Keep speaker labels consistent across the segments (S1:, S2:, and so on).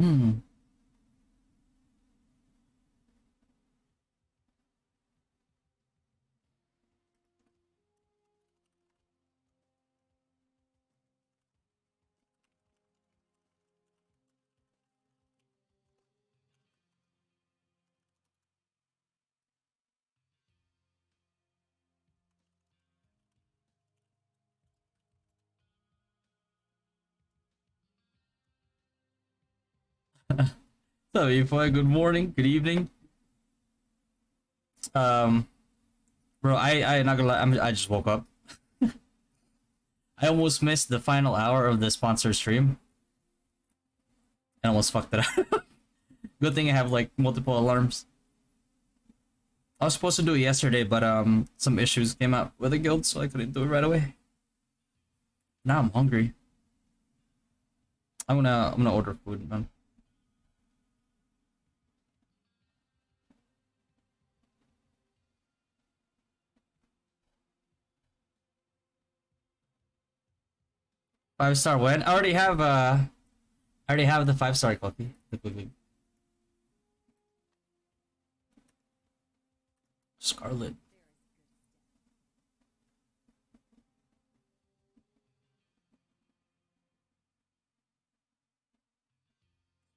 S1: Hmm. So, boy, good morning, good evening. Um, bro, I not gonna lie, I just woke up. I almost missed the final hour of the sponsor stream and almost fucked it up. Good thing I have like multiple alarms. I was supposed to do it yesterday, but some issues came up with the guild, so I couldn't do it right away. Now I'm hungry. I'm gonna order food, man. 5-star win. I already have the 5-star copy. Scarlet.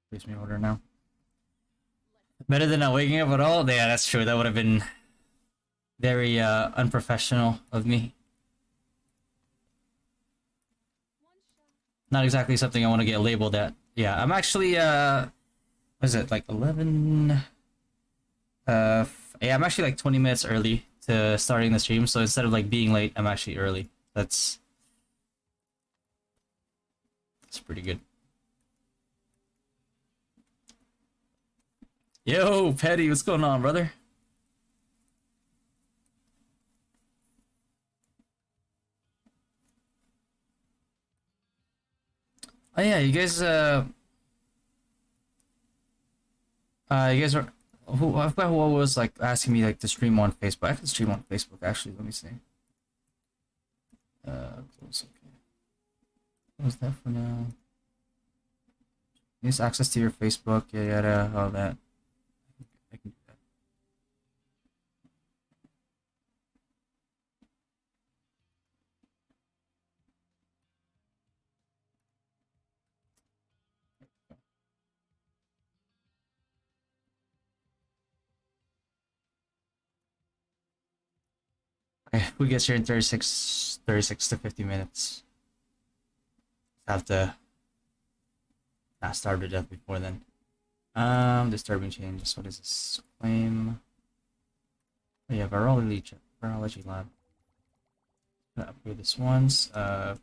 S1: Place me order now. Better than not waking up at all? Yeah, that's true. That would have been very unprofessional of me. Not exactly something I want to get labeled at. Yeah, I'm actually what is it, like 11 yeah, I'm actually like 20 minutes early to starting the stream, so instead of like being late, I'm actually early. That's pretty good. Yo, Petty, what's going on, brother? Oh yeah, you guys are who I forgot who was like asking me like to stream on Facebook. I can stream on Facebook actually. Let me see. Close. Okay. What was that for now? Use access to your Facebook. Yeah, yada, all that. I can do that. Okay, who gets here in 36 to 50 minutes? Have to not starve to death before then. Disturbing changes. What is this? Claim. Oh yeah, virology lab. Gonna upgrade this once. This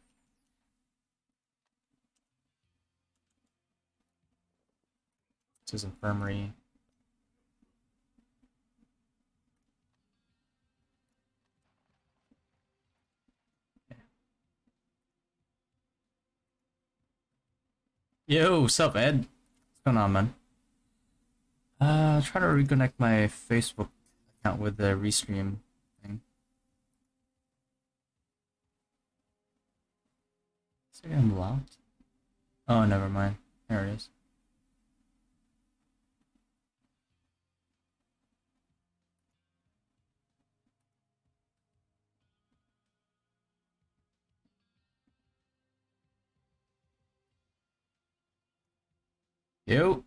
S1: is infirmary. Yo, what's up, Ed? What's going on, man? Try to reconnect my Facebook account with the restream thing. Is it unlocked? Oh, never mind. There it is. Yo,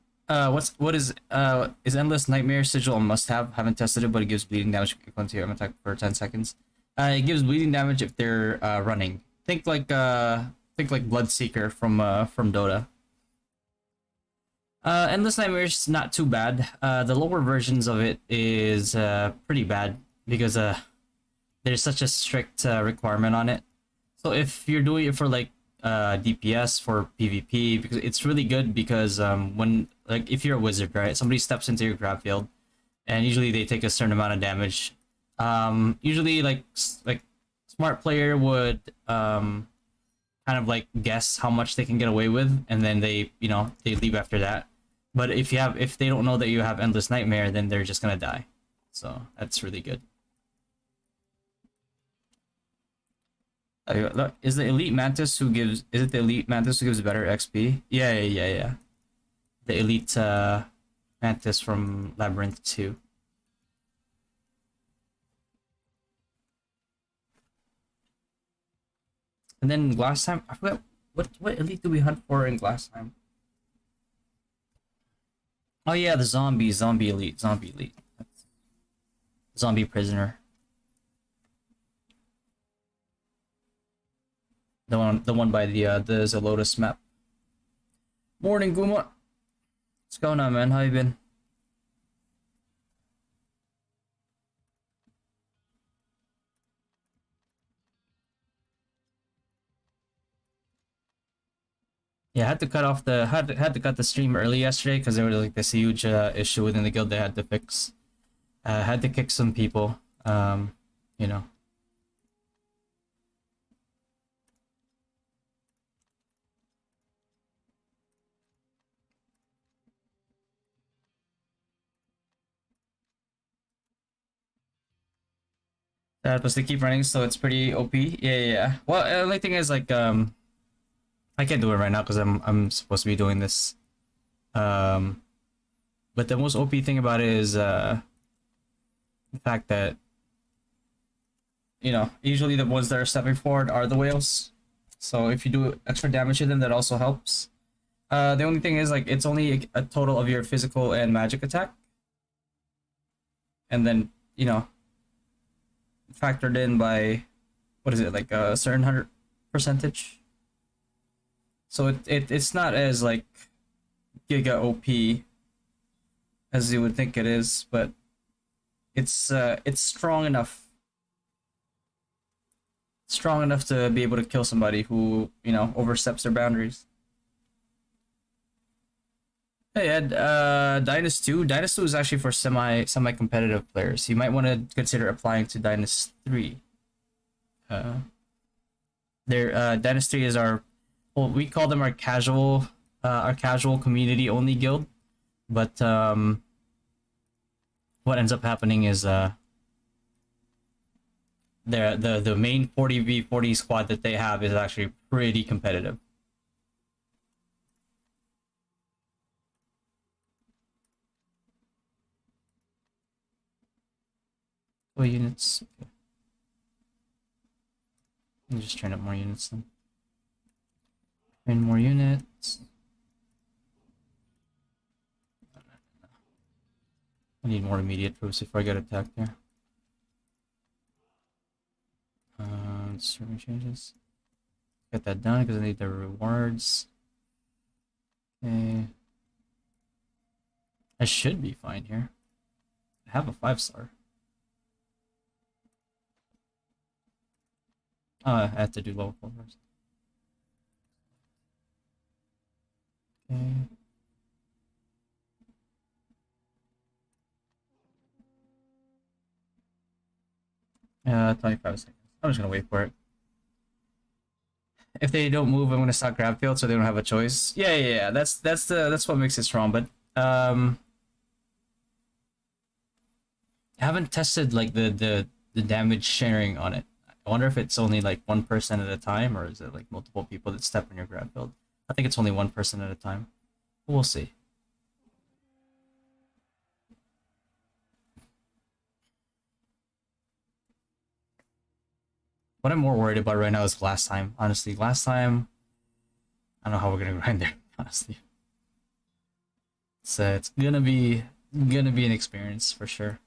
S1: what is Endless Nightmare Sigil a must-have? Haven't tested it, but it gives bleeding damage equivalent to your attack for 10 seconds. It gives bleeding damage if they're running. Think like Bloodseeker from Dota. Endless Nightmare is not too bad. The lower versions of it is pretty bad because there's such a strict requirement on it. So if you're doing it for like DPS for PvP, because it's really good because when like if you're a wizard, right, somebody steps into your grab field, and usually they take a certain amount of damage. Usually like smart player would kind of like guess how much they can get away with, and then they leave after that. But if they don't know that you have Endless Nightmare, then they're just gonna die. So that's really good. Look, is it the elite mantis who gives better XP? Yeah. the elite mantis from Labyrinth 2. And then last time, I forgot what elite do we hunt for in last time? Oh yeah, the zombie elite. Zombie prisoner. The one by the Zelotus map. Morning, Guma. What's going on, man? How you been? Yeah, I had to cut off the had to cut the stream early yesterday because there was like this huge issue within the guild they had to fix. Had to kick some people. You know. That was to keep running, so it's pretty OP. Yeah. Well, the only thing is like I can't do it right now because I'm supposed to be doing this. But the most OP thing about it is the fact that usually the ones that are stepping forward are the whales. So if you do extra damage to them, that also helps. The only thing is like it's only a total of your physical and magic attack, and then factored in by what is it, like a certain 100%. So it's not as like giga OP as you would think it is, but it's strong enough to be able to kill somebody who oversteps their boundaries. Hey Ed, Dynast 2. Dynast 2 is actually for semi competitive players. You might want to consider applying to Dynast 3. Dynast 3 is we call them our casual community only guild, but what ends up happening is the main 40v40 squad that they have is actually pretty competitive. Units. Okay. Let me just train up more units then. Train more units. I need more immediate troops before I get attacked there. Certain changes. Get that done because I need the rewards. Okay. I should be fine here. I have a 5-star. I have to do level 4 first. Okay. 25 seconds. I'm just gonna wait for it. If they don't move, I'm gonna stop grab field so they don't have a choice. Yeah. That's what makes it strong. But I haven't tested like the damage sharing on it. I wonder if it's only like 1% at a time, or is it like multiple people that step in your grab field? I think it's only 1% at a time. We'll see. What I'm more worried about right now is last time. Honestly, last time, I don't know how we're gonna grind there. Honestly, so it's gonna be an experience for sure.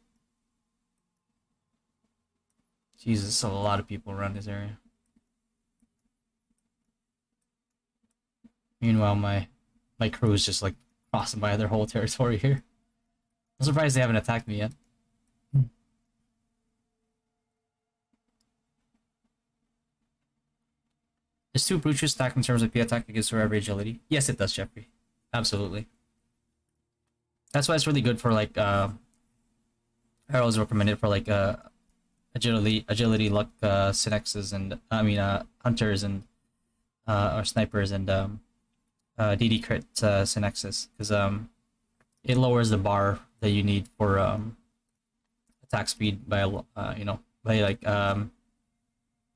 S1: Jesus, a lot of people around this area. Meanwhile, my crew is just like crossing by their whole territory here. I'm surprised they haven't attacked me yet. Does 2 brute stack in terms of P attack against forever agility? Yes, it does, Jeffrey. Absolutely. That's why it's really good for like I always recommend it for like agility luck synexes and hunters and or snipers and DD crit synexes, because it lowers the bar that you need for attack speed by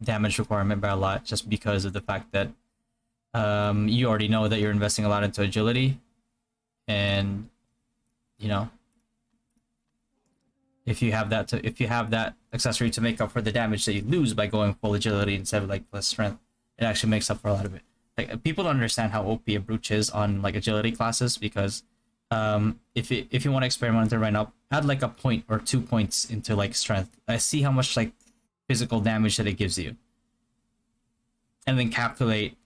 S1: damage requirement by a lot, just because of the fact that you already know that you're investing a lot into agility, and you know, if you have that accessory to make up for the damage that you lose by going full agility instead of like plus strength, it actually makes up for a lot of it. Like people don't understand how OP a brooch is on like agility classes because if you want to experiment it right now, add like a point or 2 points into like strength. I see how much like physical damage that it gives you, and then calculate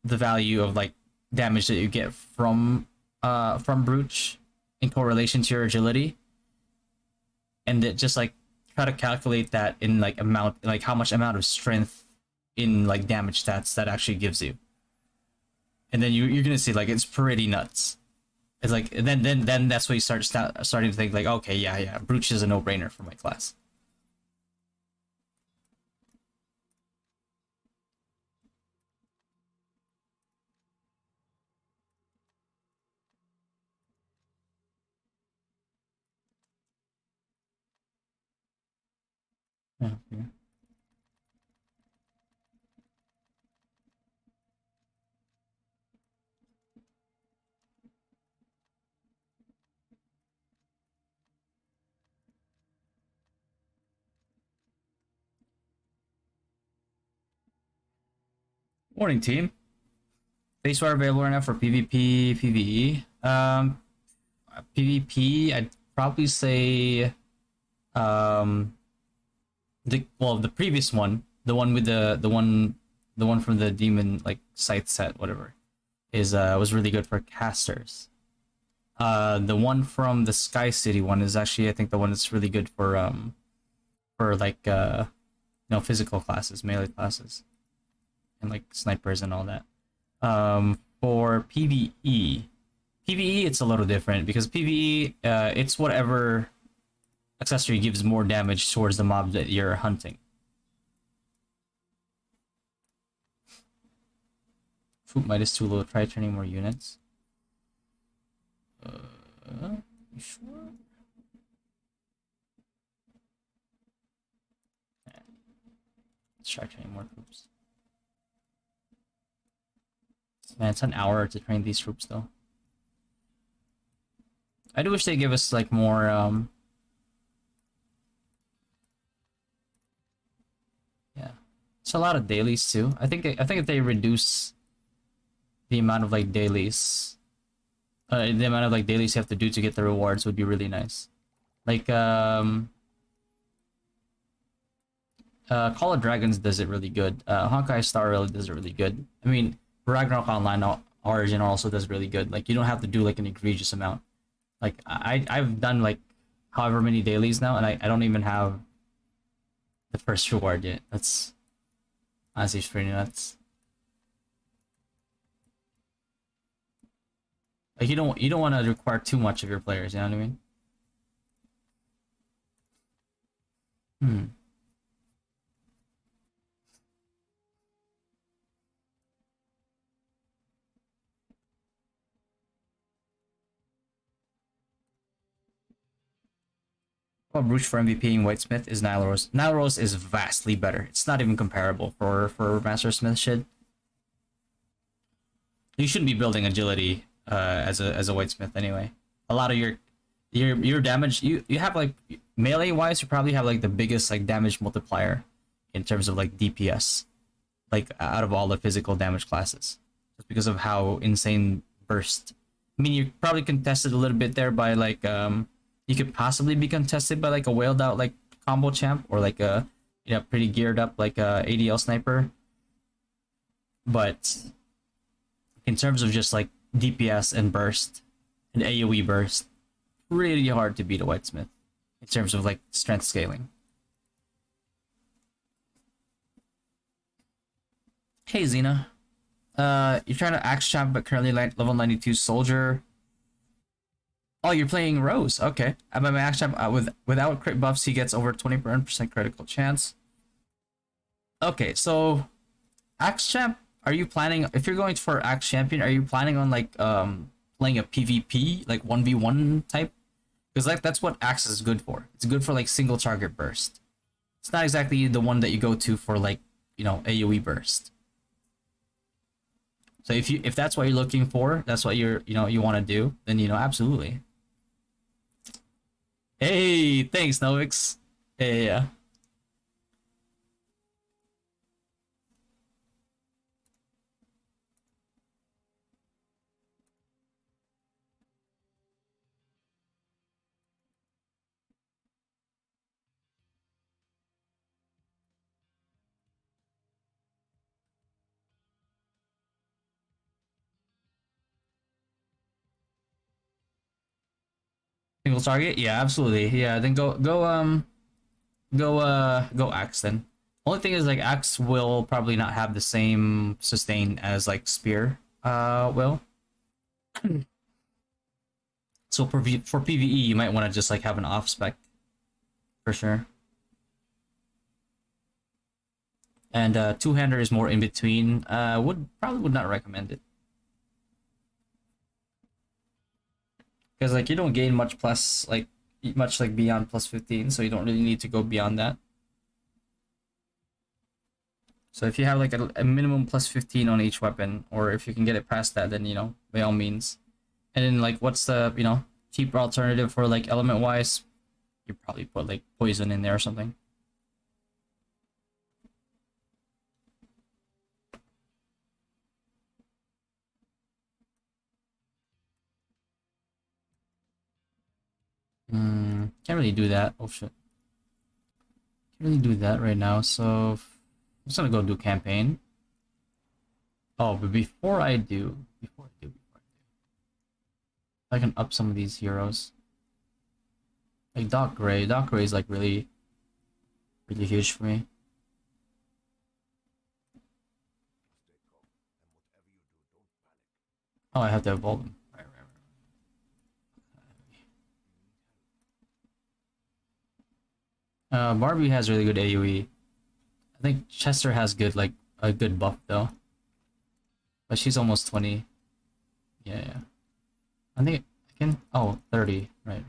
S1: the value of like damage that you get from brooch in correlation to your agility, and it just like try to calculate that in like amount, like how much amount of strength in like damage stats that actually gives you, and then you're gonna see like it's pretty nuts. It's like then that's when you starting to think like, okay, yeah, brooch is a no-brainer for my class. Yeah. Morning, team. Base are available right now for PvP, PvE. PvP, I'd probably say the previous one, the one with the one from the demon like scythe set, whatever, is was really good for casters. The one from the Sky City one is actually, I think, the one that's really good for like physical classes, melee classes, and like snipers and all that. For PvE, it's a little different because PvE, it's whatever accessory gives more damage towards the mob that you're hunting. Food might is too low. Try turning more units. You sure? Let's try training more troops. Man, it's an hour to train these troops though. I do wish they give us like more yeah. It's a lot of dailies too. I think if they reduce the amount of like dailies, the amount of like dailies you have to do to get the rewards would be really nice. Like Call of Dragons does it really good. Honkai Star Rail does it really good. I mean, Ragnarok Online Origin also does really good. Like you don't have to do like an egregious amount. Like I've done like however many dailies now, and I don't even have the first reward yet. That's honestly pretty nuts. Like you don't want to require too much of your players. You know what I mean? Hmm. Well, Brooch for MVP in Whitesmith is Nile Rose. Nile Rose is vastly better. It's not even comparable for Master Smith shit. You shouldn't be building agility as a Whitesmith anyway. A lot of your damage, you have like melee wise, you probably have like the biggest like damage multiplier in terms of like DPS, like out of all the physical damage classes, just because of how insane burst. I mean, you probably contested a little bit there by like you could possibly be contested by like a whaled out like combo champ or like a pretty geared up like a ADL sniper, but in terms of just like DPS and burst and AoE burst, really hard to beat a Whitesmith in terms of like strength scaling. Hey Xena, you're trying to axe champ but currently level 92 soldier. Oh, you're playing Rose. Okay. I'm an axe champ without crit buffs. He gets over 20% critical chance. Okay, so axe champ. Are you planning, if you're going for axe champion? Are you planning on like playing a PvP like 1v1 type? Because like that's what axe is good for. It's good for like single target burst. It's not exactly the one that you go to for like AoE burst. So if that's what you're looking for, that's what you want to do, then absolutely. Hey, thanks, Novix. Hey, yeah. Single target? Yeah, absolutely. Yeah, then go axe then. Only thing is like axe will probably not have the same sustain as like spear will. So for PvE you might want to just like have an off spec for sure. And two-hander is more in between. Would not recommend it. Because like you don't gain much plus like much like beyond plus 15, so you don't really need to go beyond that. So if you have like a minimum plus 15 on each weapon, or if you can get it past that, then by all means. And then like what's the cheaper alternative for like element wise? You probably put like poison in there or something. Can't really do that. Oh shit. Can't really do that right now, so I'm just gonna go do campaign. Oh, but before I do, I can up some of these heroes. Like Doc Gray. Doc Gray is like really, really huge for me. Oh, I have to evolve him. Right. Barbie has really good AoE. I think Chester has good like a good buff though. But she's almost 20. Yeah. I think I can 30. Right.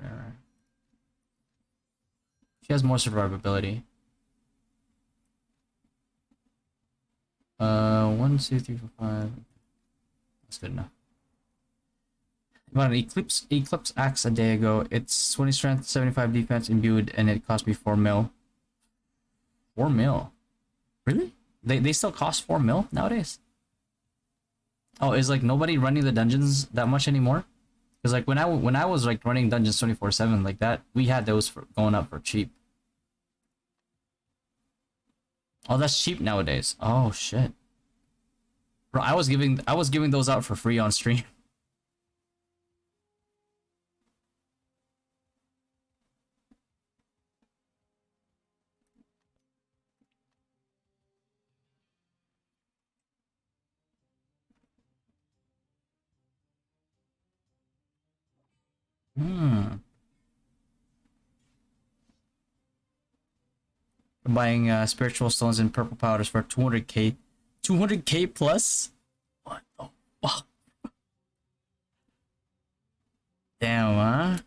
S1: She has more survivability. 1, 2, 3, 4, 5. That's good enough. About an Eclipse Axe a day ago. It's 20 strength, 75 defense imbued, and it cost me 4 mil. 4 mil? Really? They still cost 4 mil nowadays? Oh, is like nobody running the dungeons that much anymore? Because like when I was like running dungeons 24/7 like that, we had those for going up for cheap. Oh, that's cheap nowadays. Oh shit. Bro, I was giving those out for free on stream. Hmm. Buying spiritual stones and purple powders for 200k. 200k plus? What the fuck? Damn, huh?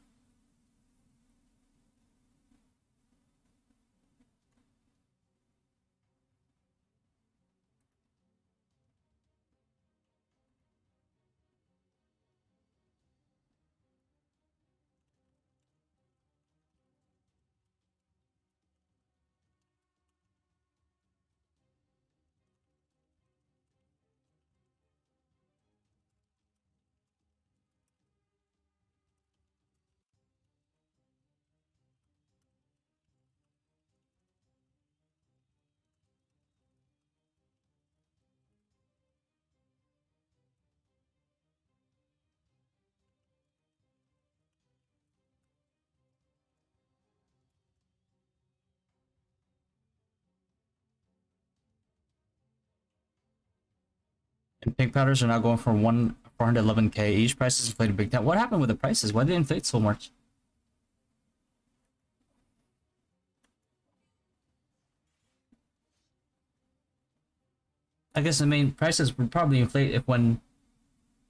S1: And pink powders are now going for 411k each. Prices inflated big time. What happened with the prices? Why did they inflate so much? I guess the main prices would probably inflate if when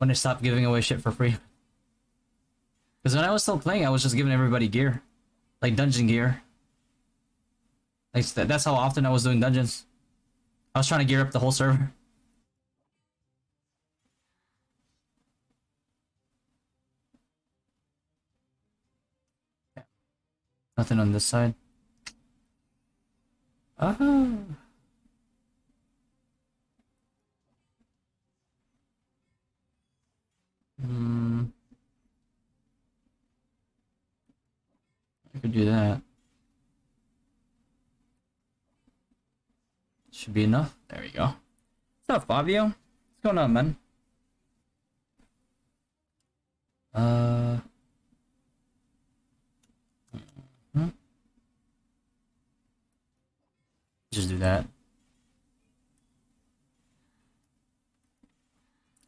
S1: they stopped giving away shit for free. Because when I was still playing, I was just giving everybody gear, like dungeon gear. Like that's how often I was doing dungeons. I was trying to gear up the whole server. Nothing on this side. Oh. Hmm. I could do that. Should be enough. There we go. What's up, Fabio? What's going on, man? Hmm. Just do that.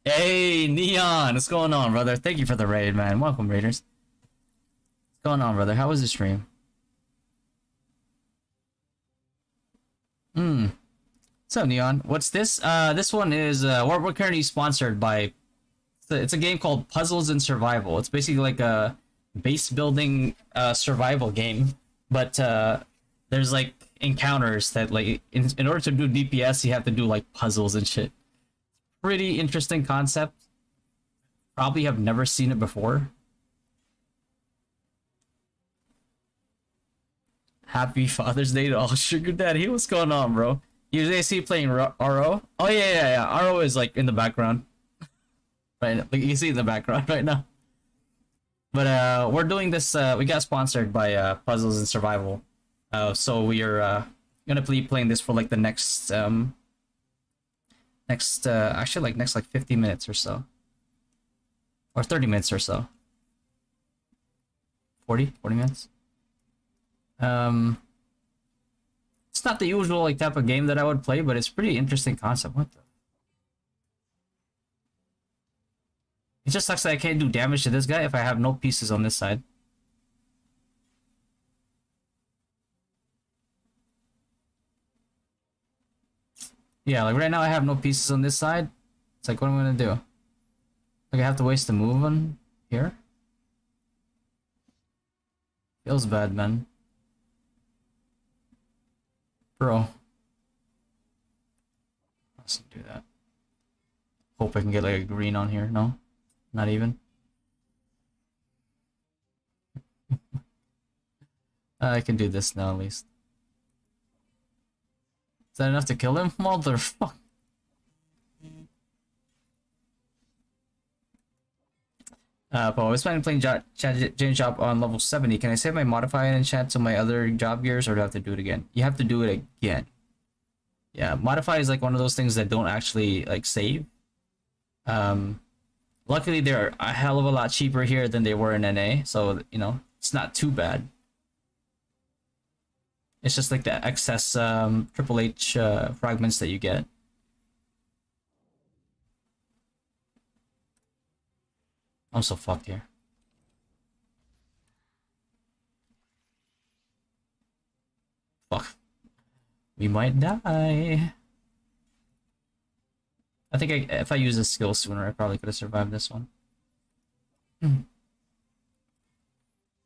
S1: Hey, Neon! What's going on, brother? Thank you for the raid, man. Welcome, Raiders. What's going on, brother? How was the stream? So, Neon, what's this? This one is, we're currently sponsored by... It's a game called Puzzles and Survival. It's basically like a base building survival game, but there's like encounters that like in order to do DPS you have to do like puzzles and shit. Pretty interesting concept. Probably have never seen it before. Happy Father's Day to all sugar daddy. What's going on, bro? Usually I see you playing RO. Oh yeah. RO is like in the background. Right, like you see in the background right now. But we're doing this. We got sponsored by Puzzles and Survival. So we are gonna be playing this for like the next actually like next like 50 minutes or so, or 30 minutes or so. 40 minutes. It's not the usual like type of game that I would play, but it's pretty interesting concept. What the? It just sucks that I can't do damage to this guy if I have no pieces on this side. Yeah, like right now I have no pieces on this side. It's like, what am I gonna do? Like I have to waste a move on here? Feels bad, man. Bro. Let's do that. Hope I can get like a green on here. No? Not even. I can do this now at least. Is that enough to kill him? Motherfucker. But I was planning on playing Jane Job on level 70. Can I save my modifier and enchant to my other job gears, or do I have to do it again? You have to do it again. Yeah, modify is like one of those things that don't actually like save. Luckily they're a hell of a lot cheaper here than they were in NA, so you know it's not too bad. It's just like the excess Triple H fragments that you get. I'm so fucked here. Fuck. We might die. I think if I use a skill sooner, I probably could have survived this one. We're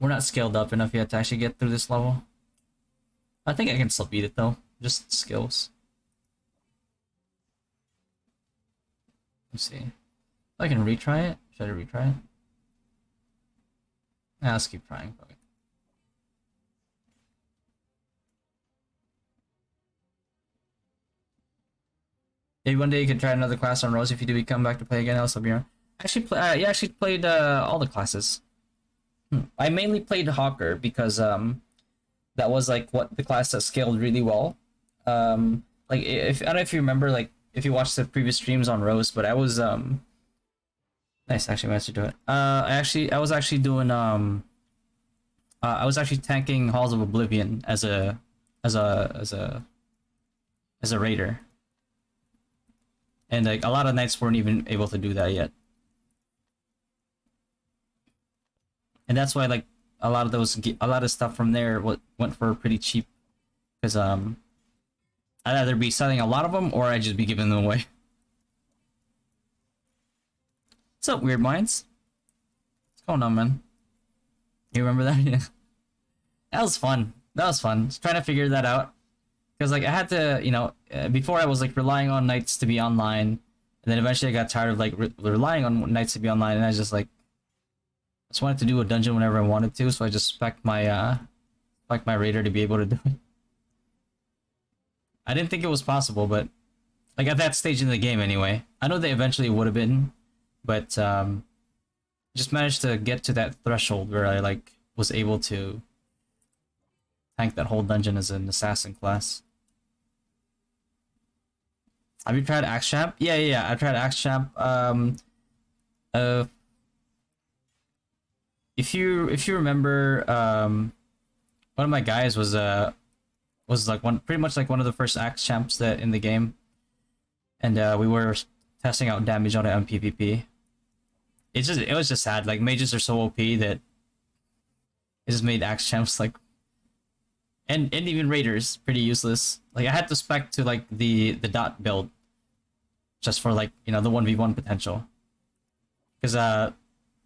S1: not scaled up enough yet to actually get through this level. I think I can still beat it though. Just skills. Let's see. I can retry it. Should I retry it? Nah, let's keep trying. Okay. Maybe one day you can try another class on Rose if you do come back to play again. Else, you actually played all the classes. I mainly played Hawker because that was like what the class that scaled really well. Like if I don't know if you remember, like if you watched the previous streams on Rose, but I was nice. Actually managed to do it. I was actually doing I was actually tanking Halls of Oblivion as a raider, and like a lot of knights weren't even able to do that yet, and that's why like a lot of stuff from there went for pretty cheap, because I'd either be selling a lot of them or I'd just be giving them away. What's up, Weird Minds? What's going on, man? You remember that? Yeah. That was fun. Just trying to figure that out. Because like I had to, you know, before I was like relying on knights to be online, and then eventually I got tired of like relying on knights to be online, and I just wanted to do a dungeon whenever I wanted to, so I just spec my like my raider to be able to do it. I didn't think it was possible, but like at that stage in the game anyway. I know they eventually would have been, but just managed to get to that threshold where I like was able to tank that whole dungeon as an assassin class. Have you tried Axe Champ? Yeah. I tried Axe Champ. Uh, if you remember, one of my guys was like pretty much like one of the first Axe Champs that in the game, and we were testing out damage on it on PvP. It was just sad. Like mages are so OP that it just made Axe Champs like and even raiders pretty useless. Like I had to spec to like the dot build just for like the 1v1 potential. Because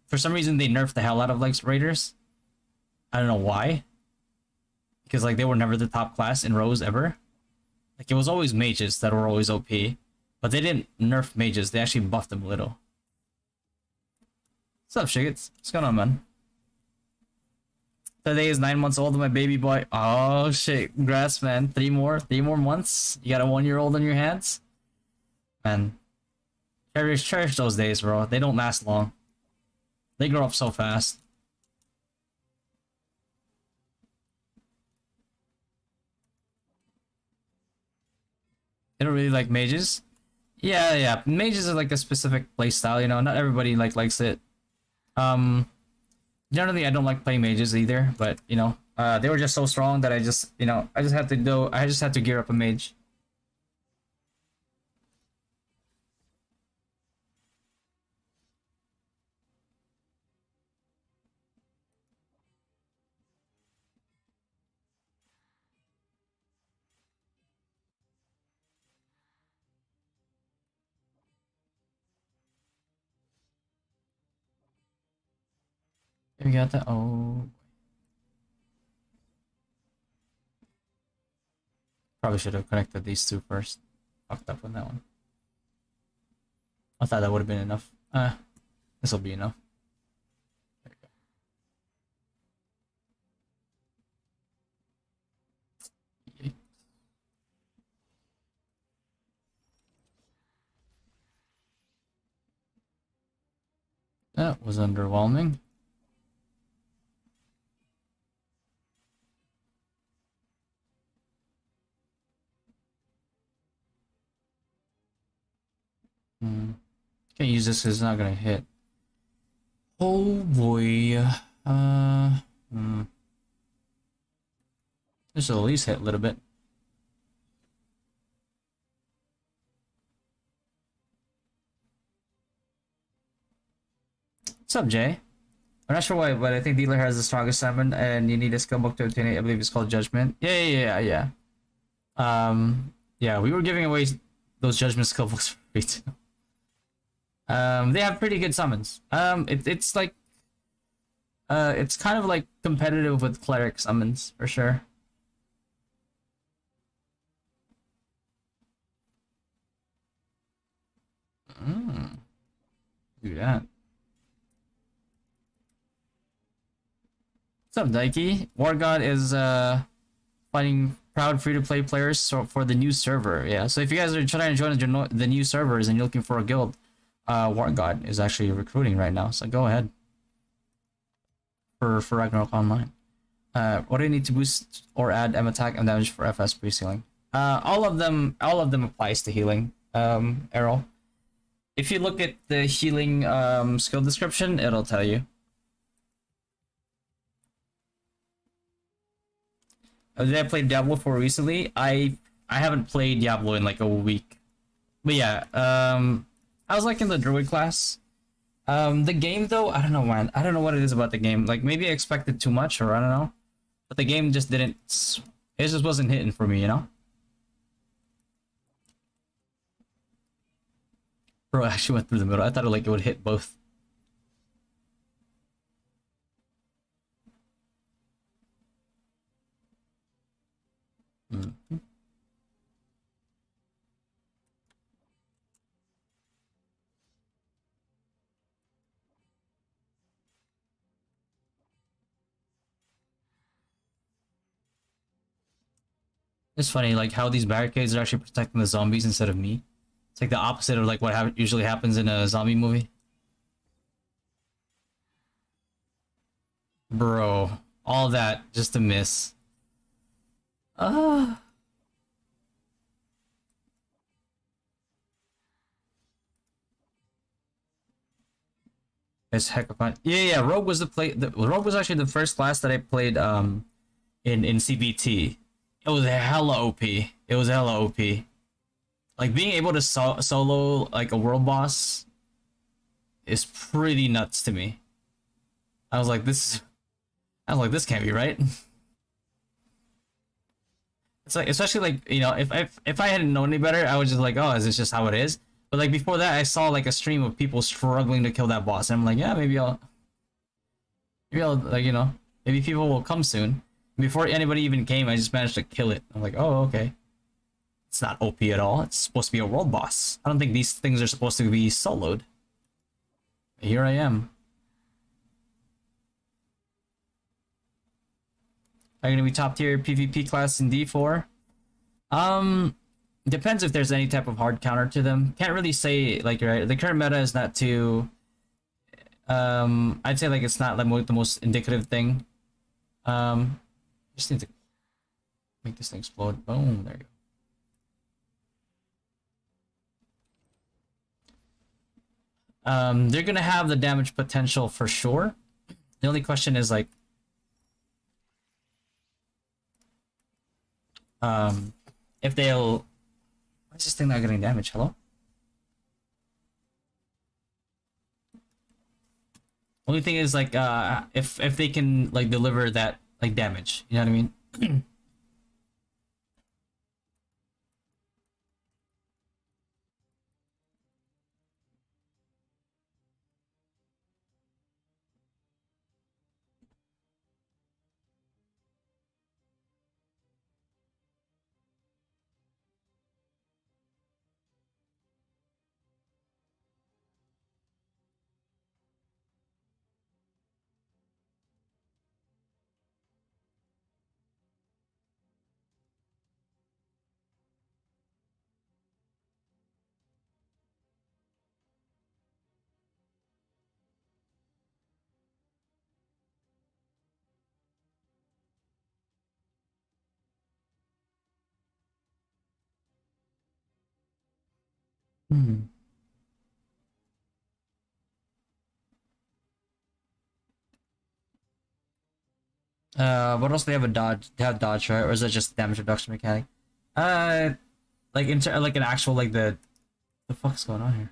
S1: for some reason they nerfed the hell out of like raiders. I don't know why. Because like they were never the top class in rows ever. Like it was always mages that were always OP, but they didn't nerf mages. They actually buffed them a little. What's up, Shigits? What's going on, man? Today is 9 months old, my baby boy. Oh shit, congrats, man. Three more months. You got a 1-year-old on your hands, man. Cherish those days, bro. They don't last long. They grow up so fast. They don't really like mages. Yeah. Mages are like a specific playstyle, not everybody likes it. Generally I don't like playing mages either, but they were just so strong that I just had to gear up a mage. We got that. Oh, probably should have connected these two first. Fucked up on that one. I thought that would have been enough. This will be enough. There we go. That was underwhelming. Can't use this because it's not gonna hit. Oh boy. This will at least hit a little bit. What's up, Jay? I'm not sure why, but I think dealer has the strongest summon, and you need a skill book to obtain it. I believe it's called Judgment. Yeah. Yeah, we were giving away those Judgment skill books for free too. They have pretty good summons. It's like, it's kind of like competitive with cleric summons for sure. Do that. What's up, Daiki? War God is finding proud free-to-play players for the new server. Yeah, so if you guys are trying to join the new servers and you're looking for a guild, War God is actually recruiting right now. So go ahead for Ragnarok Online. What do you need to boost or add M attack and damage for FS pre-sealing? All of them applies to healing. Errol. If you look at the healing skill description, it'll tell you. Did I play Diablo 4 recently? I haven't played Diablo in like a week. But yeah, I was like in the druid class. The game though, I don't know, man. I don't know what it is about the game. Like maybe I expected too much, or I don't know. But the game just didn't. It just wasn't hitting for me, Bro, I actually went through the middle. I thought it would hit both. It's funny, like how these barricades are actually protecting the zombies instead of me. It's like the opposite of like what usually happens in a zombie movie. Bro, all that just to miss. Ah. It's heck of fun. Yeah, yeah. Rogue was Rogue was actually the first class that I played in CBT. It was hella OP. It was hella OP. Like being able to solo like a world boss is pretty nuts to me. I was like, this can't be right. It's like, especially like, you know, if I hadn't known any better, I was just like, oh, is this just how it is? But like before that, I saw like a stream of people struggling to kill that boss, and I'm like, yeah, maybe I'll like, you know, maybe people will come soon. Before anybody even came, I just managed to kill it. I'm like, oh, okay. It's not OP at all. It's supposed to be a world boss. I don't think these things are supposed to be soloed. Here I am. Are you gonna be top tier PvP class in D4? Um, depends if there's any type of hard counter to them. Can't really say, like, right. The current meta is not too. I'd say like it's not like the most indicative thing. Just need to make this thing explode. Boom, there you go. They're gonna have the damage potential for sure. The only question is like, if they'll. Why is this thing not getting damage? Hello? Only thing is like, if they can like deliver that like damage, you know what I mean? Hmm. What else do they have a dodge? They have dodge, right? Or is it just damage reduction mechanic? Uh, like like an actual like the fuck's going on here?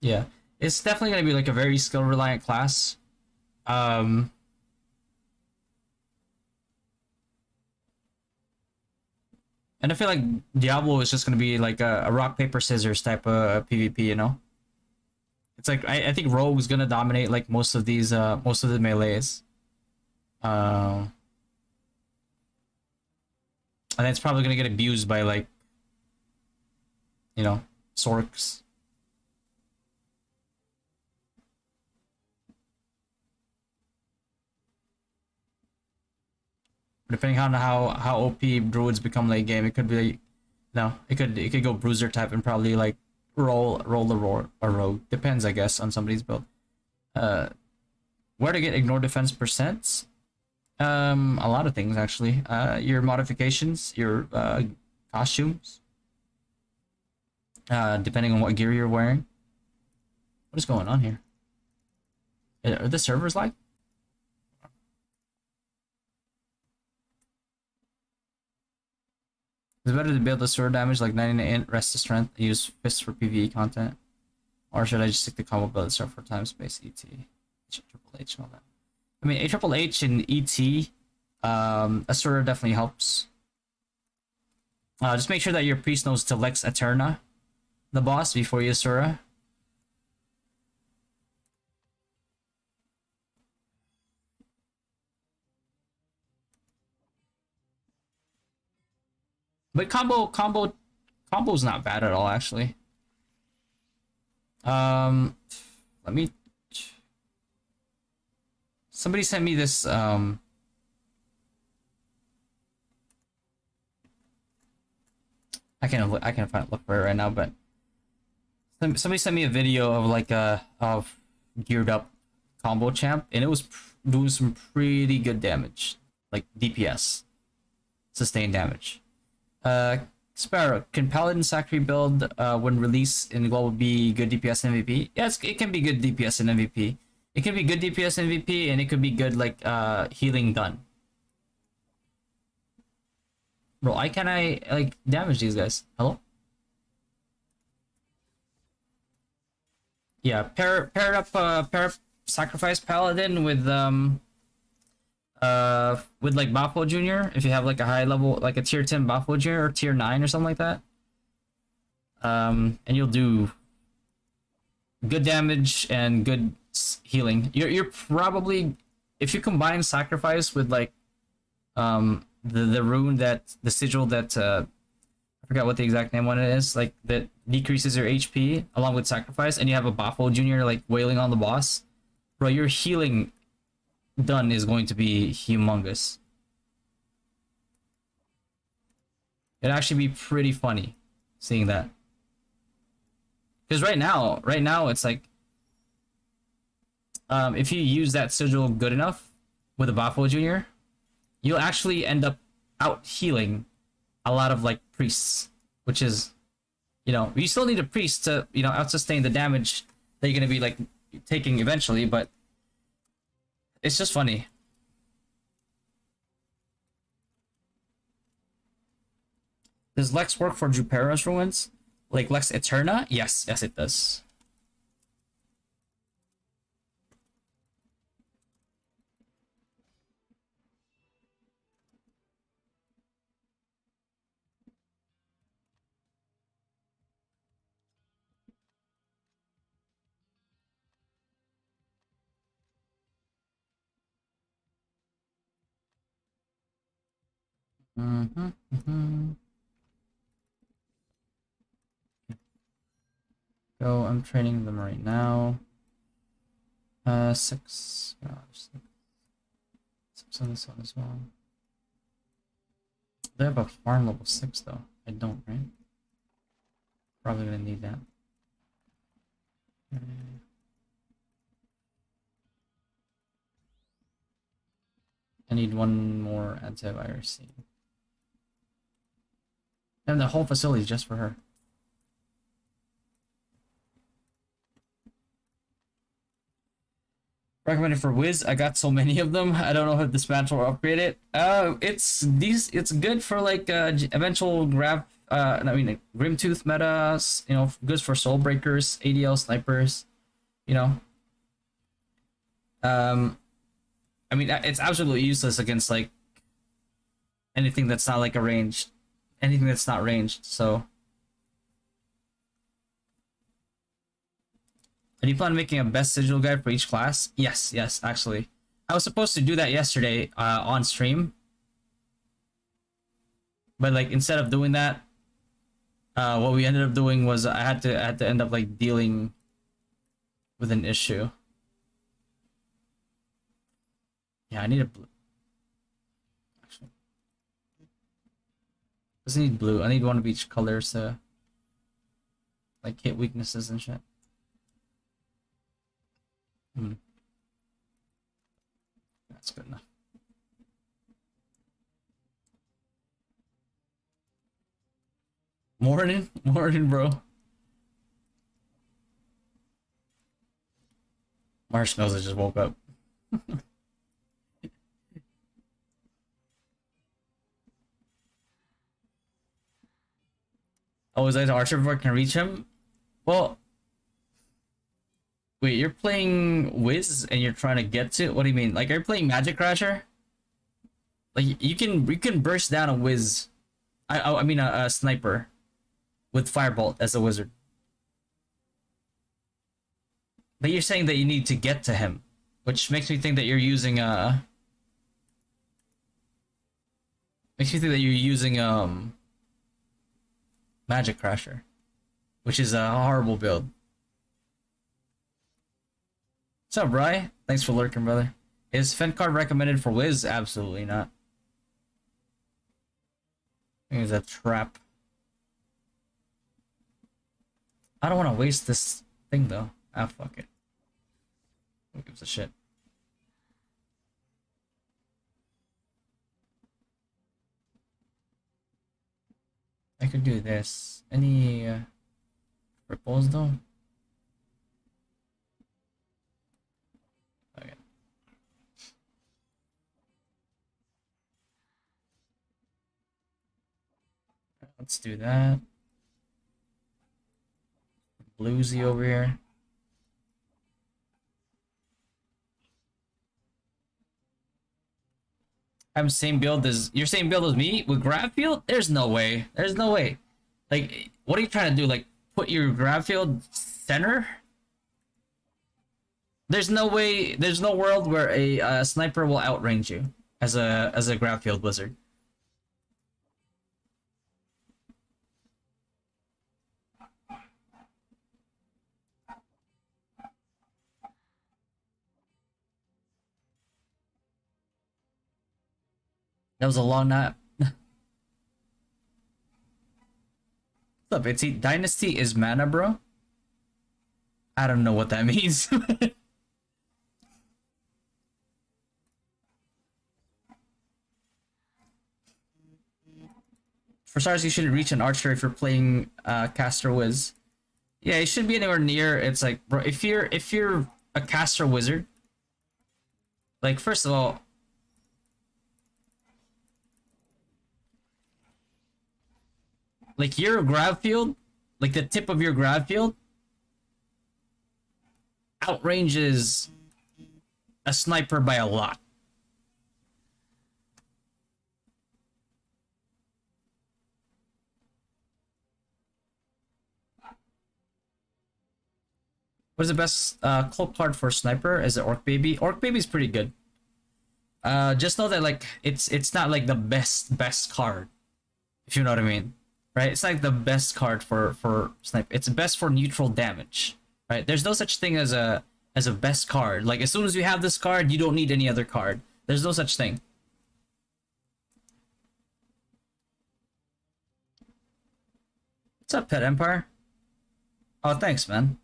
S1: Yeah, it's definitely gonna be like a very skill reliant class. Um, and I feel like Diablo is just gonna be like a rock paper scissors type of PvP. You know, it's like I think Rogue's gonna dominate like most of the melees. Uh, and it's probably gonna get abused by like, you know, Sorks. Depending on how OP druids become late game, it could be like, no, it could go bruiser type and probably like roll the roar or rogue. Depends, I guess, on somebody's build. Uh, where to get ignore defense percents? A lot of things actually. Your modifications, your costumes. Depending on what gear you're wearing. What is going on here? Are the servers like? It's better to build the sword damage like 99 int, rest of strength, and use fists for PvE content. Or should I just stick to combo build itself for time space ET? Triple H and all that. I mean, A Triple H and ET, Asura definitely helps. Just make sure that your priest knows to Lex Eterna, the boss, before you Asura. But combo's not bad at all, actually. Um, let me somebody sent me this I can't find look for it right now, but somebody sent me a video of like of geared up combo champ, and it was doing some pretty good damage, like DPS, sustained damage. Sparrow, can Paladin Sacri build when released in global be good DPS and MVP? Yes, it can be good DPS and MVP. It can be good DPS and MVP, and it could be good like healing gun. Bro, why can't I like damage these guys? Hello? Yeah, pair up sacrifice paladin with like Bafo Junior if you have like a high level like a tier 10 Bafo Junior or tier 9 or something like that. And you'll do good damage and good healing. You're probably, if you combine sacrifice with like the rune that the sigil that I forgot what the exact name on it is, like that decreases your HP along with sacrifice, and you have a Bafo Junior like wailing on the boss, bro, your healing done is going to be humongous. It'd actually be pretty funny seeing that. Because right now it's like if you use that sigil good enough with a Bafo Junior, you'll actually end up out healing a lot of like priests, which is, you know, you still need a priest to, you know, out sustain the damage that you're gonna be like taking eventually, but it's just funny. Does Lex work for Jupera's ruins? Like Lex Eterna? Yes, yes it does. So I'm training them right now. 6. Oh, 6 on this one as well. They have a farm level 6 though. I don't, right? Probably gonna need that. I need one more antivirus. And the whole facility is just for her. Recommended for Wiz. I got so many of them. I don't know if dismantle or upgrade it. It's good for like eventual grab. I mean like, Grimtooth metas. You know, good for soul breakers, ADL snipers. You know. I mean it's absolutely useless against like anything that's not like a ranged, anything that's not ranged. So. Do you plan on making a best sigil guide for each class? Yes, yes, actually. I was supposed to do that yesterday on stream. But like instead of doing that, what we ended up doing was I had to end up like dealing with an issue. Yeah, I need a blue. Actually. Doesn't need blue. I need one of each color to like hit weaknesses and shit. That's good enough. Morning, bro. Marshmallows, I just woke up. Oh, is that the archer before I can reach him? Well, wait, you're playing Wiz and you're trying to get to? What do you mean? Like, are you playing Magic Crasher? Like, you can burst down a Wiz. I mean a sniper with Firebolt as a wizard. But you're saying that you need to get to him, which makes me think that you're using Magic Crasher, which is a horrible build. What's up, Bri? Thanks for lurking, brother. Is Fen card recommended for Wiz? Absolutely not. I think it's a trap. I don't want to waste this thing though. Ah, fuck it. Who gives a shit? I could do this. Any ripples though? Okay. Let's do that. Bluesy over here. I'm same build as your same build as me with grab field? There's no way. There's no way. Like, what are you trying to do? Like, put your grab field center? There's no way. There's no world where a sniper will outrange you as a grab field wizard. That was a long nap. What's up, Itzy? Dynasty is mana, bro? I don't know what that means. For stars, you shouldn't reach an archer if you're playing caster wiz. Yeah, you shouldn't be anywhere near. It's like, bro, if you're a caster wizard, like, first of all, like your grab field, like the tip of your grab field, outranges a sniper by a lot. What is the best cloak card for sniper? Is it Orc Baby? Orc Baby's pretty good. Just know that like it's not like the best card, if you know what I mean, right? It's like the best card for sniper. It's best for neutral damage, right? There's no such thing as a best card. Like, as soon as you have this card, you don't need any other card. There's no such thing. What's up, Pet Empire? Oh, thanks, man.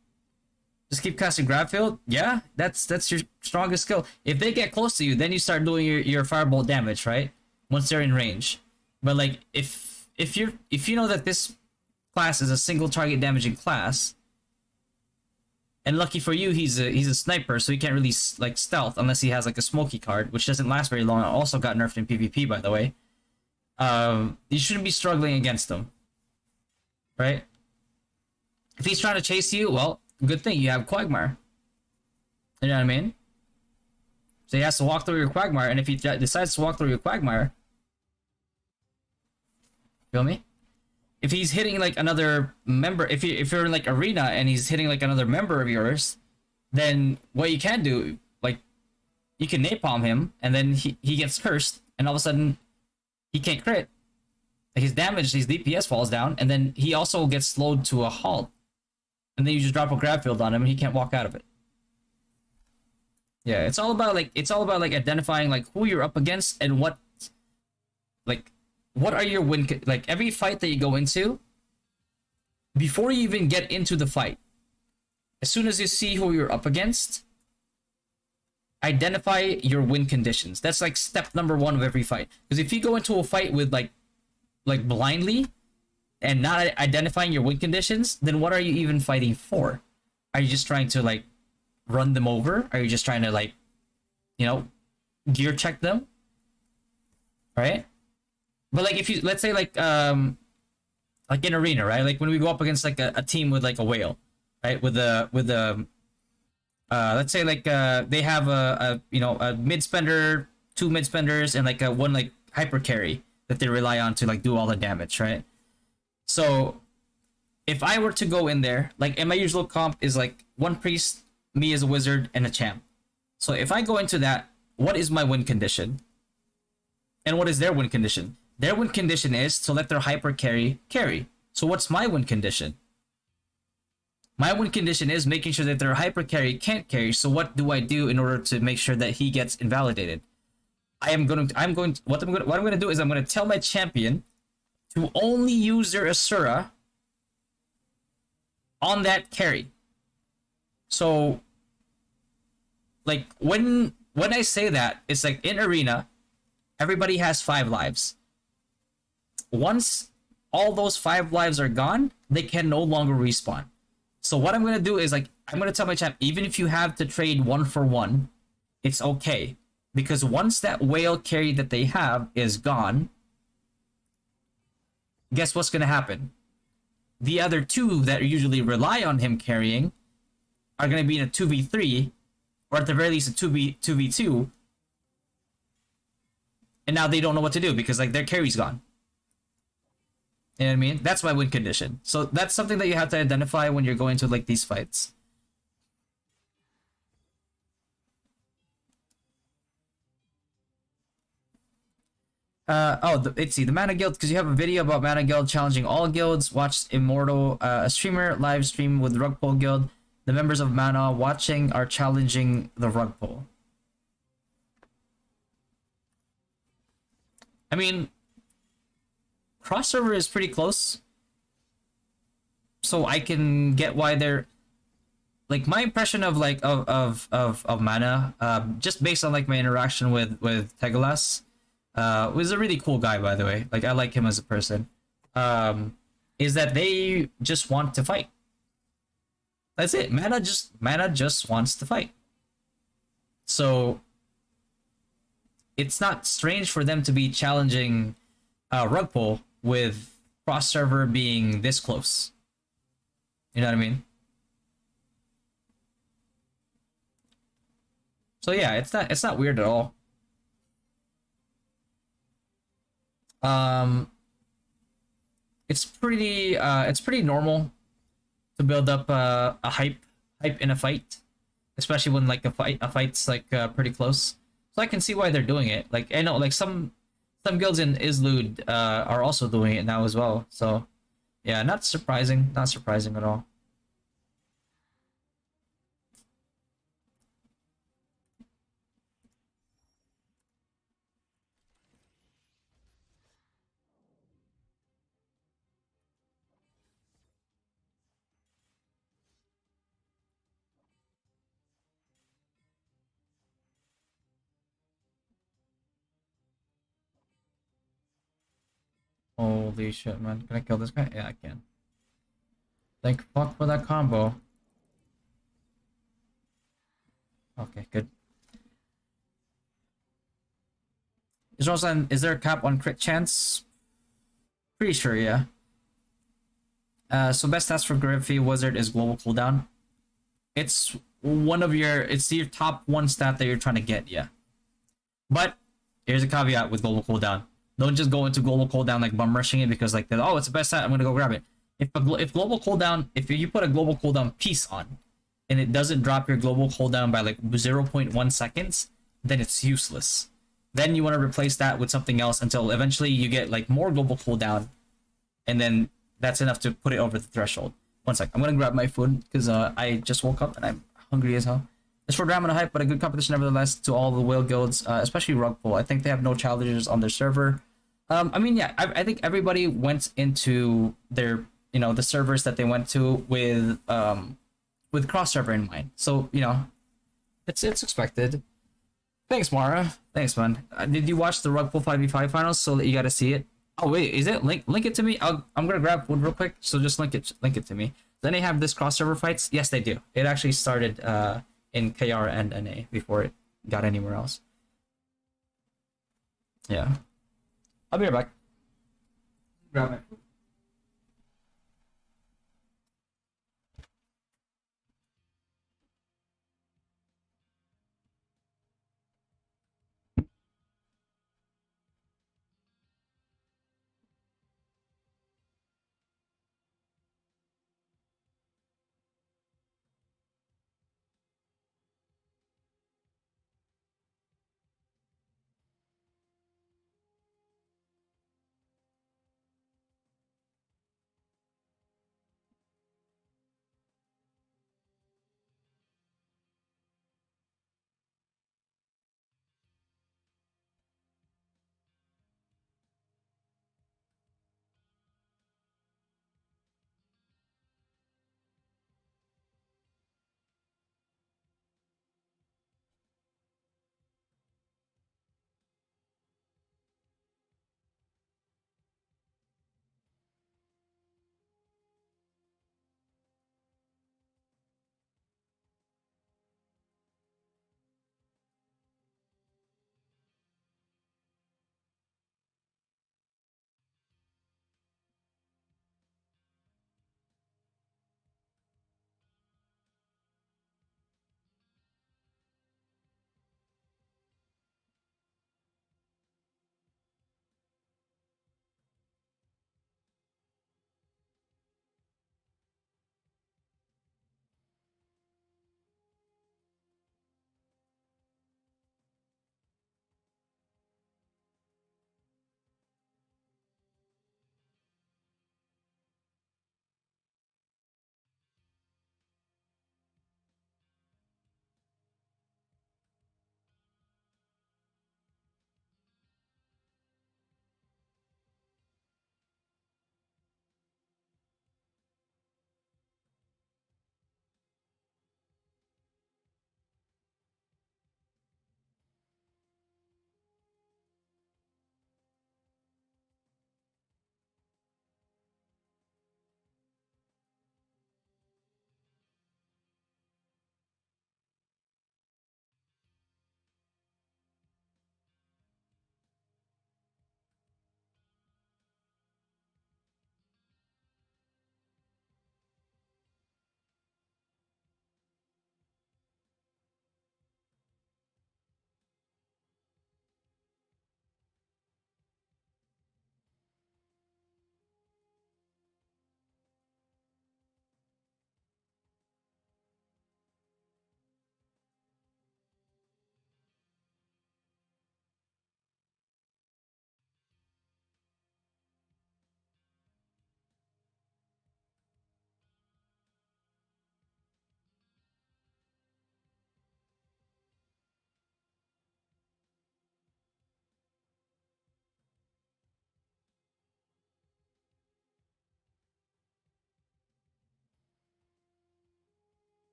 S1: Just keep casting grab field. Yeah, that's your strongest skill. If they get close to you, then you start doing your firebolt damage, right? Once they're in range. But like, if you know that this class is a single target damaging class, and lucky for you, he's a sniper, so he can't really like stealth unless he has like a smoky card, which doesn't last very long. It also got nerfed in PvP, by the way. You shouldn't be struggling against him, right? If he's trying to chase you, well, good thing you have Quagmire. You know what I mean? So he has to walk through your Quagmire, and if he decides to walk through your Quagmire, feel me? If he's hitting like another member, if you're in like arena and he's hitting like another member of yours, then what you can do, like, you can napalm him, and then he gets cursed, and all of a sudden he can't crit. Like, his damage, his DPS falls down, and then he also gets slowed to a halt. And then you just drop a grab field on him, and he can't walk out of it. Yeah, it's all about like identifying like who you're up against and what are your win, like every fight that you go into, before you even get into the fight, as soon as you see who you're up against, identify your win conditions. That's like step number 1 of every fight. Because if you go into a fight with like blindly and not identifying your win conditions, then what are you even fighting for? Are you just trying to like run them over? Are you just trying to like, you know, gear check them? Right? But like, if you, let's say like in arena, right? Like when we go up against like a team with like a whale, right? With a let's say like they have a mid spender, 2 mid spenders, and like one like hyper carry that they rely on to like do all the damage, right? So if I were to go in there, like, and my usual comp is like 1 priest, me as a wizard, and a champ. So if I go into that, what is my win condition? And what is their win condition? Their win condition is to let their hyper carry. So what's my win condition? My win condition is making sure that their hyper carry can't carry. So what do I do in order to make sure that he gets invalidated? What I'm going to do is I'm going to tell my champion to only use their Asura on that carry. So, like when I say that, it's like in arena, everybody has 5 lives. Once all those 5 lives are gone, they can no longer respawn. So what I'm gonna do is like I'm gonna tell my champ, even if you have to trade 1-for-1, it's okay. Because once that whale carry that they have is gone, guess what's gonna happen? The other 2 that usually rely on him carrying are gonna be in a 2v3, or at the very least a 2v2, and now they don't know what to do because like their carry's gone. You know what I mean? That's my win condition. So that's something that you have to identify when you're going to like these fights. Itzy, the Mana Guild, because you have a video about Mana Guild challenging all guilds. Watched Immortal, a streamer live stream with Rug Pull Guild. The members of Mana watching are challenging the Rug Pull. I mean, cross server is pretty close, so I can get why they're like my impression of like of Mana, just based on like my interaction with Tegalas, was a really cool guy, by the way. Like I like him as a person. Is that they just want to fight. That's it. Mana just wants to fight. So it's not strange for them to be challenging Rug Pull with cross server being this close. You know what I mean? So yeah, it's not weird at all. It's pretty normal to build up a hype in a fight, especially when like a fight's like pretty close. So I can see why they're doing it. Like I know like some guilds in Izlude are also doing it now as well. So yeah, not surprising at all. Holy shit, man. Can I kill this guy? Yeah, I can. Thank fuck for that combo. Okay, good. Is there a cap on crit chance? Pretty sure, yeah. So best stats for Griffey Wizard is global cooldown. It's it's your top 1 stat that you're trying to get, yeah. But here's a caveat with global cooldown. Don't just go into global cooldown like bum rushing it because like oh, it's the best stat, I'm gonna go grab it. If global cooldown, if you put a global cooldown piece on and it doesn't drop your global cooldown by like 0.1 seconds, then it's useless. Then you want to replace that with something else until eventually you get like more global cooldown, and then that's enough to put it over the threshold. One sec, I'm gonna grab my food because I just woke up and I'm hungry as hell. It's for drama and hype, but a good competition nevertheless to all the whale guilds, especially Rug Pull. I think they have no challengers on their server. I mean, yeah, I think everybody went into their, the servers that they went to with cross server in mind. So, it's expected. Thanks, Mara. Thanks, man. Did you watch the Rug Pull 5v5 finals so that you got to see it? Oh wait, is it link it to me? I'm gonna grab food real quick. So just link it to me. Then they have this cross server fights. Yes, they do. It actually started in KR and NA before it got anywhere else. Yeah. I'll be right back. Grab my food.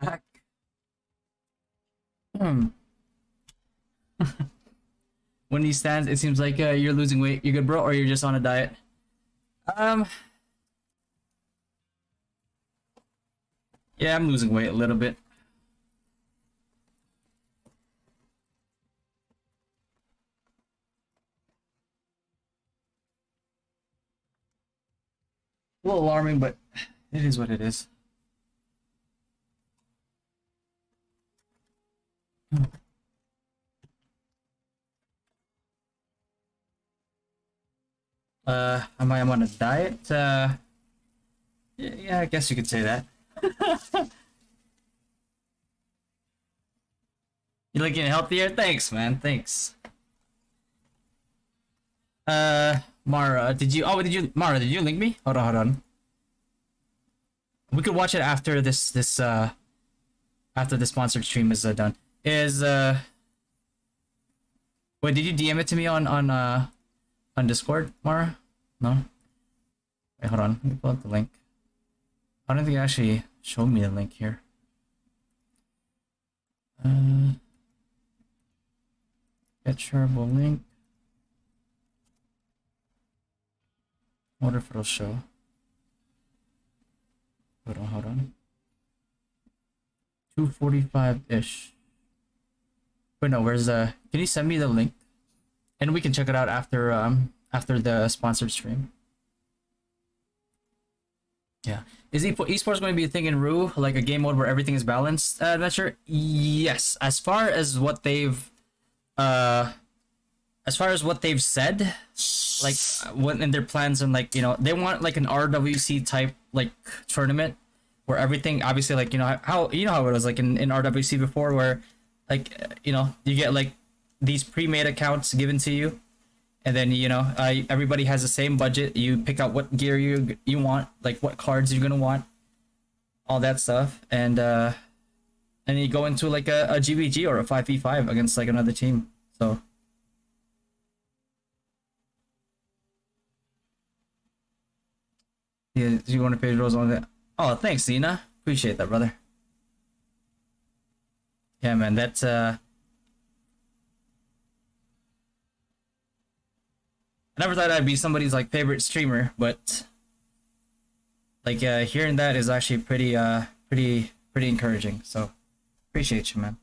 S1: Back. Hmm. When he stands, it seems like you're losing weight. You good, bro, or you're just on a diet? Um, yeah, I'm losing weight a little bit. A little alarming, but it is what it is. I'm on a diet. Yeah, I guess you could say that. You looking healthier? Thanks, man. Thanks. Mara, did you? Oh, did you? Mara, did you link me? Hold on, hold on. We could watch it after this after the sponsored stream is done. Is wait, did you DM it to me on Discord, Mara? No. Wait, hold on. Let me pull up the link. I don't think it actually showed me the link here. Get shareable link. Wonder if it'll show. Hold on. 2:45-ish. Wait, no, where's the... Can you send me the link? And we can check it out after the sponsored stream. Yeah. Is esports going to be a thing in ROO? Like a game mode where everything is balanced? Not sure. Yes. As far as what they've said, like what in their plans, and like, you know, they want like an RWC type like tournament where everything obviously, like, you know how it was like in RWC before, where like, you know, you get like these pre-made accounts given to you, and then, you know, everybody has the same budget. You pick out what gear you want, like what cards you're gonna want, all that stuff, and you go into like a GVG or a 5v5 against like another team. So yeah, do you want to page rolls on that? Oh, thanks, Zena. Appreciate that, brother. Yeah, man, that's I never thought I'd be somebody's like favorite streamer, but like hearing that is actually pretty encouraging. So appreciate you, man.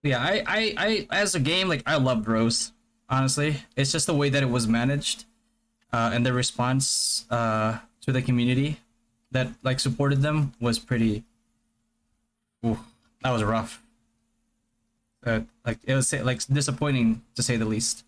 S1: Yeah, I as a game, like, I loved Rose. Honestly, it's just the way that it was managed, and the response to the community that like supported them was pretty. Ooh, that was rough. Like it was like disappointing to say the least.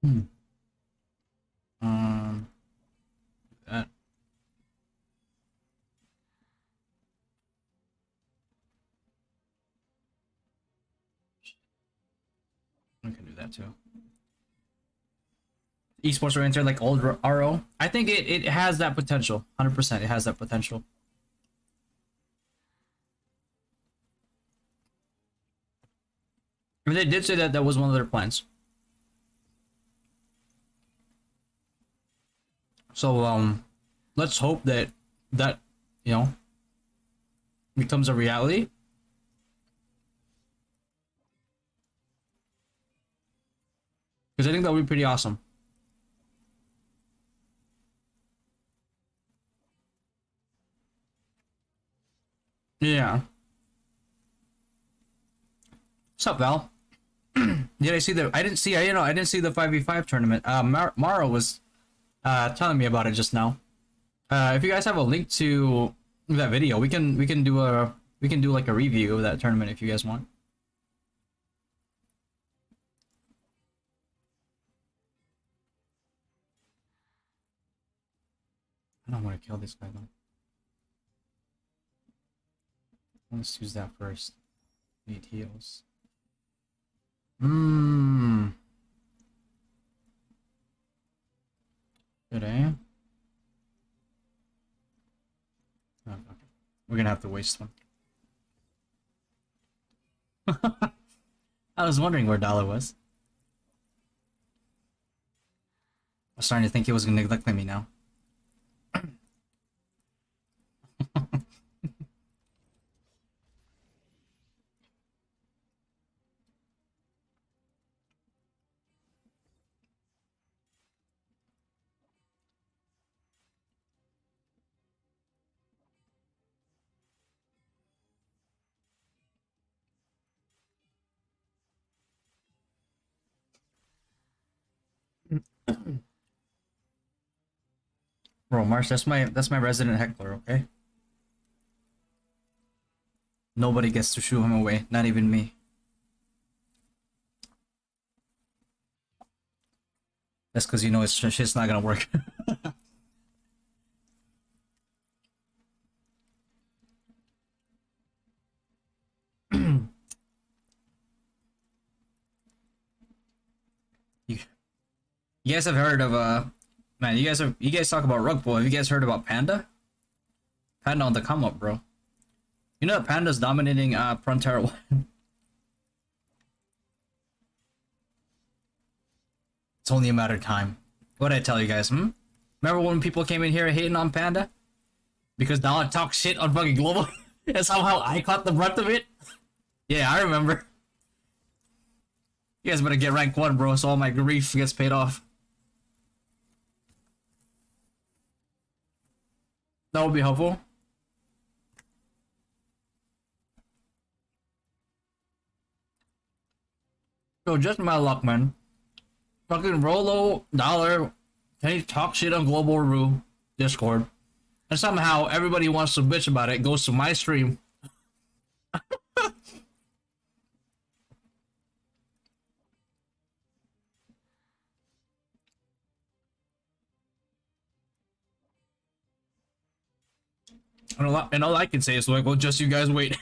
S1: Hmm. Um, that I can do that too. Esports are entered like old RO. I think it has that potential. 100%, it has that potential. And they did say that that was one of their plans. So let's hope that you know, becomes a reality. Because I think that would be pretty awesome. Yeah. What's up, Val? Did I see the? I didn't see. I didn't see the 5v5 tournament. Mara was telling me about it just now. If you guys have a link to that video, we can do like a review of that tournament if you guys want. don't want to kill this guy though. Let's use that first. Need heals. Mmm. Good, eh? Oh, okay. We're gonna have to waste one. I was wondering where Dollar was. I'm starting to think he was gonna neglect me now. Bro, Marsh, that's my resident heckler, okay? Nobody gets to shoo him away, not even me. That's because you know shit's not gonna work. you, you guys have heard of man, you guys talk about Rugbo. Have you guys heard about Panda? Panda on the come up, bro. You know that Panda's dominating Frontera 1. It's only a matter of time. What did I tell you guys, Remember when people came in here hating on Panda? Because Dollar talked shit on fucking Global? And somehow I caught the brunt of it? Yeah, I remember. You guys better get rank 1, bro, so all my grief gets paid off. That would be helpful. Yo, just my luck, man. Fucking Rolo, Dollar, can you talk shit on Global ROO Discord? And somehow everybody who wants to bitch about it goes to my stream. And all I can say is like, well, just you guys wait.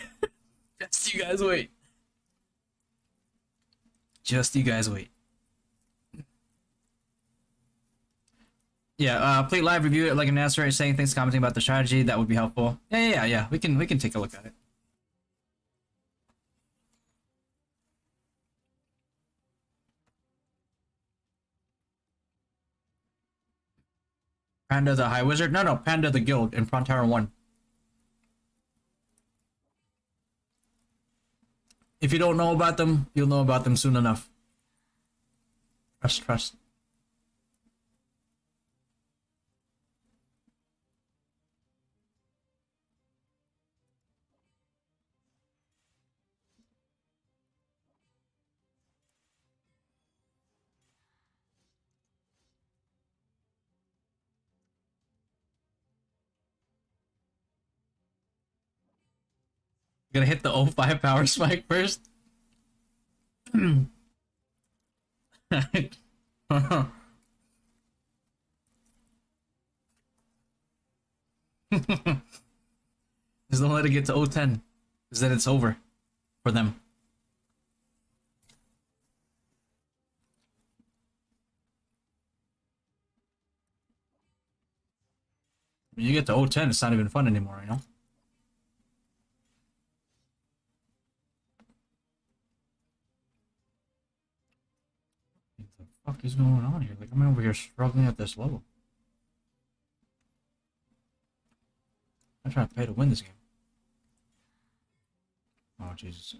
S1: Just you guys wait. Just you guys wait. Yeah, play live review it like an answer saying things, commenting about the strategy. That would be helpful. Yeah. We can take a look at it. Panda the High Wizard? No, Panda the Guild in Frontera 1. If you don't know about them, you'll know about them soon enough. Trust. Gonna hit the O5 power spike first. Just don't let it get to O10. Because then it's over for them. When you get to O10, it's not even fun anymore, you know? What the fuck is going on here? Like, I'm over here struggling at this level. I'm trying to pay to win this game. Oh, Jesus.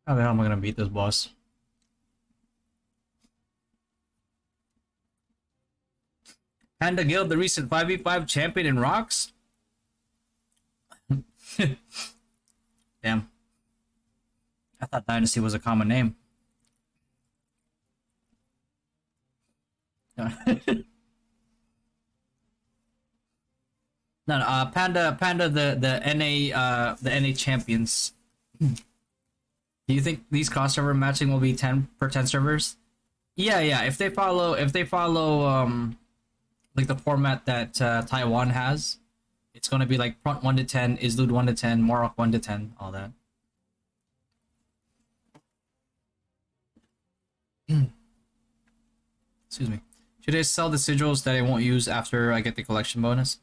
S1: How the hell am I gonna beat this boss? Panda Guild, the recent 5v5 champion in rocks? Damn. I thought Dynasty was a common name. No, no, Panda, the NA, the NA champions. Do you think these cross server matching will be 10 per 10 servers? Yeah, yeah. If they follow like the format that Taiwan has, it's gonna be like front 1 to 10, Izlude 1 to 10, Morok 1 to 10, all that. Excuse me. Should I sell the sigils that I won't use after I get the collection bonus?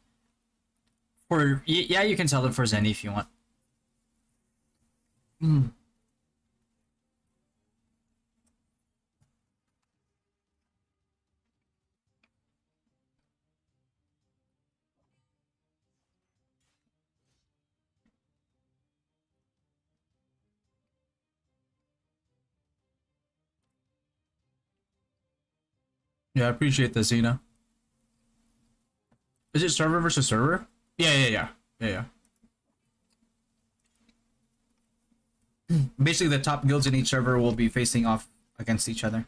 S1: Or yeah, you can sell them for Zenny if you want. Yeah, I appreciate this, Zena. Is it server versus server? Yeah, yeah, yeah. Yeah, yeah. Basically, the top guilds in each server will be facing off against each other.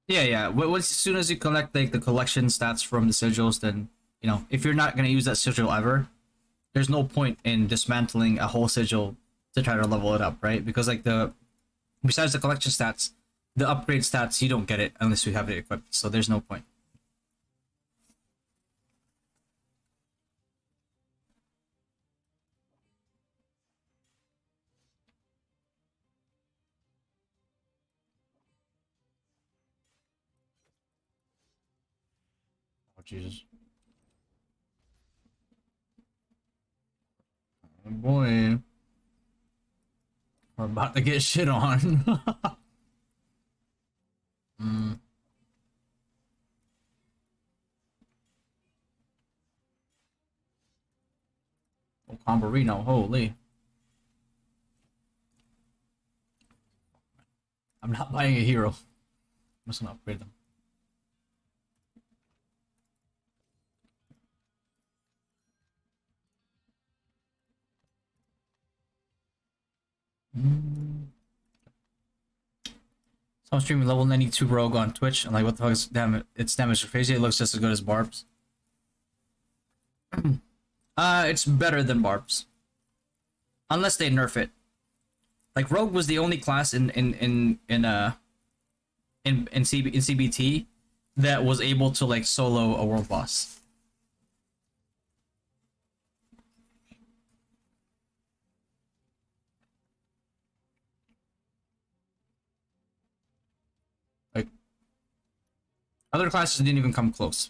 S1: Yeah, yeah. Once as soon as you collect like the collection stats from the sigils, then you know if you're not gonna use that sigil ever, there's no point in dismantling a whole sigil to try to level it up, right? Because like the besides the collection stats, the upgrade stats you don't get it unless you have it equipped. So there's no point. Oh Jesus. Oh boy. We're about to get shit on. mm. Oh, Comborino, holy. I'm not buying a hero. I'm just gonna upgrade them. So I'm streaming level 92 Rogue on Twitch. I'm like, what the fuck is damn? Its damage is crazy. It looks just as good as Barb's. It's better than Barb's, unless they nerf it. Like Rogue was the only class in CBT that was able to like solo a world boss. Like other classes didn't even come close.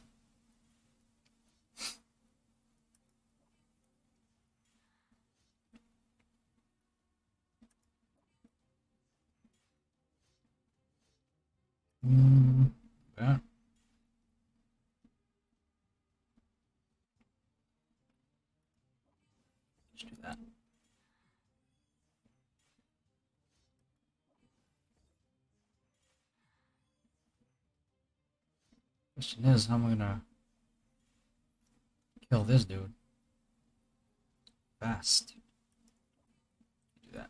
S1: Yeah. Let's do that. Question is, how am I gonna kill this dude fast? Do that.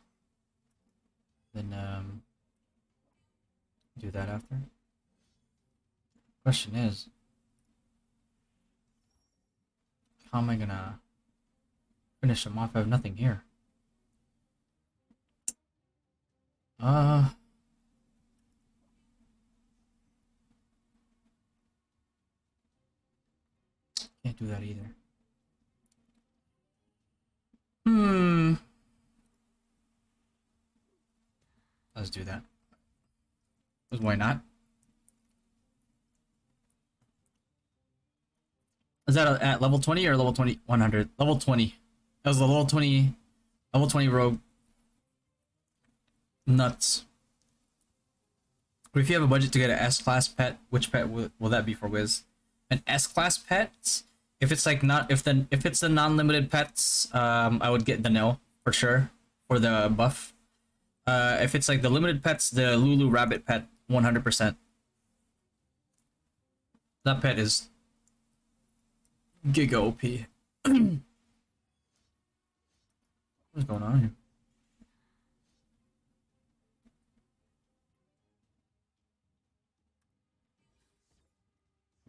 S1: Then do that after. Question is, how am I gonna finish him off? I have nothing here. Can't do that either. Let's do that. Because why not? Is that at level 20 or level 20? 100? Level 20. That was the level 20 rogue. Nuts. But if you have a budget to get an S-class pet, which pet will that be for Wiz? An S-class pet? If it's like not if it's the non-limited pets, I would get the no for sure for the buff. If it's like the limited pets, the Lulu rabbit pet, 100%. That pet is giga OP. What's going on here?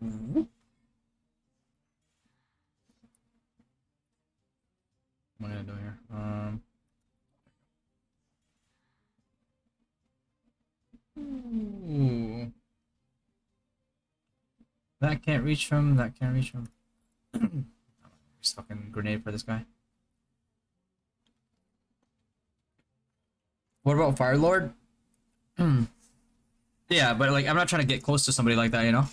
S1: What am I gonna do here? Ooh. That can't reach him. That can't reach him. Just fucking grenade for this guy. What about Fire Lord? Yeah, but like I'm not trying to get close to somebody like that, you know?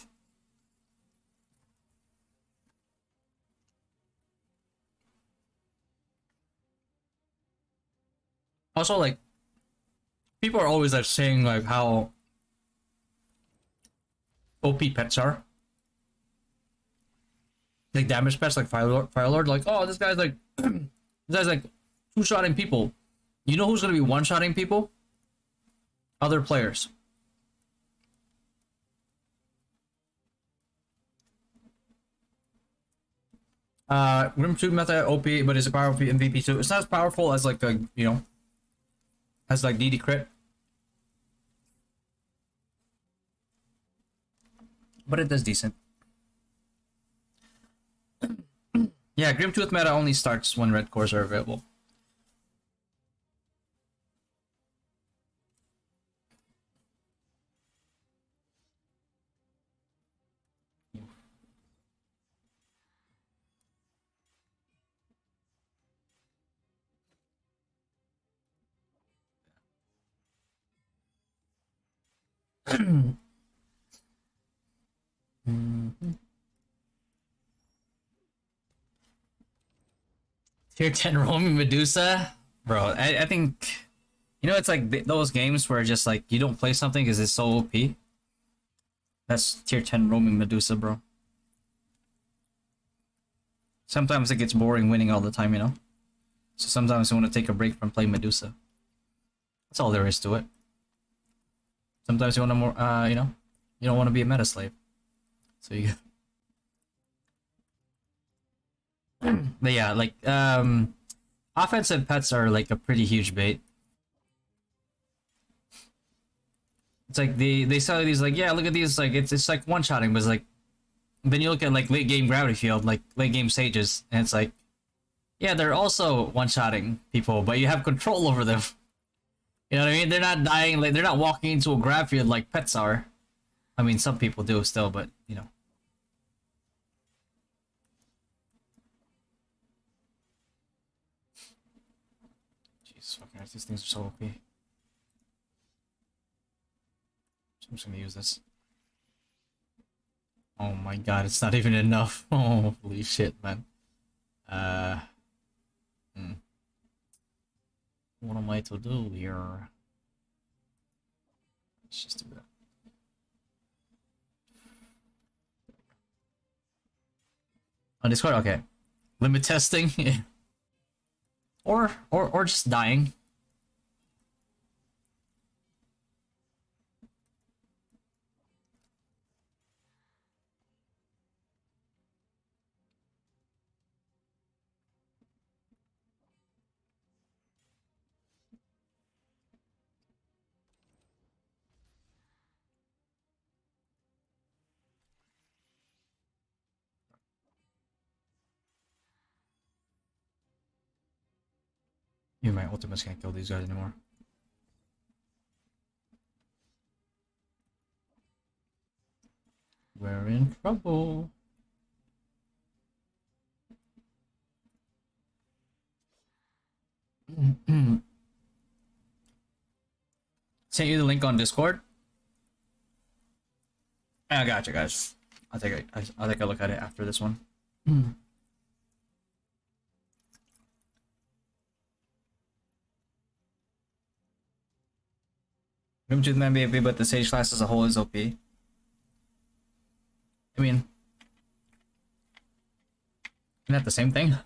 S1: Also, like people are always like saying like how OP pets are. Like damage pets like Fire Lord, like, oh, this guy's like this guy's like two-shotting people. You know who's gonna be one-shotting people? Other players. Grim 2 meta OP, but is it powerful in VP2? It's not as powerful as like a, you know, as like DD crit. But it does decent. Yeah, Grim Tooth meta only starts when red cores are available. Tier 10 roaming Medusa? Bro, I think, you know, it's like those games where just like you don't play something because it's so OP. That's tier 10 roaming Medusa, bro. Sometimes it gets boring winning all the time, you know? So sometimes you want to take a break from playing Medusa. That's all there is to it. Sometimes you want to more, you know, you don't want to be a meta slave. So you. But yeah, like, offensive pets are like a pretty huge bait. It's like they sell these like, yeah, look at these, like it's like one shotting, but it's like then you look at like late game gravity field, like late game sages, and it's like, yeah, they're also one shotting people, but you have control over them. You know what I mean? They're not dying, like they're not walking into a grav field like pets are. I mean, some people do still, but you know. Jesus fucking Christ, these things are so OP. I'm just gonna use this. Oh my god, it's not even enough. Oh, holy shit, man. Uh, hmm. What am I to do here? Let's just do that. On Discord, okay. Limit testing, or just dying. Even my ultimates can't kill these guys anymore. We're in trouble. Sent you the link on Discord. I got you guys. I'll take a look at it after this one. Grimtooth man be OP, but the Sage class as a whole is OP. I mean, isn't that the same thing?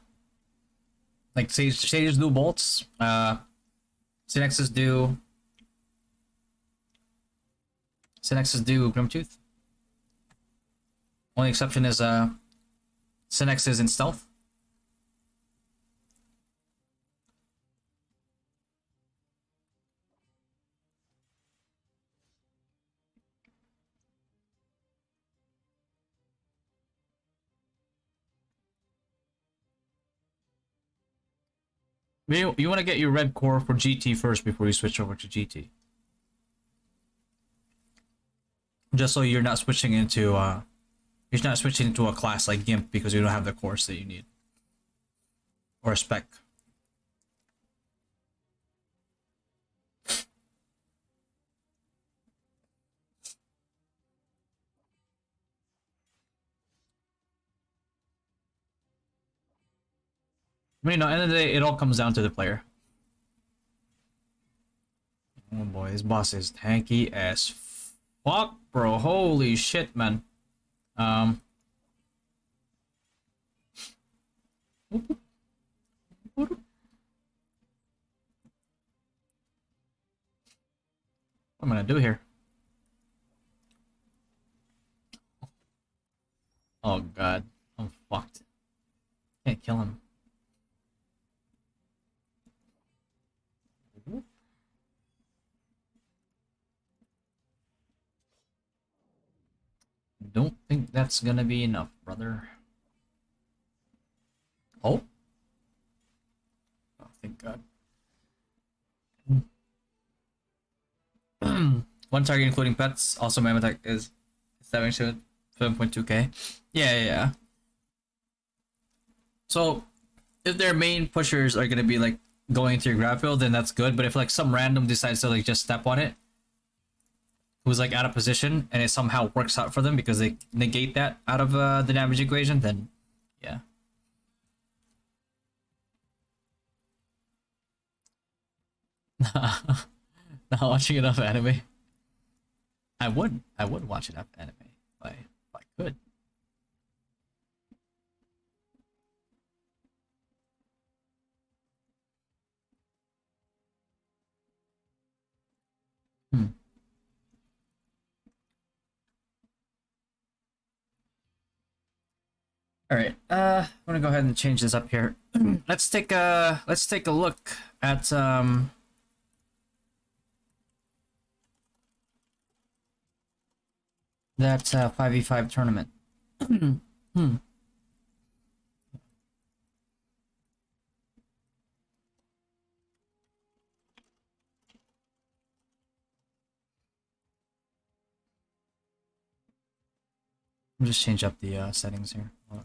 S1: Like Sages do bolts, Synexes do Grimtooth. Only exception is Synex is in stealth. You want to get your red core for GT first before you switch over to GT. Just so you're not switching into a class like Gimp because you don't have the cores that you need. Or a spec. But you know, at the end of the day, it all comes down to the player. Oh boy, this boss is tanky as fuck, bro. Holy shit, man. What am I gonna do here? Oh god, I'm fucked. Can't kill him. Don't think that's gonna be enough, brother. Oh? Oh, thank god. One target including pets. Also, my attack is 7.2k. Yeah. So, if their main pushers are gonna be like going to your grab field, then that's good. But if like some random decides to like just step on it, who's like out of position, and it somehow works out for them because they negate that out of the damage equation, then yeah. Not watching enough anime. I would watch enough anime if I could. All right, I'm gonna go ahead and change this up here. let's take a look at that 5v5 tournament. Just change up the settings here. Hold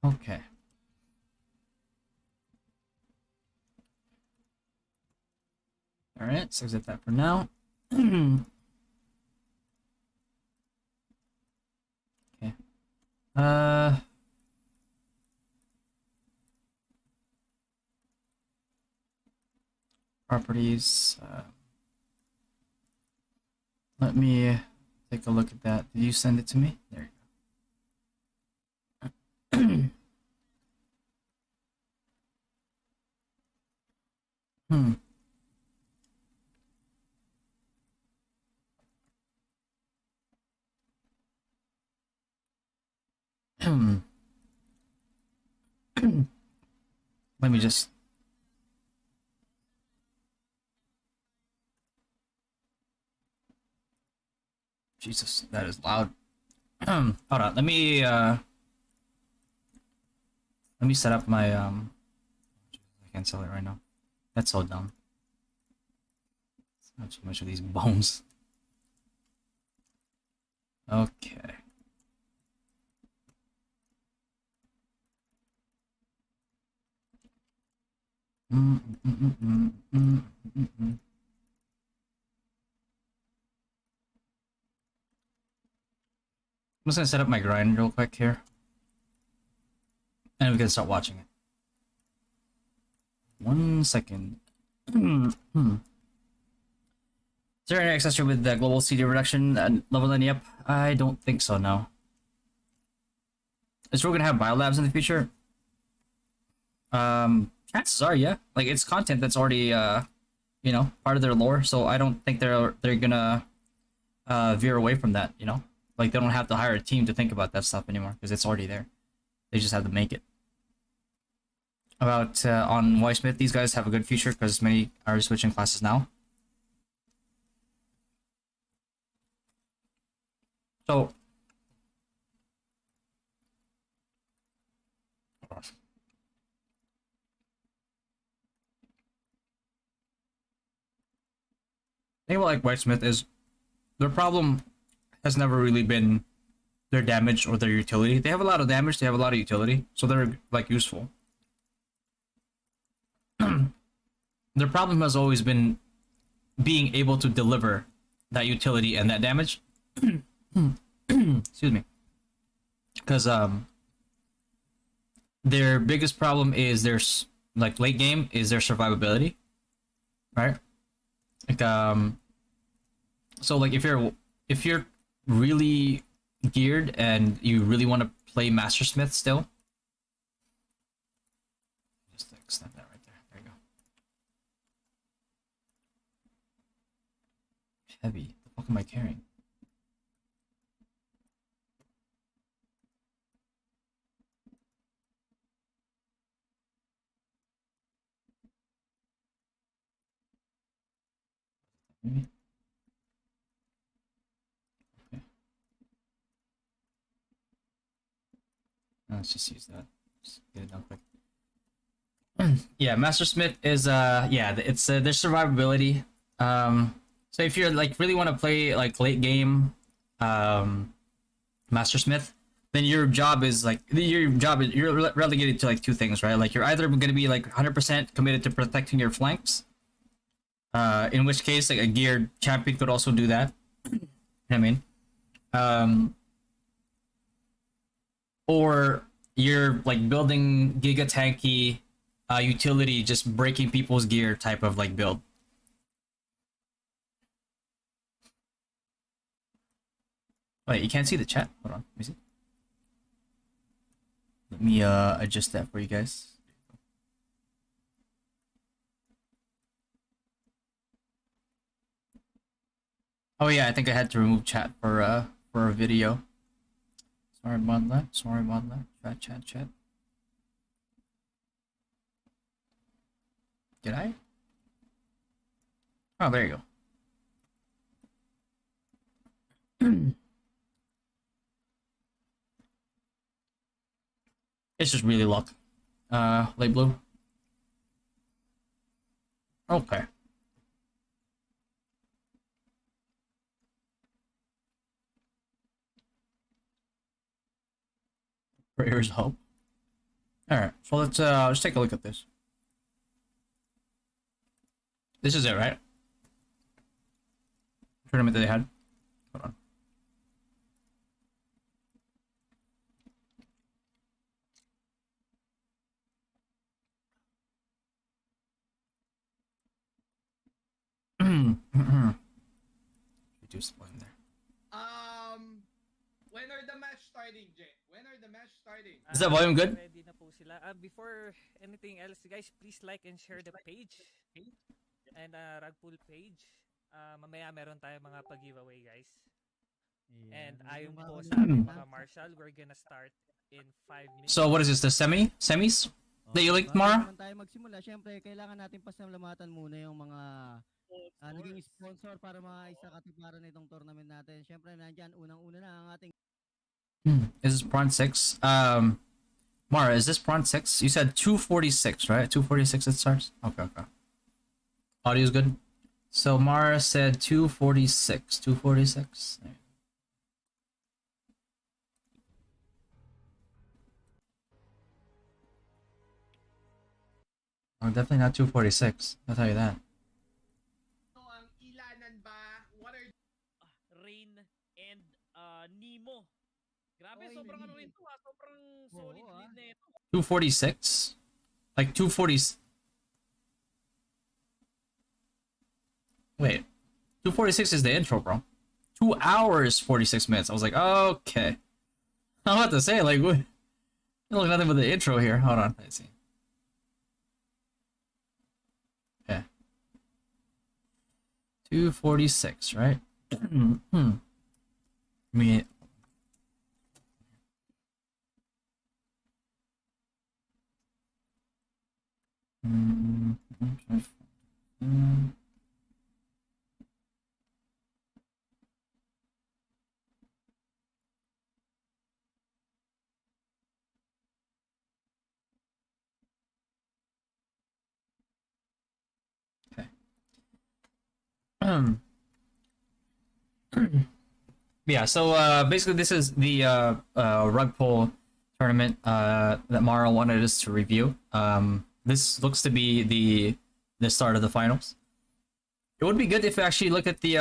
S1: on. Okay. All right, so exit that for now. Okay. Properties. Let me take a look at that. Did you send it to me? There you go. Let me just. Jesus, that is loud. Hold on, let me set up my I can't sell it right now. That's so dumb. Not too much of these bones. Okay. I'm just gonna set up my grind real quick here. And we can start watching it. 1 second. Is there any accessory with the global CD reduction level any up? I don't think so, no. Is ROO gonna have biolabs in the future? Chances are, yeah. Like, it's content that's already you know, part of their lore, so I don't think they're gonna veer away from that, you know? Like, they don't have to hire a team to think about that stuff anymore because it's already there. They just have to make it. About on Y Smith, these guys have a good future because many are switching classes now. So thing about like Whitesmith is their problem has never really been their damage or their utility. They have a lot of damage, they have a lot of utility, so they're like useful. Their problem has always been being able to deliver that utility and that damage. Excuse me. Because their biggest problem is their like late game is their survivability, right? Like so like if you're really geared and you really want to play Mastersmith still, just extend that right there. There you go. Heavy. The fuck am I carrying? Maybe. Okay. Let's just use that. Just get it done quick. Yeah, Mastersmith is yeah, it's there's survivability. So if you're like really want to play like late game Mastersmith, then your job is like you're relegated to like two things, right? Like you're either going to be like 100% committed to protecting your flanks, in which case like a geared champion could also do that. You know what I mean? Or you're like building giga tanky utility, just breaking people's gear type of like build. Wait, you can't see the chat? Hold on, let me see. Let me adjust that for you guys. Oh yeah, I think I had to remove chat for a video. Sorry about that. Sorry about that. Chat. Did I? Oh, there you go. It's just really luck. Light blue. Okay. Prayers hope. All right, so let's take a look at this. This is it, right? Tournament that they had. Hold on. Reduce the volume there.
S2: When are the match starting, Jay? When are the match starting?
S1: Is that volume good?
S3: Ready na po sila. Before anything else, guys, please like and share the page. And Ragpool page. Mamaya meron tayo mga pag-giveaway, guys. And ayon po sa ating mga marshal, we're gonna start in 5 minutes.
S1: So what is this? The semis? That you linked, Mara?
S4: Bago tayo magsimula, syempre kailangan natin pasalamatan muna yung mga naging sponsor para maisa katuparan itong tournament natin. Syempre nandiyan unang-una na ang ating
S1: Is this prawn 6? Mara, is this prawn 6? You said 246, right? 246 it starts? Okay. Audio's good. So Mara said 246. 246. Oh, definitely not 246. I'll tell you that.
S2: Ano ang ilanan ba? What are
S3: Rain and Nemo. Grabe,
S4: Oy,
S3: sobrang
S4: hindi.
S3: ano ito sobrang solid lead na ito.
S1: 246? Like 240. Wait. 246 is the intro, bro. 2 hours 46 minutes. I was like, okay. I'm about to say, like, what? Look, nothing but the intro here. Hold on. Let's see. Okay. 246, right? Me. Yeah, so basically this is the rug pull tournament that Mara wanted us to review. This looks to be the start of the finals. It would be good if we actually look at the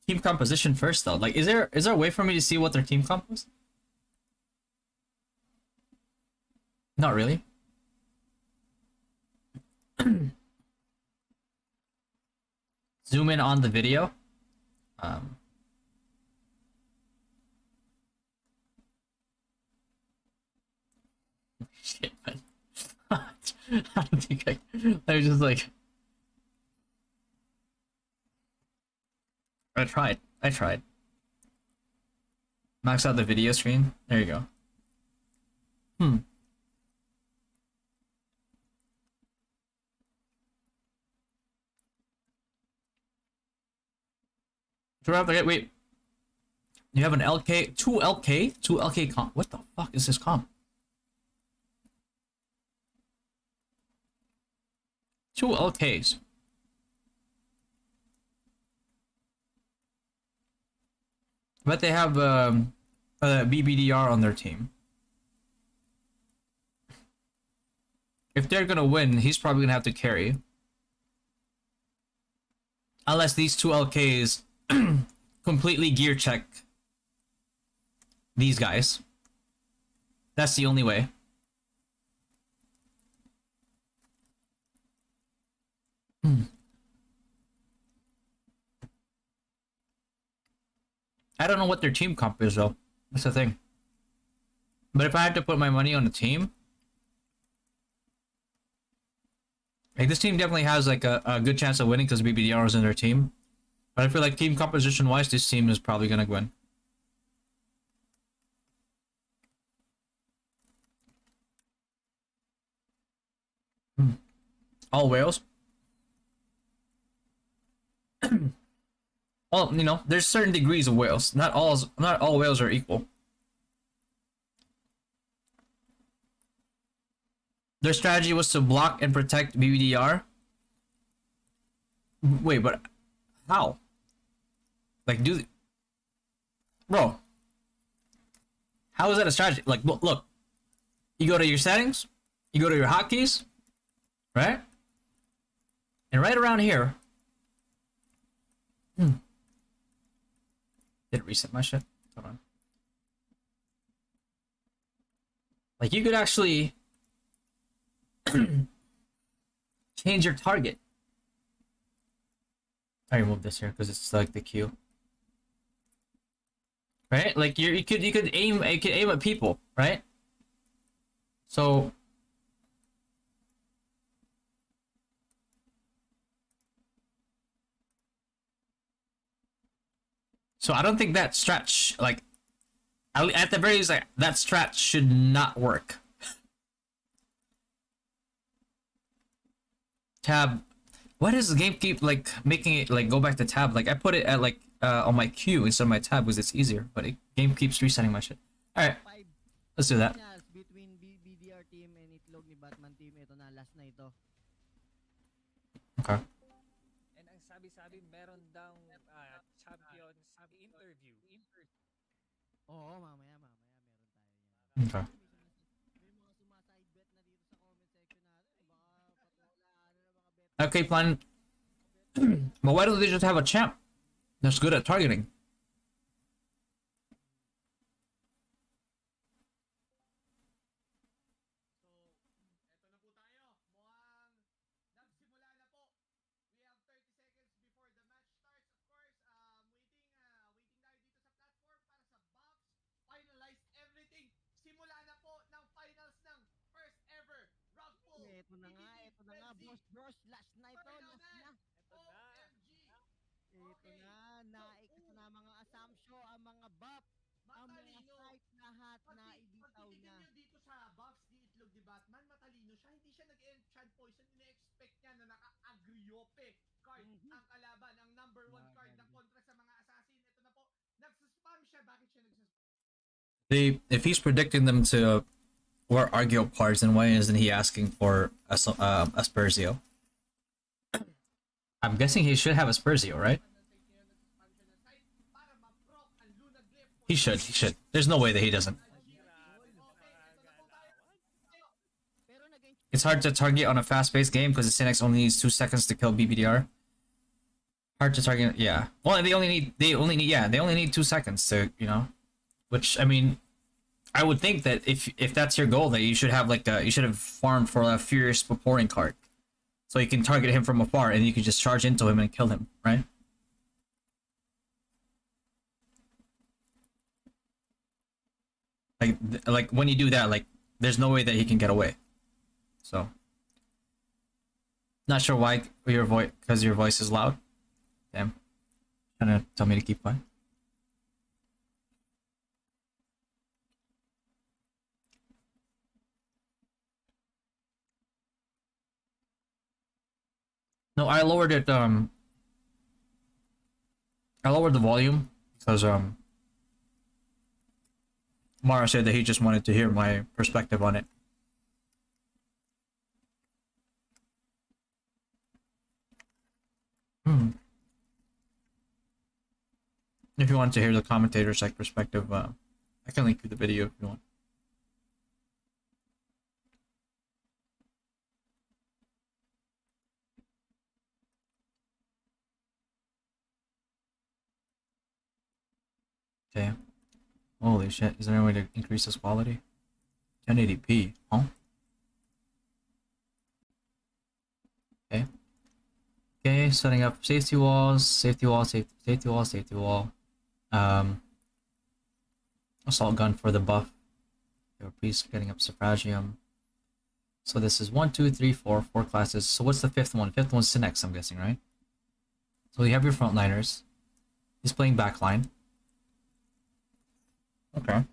S1: team composition first, though. Like, is there a way for me to see what their team comp was? Not really. Zoom in on the video. Shit, man. I don't think I was just like. I tried. Max out the video screen. There you go. Wait. You have an LK, two LK comp. What the fuck is this comp? Two LKs. But they have a BBDR on their team. If they're gonna win, he's probably gonna have to carry. Unless these two LKs completely gear check these guys. That's the only way. I don't know what their team comp is, though. That's the thing. But if I had to put my money on a team, like, this team definitely has like a good chance of winning because BBDR is in their team. But I feel like team composition wise, this team is probably gonna win. All whales. Well, you know, there's certain degrees of whales. Not all whales are equal. Their strategy was to block and protect BBDR. Wait, but how? Like, bro, how is that a strategy? Like, look, you go to your settings, you go to your hotkeys, right? And right around here, did it reset my shit? Hold on. Like, you could actually change your target. I removed this here because it's like the queue. Right? Like you could aim at people, right? So I don't think that strat like at the very least, like, that strat should not work. Tab. Why does the game keep like making it like go back to tab? Like I put it at like on my queue instead of my tab because it's easier, but game keeps resetting my shit. All right, let's do that.
S4: Between BDR team and Itlog ni Batman team, ito na last na ito.
S1: Okay.
S3: And ang sabi-sabi meron daw champion interview.
S4: Oo, mamaya meron tayo yan.
S1: Okay.
S4: May mga sumaside bet na dito sa comment section natin. Baka patulaan na mga bet.
S1: Okay, plan. But why don't they just have a champ that's good at targeting?
S4: Ito na nga, boss, last na ito, last na. Ito na, naik na mga assumption, ang mga buff, ang mga site, lahat na ibitaw na.
S2: Nyo dito sa buffs ni Itlog ni Batman, matalino siya. Hindi siya nag-enchant poison. Ine-expect niya na naka-agriope card ang kalaban, ang number 1 card ng kontra sa mga assassin. Ito na po, nagsaspam siya. Bakit siya nagsaspam?
S1: If he's predicting them to wear Argio cards, then why isn't he asking for Aspersio? I'm guessing he should have a Spursio, right? He should. He should. There's no way that he doesn't.
S3: Grabe sa mga galawan.
S4: Pero nag-enjoy
S1: It's hard to target on a fast-paced game because the Synex only needs 2 seconds to kill BBDR. Hard to target. Yeah. Well, they only need 2 seconds to, you know. Which, I mean, I would think that if that's your goal, that you should have you should have farmed for a Furious Pouring card, so you can target him from afar and you can just charge into him and kill him, right? Like when you do that, like there's no way that he can get away. So, not sure why your voice, because your voice is loud. Damn, trying to tell me to keep quiet. No, I lowered it. I lowered the volume because Mara said that he just wanted to hear my perspective on it. If you want to hear the commentator's like perspective, I can link you the video if you want. Okay. Holy shit! Is there any way to increase this quality? 1080p, huh? Okay. Okay, setting up safety walls, safety wall, safety wall, safety wall. Assault gun for the buff. Your priest getting up Suffragium. So this is 1, 2, 3, 4, 4 classes. So what's the fifth one? Fifth one's Synex, I'm guessing, right? So you have your frontliners. He's playing backline. Okay.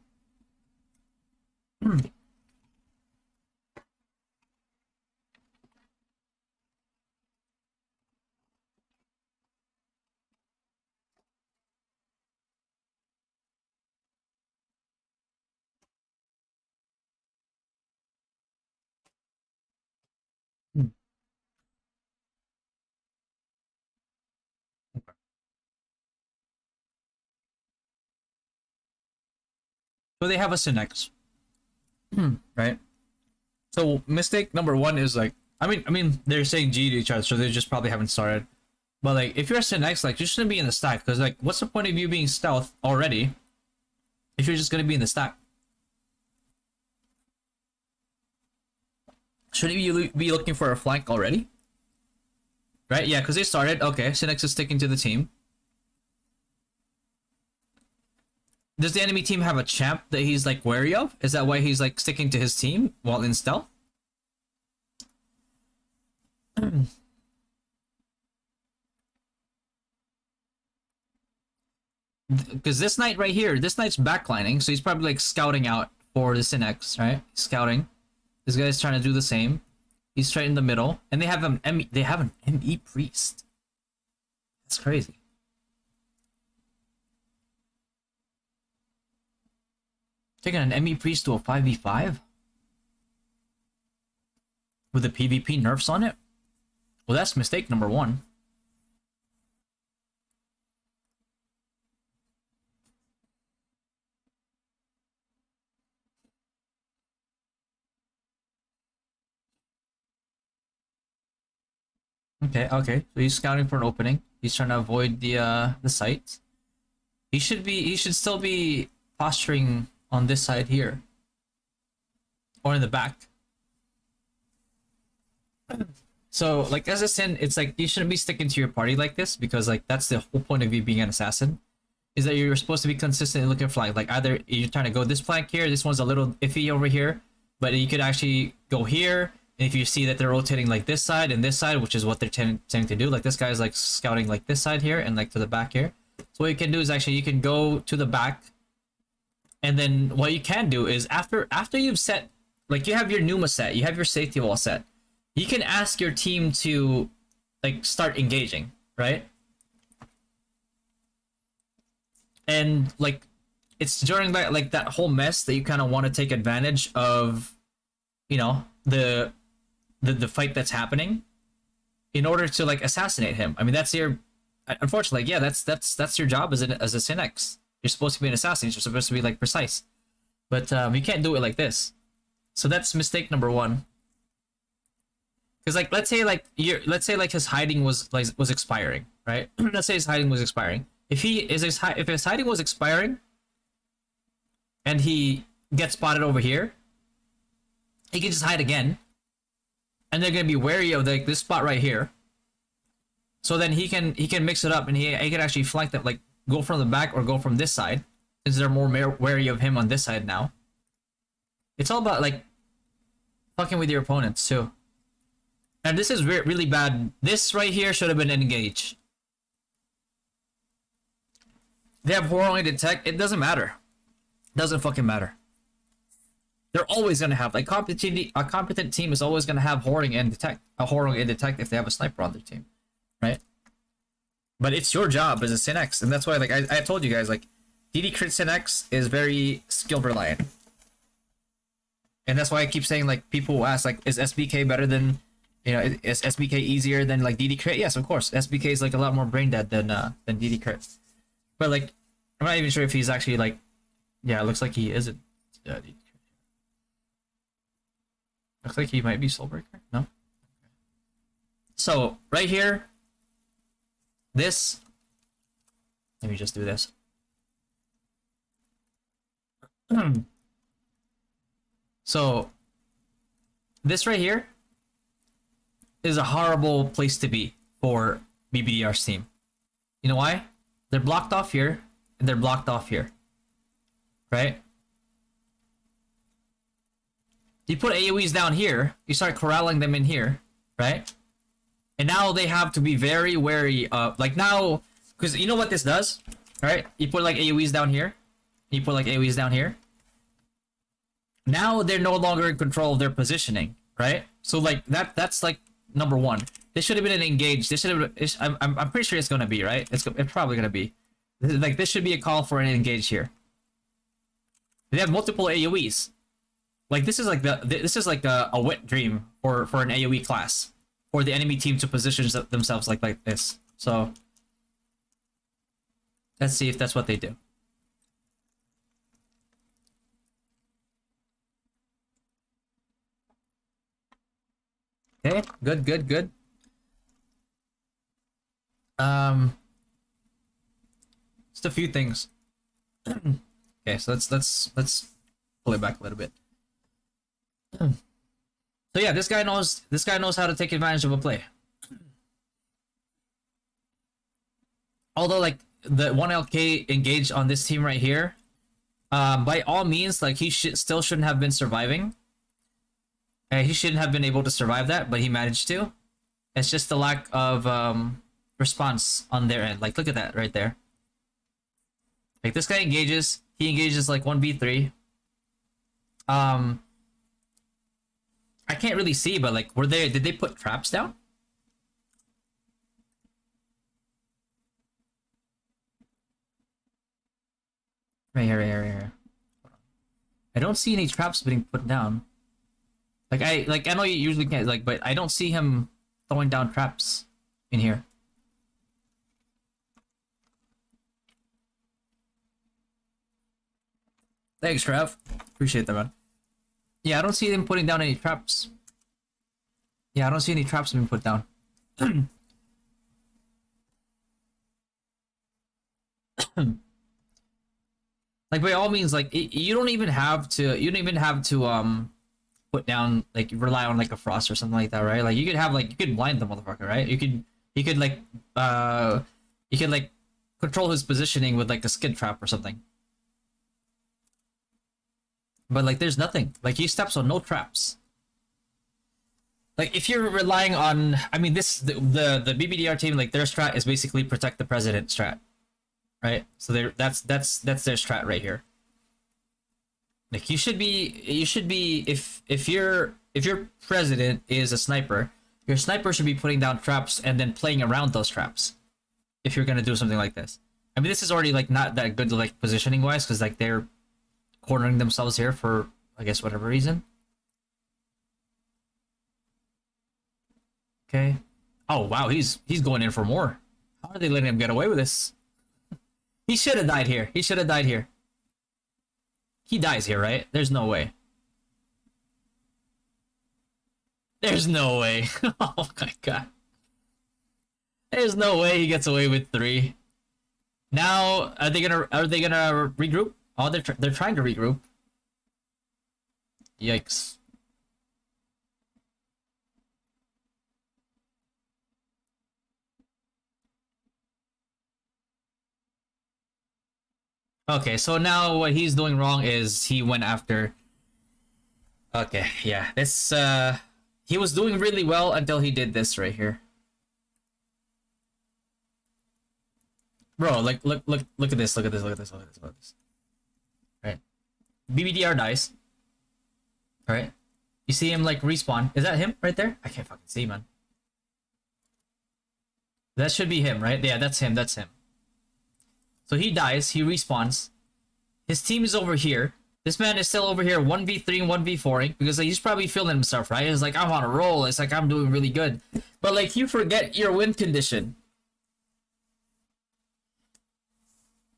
S1: So they have a Synex, right? So mistake number one is like, I mean, they're saying G to each other, so they just probably haven't started. But like, if you're a Synex, like, you shouldn't be in the stack, because like, what's the point of you being stealth already if you're just gonna be in the stack? Shouldn't you be looking for a flank already? Right? Yeah, because they started. Okay, Synex is sticking to the team. Does the enemy team have a champ that he's like wary of? Is that why he's like sticking to his team while in stealth? Because this knight right here, this knight's backlining, so he's probably like scouting out for the Synex, right? Scouting. This guy's trying to do the same. He's straight in the middle, and they have an ME priest. That's crazy. Taking an ME priest to a 5v5 with the PvP nerfs on it. Well, that's mistake number one. Okay, okay. So he's scouting for an opening. He's trying to avoid the site. He should still be posturing on this side here. Or in the back. So like as a sin, it's like you shouldn't be sticking to your party like this, because like that's the whole point of you being an assassin. Is that you're supposed to be consistently looking for like either you're trying to go this flank here, this one's a little iffy over here, but you could actually go here. And if you see that they're rotating like this side and this side, which is what they're tending to do, like this guy's like scouting like this side here and like to the back here. So what you can do is actually you can go to the back, and then what you can do is after you've set, like you have your Numa set, you have your safety wall set, you can ask your team to like start engaging, right? And like it's during that like that whole mess that you kind of want to take advantage of, you know, the fight that's happening. in order to like assassinate him. I mean, that's your, unfortunately, like, yeah, that's your job as a Synex. You're supposed to be an assassin. You're supposed to be like precise, but you can't do it like this. So that's mistake number one. Because like let's say like his hiding was expiring, right? Let's say his hiding was expiring. If his hiding was expiring, and he gets spotted over here, he can just hide again, and they're gonna be wary of like this spot right here. So then he can mix it up, and he can actually flank them, like go from the back or go from this side, since they're more wary of him on this side now. It's all about like fucking with your opponents too. And this is really bad. This right here should have been engaged. They have horror detect. It doesn't matter. It doesn't fucking matter. They're always gonna have like a competent team is always gonna have horror and detect if they have a sniper on their team, right? But it's your job as a Synex, and that's why like I told you guys like DD crit Synex is very skill reliant, and that's why I keep saying like people ask like is SBK better than, you know, is SBK easier than like DD crit? Yes, of course. SBK is like a lot more brain dead than DD crit. But like, I'm not even sure if he's actually like, yeah, it looks like he isn't. DD crit. Looks like he might be Soulbreaker. No. So right here, this. Let me just do this. So this right here is a horrible place to be for BBDR's team. You know why? They're blocked off here, and they're blocked off here. Right? You put AoEs down here, you start corralling them in here, right? And now they have to be very wary of, like now, because you know what this does? Right? You put like AoEs down here, you put like AoEs down here. Now they're no longer in control of their positioning, right? So like that's like number one. This should have been an engage. This should have. I'm pretty sure it's gonna be, right. It's probably gonna be. Like this should be a call for an engage here. They have multiple AoEs. Like this is like a wet dream for an AoE class for the enemy team to position themselves like this. So let's see if that's what they do. Okay, good. Just a few things. Okay, so let's pull it back a little bit. So yeah, this guy knows how to take advantage of a play. Although like the 1LK engaged on this team right here, by all means, like he still shouldn't have been surviving. He shouldn't have been able to survive that, but he managed to. It's just the lack of response on their end. Like look at that right there. Like this guy engages. He engages like 1v3. I can't really see, but like did they put traps down? Right here. I don't see any traps being put down. Like I know you usually can't, like, but I don't see him throwing down traps in here. Thanks, Trav. Appreciate that, man. Yeah, I don't see them putting down any traps. Yeah, I don't see any traps being put down. Like by all means, like you don't even have to put down, like rely on like a frost or something like that, right? Like you could blind the motherfucker, right? You could like control his positioning with like a skid trap or something. But like there's nothing. Like he steps on no traps. Like if you're relying on, I mean the BBDR team, like their strat is basically protect the president strat. Right? So that's their strat right here. Like you should be if your president is a sniper, your sniper should be putting down traps and then playing around those traps. If you're gonna do something like this. I mean this is already like not that good like positioning wise, because like they're cornering themselves here for I guess whatever reason. Okay. Oh wow, he's going in for more. How are they letting him get away with this? He should have died here. He should have died here. He dies here, right? There's no way. There's no way. Oh my god. There's no way he gets away with 3. Now, are they gonna regroup? Oh, they're trying to regroup. Yikes. Okay, so now what he's doing wrong is he went after. Okay, yeah, this he was doing really well until he did this right here. Bro, like look at this, look at this, look at this, look at this, look at this. Right. BBDR dies. Alright. You see him like respawn. Is that him right there? I can't fucking see, man. That should be him, right? Yeah, that's him, that's him. So he dies, he respawns. His team is over here. This man is still over here 1v3 and 1v4ing because he's probably feeling himself, right? He's like, I'm on a roll. It's like, I'm doing really good. But like, you forget your win condition.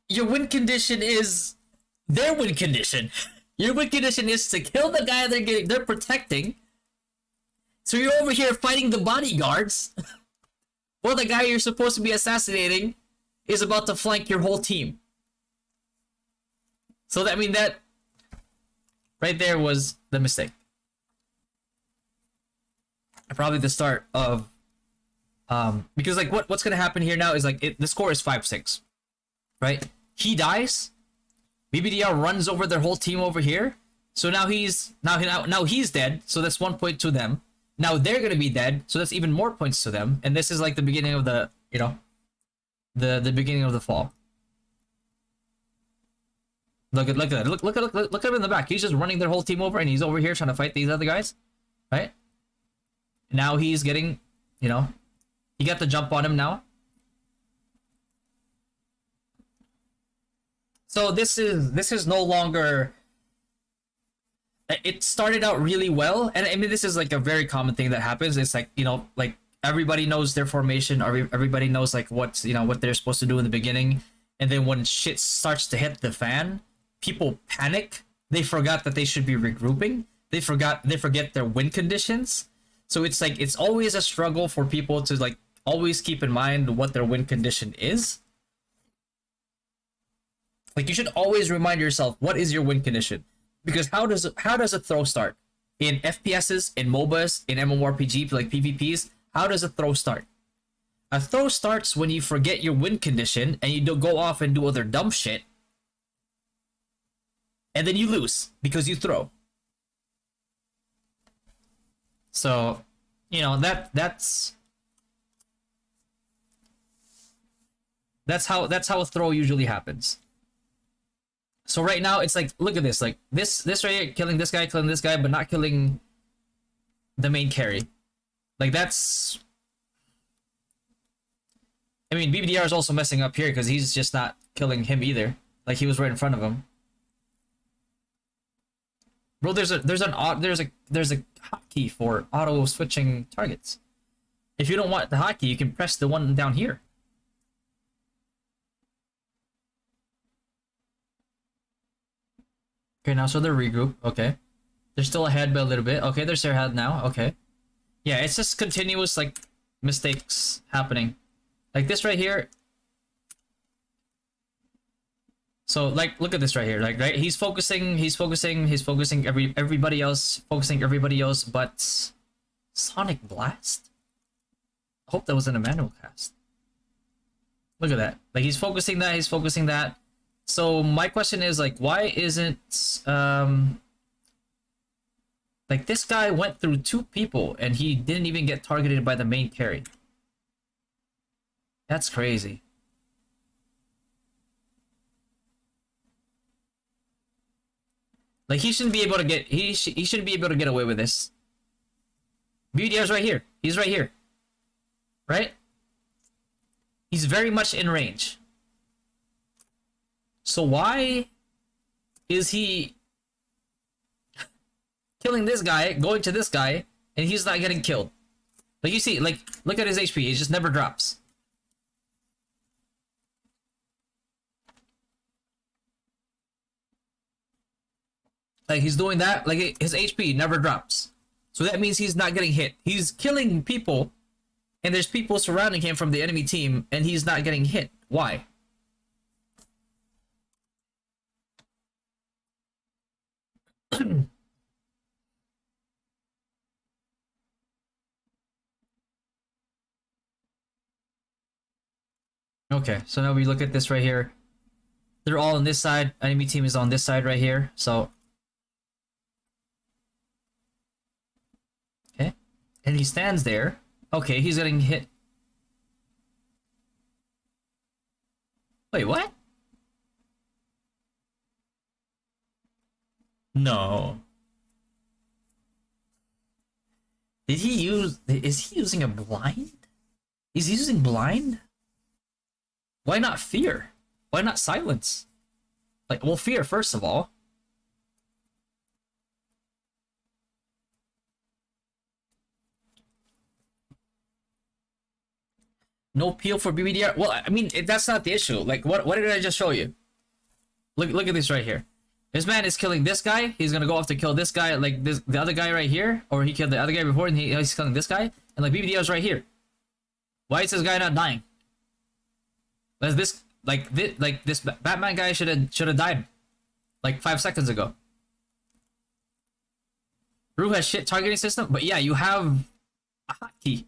S1: Your win condition is their win condition. Your win condition is to kill the guy they're protecting. So you're over here fighting the bodyguards while the guy you're supposed to be assassinating is about to flank your whole team. So that, I mean, that right there was the mistake. Probably the start of because like what's gonna happen here now is like the score is 5-6, right? He dies, BBDR runs over their whole team over here. So now he's dead. So that's 1 point to them. Now they're gonna be dead. So that's even more points to them. And this is like the beginning of the the beginning of the fall. Look at that. Look at him in the back. He's just running their whole team over, and he's over here trying to fight these other guys, right? Now he's getting, he got the jump on him now. So this is no longer. It started out really well, and I mean this is like a very common thing that happens. It's like like everybody knows their formation, or everybody knows like what they're supposed to do in the beginning, and then when shit starts to hit the fan, people panic. They forgot that they should be regrouping. They forget their win conditions. So it's like it's always a struggle for people to like always keep in mind what their win condition is. Like you should always remind yourself what is your win condition, because how does a throw start in FPSs, in MOBAs, in MMORPG like PvPs? How does a throw start? A throw starts when you forget your win condition and you don't go off and do other dumb shit, and then you lose because you throw. So, that's how a throw usually happens. So right now it's like, look at this, like this right here, killing this guy, but not killing the main carry. Like that's, I mean, BBDR is also messing up here because he's just not killing him either. Like he was right in front of him. Bro, there's a hotkey for auto switching targets. If you don't want the hotkey, you can press the one down here. Okay, now so they're regroup. Okay, they're still ahead by a little bit. Okay, they're still ahead now. Okay, yeah, it's just continuous like mistakes happening, like this right here. So like, look at this right here. Like, right, he's focusing everybody else, but Sonic Blast. I hope that wasn't a manual cast. Look at that. Like he's focusing that. So my question is like, why isn't like this guy went through 2 people and he didn't even get targeted by the main carry? That's crazy. Like he shouldn't be able to get he shouldn't be able to get away with this. BDR's right here. He's right here. Right? He's very much in range. So why is he killing this guy, going to this guy, and he's not getting killed? Like you see, like look at his HP. It just never drops. Like he's doing that. Like his HP never drops. So that means he's not getting hit. He's killing people, and there's people surrounding him from the enemy team, and he's not getting hit. Why? Okay, so now we look at this right here. They're all on this side. Enemy team is on this side right here. So, okay, and he stands there. Okay, he's getting hit. Wait, what? No. Did he use? Is he using a blind? Is he using blind? Why not fear? Why not silence? Like, well, fear first of all. No peel for BBDR. Well, I mean, that's not the issue. Like, what did I just show you? Look at this right here. This man is killing this guy. He's gonna go off to kill this guy, like this the other guy right here, or he killed the other guy before, and he's killing this guy, and like BBDR's right here. Why is this guy not dying? That's this this Batman guy should have died like 5 seconds ago. ROO has shit targeting system, but yeah, you have a hotkey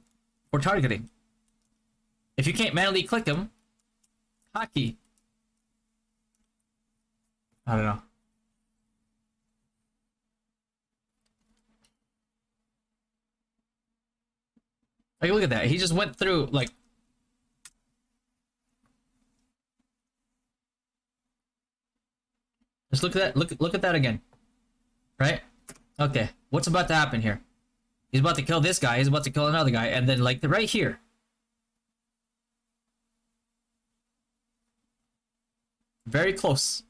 S1: for targeting. If you can't manually click him, hotkey. I don't know. Like, look at that. He just went through, like... Just look at that. Look at that again. Right? Okay. What's about to happen here? He's about to kill this guy. He's about to kill another guy. And then, like, right here. Very close.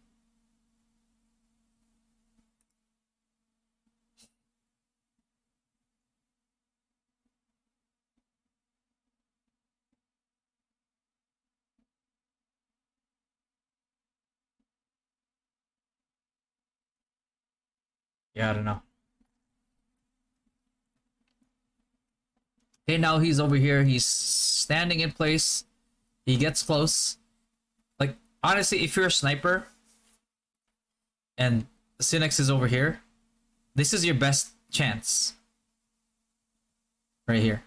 S1: Yeah, I don't know. Okay, now he's over here. He's standing in place. He gets close. Like, honestly, if you're a sniper and Synex is over here, this is your best chance. Right here.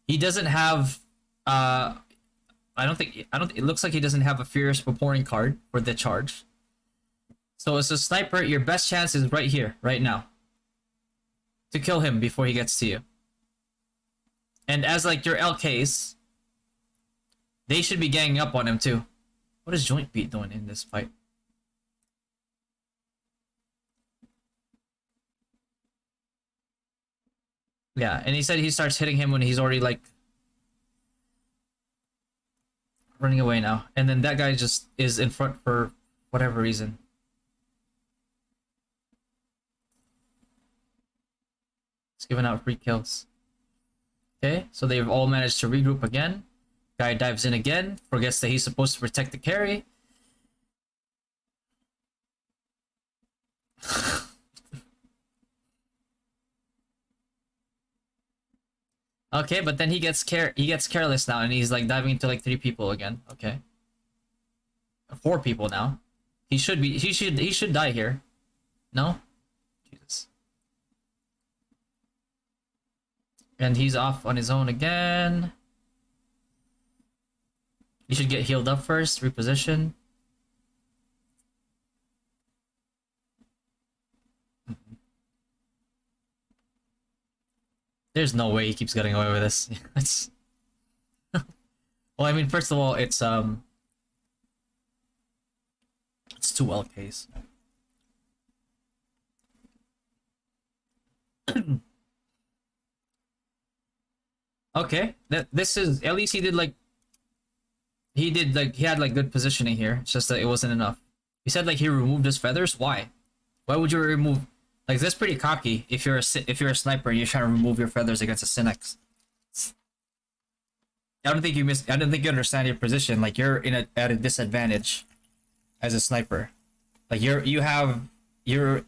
S1: He doesn't have it looks like he doesn't have a fierce pouring card for the charge. So as a sniper, your best chance is right here, right now. To kill him before he gets to you. And as like your LKs, they should be ganging up on him too. What is Joint Beat doing in this fight? Yeah, and he said he starts hitting him when he's already like running away now. And then that guy just is in front for whatever reason. It's giving out free kills. Okay, so they've all managed to regroup again. Guy dives in again, forgets that he's supposed to protect the carry. Okay, but then he gets careless now, and he's like diving into like 3 people again. Okay, 4 people now. He should die here. No, Jesus. And he's off on his own again. He should get healed up first, reposition. There's no way he keeps getting away with this. It's well, I mean, first of all, it's 2 LKs. Okay, this is at least he had like good positioning here. It's just that it wasn't enough. He said like he removed his feathers. Why? Why would you remove? Like that's pretty cocky if you're a sniper and you're trying to remove your feathers against a Synex. I don't think I don't think you understand your position. Like you're at a disadvantage as a sniper. Like you're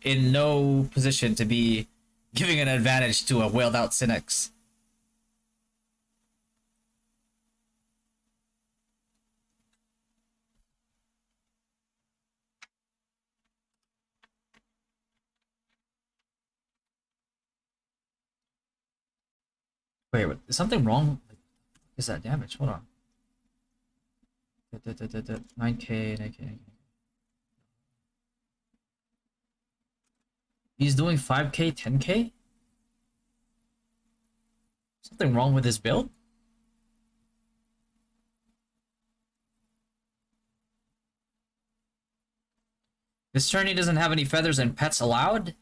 S1: in no position to be giving an advantage to a wailed out Synex. Wait, what, is something wrong? Is that damage? Hold on. 9k, 9k. He's doing 5k, 10k? Something wrong with his build? This tourney doesn't have any feathers and pets allowed?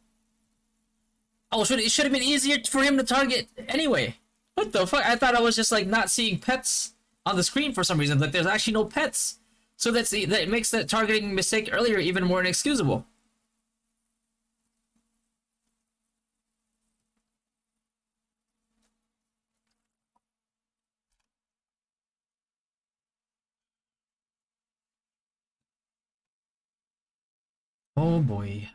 S1: Oh, it should have been easier for him to target anyway. What the fuck? I thought I was just like not seeing pets on the screen for some reason. Like there's actually no pets. So that makes that targeting mistake earlier even more inexcusable. Oh boy.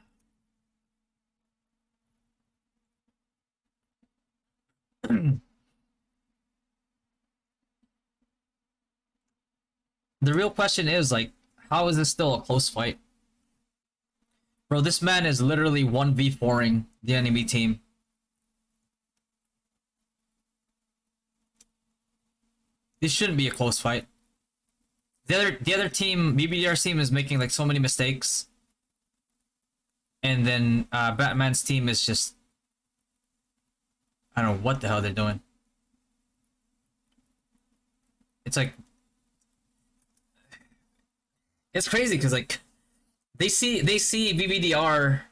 S1: The real question is like, how is this still a close fight? Bro, this man is literally 1v4ing the enemy team. This shouldn't be a close fight. The other team, BBDR's team, is making like so many mistakes. And then Batman's team is just, I don't know what the hell they're doing. It's like, it's crazy because like they see BBDR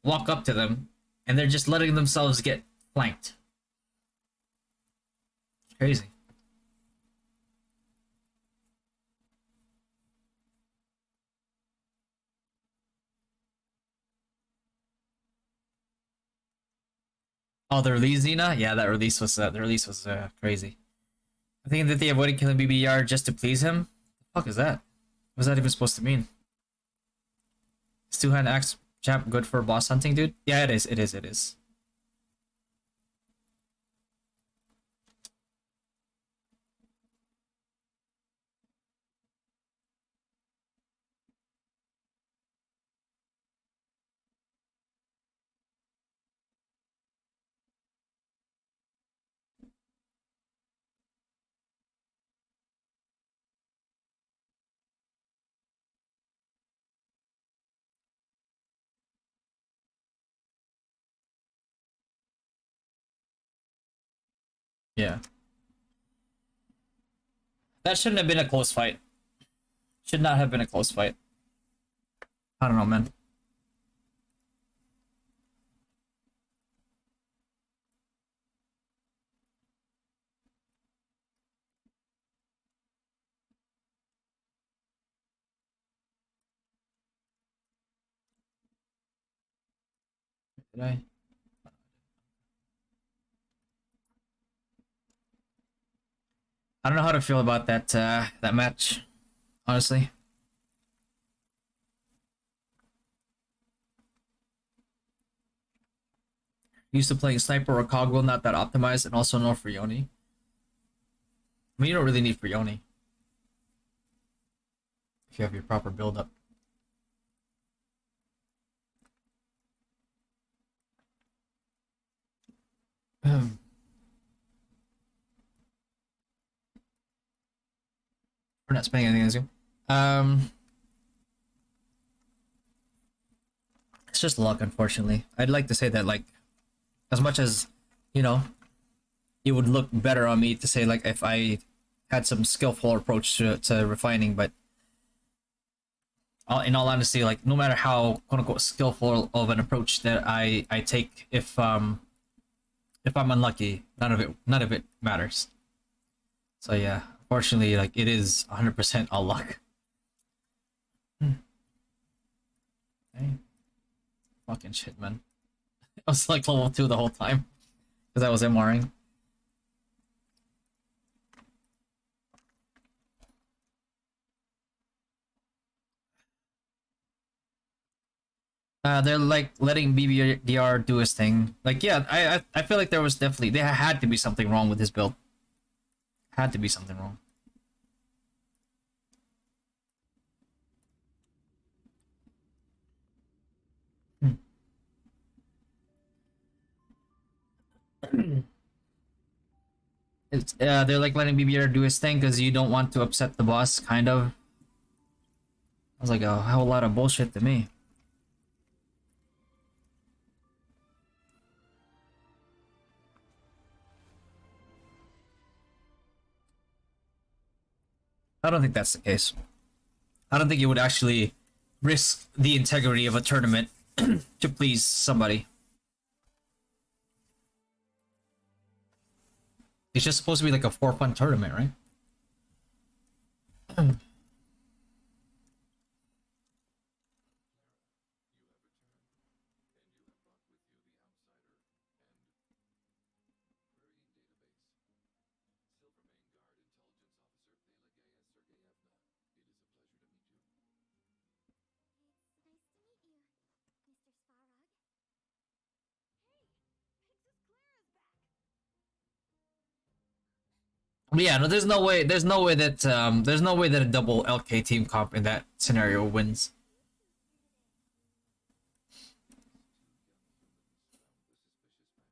S1: walk up to them and they're just letting themselves get flanked. It's crazy. Oh, the release, Xena? Yeah, that release was crazy. I think that they avoided killing BBR just to please him. The fuck is that? What's that even supposed to mean? Is two-hand axe champ good for boss hunting, dude? Yeah, it is. It is. It is. Yeah. That shouldn't have been a close fight. Should not have been a close fight. I don't know, man. Did I? I don't know how to feel about that match, honestly. Used to playing sniper or cogwheel, not that optimized, and also no for Yoni. I mean, you don't really need for Yoni if you have your proper build up. We're not spending anything on Zoom. It's just luck, unfortunately. I'd like to say that, like, as much as, you know, it would look better on me to say, like, if I had some skillful approach to refining, but in all honesty, like, no matter how quote unquote skillful of an approach that I take, if I'm unlucky, none of it matters. So yeah, fortunately, like, it is 100% all luck. Hey. Fucking shit, man. I was like level 2 the whole time because I was MRing. They're like letting BBDR do his thing. Like, yeah, I feel like there was definitely there had to be something wrong with his build. Had to be something wrong. It's they're like letting BBR do his thing because you don't want to upset the boss, kind of. I was like a whole lot of bullshit to me. I don't think that's the case. I don't think you would actually risk the integrity of a tournament to please somebody. It's just supposed to be like a for fun tournament, right? But yeah, no, there's no way. There's no way that a double LK team comp in that scenario wins.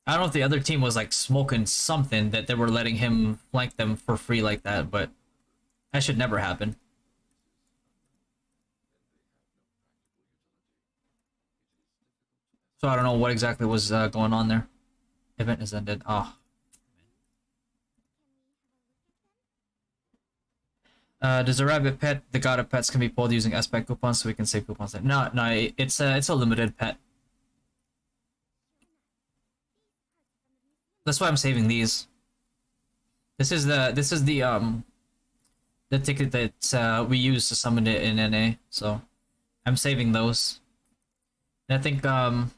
S1: I don't know if the other team was like smoking something that they were letting him flank them for free like that, but that should never happen. So I don't know what exactly was going on there. Event is ended. Oh. Does a rabbit pet the god of pets can be pulled using SPEC coupons so we can save coupons? No, no, it's a limited pet. That's why I'm saving these. This is the ticket that we use to summon it in NA. So I'm saving those. And I think I'm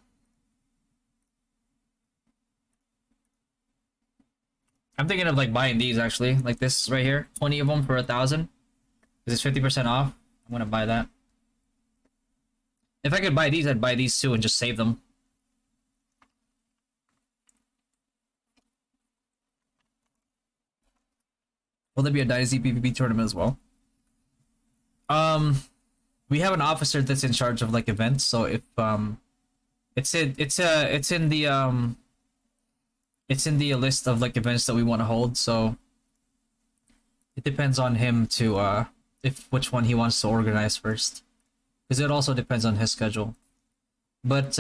S1: thinking of like buying these actually, like this right here, 20 of them for 1,000. Because it's 50% off. I'm gonna buy that. If I could buy these, I'd buy these too and just save them. Will there be a Dynasty PvP tournament as well? We have an officer that's in charge of like events, so if it's in the list of like events that we want to hold, so it depends on him to if which one he wants to organize first, because it also depends on his schedule. But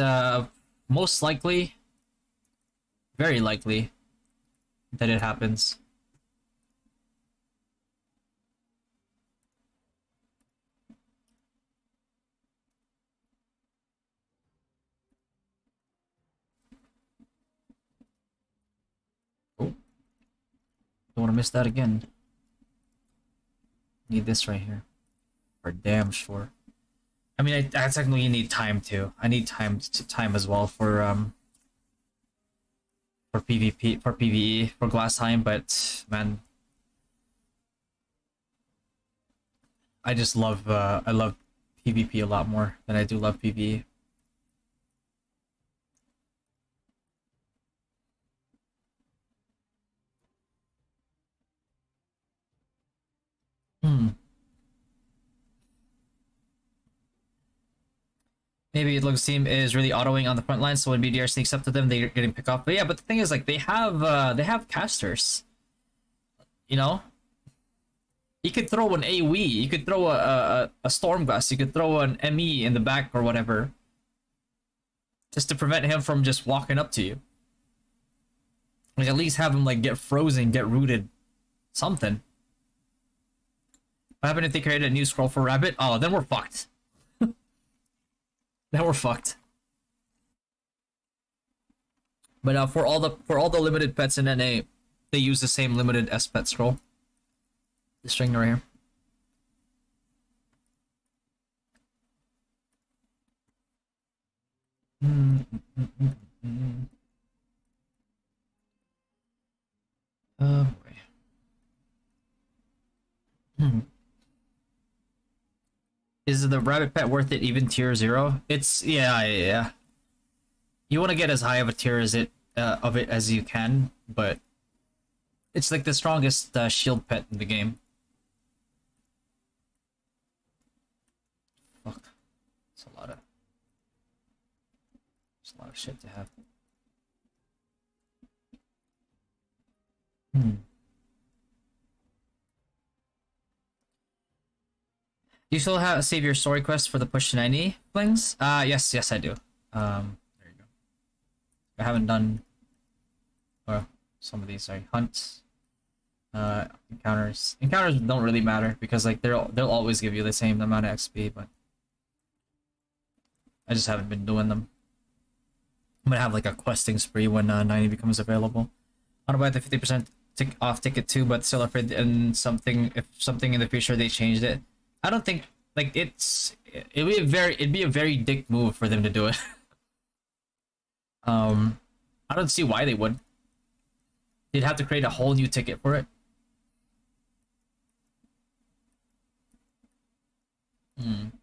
S1: most likely, very likely, that it happens. Oh, don't want to miss that again. Need this right here, for damn sure. I mean, I technically need time too. I need time as well for PvP, for PvE, for glass time. But man, I just love I love PvP a lot more than I do love PvE. Hmm. Maybe it looks team is really autoing on the front line, so when BDR sneaks up to them, they're getting picked off. But yeah, but the thing is, like, they have casters. You know, you could throw an AoE, you could throw a Stormgust, you could throw an ME in the back or whatever, just to prevent him from just walking up to you. Like, at least have him like get frozen, get rooted, something. What happened if they created a new scroll for Rabbit? Oh, then we're fucked. Then we're fucked. But for all the limited pets in NA, they use the same limited S pet scroll. The string right here. Mm. Oh boy. Is the rabbit pet worth it even tier 0? It's yeah. You want to get as high of a tier as it as you can, but it's like the strongest shield pet in the game. Fuck. It's a lot of shit to have. Do you still have save your story quest for the push to 90 flings? Yes, I do. There you go. I haven't done some of these. Sorry, hunts, encounters. Encounters don't really matter because like they'll always give you the same amount of XP, but I just haven't been doing them. I'm gonna have like a questing spree when 90 becomes available. I want to buy the 50% off ticket too, but still afraid if something in the future they changed it. I don't think like it'd be a very dick move for them to do it. I don't see why they would. They'd have to create a whole new ticket for it. Kind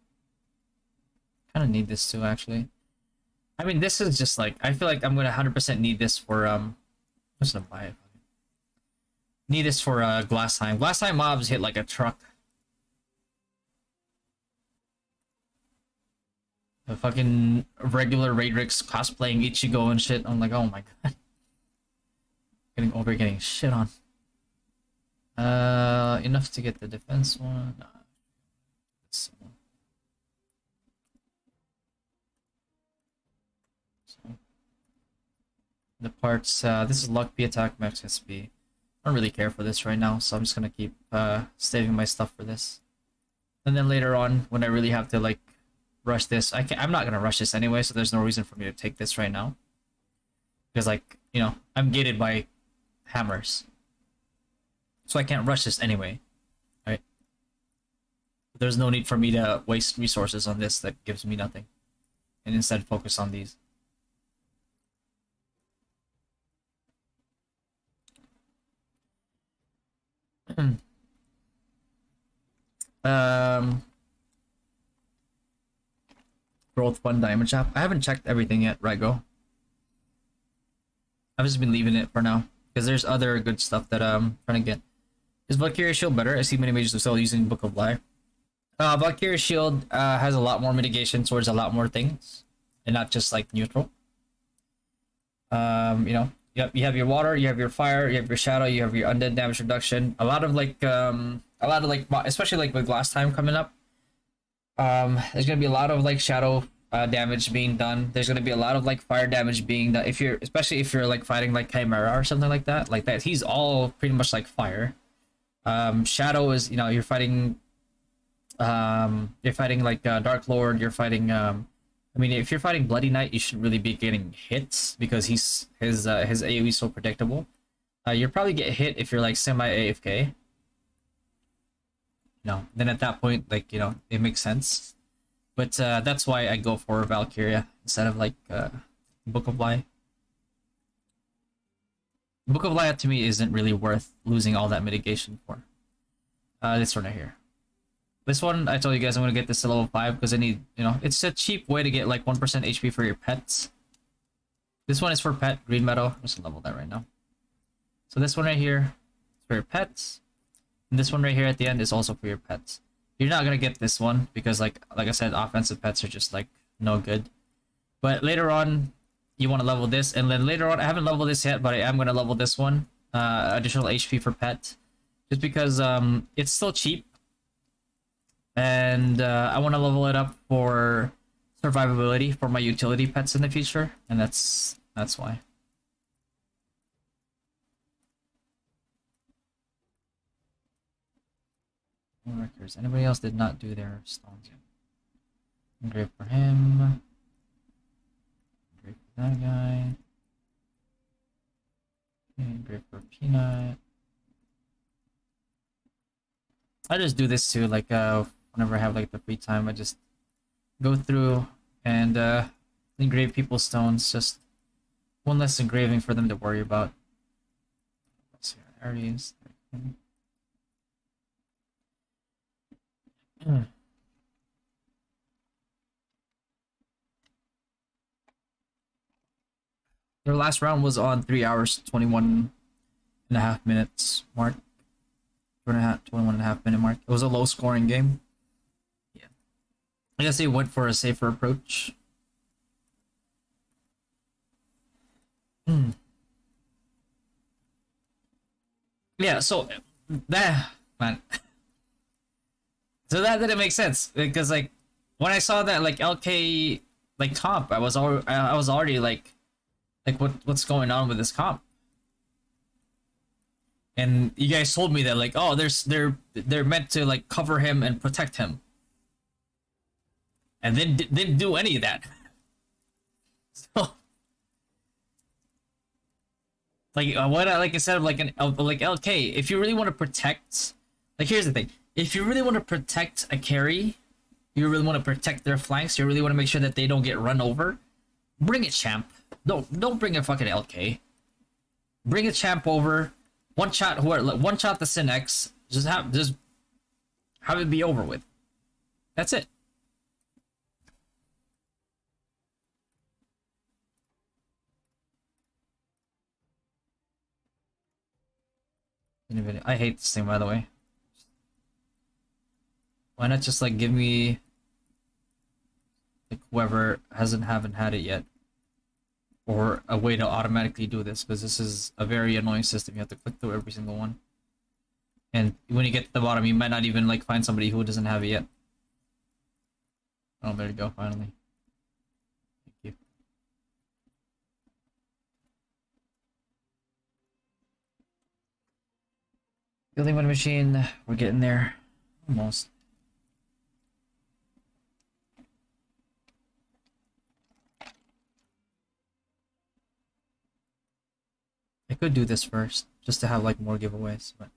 S1: of need this too, actually. I mean, this is just like I feel like I'm gonna 100% need this for I'm just gonna buy it. Need this for glass time. Glass time mobs hit like a truck. The fucking regular Raidrix cosplaying Ichigo and shit. I'm like, oh my god. Getting shit on. Enough to get the defense one. So the parts, this is luck B attack max SP. I don't really care for this right now, so I'm just gonna keep saving my stuff for this. And then later on, when I really have to like rush this, I'm not gonna rush this anyway, so there's no reason for me to take this right now. Because like, you know, I'm gated by hammers. So I can't rush this anyway. Right? There's no need for me to waste resources on this that gives me nothing. And instead focus on these. Growth 1 diamond shop. I haven't checked everything yet, right go. I've just been leaving it for now. Because there's other good stuff that I'm trying to get. Is Valkyria Shield better? I see many mages are still using Book of Life. Valkyria Shield has a lot more mitigation towards a lot more things. And not just like neutral. You know, you have your water, you have your fire, you have your shadow, you have your undead damage reduction. A lot of like especially like with glass time coming up. There's gonna be a lot of like shadow damage being done. There's gonna be a lot of like fire damage being done. Especially if you're like fighting like Chimera or something like that. Like that, he's all pretty much like fire. Shadow is, you know, you're fighting like Dark Lord. You're fighting I mean, if you're fighting Bloody Knight, you should really be getting hits because his AoE is so predictable. You'll probably get hit if you're like semi AFK. No, then at that point, like, you know, it makes sense. But that's why I go for Valkyria instead of like Book of Light. Book of Light to me isn't really worth losing all that mitigation for. This one right here. This one, I told you guys I'm gonna get this to level 5 because I need, you know, it's a cheap way to get like 1% HP for your pets. This one is for pet, green metal. I'm just gonna level that right now. So this one right here is for your pets. And this one right here at the end is also for your pets. You're not gonna get this one because like I said, offensive pets are just like no good. But later on, you want to level this, and then later on, I haven't leveled this yet, but I am gonna level this one. Additional HP for pet, just because it's still cheap. And I want to level it up for survivability for my utility pets in the future, and that's why. Records. Anybody else did not do their stones yet? Engrave for him. Engrave for that guy. Okay, engrave for Peanut. I just do this too, like whenever I have like the free time, I just go through and engrave people's stones. Just One less engraving for them to worry about. Let's see, Aries. Their last round was on 3 hours, 21.5 minutes mark. 21.5 minute mark. It was a low scoring game. Yeah. I guess they went for a safer approach. Yeah, so that man. So that didn't make sense because like when I saw that like LK like comp, I was already like what's going on with this comp? And you guys told me that like oh they're meant to like cover him and protect him, and then didn't do any of that. So like instead of like like LK, if you really want to protect, like here's the thing, if you really want to protect a carry, you really want to protect their flanks, you really want to make sure that they don't get run over, bring a champ. Don't bring a fucking LK. Bring a champ over, one shot the Synex, just have it be over with. That's it. I hate this thing, by the way. Why not just like give me like whoever haven't had it yet, or a way to automatically do this, because this is a very annoying system. You have to click through every single one, and when you get to the bottom, you might not even like find somebody who doesn't have it yet. Oh, there you go. Finally. Thank you. Building one machine. We're getting there. Almost. I could do this first, just to have like more giveaways, but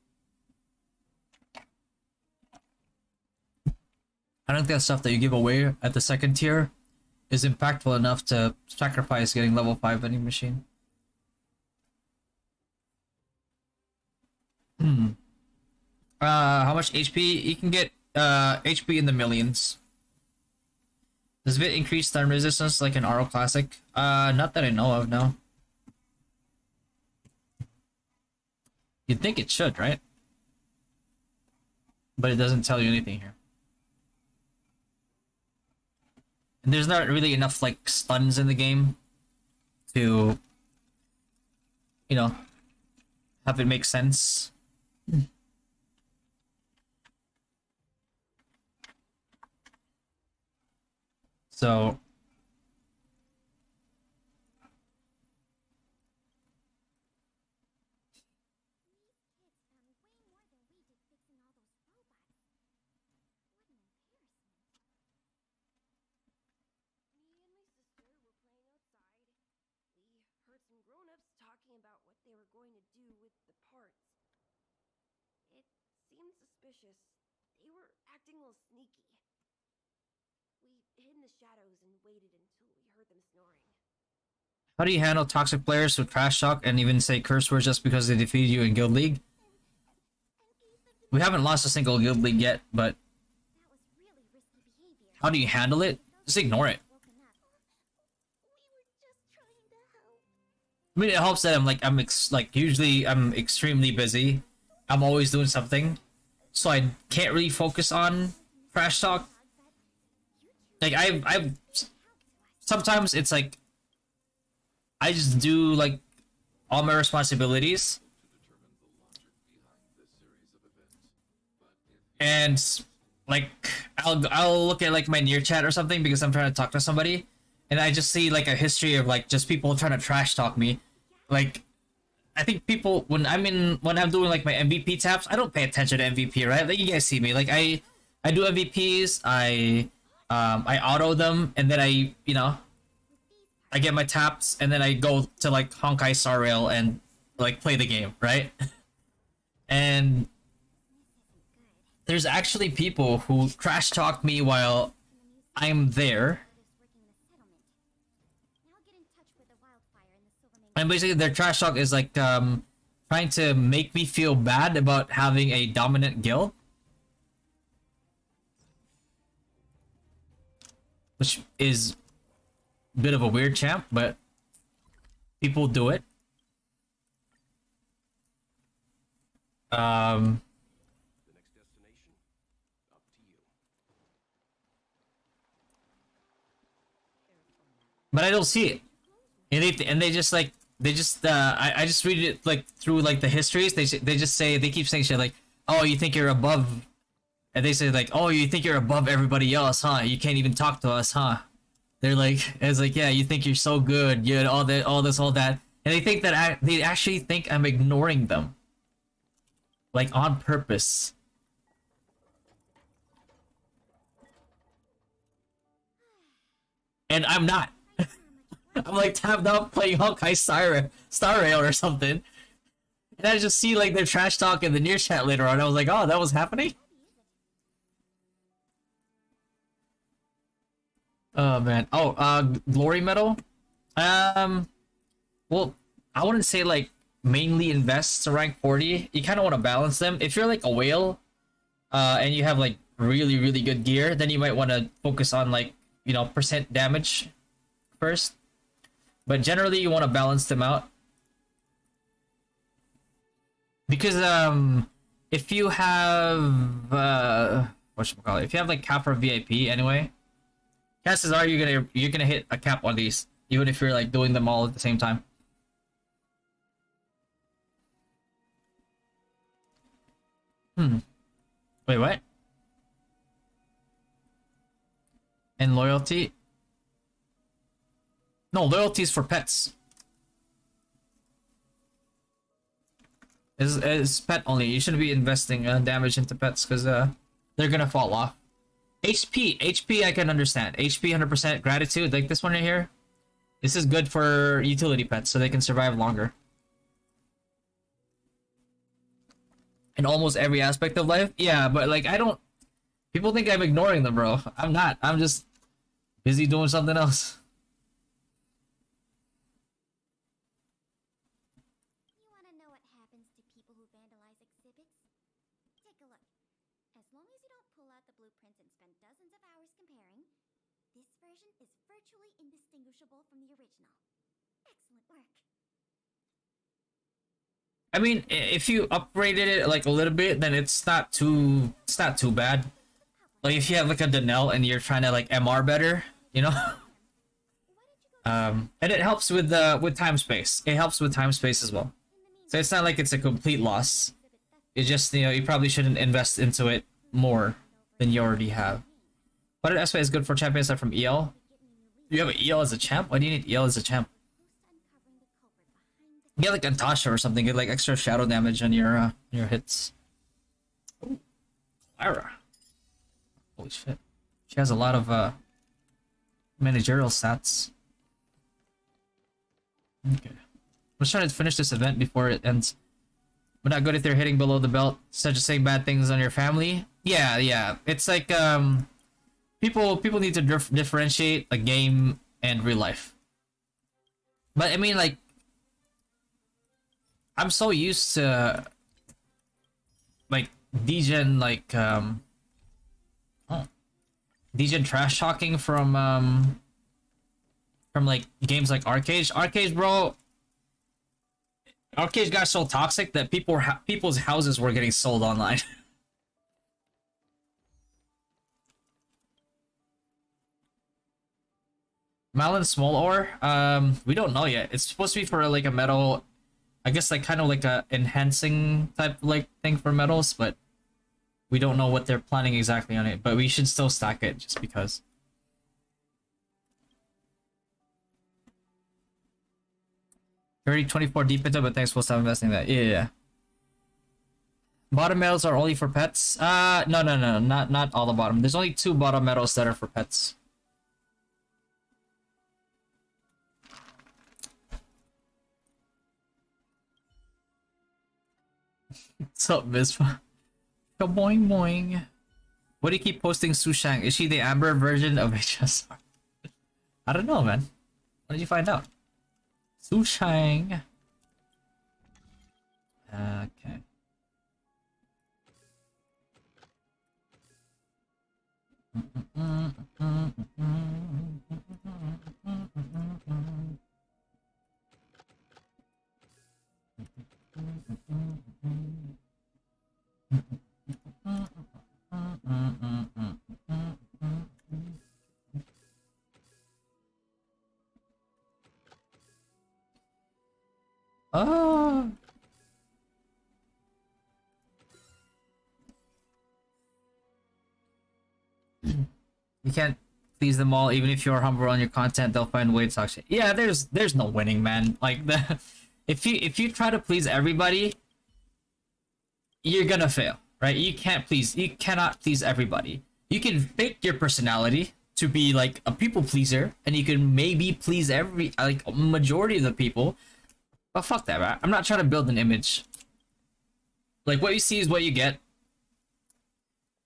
S1: I don't think that stuff that you give away at the second tier is impactful enough to sacrifice getting level 5 vending machine. How much HP? You can get HP in the millions. Does it increase stun resistance like an RO classic? Not that I know of, no. You'd think it should, right? But it doesn't tell you anything here. And there's not really enough like stuns in the game to, you know, have it make sense. So
S5: suspicious. They were acting a little sneaky. We hid in the shadows and waited until we heard them snoring.
S1: how do you handle toxic players who trash talk and even say curse words just because they defeated you in Guild League? We haven't lost a single Guild League yet, but how do you handle it? Just ignore it. I mean, it helps that I'm extremely busy. I'm always doing something, so I can't really focus on trash talk. Like I sometimes it's like I just do like all my responsibilities, and like I'll look at like my near chat or something because I'm trying to talk to somebody, and I just see like a history of like just people trying to trash talk me. Like I think people when I'm doing like my MVP taps, I don't pay attention to MVP, right? Like you guys see me, like I do MVPs, I auto them, and then I I get my taps, and then I go to like Honkai Star Rail and like play the game, right? And there's actually people who trash talk me while I'm there. And basically their trash talk is like trying to make me feel bad about having a dominant guild, which is a bit of a weird champ, but people do it. But I don't see it, and they just like I just read it like through like the histories. They just say, they keep saying shit like, oh, you think you're above, and they say like, oh, you think you're above everybody else, huh? You can't even talk to us, huh? They're like, it's like, yeah, you think you're so good, you all that, all this, all that, and they think that they actually think I'm ignoring them, like on purpose. And I'm not. I'm like tabbed up playing Honkai Star Rail or something. And I just see like their trash talk in the near chat later on. I was like, oh, that was happening? Oh man. Oh, glory medal? Well, I wouldn't say like mainly invest to rank 40. You kind of want to balance them. If you're like a whale, and you have like really, really good gear, then you might want to focus on like, you know, percent damage first. But generally you want to balance them out. Because if you have whatchamacallit, if you have like cap for VIP anyway, chances are you're gonna hit a cap on these, even if you're like doing them all at the same time. Wait, what? And loyalty? No, loyalty is for pets. Is pet only. You shouldn't be investing damage into pets because they're gonna fall off. HP I can understand. HP 100% gratitude, like this one right here. This is good for utility pets so they can survive longer. In almost every aspect of life. Yeah, but like I don't, people think I'm ignoring them, bro. I'm not. I'm just busy doing something else.
S6: You want to know what happens to people who vandalize exhibits? Take a look. As long as you don't pull out the blueprints and spend dozens of hours comparing, this version is virtually indistinguishable from the original. Excellent work.
S1: I mean, if you upgraded it like a little bit, then it's not too bad. Like if you have like a Danelle and you're trying to like MR better, you know. And it helps with time space. It helps with time space as well. So it's not like it's a complete loss. It just, you know, you probably shouldn't invest into it more than you already have. But SP is good for champions that from EL. You have an EL as a champ? Why do you need EL as a champ? Get like Antasha or something, get like extra shadow damage on your hits. Ooh, Lyra. Holy shit. She has a lot of managerial stats. Okay. Let's try to finish this event before it ends. But not good if they're hitting below the belt, such as saying bad things on your family. Yeah. It's like people need to differentiate a game and real life. But I mean, like, I'm so used to like Degen, like Degen trash talking from like games like Arcade, bro. Arcade got so toxic that people's houses were getting sold online. Malin small ore, we don't know yet. It's supposed to be for like a metal, I guess, like kind of like a enhancing type like thing for metals, but we don't know what they're planning exactly on it. But we should still stack it just because. 24 deep into, but thanks for stop investing that. Yeah. Bottom metals are only for pets. No, not all the bottom. There's only 2 bottom metals that are for pets. What's up, Vispa? Boing boing. What do you keep posting Sushang? Is she the Amber version of HSR? I don't know, man. What did you find out? Sushang. Okay. Oh. You can't please them all, even if you're humble on your content, they'll find a way to talk shit. Yeah, there's no winning, man. Like the if you try to please everybody, you're gonna fail, right? You cannot please everybody. You can fake your personality to be like a people pleaser, and you can maybe please every like a majority of the people. But fuck that, right? I'm not trying to build an image. Like what you see is what you get.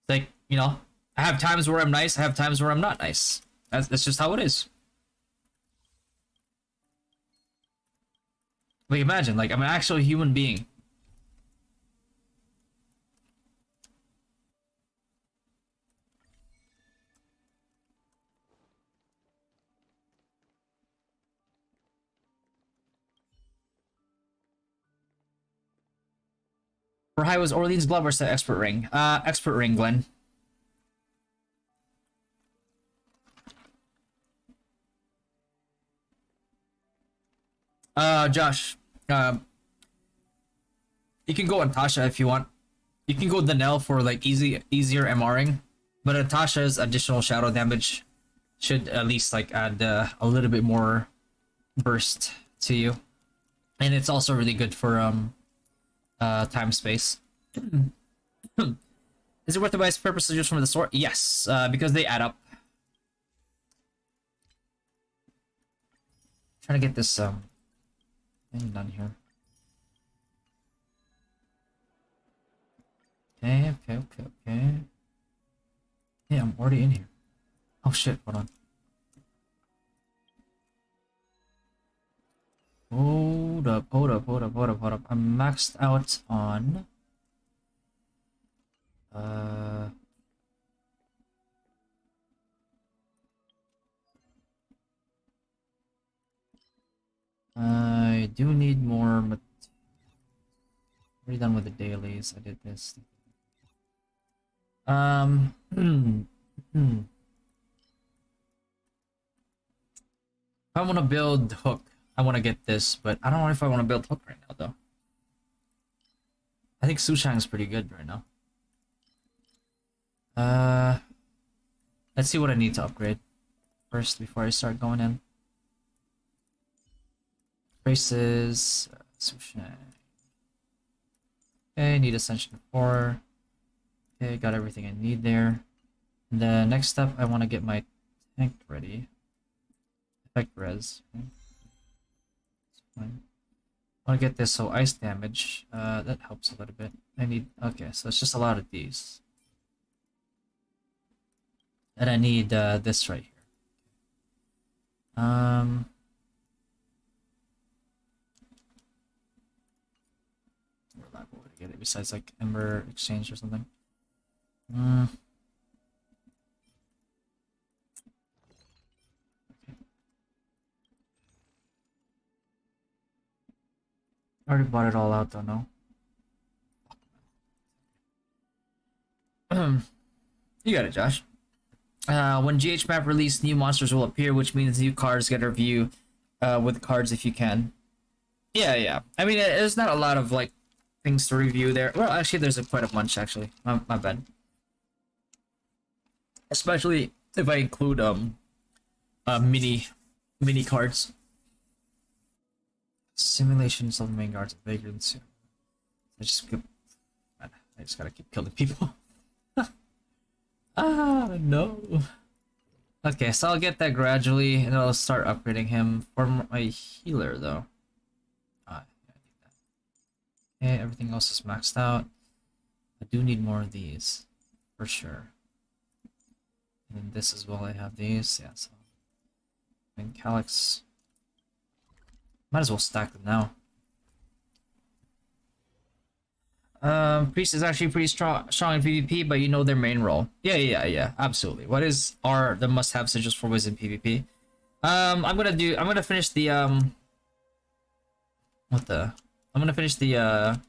S1: Like, you know, I have times where I'm nice, I have times where I'm not nice. That's just how it is. Like imagine, like I'm an actual human being. For high was Orleans Glove or said expert ring? Expert ring, Glenn. Josh. You can go on Tasha if you want. You can go Danelle for like easier MRing, but Tasha's additional shadow damage should at least like add a little bit more burst to you, and it's also really good for time space. Is it worth the buy purposes just from the sword? Yes, because they add up. Trying to get this thing done here. Okay. Yeah, I'm already in here. Oh shit, hold on. Hold up. I'm maxed out on I do need more already done with the dailies. I did this. If I want to build hook, I want to get this, but I don't know if I want to build hook right now though. I think Sushang is pretty good right now. Let's see what I need to upgrade first before I start going in. Braces, Sushang. Okay, need Ascension 4. Okay, got everything I need there. And the next step, I want to get my tank ready. Effect res. Okay. Fine. I want to get this so ice damage. That helps a little bit. I need. Okay, so it's just a lot of these. And I need this right here. Reliable way to get it besides like Ember Exchange or something. Okay. I already bought it all out though, no? You got it, Josh. When GH map release, new monsters will appear, which means new cards get a review with cards if you can. Yeah. I mean, there's not a lot of like things to review there. Well, actually, there's quite a bunch actually. My bad. Especially if I include mini cards. Simulations of main guards and vagrants. I just gotta keep killing people. Ah, no. Okay, so I'll get that gradually, and I'll start upgrading him for my healer, though. Yeah, I need that. Okay, everything else is maxed out. I do need more of these, for sure. And then this as well, I have these, yeah, so... And Calyx... Might as well stack them now. Priest is actually pretty strong in PvP, but you know their main role. Yeah, absolutely. What is are the must-have sigils for Wiz in PvP? I'm gonna finish the I'm gonna finish the jeez,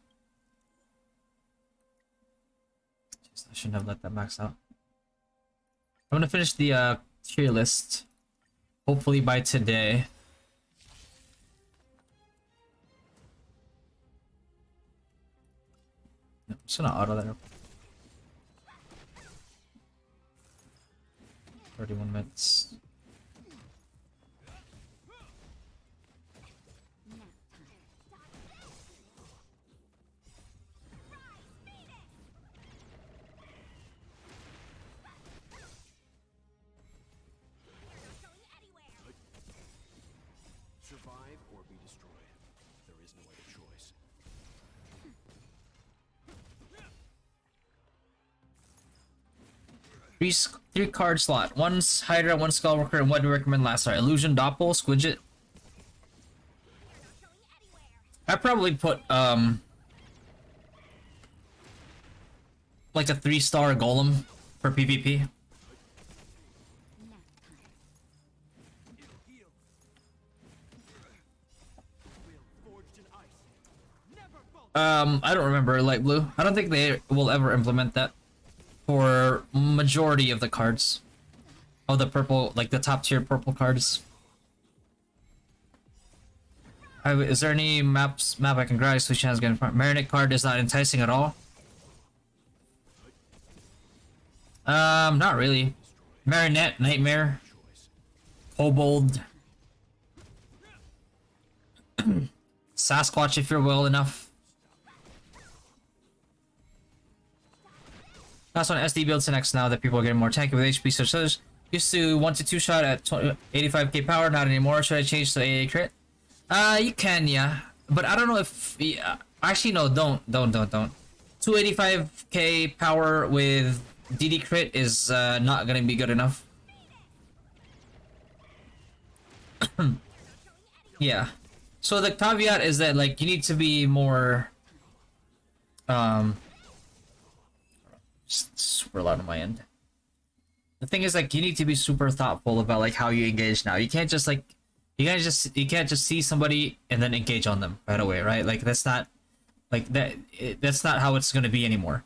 S1: I shouldn't have let that max out. I'm gonna finish the tier list hopefully by today. I'm just gonna auto that up. 31 minutes.
S7: Survive or be destroyed. There is no other choice.
S1: Three card slot. One's Hydra, one Skullworker, and what do you recommend last? Sorry, Illusion, Doppel, Squidget. I probably put like a 3-star Golem for PvP. I don't remember Light Blue. I don't think they will ever implement that for majority of the cards. Oh, the purple, like the top tier purple cards. Is there any map I can grab? Switch hands getting front. Marinate card is not enticing at all. Not really. Marinette, Nightmare, Kobold, Sasquatch if you're well enough. That's on SD builds next now that people are getting more tanky with HP. So others used to 1 to 2 shot at 85k power, not anymore. Should I change to AA crit? You can, yeah, but I don't know if actually no, don't. 285k power with DD crit is not gonna be good enough. Yeah. So the caveat is that like you need to be more super loud on my end. The thing is like you need to be super thoughtful about like how you engage now. You can't just like you can't just see somebody and then engage on them right away, right? Like that's not like that's not how it's gonna be anymore.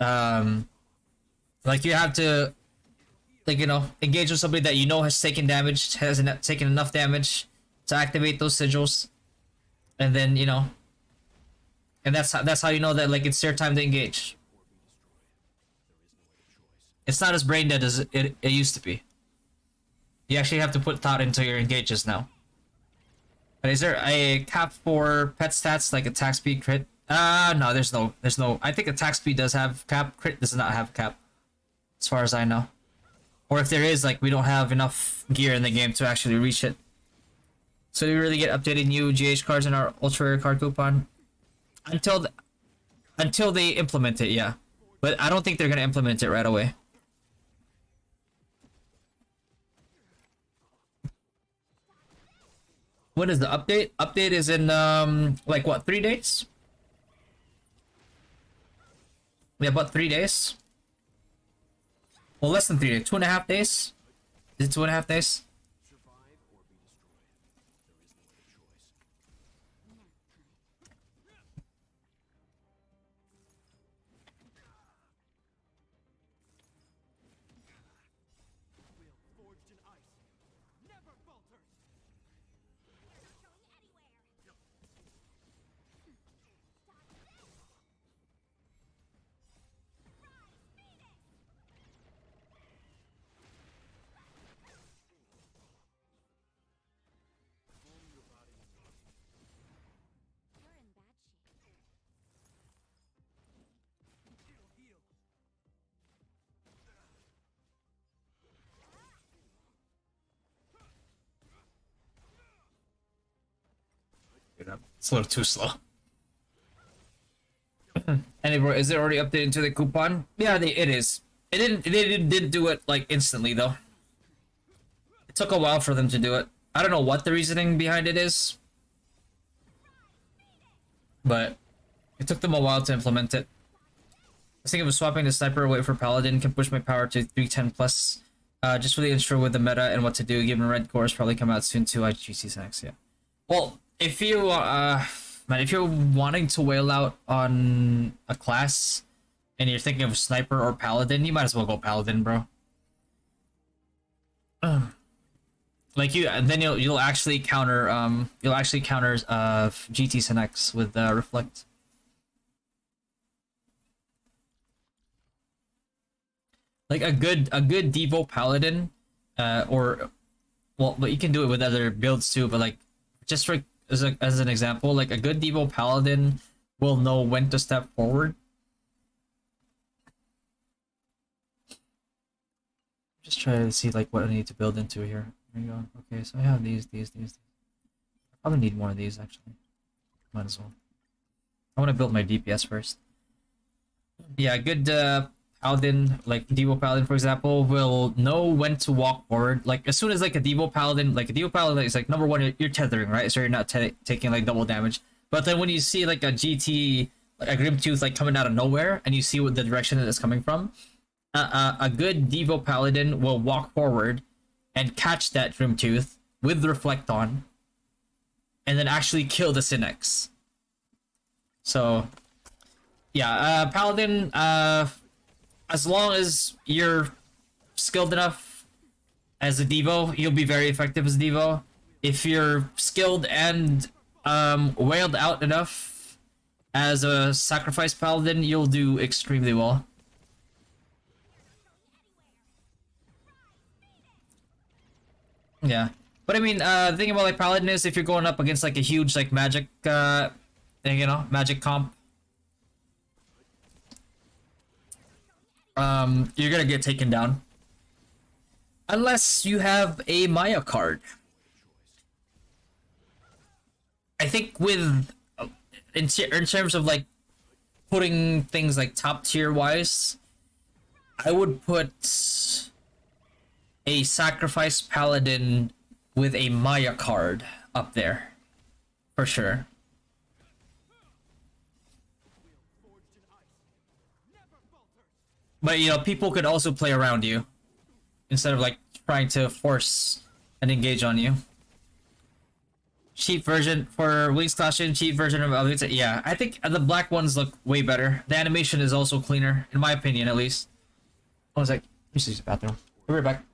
S1: Like you have to like, you know, engage with somebody that you know has taken damage, hasn't taken enough damage to activate those sigils, and then you know, and that's how you know that like it's their time to engage. It's not as brain dead as it used to be. You actually have to put thought into your engages now. But is there a cap for pet stats like attack speed, crit? No, there's no. I think attack speed does have cap. Crit does not have cap, as far as I know. Or if there is, like we don't have enough gear in the game to actually reach it. So we really get updated new GH cards in our ultra rare card coupon until they implement it, yeah. But I don't think they're gonna implement it right away. When is the update? Update is in like what, 3 days? Yeah, about 3 days. Well, less than 3 days. 2.5 days. Is it 2.5 days? It's a little too slow. Anyway, is it already updated to the coupon? Yeah, it is. It didn't do it like instantly though. It took a while for them to do it. I don't know what the reasoning behind it is. but it took them a while to implement it. I was thinking of swapping the sniper away for Paladin, can push my power to 310 plus. Just really unsure with the meta and what to do, given red cores probably come out soon too. IGC snacks, yeah. Well, if you man, if you're wanting to whale out on a class and you're thinking of sniper or Paladin, you might as well go Paladin, bro. Like you, and then you'll actually counter GT Senex with Reflect. Like a good Devo Paladin, or well, but you can do it with other builds too. But like, just for as an example, like a good Devo Paladin will know when to step forward. Just try to see like what I need to build into here. There you go. Okay, so I have these. I probably need more of these actually. Might as well. I want to build my DPS first. Yeah, good Paladin, like Devo Paladin for example, will know when to walk forward. Like as soon as like a Devo Paladin is like number one, you're tethering, right? So you're not taking like double damage. But then when you see like a GT, like a Grim Tooth like coming out of nowhere, and you see what the direction that it's coming from, a good Devo Paladin will walk forward and catch that Grim Tooth with Reflect on, and then actually kill the Synex. So yeah, Paladin, as long as you're skilled enough as a Devo, you'll be very effective as a Devo. If you're skilled and whaled out enough as a sacrifice Paladin, you'll do extremely well. Yeah. But I mean, the thing about like Paladin is if you're going up against like a huge like magic magic comp, you're gonna get taken down. Unless you have a Maya card. I think with in terms of like putting things like top tier wise, I would put a sacrifice Paladin with a Maya card up there for sure. But you know, people could also play around you instead of like trying to force an engage on you. Cheap version for Wings Clashing, cheap version of Elite. Yeah, I think the black ones look way better. The animation is also cleaner, in my opinion, at least. I was like, let me use the bathroom. Be right back.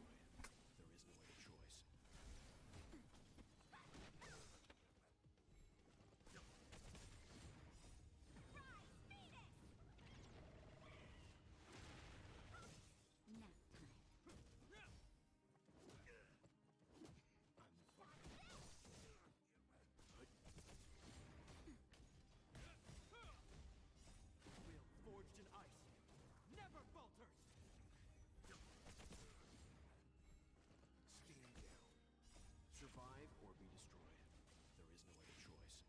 S7: Survive or be destroyed. There is no other choice.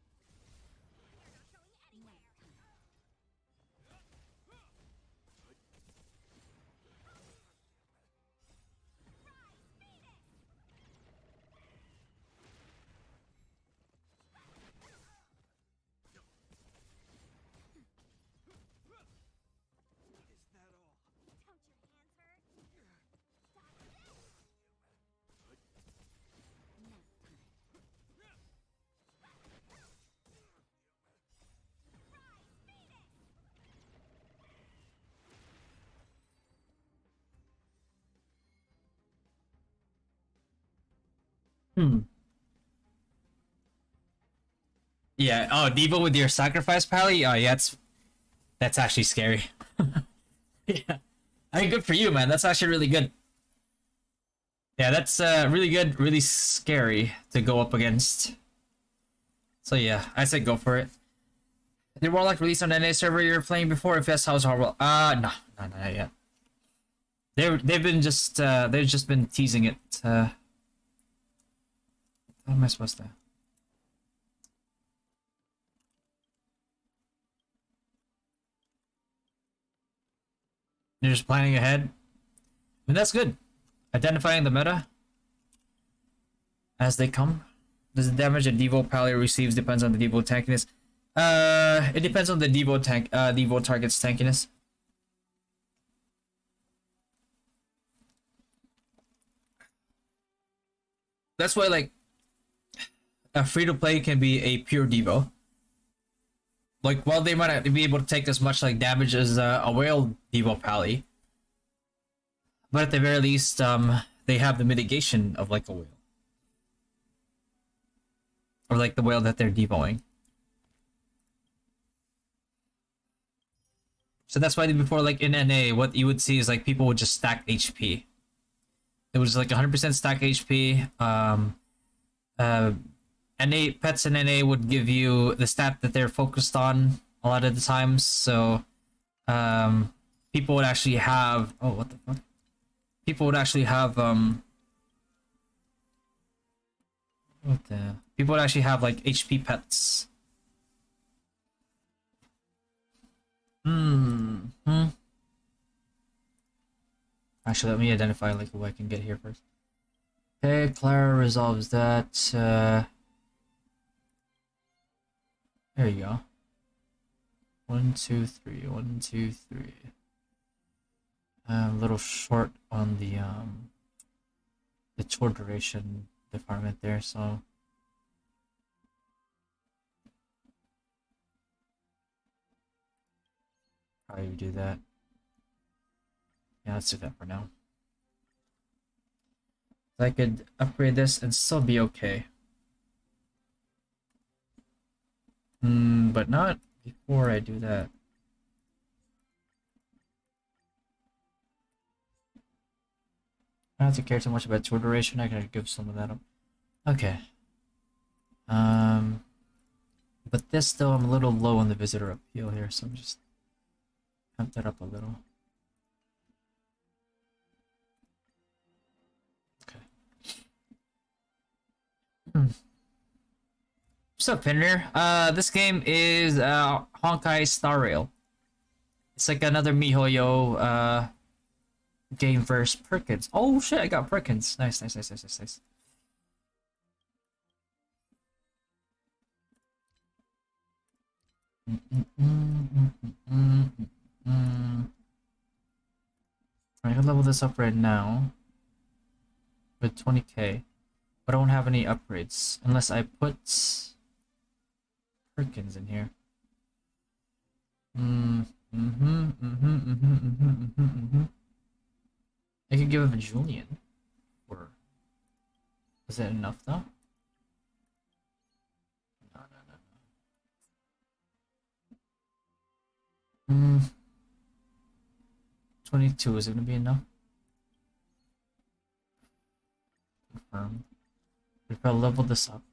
S1: Hmm. Yeah. Oh, Devo with your sacrifice pally. Oh, yeah, that's actually scary. Yeah. I mean, good for you, man. That's actually really good. Yeah, that's really good, really scary to go up against. So yeah, I say go for it. Did Warlock release on NA server you were playing before? If yes, how's horrible? No, not yet. They've just been teasing it. How am I supposed to? You're just planning ahead. I mean, that's good. Identifying the meta as they come. Does the damage a Devo Pally receives depends on the Devo tankiness? It depends on the Devo target's tankiness. That's why like a free to play can be a pure Devo. Like while they might not be able to take as much like damage as a whale Devo Pally, but at the very least, they have the mitigation of like a whale. Or like the whale that they're devoing. So that's why before, like in NA, what you would see is like people would just stack HP. It was like 100% stack HP. NA pets in NA would give you the stat that they're focused on a lot of the times. So people would actually have what the fuck? People would actually have people would actually have like HP pets. Actually, let me identify like who I can get here first. Okay, Clara resolves that. There you go. 1, 2, 3. 1, 2, 3. A little short on the tour duration department there, so probably do that. Yeah, let's do that for now. I could upgrade this and still be okay. But not before I do that. I don't have to care too much about tour duration. I can give some of that up. Okay. But this though, I'm a little low on the visitor appeal here, so I'm just pump that up a little. Okay. What's up, Pinner? This game is Honkai Star Rail. It's like another MiHoYo game versus Perkins. Oh shit, I got Perkins. Nice, nice, nice, nice, nice, nice. I can level this up right now with 20k, but I don't have any upgrades unless I put Perkins in here. I could give him a Julian. Or is that enough though? No, no, no, no. 22, is it gonna be enough? Confirm. We've got to level this up.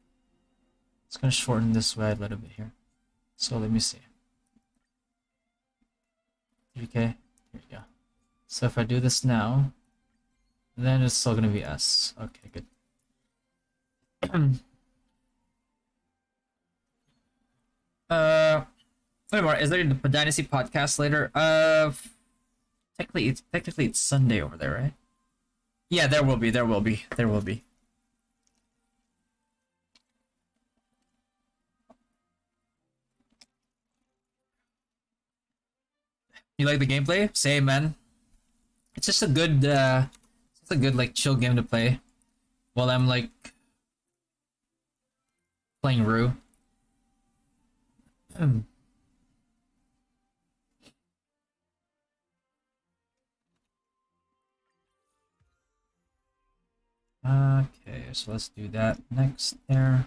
S1: It's gonna shorten this way a little bit here. So let me see. 3k. Here we go. So if I do this now, then it's still gonna be S. Okay, good. Whatever. Is there the Dynasty podcast later? Technically it's Sunday over there, right? Yeah, there will be. You like the gameplay? Same, man. It's just a good, like chill game to play while I'm like playing ROO. Okay, so let's do that next there.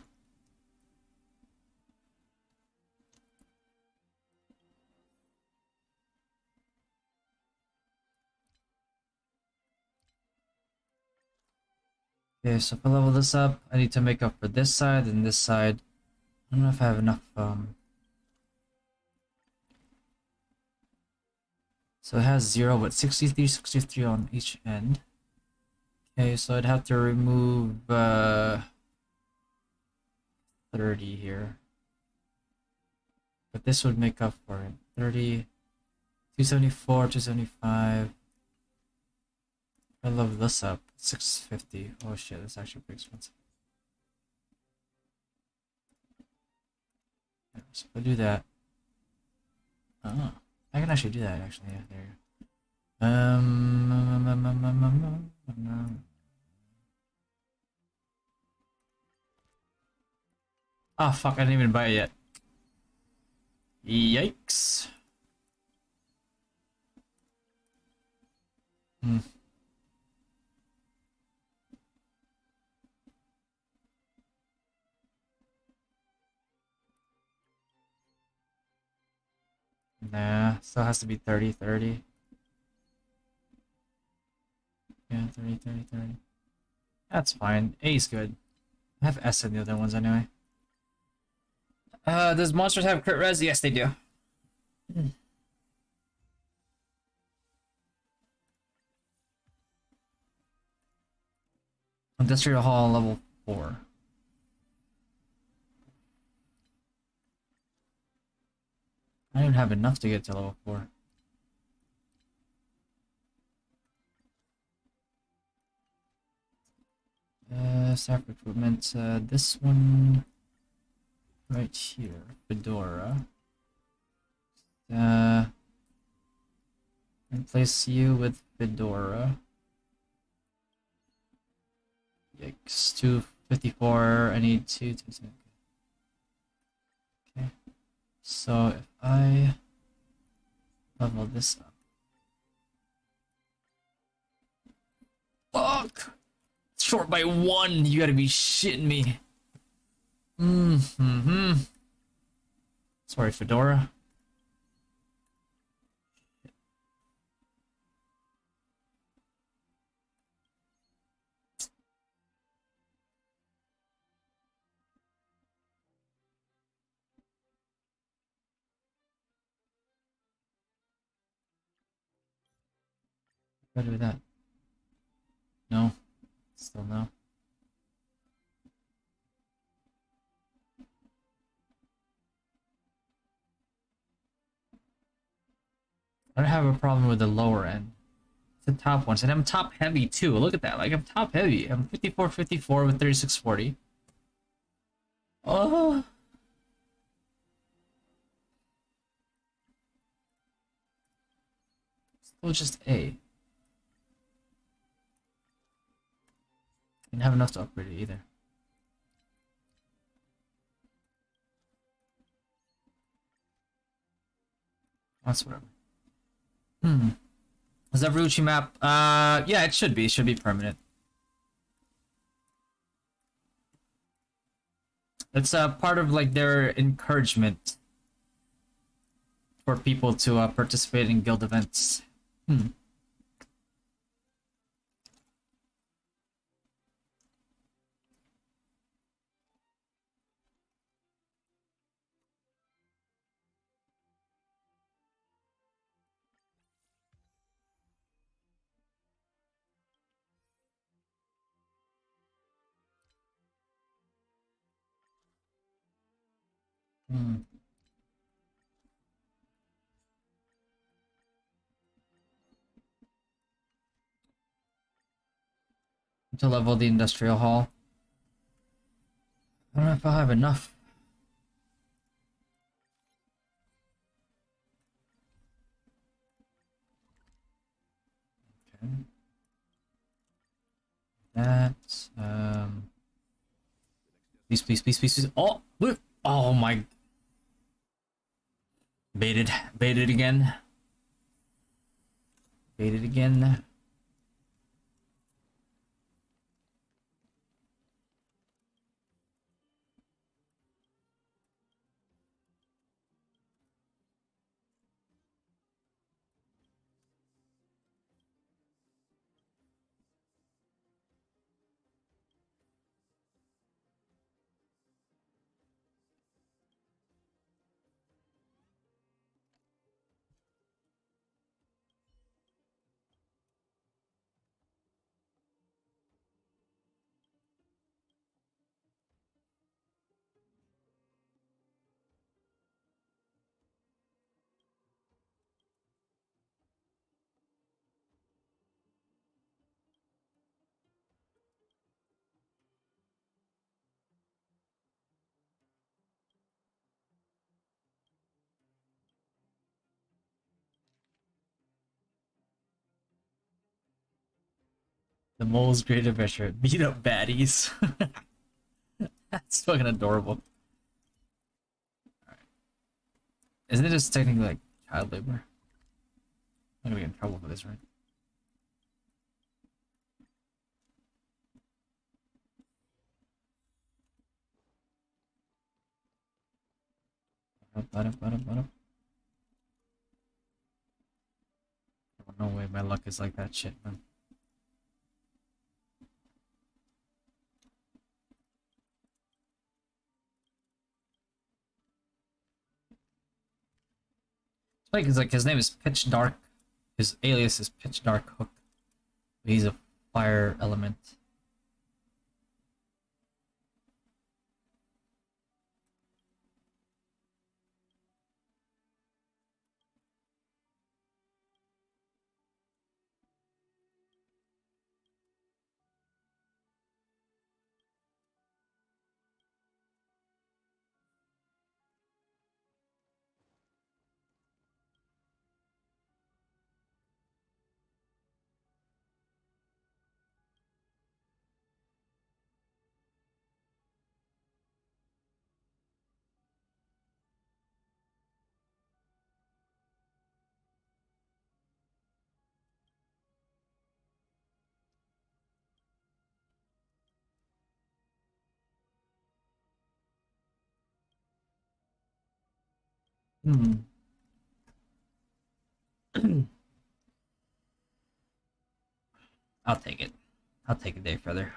S1: Okay, so if I level this up, I need to make up for this side and this side. I don't know if I have enough, so it has 0, but 63, 63 on each end. Okay, so I'd have to remove, 30 here. But this would make up for it. 30, 274, 275. I love this up. 650. Oh shit, that's actually pretty expensive. So if I do that. Oh, I can actually do that. Actually, yeah, there you go. Oh fuck! I didn't even buy it yet. Yikes. Hmm. Nah, still has to be 30, 30. Yeah, 30, 30, 30. That's fine. A is good. I have S in the other ones anyway. Does monsters have crit res? Yes, they do. Industrial Hall level 4. I don't even have enough to get to level 4. Staff recruitment. This one right here. Fedora. Replace you with Fedora. Yikes. 254. I need 2. Okay. So if I level this up. Fuck! Short by 1! You gotta be shitting me. Sorry, Fedora. What do I do with that? No. Still no. I don't have a problem with the lower end. It's the top ones. And I'm top heavy too. Look at that. Like, I'm top heavy. I'm 54-54 with 36-40. Oh. Still just A. Didn't have enough to upgrade it either. That's whatever. Is that Ruchi map? Yeah, it should be. It should be permanent. It's part of like their encouragement for people to participate in guild events. To level the industrial hall. I don't know if I'll have enough. Okay. That please, please, please, please, please. Oh, look. Oh my. Baited again. Baited again. The mole's great adventure. Beat up baddies. That's fucking adorable. Alright. Isn't it just technically like child labor? I'm gonna get in trouble for this, right? Oh, no way my luck is like that shit, man. It's funny because like his name is Pitch Dark. His alias is Pitch Dark Hook. He's a fire element. Hmm. I'll take it. I'll take a day further.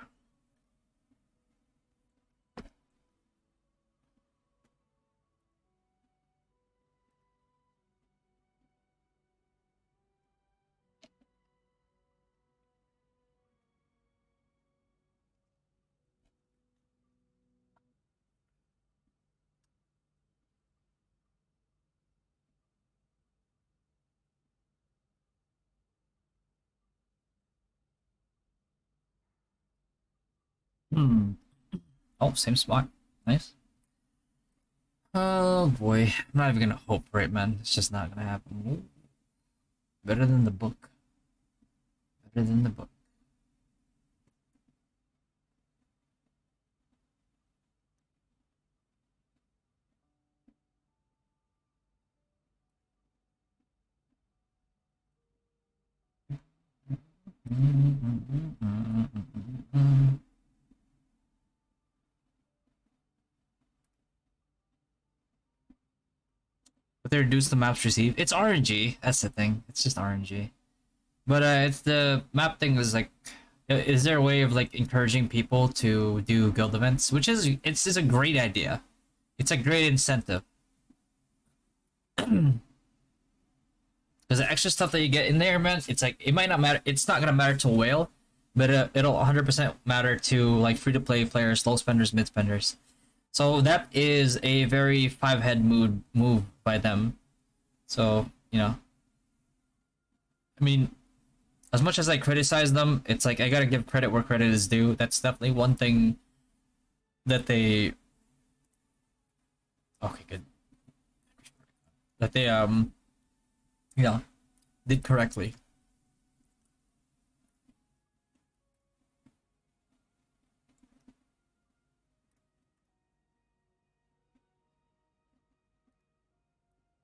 S1: Hmm. Oh, same spot. Nice. Oh boy. I'm not even gonna hope for it, man. It's just not gonna happen. Ooh. Better than the book. Better than the book. But they reduce the maps received. It's RNG. That's the thing. It's just RNG. But it's the map thing is like, is there a way of like encouraging people to do guild events? Which is it's just a great idea. It's a great incentive. Because the extra stuff that you get in there, man, it's like it might not matter. It's not gonna matter to a whale, but it'll 100% matter to like free to play players, low spenders, mid spenders. So that is a very five head move by them. So I mean, as much as I criticize them, it's like I gotta give credit where credit is due. That's definitely one thing that they. Okay, good. That they did correctly.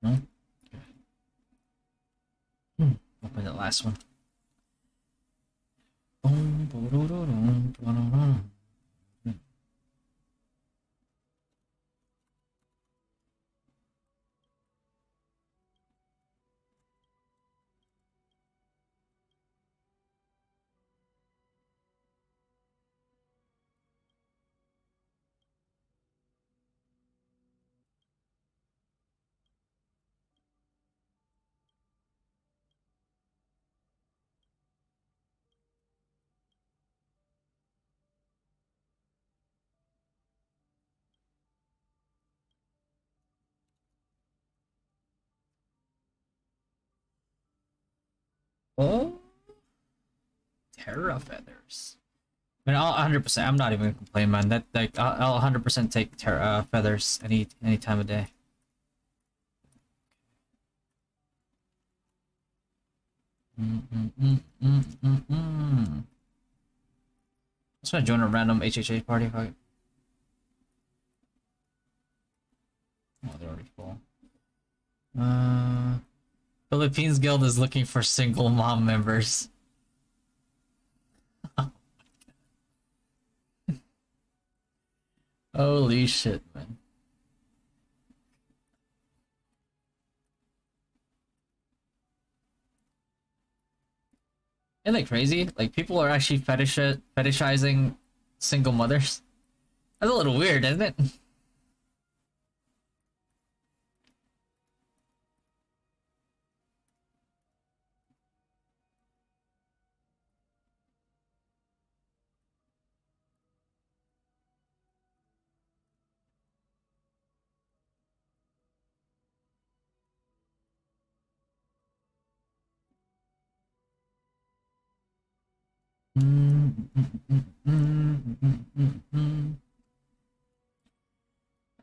S1: No. Open the last one. Oh, Terra feathers. I mean, I'll 100%. I'm not even gonna complain, man. That like I'll 100% take Terra feathers any time of day. Mm, mm, mm, mm, mm, mm. gonna join a random HHA party. Fuck it. Oh, they're already full. Philippines Guild is looking for single mom members. Holy shit, man. Isn't that crazy? Like, people are actually fetishizing single mothers. That's a little weird, isn't it?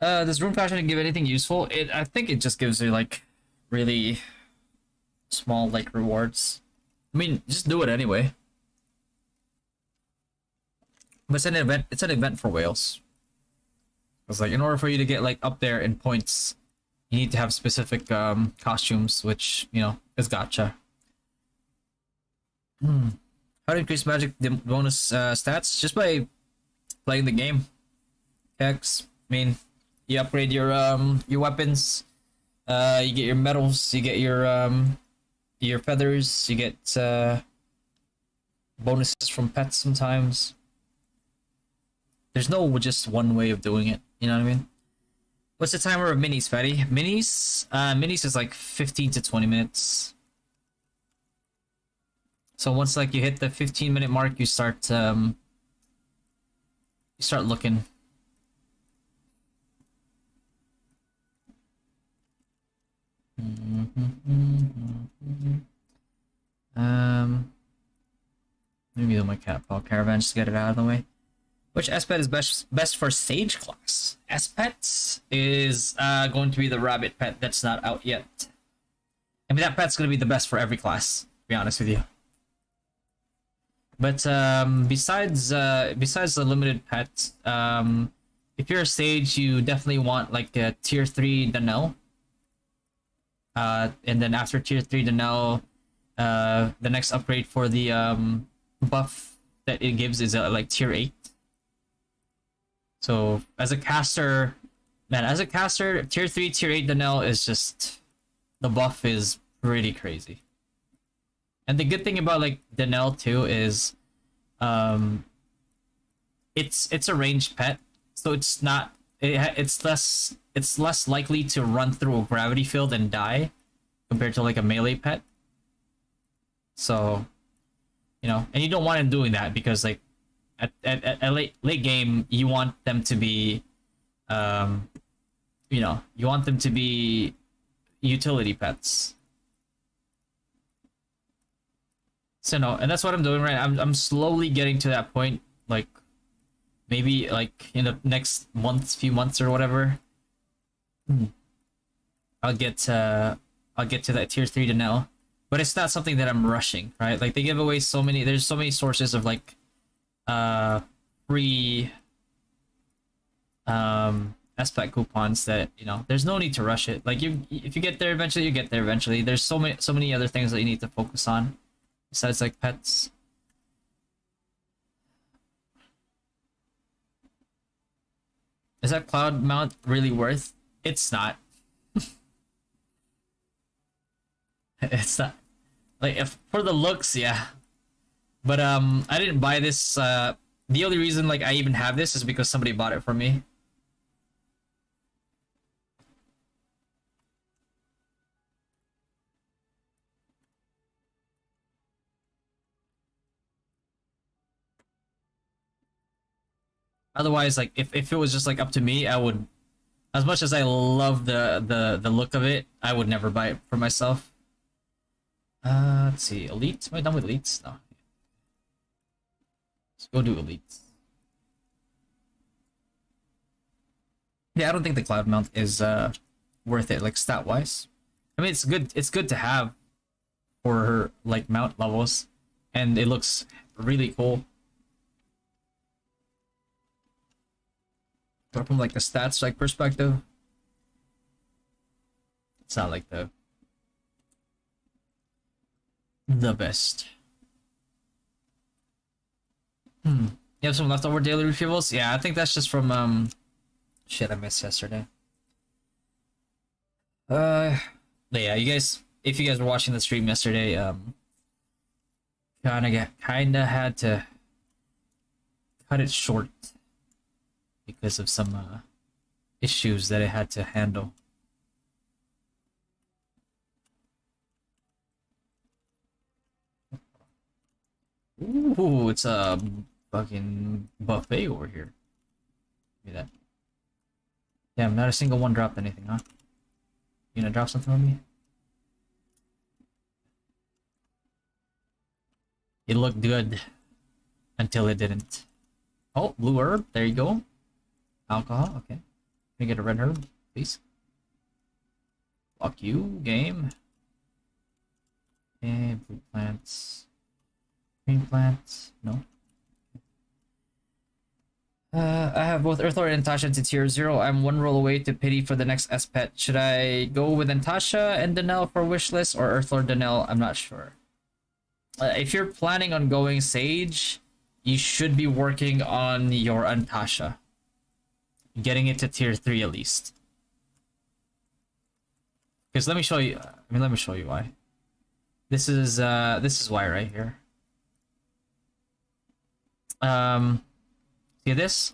S1: Does room fashion give anything useful? I think it just gives you like really small like rewards. I mean, just do it anyway. But it's an event. It's an event for whales. It's like in order for you to get like up there in points, you need to have specific costumes, which you know is gotcha. How to increase magic bonus stats? Just by playing the game. X. I mean, you upgrade your weapons. You get your medals. You get your feathers. You get bonuses from pets sometimes. There's no just one way of doing it. You know what I mean? What's the timer of minis, Fatty? Minis is like 15 to 20 minutes. So once like you hit the 15-minute mark, you start looking. Let me do my cat paw caravan just to get it out of the way. Which espet is best for Sage class? Espet is going to be the rabbit pet that's not out yet. I mean, that pet's going to be the best for every class, to be honest with you. But besides the limited pet, if you're a Sage, you definitely want like a tier 3 Danelle. And then after tier 3 Danelle, the next upgrade for the buff that it gives is like tier 8. So as a caster, tier 3, tier 8 Danelle is just, the buff is pretty crazy. And the good thing about like Danelle too is, it's a ranged pet, so it's not, it's less likely to run through a gravity field and die compared to like a melee pet. So, you know, and you don't want him doing that because like at late game you want them to be, you know, you want them to be utility pets. So no, and that's what I'm doing right now. I'm slowly getting to that point, like maybe like in the next few months or whatever. I'll get to that tier 3 Danelle. But it's not something that I'm rushing, right? Like they give away there's so many sources of like free SPAC coupons that, you know, there's no need to rush it. Like if you get there eventually, you get there eventually. There's so many other things that you need to focus on besides like pets. Is that cloud mount really worth? It's not. It's not. Like if for the looks, yeah. But I didn't buy this. The only reason like I even have this is because somebody bought it for me. Otherwise, like if it was just like up to me, I would, as much as I love the look of it, I would never buy it for myself. Let's see, elite. Am I done with elites? No. Let's go do elites. Yeah, I don't think the cloud mount is worth it, like stat wise. I mean, it's good. It's good to have for her like mount levels, and it looks really cool. But from like the stats like perspective, it's not like the best. You have some leftover daily retrievals? Yeah, I think that's just from shit I missed yesterday. But yeah, you guys, if you guys were watching the stream yesterday, kinda had to cut it short because of some issues that I had to handle. Ooh, it's a fucking buffet over here. Give me that. Damn, not a single one dropped anything, huh? You gonna drop something on me? It looked good until it didn't. Oh, blue herb. There you go. Alcohol. Okay. Can I get a red herb, please? Fuck you, game. Okay, blue plants. Green plants. No. I have both Earthlord and Tasha to tier 0. I'm one roll away to pity for the next S pet. Should I go with Natasha and Danelle for wishlist or Earthlord Danelle? I'm not sure. If you're planning on going Sage, you should be working on your Antasha. Getting it to tier 3 at least. Because let me show you. Let me show you why. This is why right here. See this?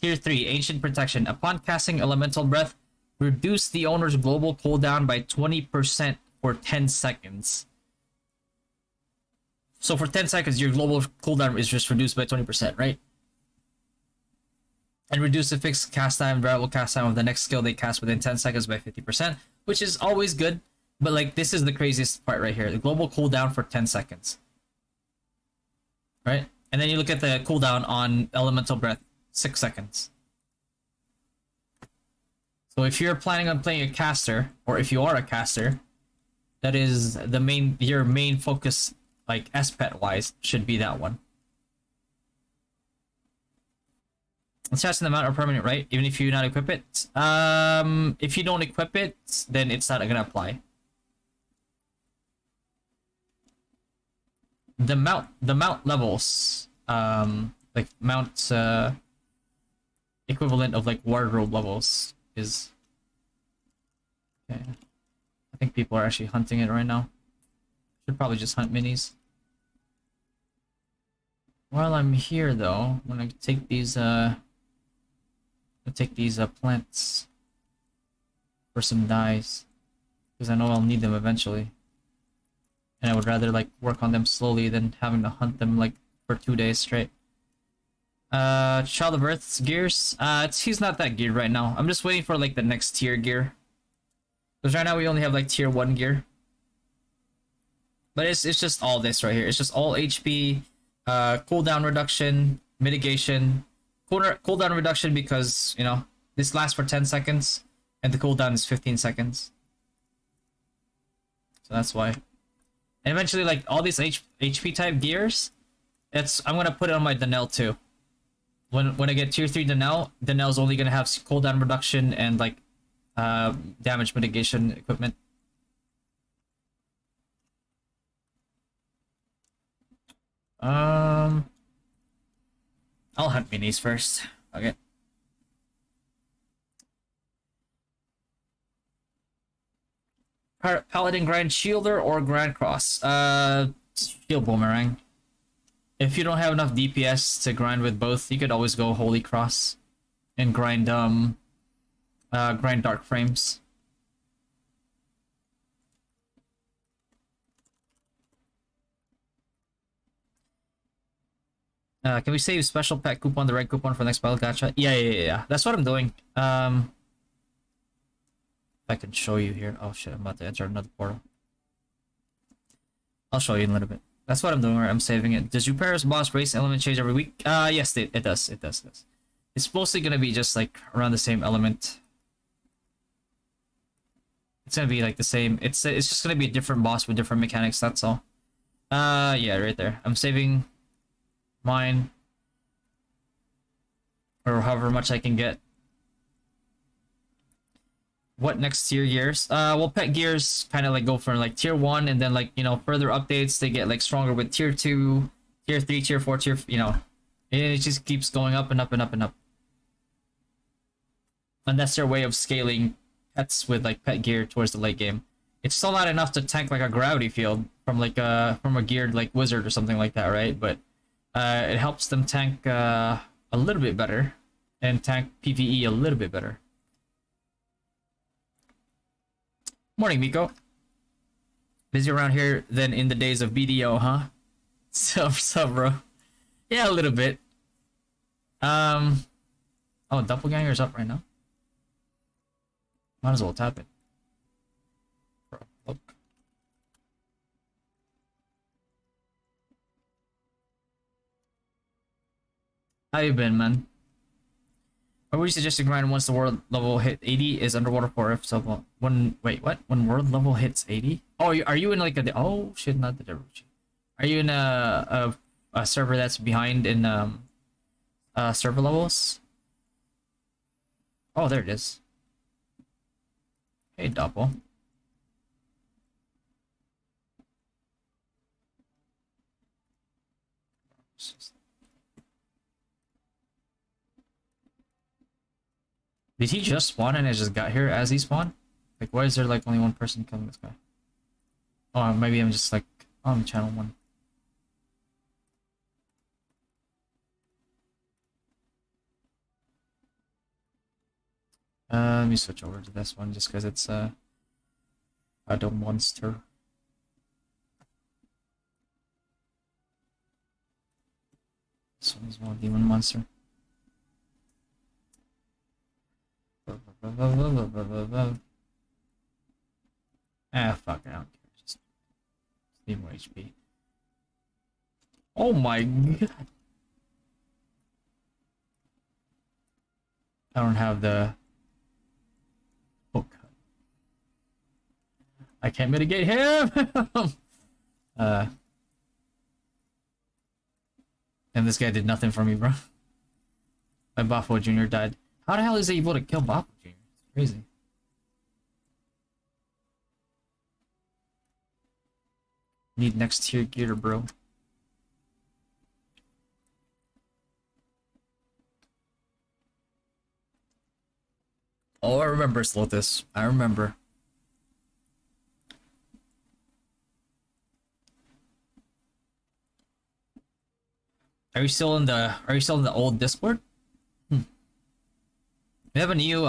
S1: Tier 3, Ancient Protection. Upon casting Elemental Breath, reduce the owner's global cooldown by 20% for 10 seconds. So for 10 seconds, your global cooldown is just reduced by 20%, right? And reduce the fixed cast time, variable cast time of the next skill they cast within 10 seconds by 50%, which is always good. But like, this is the craziest part right here. The global cooldown for 10 seconds. Right? And then you look at the cooldown on Elemental Breath, 6 seconds. So if you're planning on playing a caster, or if you are a caster, that is your main focus, like S-Pet wise, should be that one. It's just an amount of permanent, right? Even if you not equip it. If you don't equip it, then it's not gonna apply. The mount levels, like mount equivalent of like wardrobe levels is. Okay. I think people are actually hunting it right now. Should probably just hunt minis. While I'm here though, I'm gonna take these plants for some dyes, because I know I'll need them eventually. And I would rather like work on them slowly than having to hunt them like for 2 days straight. Child of Earth's gears. He's not that geared right now. I'm just waiting for like the next tier gear. Because right now we only have like tier 1 gear. But it's just all this right here. It's just all HP, cooldown reduction, mitigation, cooldown reduction because, you know, this lasts for 10 seconds and the cooldown is 15 seconds. So that's why. And eventually, like, all these HP type gears, I'm gonna put it on my Danelle too. When I get tier 3 Danelle's only gonna have cooldown reduction and like damage mitigation equipment. I'll hunt minis first. Okay. Paladin grind shielder or grand cross? Shield boomerang. If you don't have enough DPS to grind with both, you could always go holy cross and grind dark frames. Can we save special pet coupon, the red coupon for next battle gacha? Yeah. That's what I'm doing. If I can show you here. Oh shit, I'm about to enter another portal. I'll show you in a little bit. That's what I'm doing, right? I'm saving it. Does Jupero's boss race element change every week? Yes, it does. It does. It's mostly gonna be just like around the same element. It's gonna be like the same. It's just gonna be a different boss with different mechanics. That's all. Yeah, right there. I'm saving mine. or however much I can get. What next tier gears? Well, pet gears kind of like go from like tier 1, and then like, you know, further updates, they get like stronger with tier 2, tier 3, tier 4, tier, you know, it just keeps going up and up and up and up. And that's their way of scaling pets with like pet gear towards the late game. It's still not enough to tank like a gravity field from a geared like wizard or something like that, right? But it helps them tank a little bit better, and tank PvE a little bit better. Morning, Miko. Busy around here than in the days of BDO, huh? Sup, bro? Yeah, a little bit. Oh, Doppelganger's up right now. Might as well tap it. Bro, look. How you been, man? What would you suggest to grind once the world level hit 80 is underwater for if so wait, what? When world level hits 80? Oh, are you in like a oh shit, not the Deruchi. Are you in a server that's behind in server levels? Oh, there it is. Hey, Doppel. Did he just spawn and I just got here as he spawned? Like, why is there like only one person killing this guy? Oh, maybe I'm just like on channel 1. Let me switch over to this one just because it's a monster. This one is more demon monster. Ah, fuck, I don't care. Just need more HP. Oh my god. I don't have the... Oh god. I can't mitigate him! And this guy did nothing for me, bro. My Buffalo Jr. died. How the hell is he able to kill Buffalo Jr.? It's crazy. Need next tier gear, bro. Oh, I remember Slotus. I remember. Are you still in the old Discord? We have a new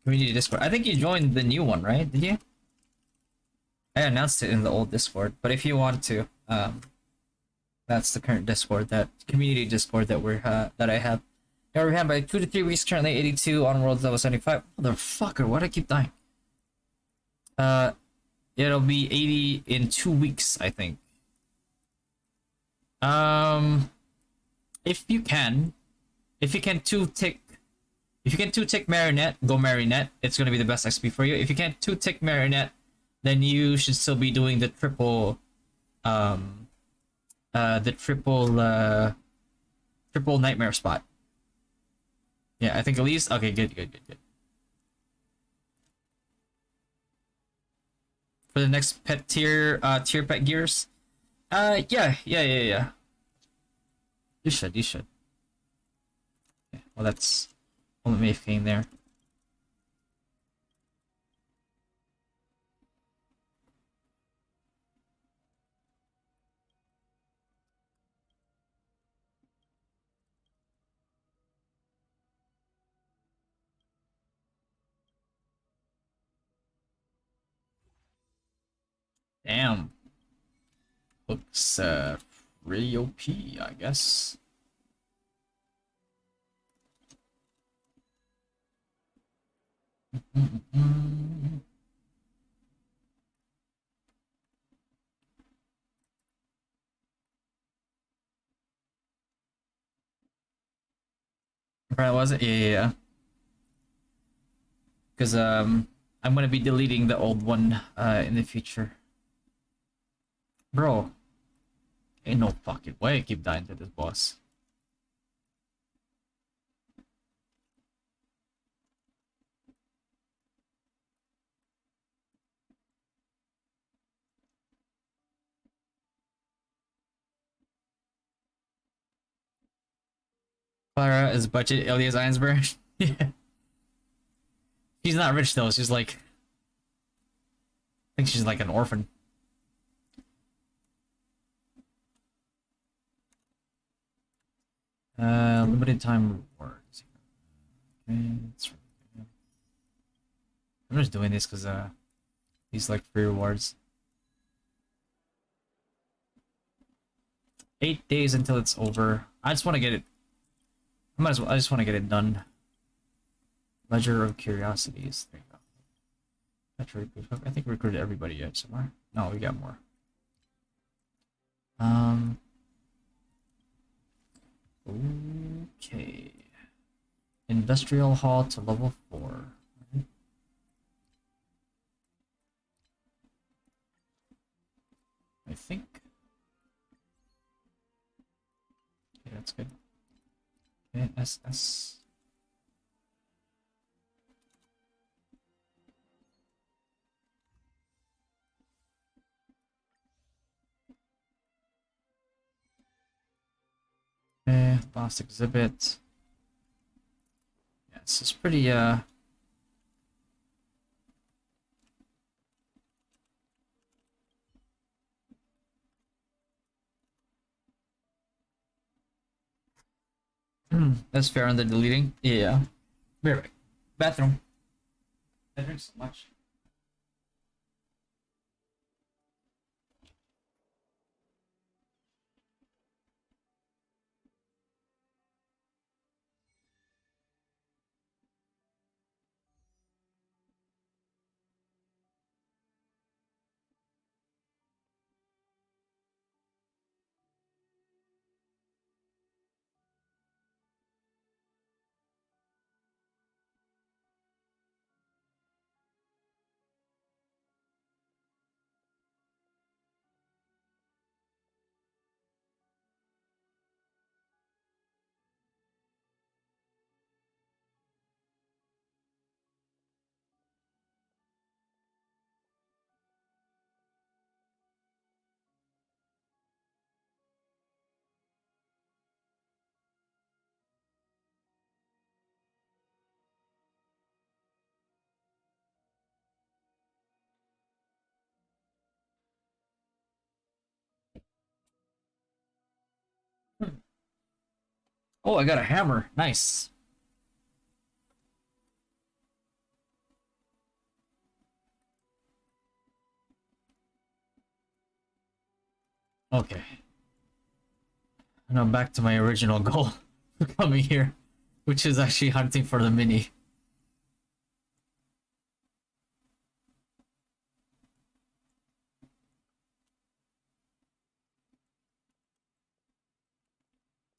S1: community Discord. I think you joined the new one, right? Did you? I announced it in the old Discord, but if you want to, that's the current Discord, that community Discord that that I have. Yeah, we're having by 2 to 3 weeks, currently 82 on world level 75. Motherfucker, why'd I keep dying? It'll be 80 in 2 weeks, I think. If you can two-tick Marinette, go Marinette. It's gonna be the best XP for you. If you can't two-tick Marinette, then you should still be doing the triple triple nightmare spot. Yeah, I think at least okay, good. For the next pet tier pet gears. Yeah. You should. Okay, well, that's only me came there. Damn. Looks really OP, I guess. Right, was it? Yeah. Because I'm gonna be deleting the old one in the future. Bro, ain't no fucking way I keep dying to this boss. Clara is budget Elias Einsberg. Yeah. She's not rich though. She's like, I think she's like an orphan. Limited time rewards. Okay, that's really good. I'm just doing this because these like free rewards. 8 days until it's over. I just want to get it. I might as well. I just want to get it done. Ledger of Curiosities. There you go. I think we recruited everybody yet somewhere. No, we got more. Okay. Industrial Hall to level 4. I think. Okay, that's good. Okay, SS. Okay, last exhibit. Yeah, this is pretty that's fair on the deleting. Yeah. Be right back. Bathroom. I drink so much. Oh, I got a hammer. Nice. Okay. Now back to my original goal for coming here, which is actually hunting for the mini.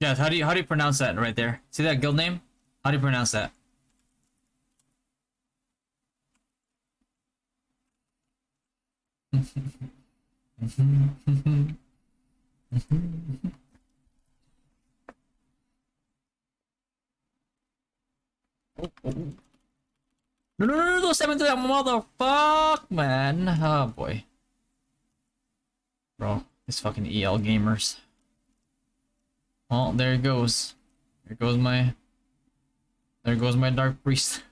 S1: Yeah, how do you pronounce that right there? See that guild name? How do you pronounce that? Oh, oh. No, no, no, no, don't step into that motherfuck, man. Oh boy. Bro, these fucking EL gamers. Oh, there it goes. There goes my dark priest.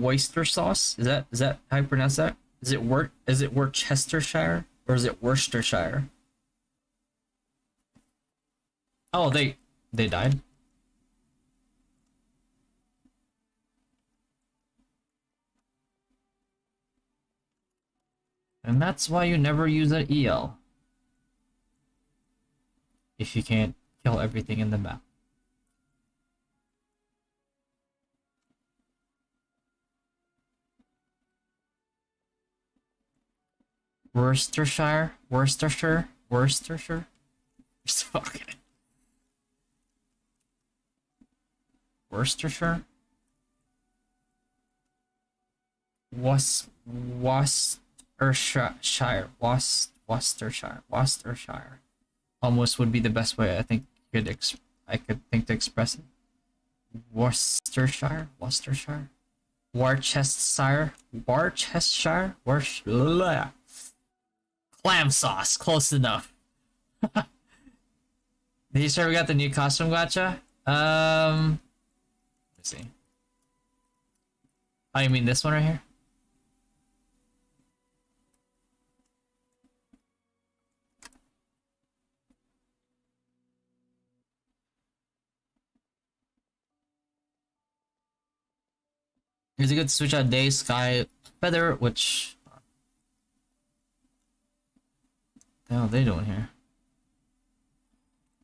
S1: Oyster sauce? Is that how you pronounce that? Is it Worcestershire or is it Worcestershire? Oh, they died. And that's why you never use an EL. If you can't kill everything in the map. Worcestershire? Worcestershire? Worcestershire? Fucking Worcestershire? Worcestershire. Almost would be the best way I could think to express it. Worcestershire? Worcestershire? Clam sauce, close enough. Did you sure we got the new costume gacha? Let's see. Oh, you mean this one right here? Is it good to switch out day, sky, feather, which... What the hell are they doing here?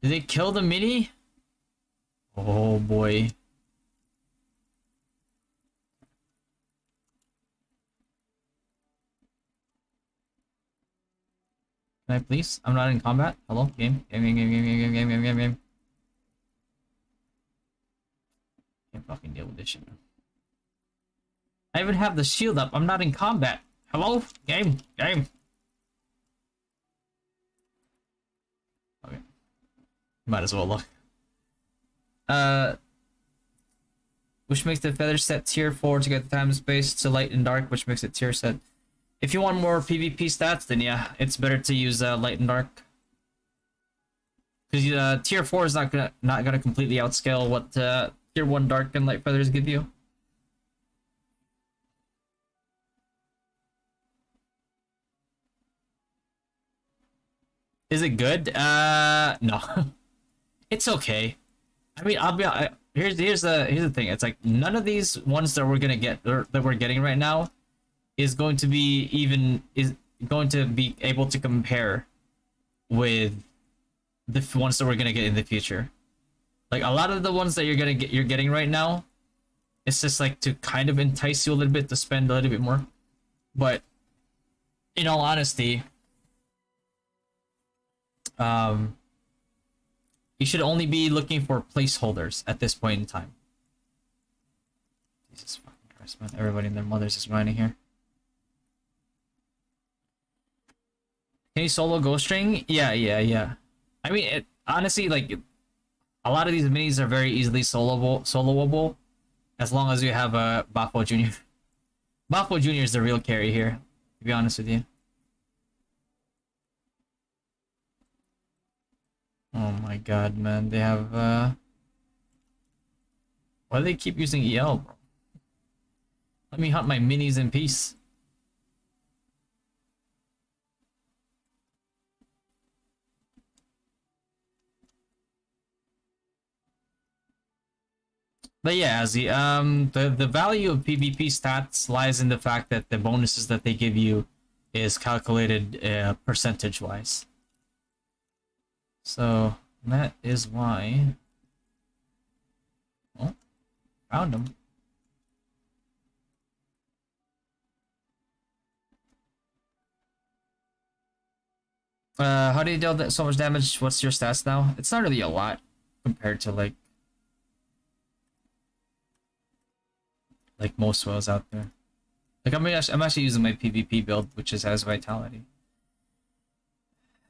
S1: Did they kill the mini? Oh boy. Can I please? I'm not in combat. Hello? Game? Game. Can't fucking deal with this shit. I even have the shield up. I'm not in combat. Hello? Game? Okay. Might as well look. Which makes the feather set tier 4 to get the time and space to light and dark, which makes it tier set. If you want more PvP stats, then yeah, it's better to use light and dark. Because tier 4 is not gonna completely outscale what tier 1 dark and light feathers give you. Is it good? No. It's okay. I mean, here's the thing. It's like none of these ones that we're gonna get or that we're getting right now is going to be able to compare with the ones that we're gonna get in the future. Like a lot of the ones that you're getting right now, it's just like to kind of entice you a little bit to spend a little bit more. But in all honesty, you should only be looking for placeholders at this point in time. Jesus fucking Christ, man. Everybody and their mothers is running here. Can you solo Ghost String? Yeah. I mean, honestly, like, a lot of these minis are very easily soloable as long as you have a Bafo Jr. Bafo Jr. is the real carry here, to be honest with you. Oh my god, man. They have, why do they keep using EL, bro? Let me hunt my minis in peace. But yeah, Azzy, the value of PvP stats lies in the fact that the bonuses that they give you is calculated percentage-wise. So that is why. Oh, found him. How do you deal so much damage? What's your stats now? It's not really a lot compared to like most wells out there. Like I'm actually using my PvP build, which has vitality.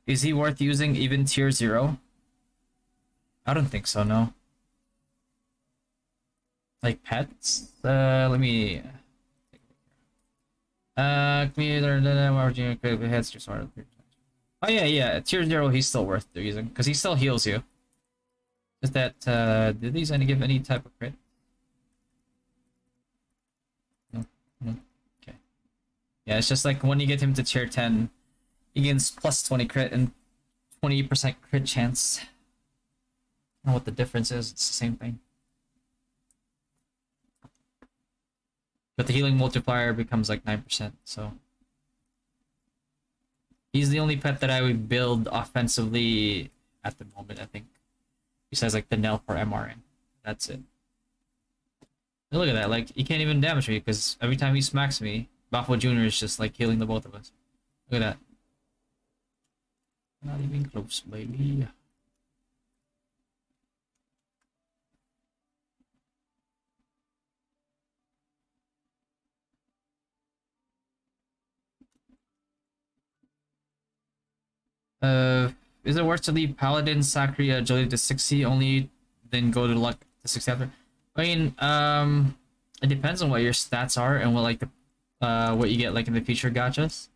S1: Is he worth using even tier 0? I don't think so, no. Like pets? Let me... heads just sort of... Oh yeah, tier 0 he's still worth using, because he still heals you. Is that, did these only give any type of crit? No. Okay. Yeah, it's just like when you get him to tier 10, he gains plus 20 crit and 20% crit chance. I don't know what the difference is, it's the same thing. But the healing multiplier becomes like 9%, so... He's the only pet that I would build offensively at the moment, I think. Besides like the Nell for MRN. That's it. And look at that, like, he can't even damage me because every time he smacks me, Bafo Jr. is just like healing the both of us. Look at that. Not even close, baby. Is it worth to leave Paladin, Sacri, agility to 60 only, then go to luck to 60 after? I mean, it depends on what your stats are and what like the what you get like in the future gachas.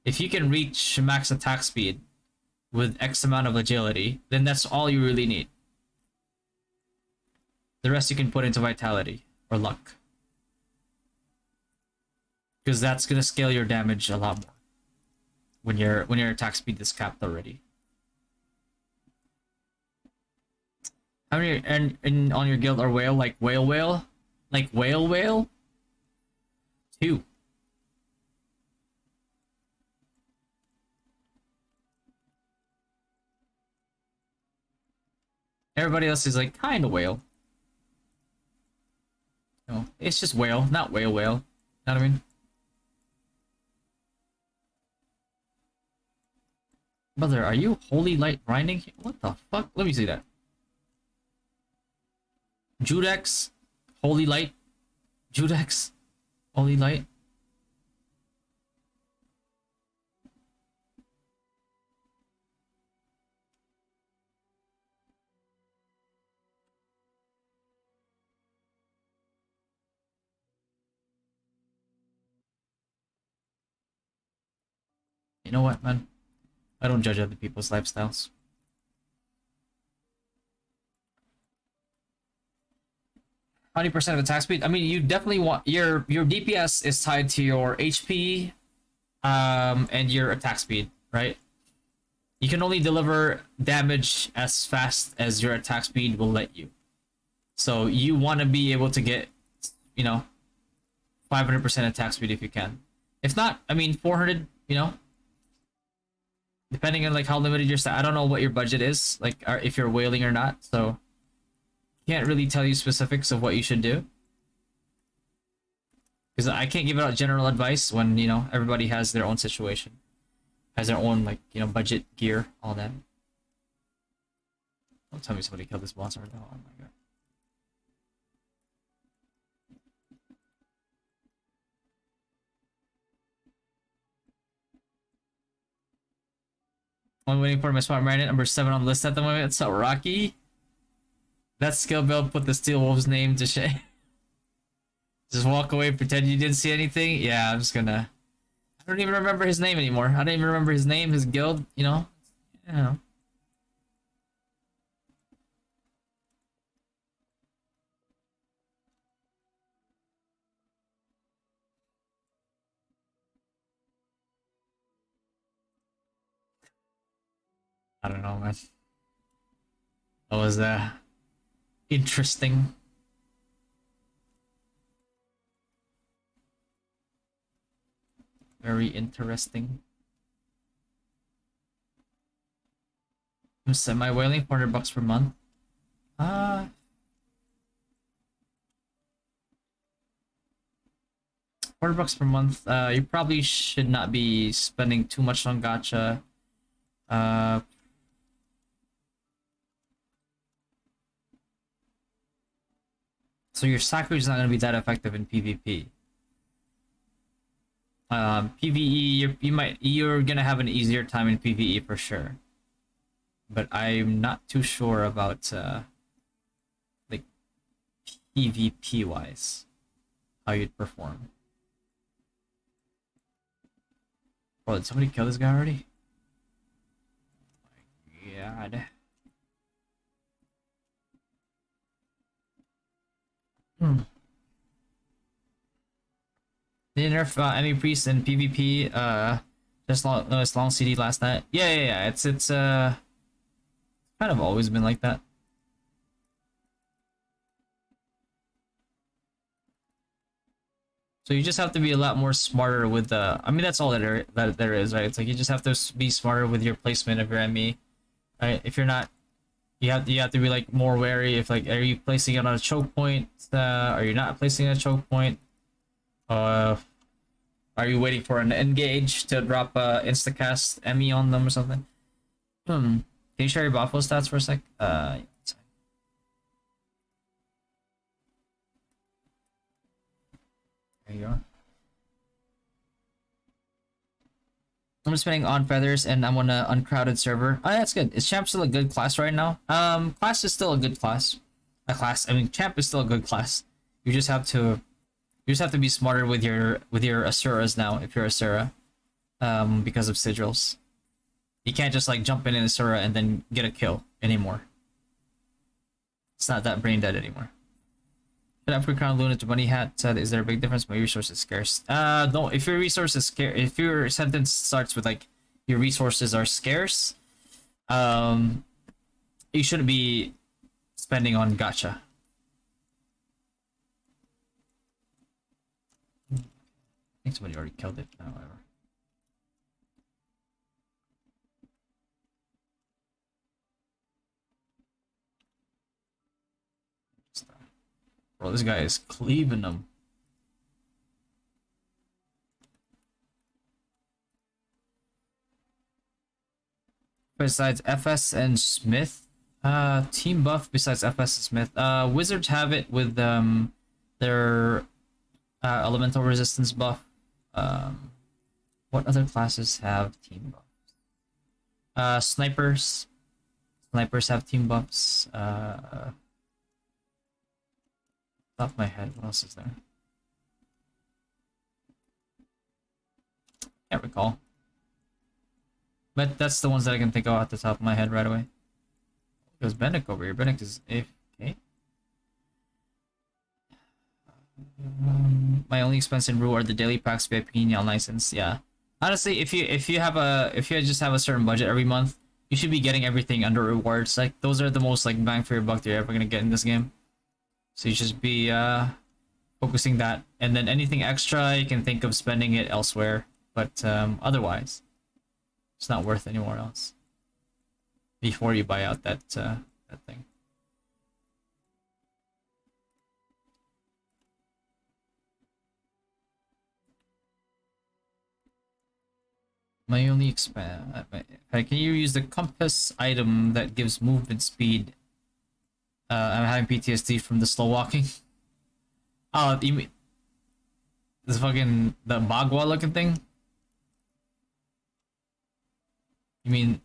S1: If you can reach max attack speed with X amount of agility, then that's all you really need. The rest you can put into vitality or luck. Because that's gonna scale your damage a lot more when your attack speed is capped already. How many and on your guild are whale like whale? Like whale? 2. Everybody else is like kind of whale. No, it's just whale, not whale. You know what I mean? Brother, are you holy light grinding? What the fuck? Let me see that. Judex, holy light. Judex, holy light. You know what, man? I don't judge other people's lifestyles. %% of attack speed. I mean, you definitely want your DPS is tied to your HP, and your attack speed, right? You can only deliver damage as fast as your attack speed will let you. So you want to be able to get, 500% attack speed if you can. If not, I mean, 400. Depending on like how limited your stat. I don't know what your budget is, like if you're whaling or not. So can't really tell you specifics of what you should do, because I can't give out general advice when everybody has their own situation, has their own like budget, gear, all that. Don't tell me somebody killed this monster though. Oh my god. I'm waiting for my smart marionette number 7 on the list at the moment. It's so Rocky. That skill build put the Steel Wolf's name to shame. Just walk away, pretend you didn't see anything. Yeah, I'm just gonna. I don't even remember his name anymore. I don't even remember his name, his guild. I don't know. I don't know, man. That was interesting. Very interesting. I'm semi-whaling, $400 per month. $400 per month. You probably should not be spending too much on gacha. So your Sakura is not going to be that effective in PvP. PvE, you're gonna have an easier time in PvE for sure. But I'm not too sure about like PvP wise how you'd perform. Bro, did somebody kill this guy already? Oh my god. They nerf Emmy Priest in PvP. It's long CD last night. Yeah. It's kind of always been like that. So you just have to be a lot more smarter with the. I mean, that's all that there is, right? It's like you just have to be smarter with your placement of your ME, right? If you're not, you have to be like more wary. If like, are you placing it on a choke point? Are you not placing a choke point? Are you waiting for an engage to drop instacast ME on them or something? Can you share your Buffalo stats for a sec? Yeah, there you go. I'm just spending on feathers and I'm on an uncrowded server. Oh, that's good. Is Champ still a good class right now? Class is still a good class. Champ is still a good class. You just have to be smarter with your Asuras now if you're Asura. because of sigils. You can't just like jump in Asura and then get a kill anymore. It's not that brain dead anymore. Should I crown Luna to money hat? Is there a big difference? My resources scarce. No. If your resources scarce, if your sentence starts with like your resources are scarce, you shouldn't be spending on gacha. I think somebody already killed it. No, whatever. Bro, this guy is cleaving them. Besides FS and Smith, team buff besides FS and Smith. Wizards have it with their elemental resistance buff. What other classes have team buffs? Snipers. Snipers have team buffs. Top of my head, what else is there? Can't recall. But that's the ones that I can think of off the top of my head right away. There's Bennick over here. Bennick is AFK. My only expense in ROO are the daily packs, VIP, and license. Yeah. Honestly, if you just have a certain budget every month, you should be getting everything under rewards. Like those are the most like bang for your buck you're ever gonna get in this game. So you should be focusing that, and then anything extra you can think of spending it elsewhere. But otherwise, it's not worth anywhere else. Before you buy out that that thing. My only expand. Can you use the compass item that gives movement speed? I'm having PTSD from the slow walking. Oh, you mean this fucking the Bagua looking thing? You mean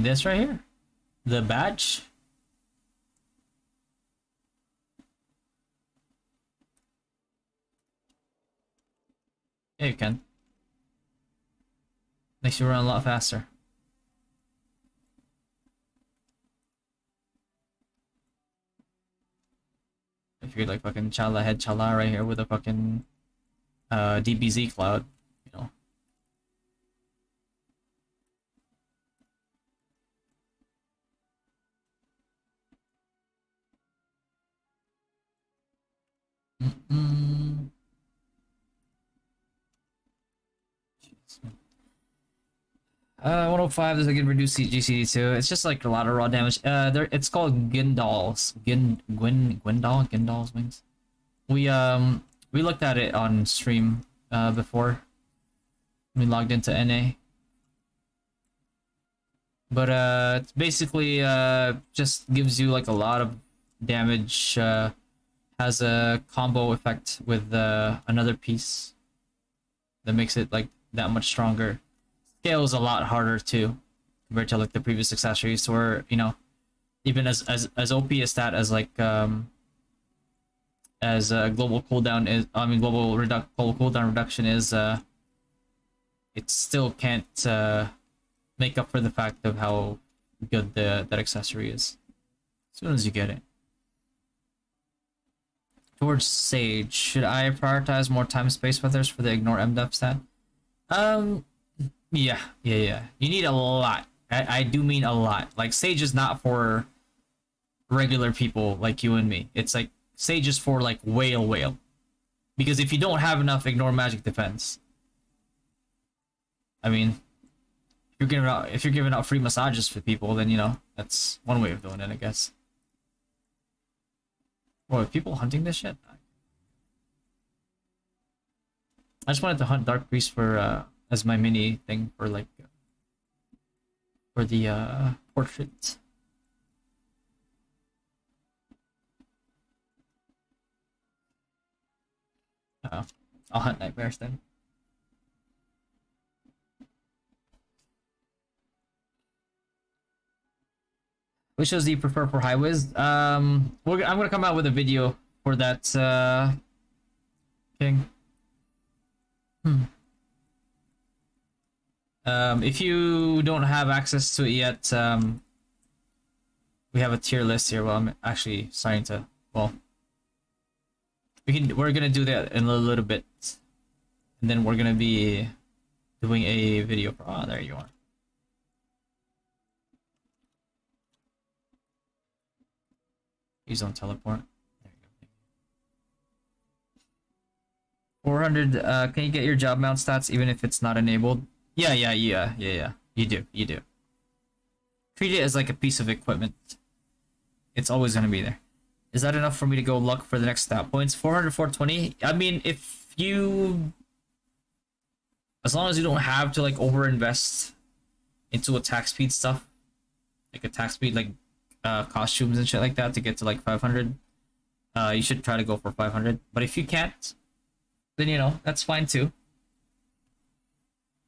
S1: this right here? The badge? Yeah, you can. Makes you run a lot faster. If you're like fucking Chala head Chala right here with a fucking DBZ cloud, you know. Mm-mm. 105. There's a good reduced GCD2. It's just like a lot of raw damage. It's called Gindal's Gindal's wings. We looked at it on stream before. We logged into NA. But it's basically just gives you like a lot of damage. Has a combo effect with another piece that makes it like that much stronger. Scales a lot harder too compared to like the previous accessories, where you know even as OP a stat as like as global cooldown is, global cooldown reduction is, it still can't make up for the fact of how good that accessory is as soon as you get it. Towards Sage, should I prioritize more time space feathers for the ignore MDF stat? Yeah. You need a lot. I do mean a lot. Like Sage is not for regular people like you and me. It's like Sage is for like whale. Because if you don't have enough ignore magic defense, I mean, if you're giving out free massages for people, then you know that's one way of doing it, I guess. Boy, are people hunting this shit? I just wanted to hunt Dark Priest for as my mini thing for like for the portrait. I'll hunt nightmares then. Which shows do you prefer for high whiz? I'm gonna come out with a video for that king. If you don't have access to it yet, we have a tier list here. Well, I'm actually starting to. Well, we're gonna do that in a little bit, and then we're gonna be doing a video. Oh, there you are. Please don't teleport. There you go. 400. Can you get your job mount stats even if it's not enabled? Yeah. You do. Treat it as like a piece of equipment. It's always gonna be there. Is that enough for me to go luck for the next stat points? 400, 420. I mean, if you, as long as you don't have to like overinvest into attack speed stuff, like attack speed, like costumes and shit like that to get to like 500, you should try to go for 500. But if you can't, then you know that's fine too.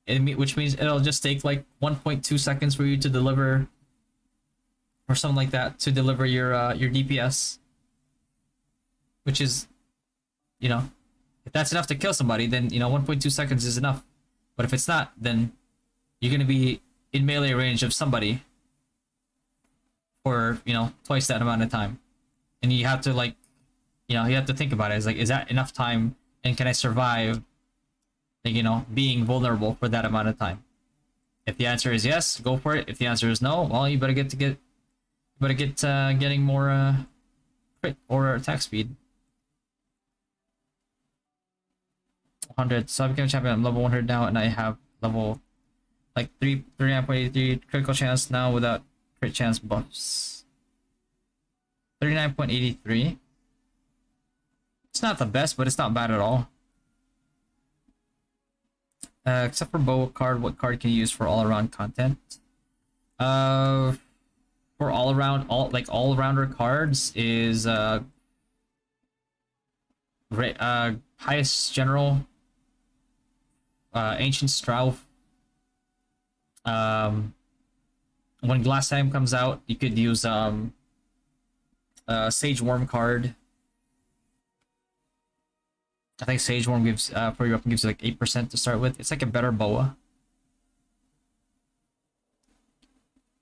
S1: Which means it'll just take like 1.2 seconds for you to deliver, or something like that, to deliver your DPS. Which is, you know, if that's enough to kill somebody, then you know 1.2 seconds is enough. But if it's not, then you're gonna be in melee range of somebody for, you know, twice that amount of time, and you have to like, you know, you have to think about it. It's like, is that enough time, and can I survive, like, you know, being vulnerable for that amount of time? If the answer is yes, go for it. If the answer is no, well, you better get getting more crit or attack speed. 100. So I became champion. I'm level 100 now, and I have level like 39.83 critical chance now without crit chance buffs. 39.83. It's not the best, but it's not bad at all. Except for bow card, what card can you use for all-around content? For all-around, all-rounder cards is highest general, ancient Strauth. When glass time comes out, you could use Sage Worm card. I think Sage Worm gives for your weapon gives you like 8% to start with. It's like a better boa.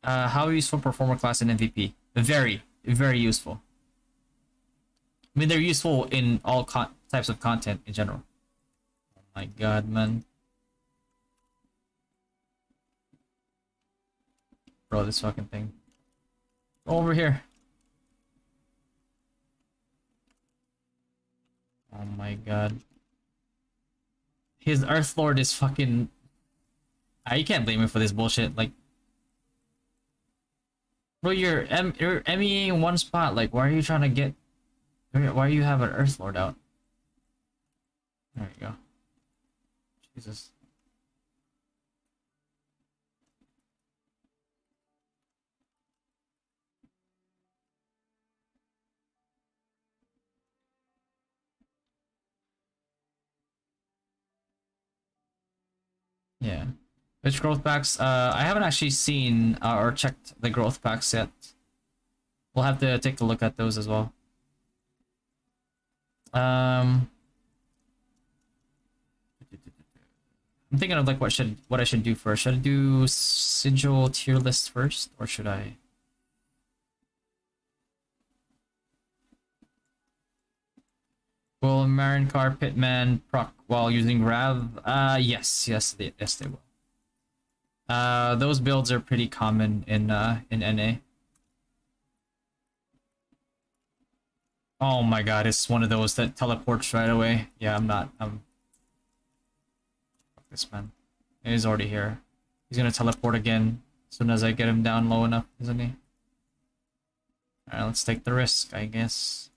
S1: How useful performer class in MVP? Very, very useful. I mean, they're useful in all types of content in general. Oh my god, man. Bro, this fucking thing. Go over here. Oh my god. His Earth Lord is fucking... you can't blame him for this bullshit. Like, bro, you're MEing in one spot. Like, why are you trying to get... Why do you have an Earth Lord out? There you go. Jesus. Yeah. Which growth packs? I haven't actually seen or checked the growth packs yet. We'll have to take a look at those as well. I'm thinking of like what I should do first. Should I do Sigil tier list first, or should I? Will Marinkar Pitman proc while using Rav? Yes, they will. Those builds are pretty common in NA. Oh my god, it's one of those that teleports right away. Yeah, fuck this man. He's already here. He's gonna teleport again as soon as I get him down low enough, isn't he? Alright, let's take the risk, I guess.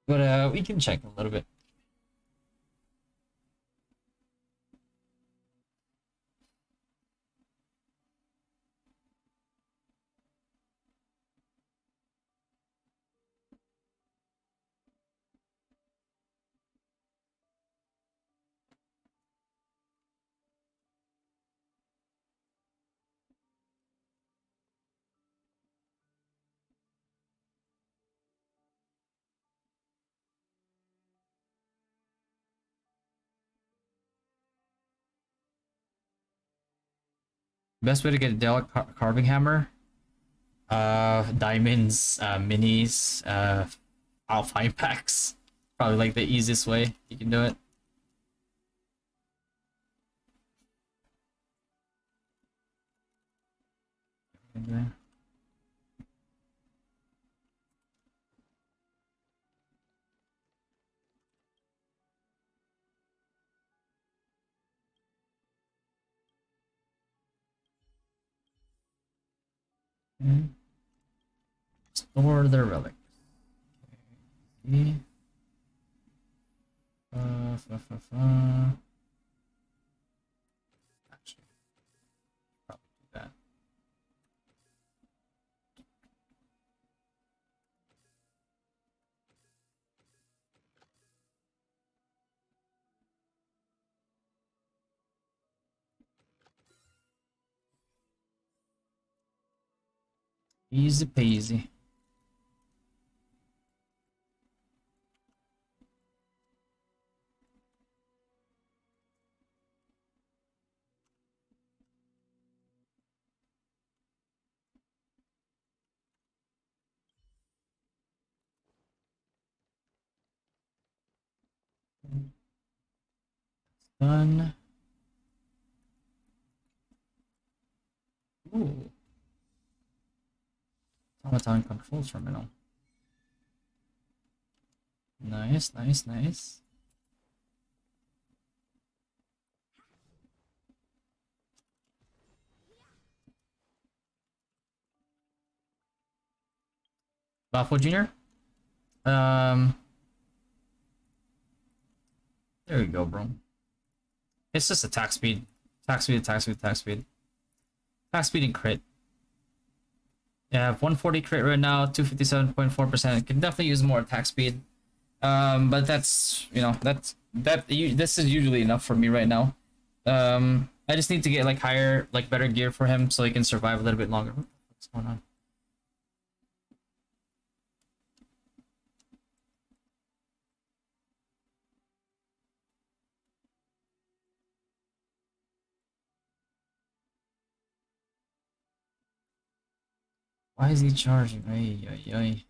S1: But we can check a little bit. Best way to get a Dell carving hammer? Diamonds, minis, alpine packs. Probably like the easiest way you can do it. Okay. Store the relic. Okay. Actually, probably do that. Easy peasy. Done. Ooh. Automaton control terminal. Nice, nice, nice. Buffalo Jr. Um, there you go, bro. It's just attack speed. Attack speed, attack speed, attack speed. Attack speed and crit. Yeah, I have 140 crit right now, 257.4%. Can definitely use more attack speed. But that's, you know, this is usually enough for me right now. I just need to get like higher, like better gear for him so he can survive a little bit longer. What's going on? Why is he charging? Ay, ay, ay.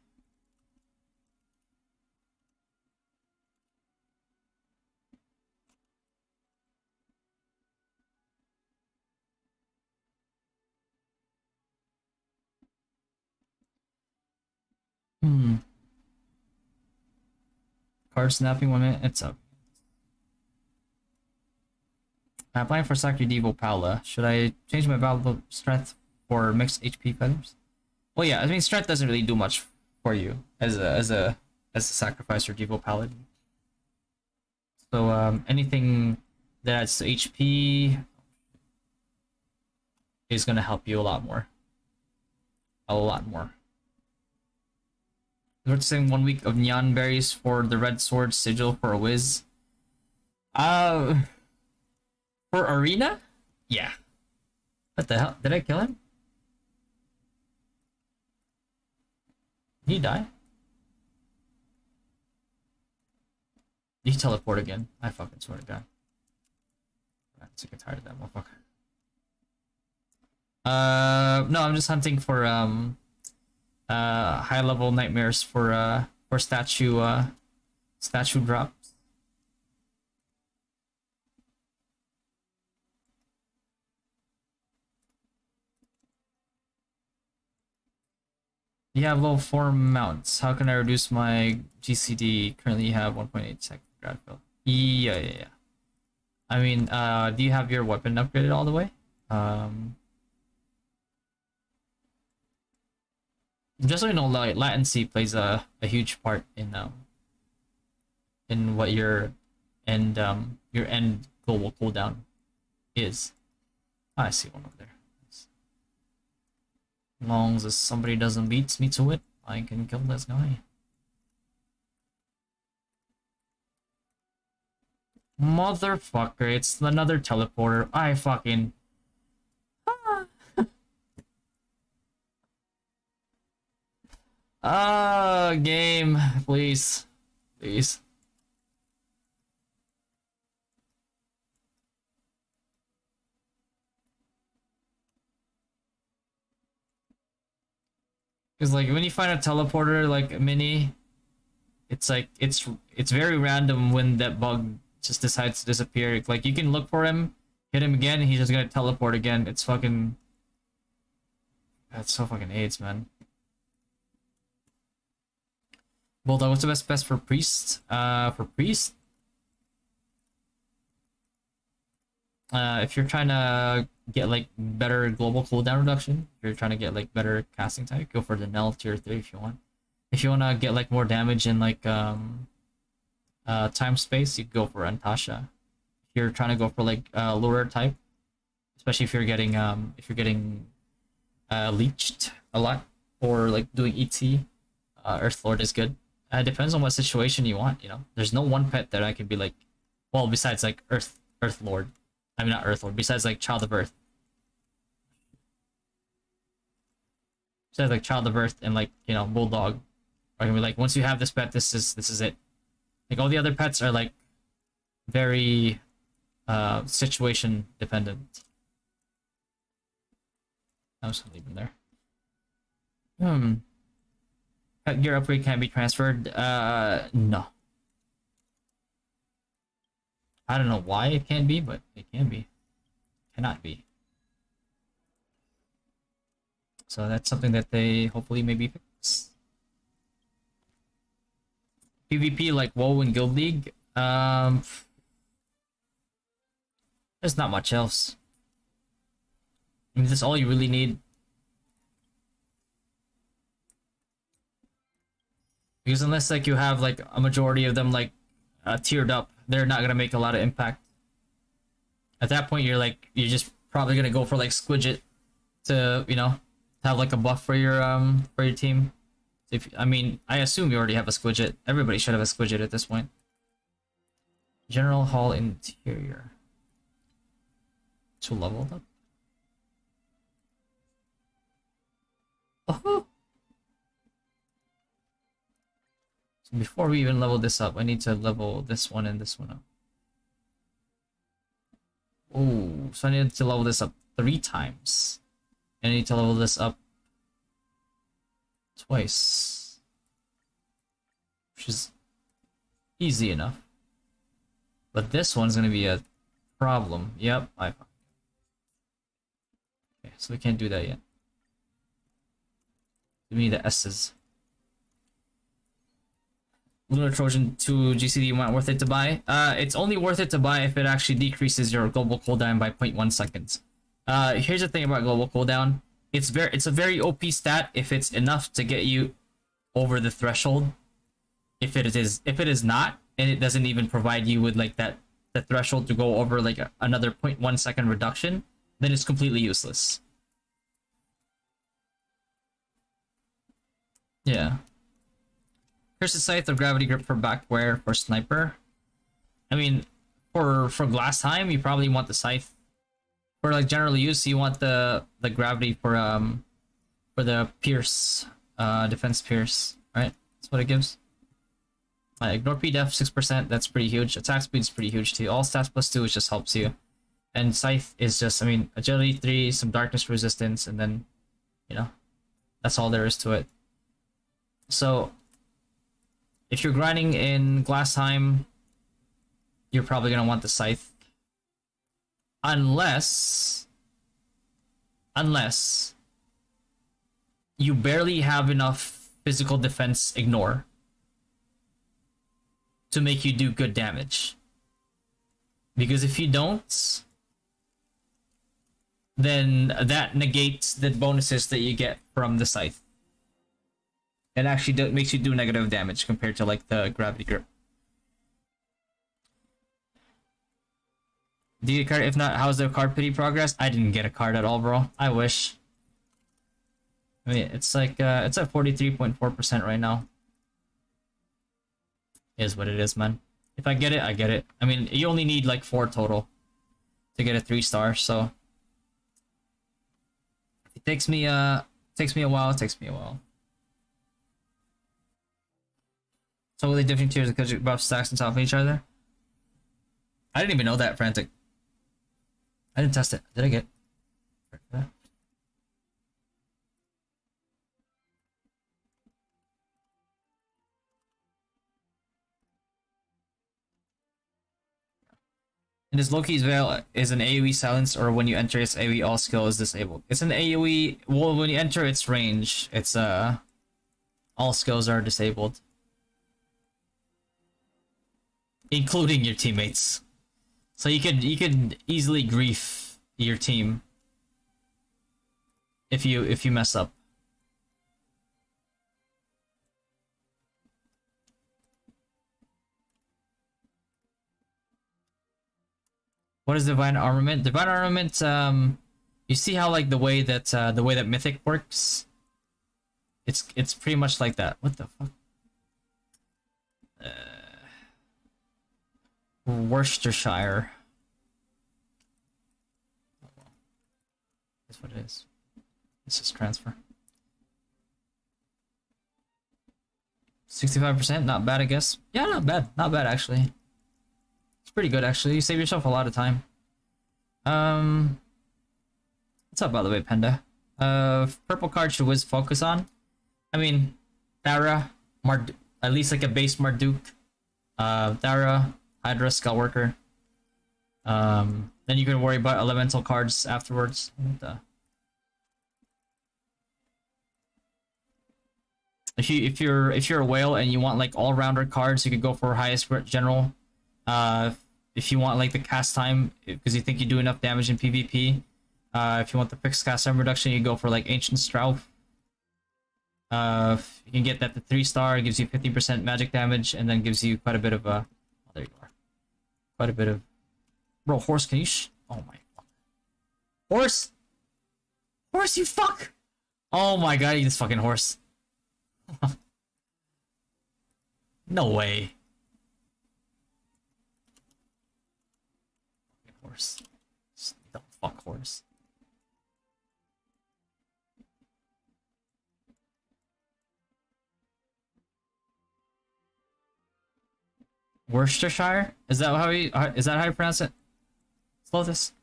S1: Card snapping 1 minute. It's up. I'm applying for Sacred Devo Paula. Should I change my valuable strength for mixed HP feathers? Well, yeah. I mean, strength doesn't really do much for you as a sacrifice or Devo Paladin. So anything that adds to HP is gonna help you a lot more. A lot more. We're saying 1 week of neon berries for the red sword sigil for a whiz. For arena? Yeah. What the hell? Did I kill him? Did he die? Did he teleport again? I fucking swear to God. I'm sick and tired of that motherfucker. No, I'm just hunting for high level nightmares for statue drops. You have low form mounts. How can I reduce my GCD? Currently you have 1.8 second grad fill. Yeah. I mean, do you have your weapon upgraded all the way? Just so you know, like, latency plays a huge part in what your end global cooldown is. I see one over there. As long as somebody doesn't beat me to it, I can kill this guy. Motherfucker, it's another teleporter. I fucking... Game, please. Please. Because like when you find a teleporter like mini, it's like it's very random when that bug just decides to disappear. Like you can look for him, hit him again, and he's just gonna teleport again. It's fucking. That's so fucking AIDS, man. Bulldog, what's the best for priest? For priest, if you're trying to get like better global cooldown reduction, if you're trying to get like better casting type, go for the Nell tier 3 if you want. If you want to get like more damage in like time space, you go for Antasha. If you're trying to go for like lure type, especially if you're getting leeched a lot, or like doing ET, Earth Lord is good. Depends on what situation you want, you know. There's no one pet that I could be like, well, besides like Earth Lord. I mean not Earth Lord, besides like Child of Earth. Besides like Child of Earth and like, you know, Bulldog. Are gonna be like, once you have this pet, this is it. Like all the other pets are like very situation dependent. I was gonna leave him there. Pet gear upgrade can't be transferred. No. I don't know why it can't be, but it can be. Cannot be. So that's something that they hopefully maybe fix. PvP like WoW and Guild League. There's not much else. I mean, that's all you really need. Because unless like you have like a majority of them like tiered up, they're not gonna make a lot of impact. At that point, you're just probably gonna go for like Squidget to, you know, have like a buff for your team. If I mean, I assume you already have a Squidget. Everybody should have a Squidget at this point. General Hall Interior. To level up. Oh. So before we even level this up, I need to level this one and this one up. Oh, so I need to level this up 3 times. And I need to level this up twice. Which is easy enough. But this one's gonna be a problem. Yep, okay, so we can't do that yet. Give me the S's. Lunar Trojan 2 GCD not worth it to buy? It's only worth it to buy if it actually decreases your global cooldown by 0.1 seconds. Here's the thing about global cooldown. It's a very OP stat if it's enough to get you over the threshold. If it is not, and it doesn't even provide you with like the threshold to go over like another 0.1 second reduction, then it's completely useless. Yeah. Here's the Scythe or Gravity Grip for backwear for Sniper. I mean, for glass time, you probably want the Scythe. For like general use, you want the Gravity for the Pierce, defense Pierce, right? That's what it gives. Ignore PDEF 6%, that's pretty huge. Attack speed is pretty huge too. All stats +2, which just helps you. And Scythe is just, I mean, agility 3, some darkness resistance, and then, you know, that's all there is to it. So, if you're grinding in glass time, you're probably gonna want the Scythe. Unless you barely have enough physical defense ignore to make you do good damage. Because if you don't, then that negates the bonuses that you get from the Scythe. It actually makes you do negative damage compared to like the Gravity Grip. Do you get a card? If not, how's the card pity progress? I didn't get a card at all, bro. I wish. I mean, it's like it's at 43.4% right now. Is what it is, man. If I get it, I get it. I mean, you only need like 4 total to get a 3-star, so it takes me a while. Totally different tiers because you buff stacks on top of each other. I didn't even know that, Frantic. I didn't test it. Did I get that? And this Loki's Veil is an AoE silence, or when you enter its AoE, all skill is disabled. It's an AoE. Well, when you enter its range, it's all skills are disabled, including your teammates. So you could easily grief your team if you mess up. What is divine armament? Divine armament, you see how like the way that mythic works? It's pretty much like that. What the fuck? Worcestershire. That's what it is. This is transfer. 65%, not bad, I guess. Yeah, not bad. Not bad, actually. It's pretty good, actually. You save yourself a lot of time. What's up, by the way, Panda? Purple card should Wiz focus on. I mean, Thara, at least like a base Marduk. Thara, Hydra, Skullworker. Then you can worry about elemental cards afterwards. If you're a whale and you want like all rounder cards, you could go for highest general. If you want like the cast time because you think you do enough damage in PvP. If you want the fixed cast time reduction, you go for like Ancient Strauth. You can get that to 3-star, gives you 50% magic damage, and then gives you quite a bit of oh, there you are. Quite a bit of. Bro, horse, can you oh my god. Horse! Horse, you fuck! Oh my god, you this fucking horse. No way. Horse. Don't fuck horse. Worcestershire? Is that how you pronounce it? Slow this.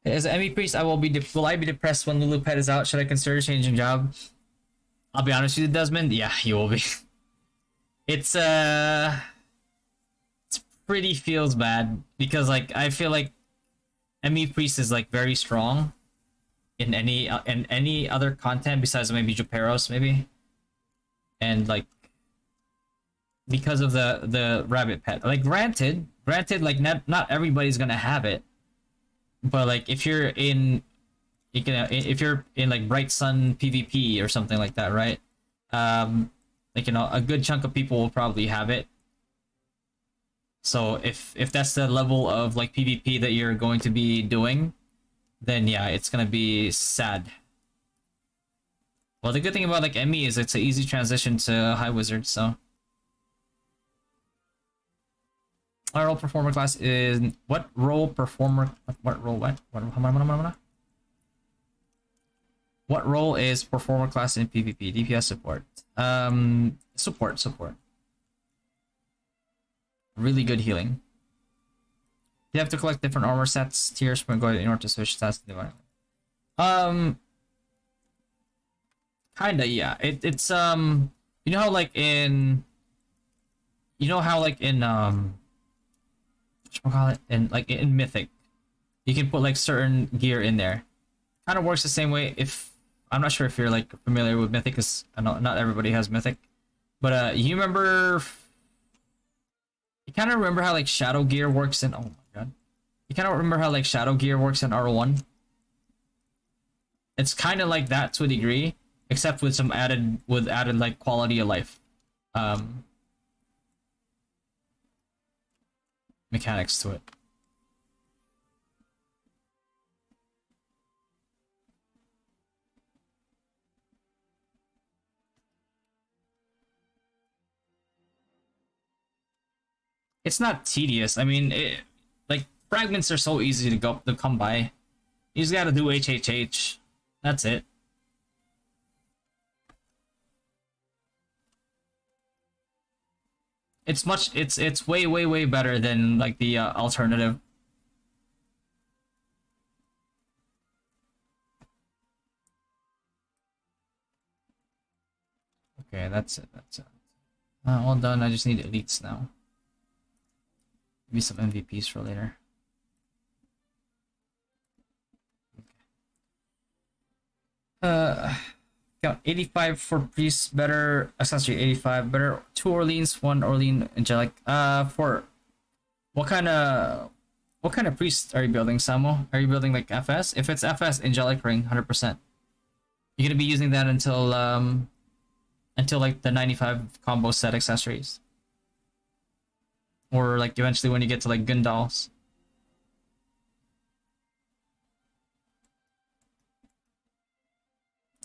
S1: As an ME priest, will I be depressed when Lulu Pet is out? Should I consider changing job? I'll be honest with you, Desmond. Yeah, you will be. It's pretty feels bad because like I feel like ME priest is like very strong in any other content besides maybe Juperos maybe, and like because of the rabbit pet. Like granted, like not everybody's gonna have it. But like if you're in like Bright Sun PvP or something like that, right? Like a good chunk of people will probably have it. So if that's the level of like PvP that you're going to be doing, then yeah, it's gonna be sad. Well, the good thing about like ME is it's an easy transition to High Wizard, so. Our role performer class is what role performer what role what role is performer class in PvP? DPS support. Support. Really good healing. You have to collect different armor sets, tiers when going in order to switch stats to divine. Kinda, yeah. It's you know how like in in Mythic, you can put like certain gear in there. Kind of works the same way. If I'm not sure if you're like familiar with Mythic, because I know not everybody has Mythic, but you remember, you kind of remember how like Shadow Gear works in. Oh my god, you kind of remember how like Shadow Gear works in RO1. It's kind of like that to a degree, except with some added like quality of life, mechanics to it. It's not tedious. I mean, like fragments are so easy to come by. You just gotta do HHH. That's it. It's way better than like the alternative. Okay, that's it. All done. I just need elites now. Maybe some MVPs for later. Got 85 for priests, better accessory 85, better 2 Orleans, 1 Orlean angelic. For what kind of priest are you building, Samo? Are you building like FS? If it's FS, angelic ring, 100%. You're gonna be using that until like the 95 combo set accessories, or like eventually when you get to like Gundals.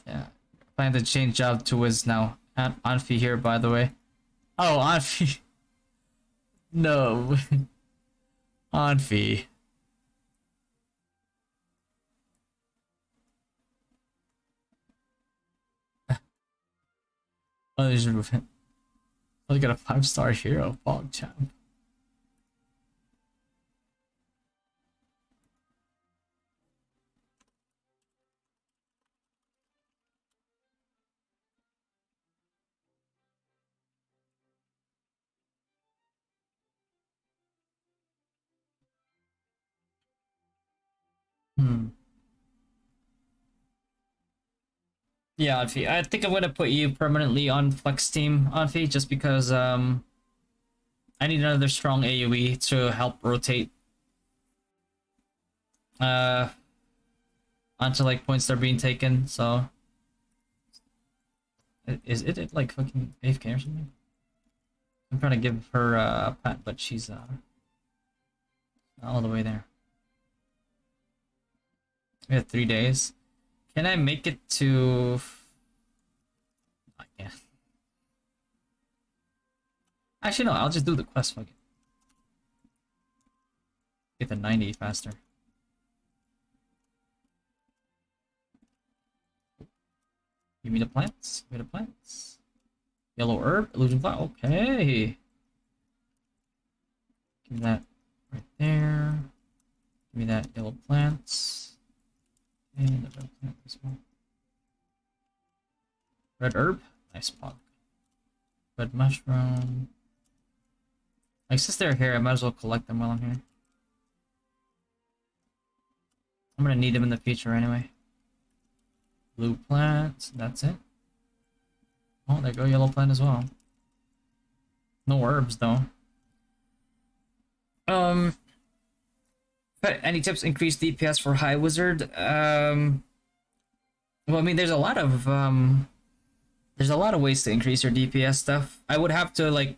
S1: Yeah, plan to change job to Wiz now. Anfi here, by the way. Oh, Anfi. No. Anfi. Oh, there's a I got a 5-star hero, Fog Champ. Yeah, Anfi. I think I'm gonna put you permanently on Flex team, Anfi, just because I need another strong AoE to help rotate onto like points that are being taken. So is it like fucking AFK or something? I'm trying to give her a pat, but she's not all the way there. We have 3 days. Can I make it to? I can't. Actually, no. I'll just do the quest. Fuck it. Get the 90 faster. Give me the plants. Give me the plants. Yellow herb, illusion flower. Okay. Give me that right there. Give me that yellow plants. And the red plant as well. Red herb, nice pot. Red mushroom. Like since they're here, I might as well collect them while I'm here. I'm gonna need them in the future anyway. Blue plant, that's it. Oh, there go yellow plant as well. No herbs though. Any tips increase DPS for high wizard? Well, I mean, there's a lot of ways to increase your DPS stuff. I would have to like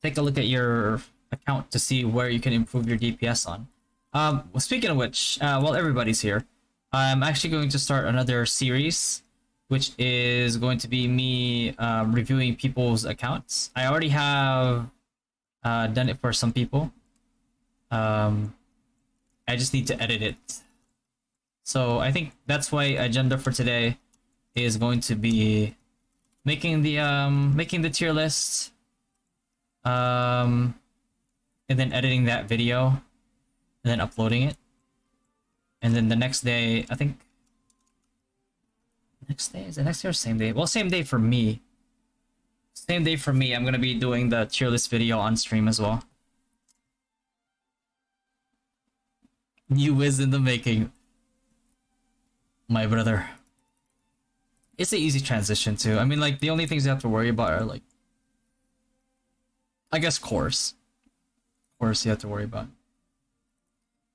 S1: take a look at your account to see where you can improve your DPS on. Well, speaking of which, while everybody's here, I'm actually going to start another series, which is going to be me reviewing people's accounts. I already have done it for some people. I just need to edit it. So I think that's why agenda for today is going to be making the tier list, and then editing that video, and then uploading it, and then the next day, I think next day is the next day or same day? Well, same day for me. Same day for me. I'm gonna be doing the tier list video on stream as well. New Wiz in the making, my brother. It's an easy transition too. I mean, like the only things you have to worry about are like, I guess cores. Cores you have to worry about.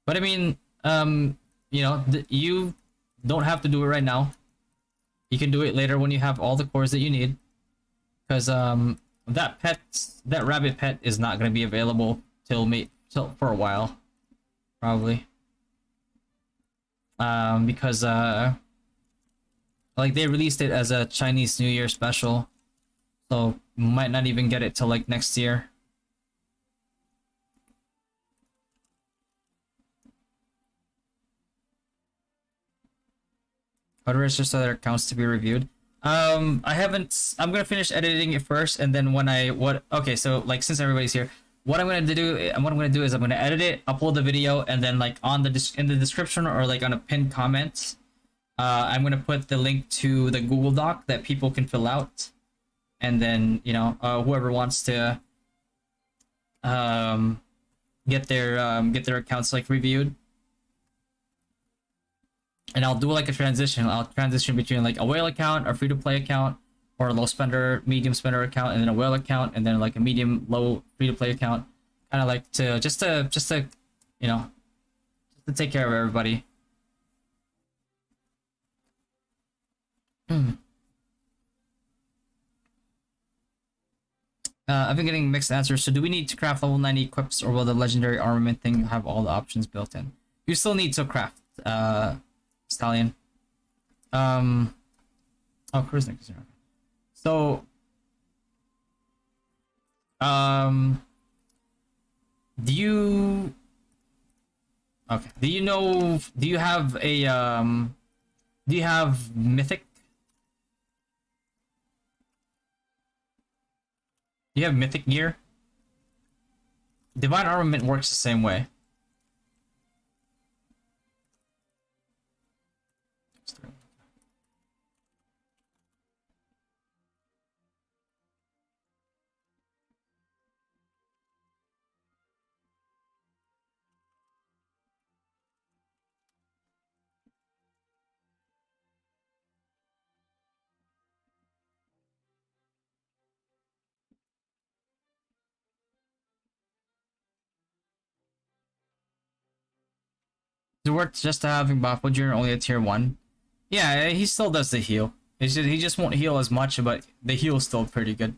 S1: But I mean, you know, you don't have to do it right now. You can do it later when you have all the cores that you need. Because that rabbit pet is not gonna be available till for a while, probably. Because like they released it as a Chinese New Year special, so might not even get it till like next year. How to register their accounts to be reviewed? I haven't. I'm gonna finish editing it first, and then when okay, so like since everybody's here, what I'm gonna do is I'm gonna edit it, upload the video, and then like in the description or like on a pinned comment, I'm gonna put the link to the Google Doc that people can fill out, and then whoever wants to get their accounts like reviewed, and I'll do like a transition. I'll transition between like a whale account, a free to play account, or a low spender, medium spender account, and then a whale account, and then like a medium low free to play account. Kind of like to just to take care of everybody. I've been getting mixed answers. So do we need to craft level 90 equips, or will the legendary armament thing have all the options built in? You still need to craft, Stallion. Oh, cruise next. So, do you? Okay. Do you know? Do you have a Do you have mythic? Do you have mythic gear? Divine armament works the same way. Is it worth just having buff when you're only a tier 1? Yeah, he still does the heal. He just won't heal as much, but the heal is still pretty good.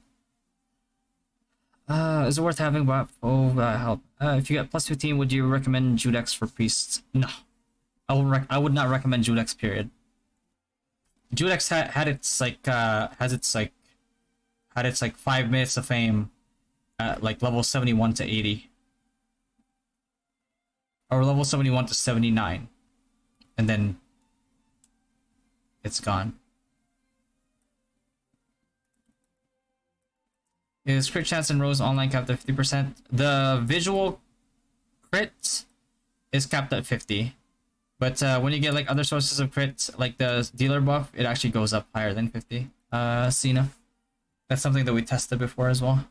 S1: Is it worth having buff? Oh, help. If you get plus 15, would you recommend Judex for priests? No. I would not recommend Judex, period. Judex had its like 5 minutes of fame at like level 71 to 80. Or level 71 to 79. And then it's gone. Is crit chance and Rose online capped at 50%? The visual crit is capped at 50. But when you get like other sources of crits, like the dealer buff, it actually goes up higher than 50. Cena. That's something that we tested before as well.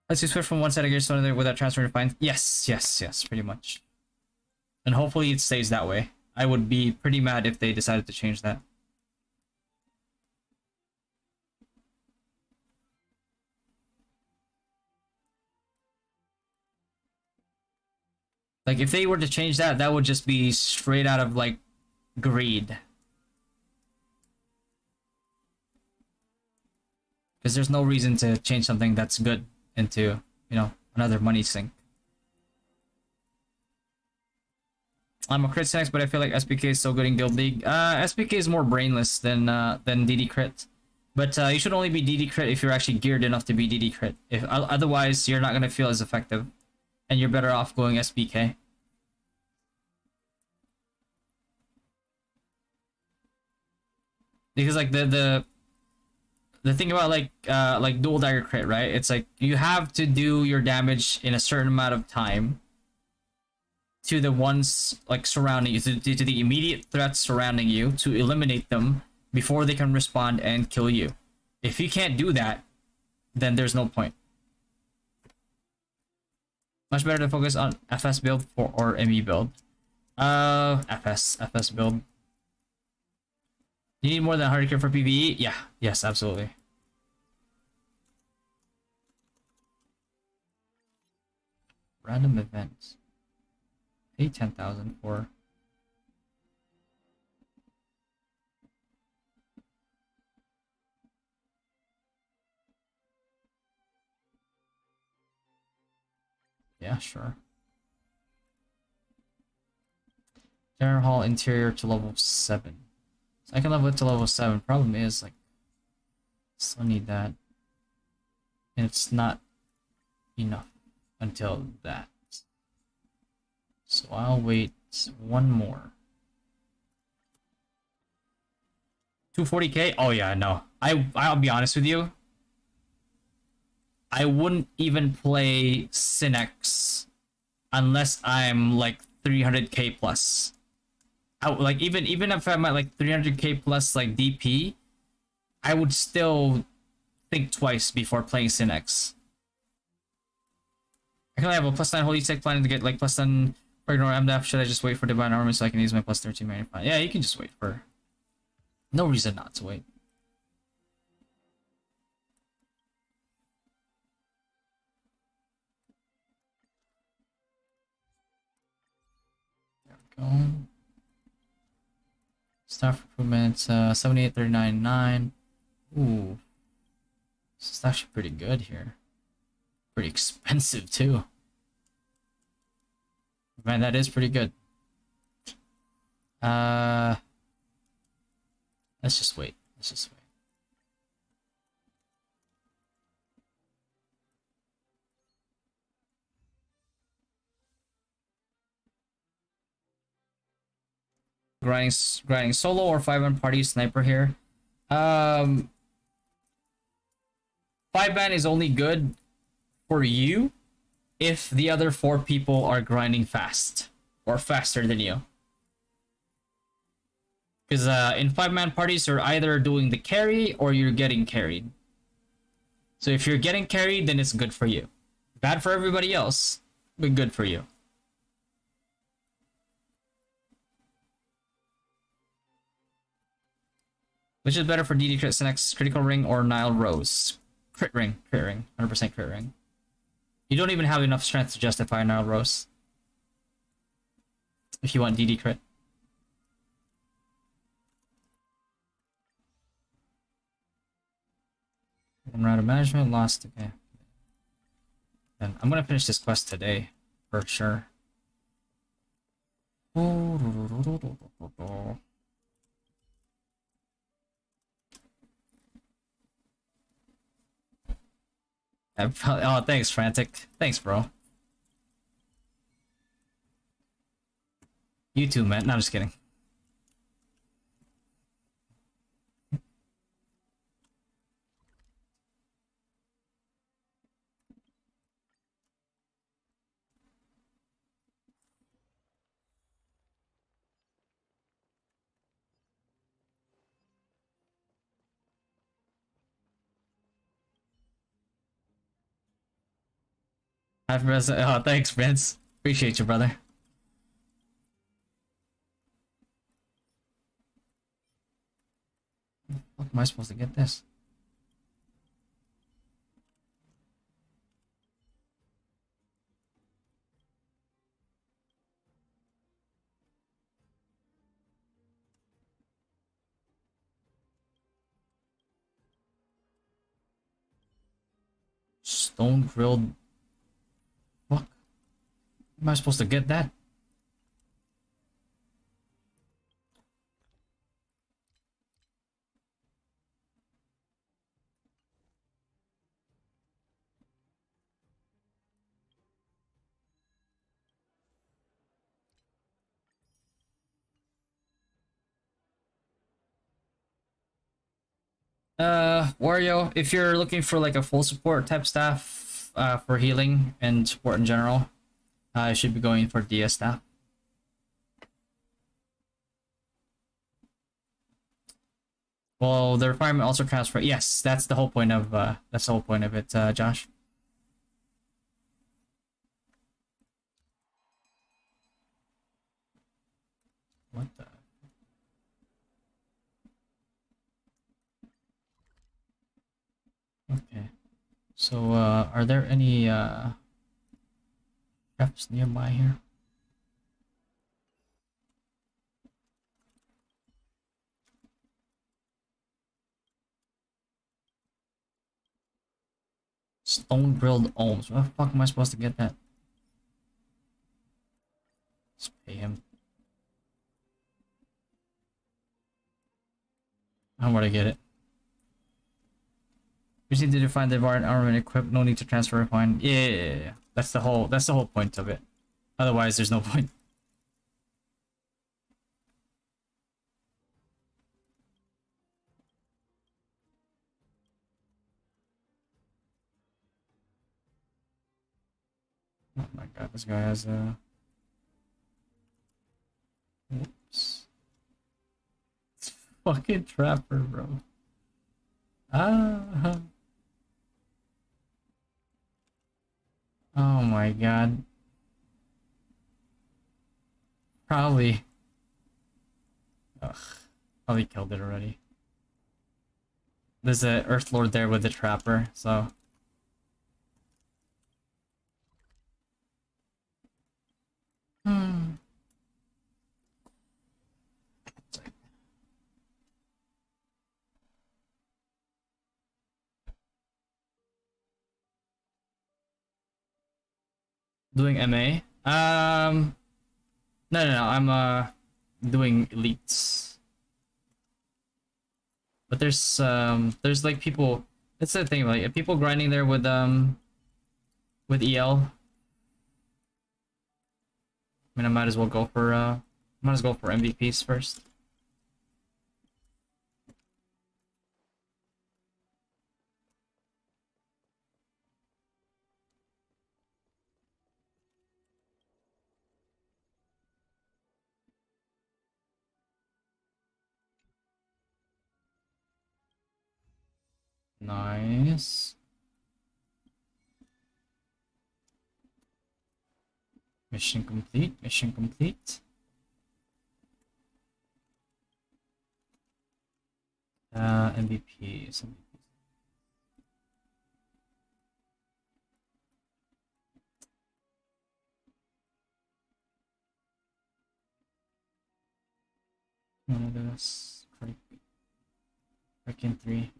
S1: Let's you switch from one set of gears to another without transferring fines. Yes, pretty much. And hopefully it stays that way. I would be pretty mad if they decided to change that. Like, if they were to change that, that would just be straight out of, like, greed. Because there's no reason to change something that's good into, another money sink. I'm a crit sex, but I feel like SPK is so good in Guild League. SPK is more brainless than DD crit. But you should only be DD crit if you're actually geared enough to be DD crit. Otherwise, you're not going to feel as effective. And you're better off going SPK. Because like the thing about like dual dagger crit, right? It's like you have to do your damage in a certain amount of time to the ones like surrounding you, to the immediate threats surrounding you, to eliminate them before they can respond and kill you. If you can't do that, then there's no point. Much better to focus on FS build or ME build. FS build. You need more than 100k for PvE? Yeah, yes, absolutely. Random events. Pay 10,000 for. Yeah, sure. General Hall interior to level 7. So I can level it to level 7. Problem is, like, still need that. And it's not enough until that. So I'll wait one more. 240k? Oh yeah, no. I'll be honest with you. I wouldn't even play Synex unless I'm like 300k plus. Like even if I'm at like 300k plus like DP, I would still think twice before playing Synex. I can have a +9 Holy Tech planning to get like +10 for ignore MDAF. Should I just wait for Divine Armor so I can use my +13 magnify? Yeah, you can just wait for. No reason not to wait. There we go. Staff improvements, 78,399. Ooh. This is actually pretty good here. Pretty expensive too. Man, that is pretty good. Let's just wait. Let's just wait. Grinding solo or 5-man party sniper here. 5-man is only good for you if the other 4 people are grinding fast or faster than you. Because in 5-man parties, you're either doing the carry or you're getting carried. So if you're getting carried, then it's good for you. Bad for everybody else, but good for you. Which is better for DD Crit Synex, Critical Ring, or Nile Rose? Crit Ring, 100% Crit Ring. You don't even have enough strength to justify Nile Rose. If you want DD Crit. One round of management lost, okay. Then I'm gonna finish this quest today, for sure. Oh, thanks, Frantic. Thanks, bro. You too, man. No, I'm just kidding. Oh, thanks, Vince. Appreciate you, brother. How am I supposed to get this? Stone grilled. Fuck. Am I supposed to get that? Wario, if you're looking for like a full support type staff, for healing and support in general, I should be going for DS staff. Well, the requirement also counts for yes. That's the whole point of it, Josh. What the? Okay. So, are there any chefs nearby here? Stone grilled ohms. Where the fuck am I supposed to get that? Let's pay him. I don't want to get it. We just need to define the environment, armament, equip. No need to transfer refine. Yeah. That's the whole point of it. Otherwise, there's no point. Oh my god, this guy has a. Whoops. It's fucking trapper, bro. Ah. Oh my god. Probably. Ugh. Probably killed it already. There's a Earth Lord there with the Trapper, so. Hmm. Doing MA? No, I'm doing elites. But there's like people. It's the thing, like people grinding there with EL. I mean, I might as well go for MVPs first. Nice. Mission complete. Mission complete. MVPs. One of those. Freaking 3.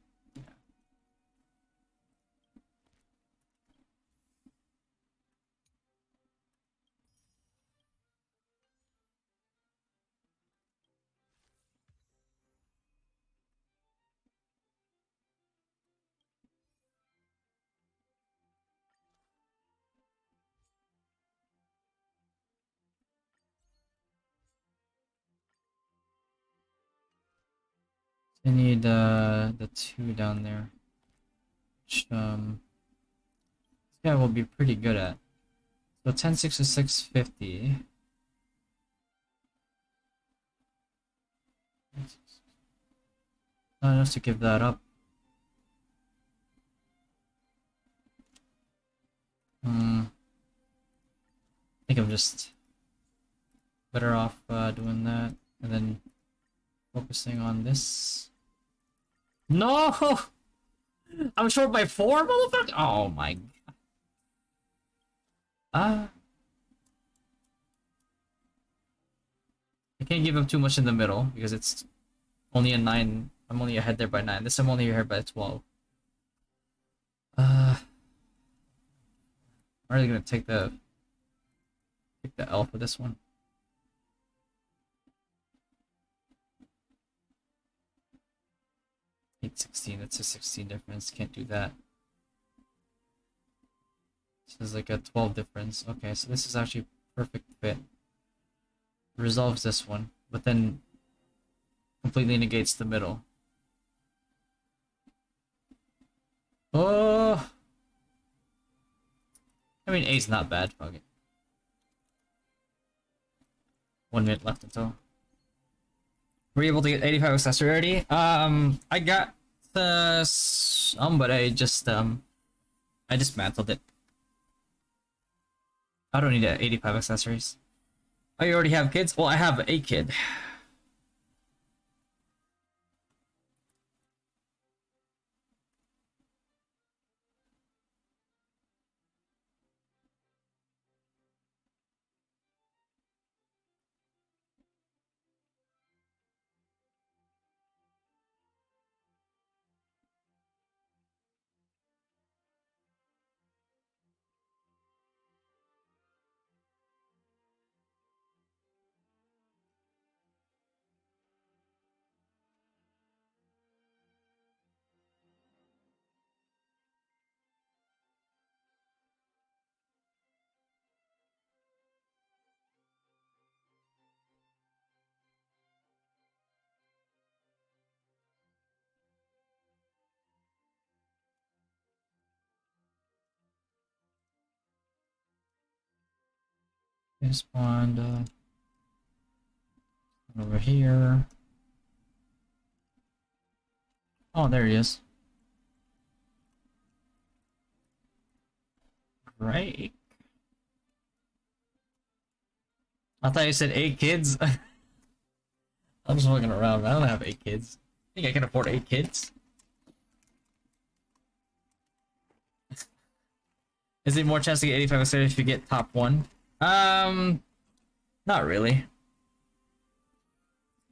S1: I need the 2 down there, which this guy will be pretty good at. So 1066 50. Not enough to give that up. I think I'm just better off doing that and then focusing on this. No! I'm short by 4, motherfucker! Oh my god. I can't give up too much in the middle because it's only a 9. I'm only ahead there by 9. This I'm only ahead by 12. I'm really gonna take the L for this one. 816, that's a 16 difference. Can't do that. This is like a 12 difference. Okay, so this is actually perfect fit. Resolves this one, but then completely negates the middle. Oh! I mean, A's not bad. Fuck it. 1 minute left until. Were you able to get 85 accessory already? I got some, but I dismantled it. I don't need 85 accessories. Oh, you already have kids? Well, I have a kid. This one over here. Oh, there he is. Great. I thought you said 8 kids. I'm just fucking around, man. I don't have 8 kids. Think I can afford 8 kids? Is there more chance to get 85 instead if you get top 1? Not really.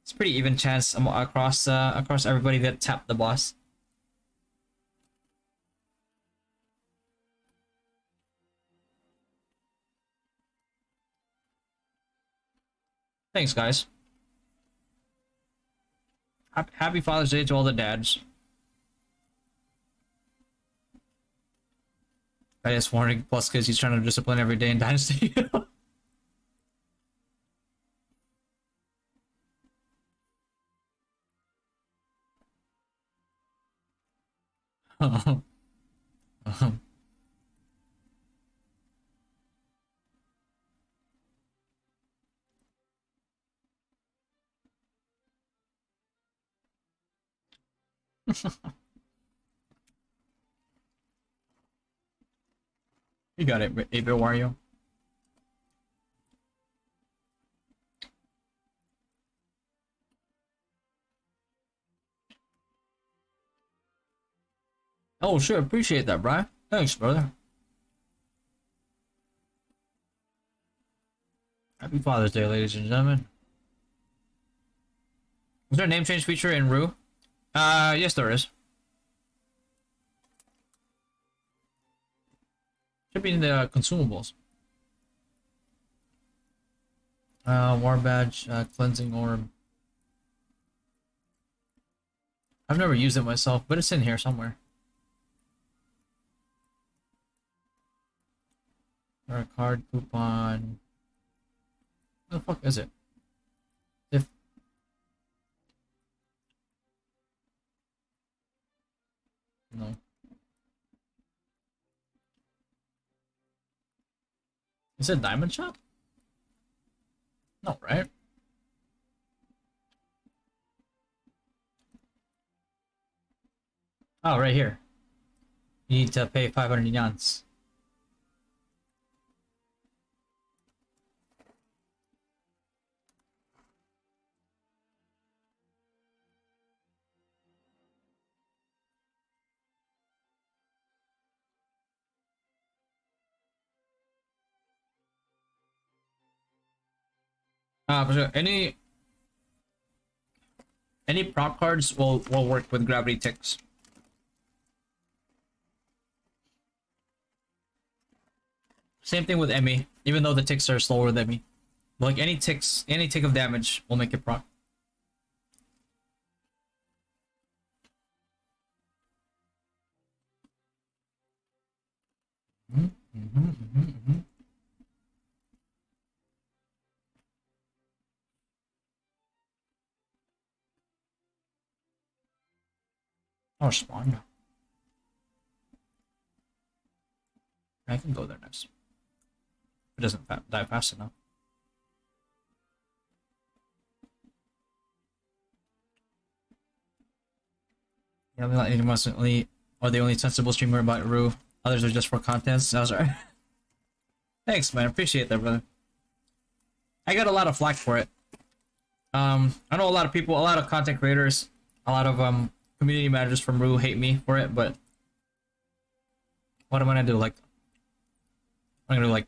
S1: It's pretty even chance across everybody that tapped the boss. Thanks, guys. Happy Father's Day to all the dads. I just warning plus because he's trying to discipline every day in Dynasty. You got it, 8-bit Wario. Oh, sure, appreciate that, Brian. Thanks, brother. Happy Father's Day, ladies and gentlemen. Is there a name change feature in ROO? Yes, there is. Should be in the consumables. War badge, cleansing orb. I've never used it myself, but it's in here somewhere. Or a card coupon. What the fuck is it? If no. Is it Diamond Shop? No, right? Oh, right here. You need to pay 500 yans. But any prop cards will work with gravity ticks. Same thing with Emmy, even though the ticks are slower than me. Like any tick of damage will make it proc. Oh, spawn. I can go there next. It doesn't die fast enough. Yeah, not constantly or the only sensible streamer about ROO. Others are just for content. I was right. Thanks, man. Appreciate that, brother. I got a lot of flack for it. I know a lot of people, a lot of content creators, a lot of community managers from ROO hate me for it, but what am I gonna do? Like, I'm gonna like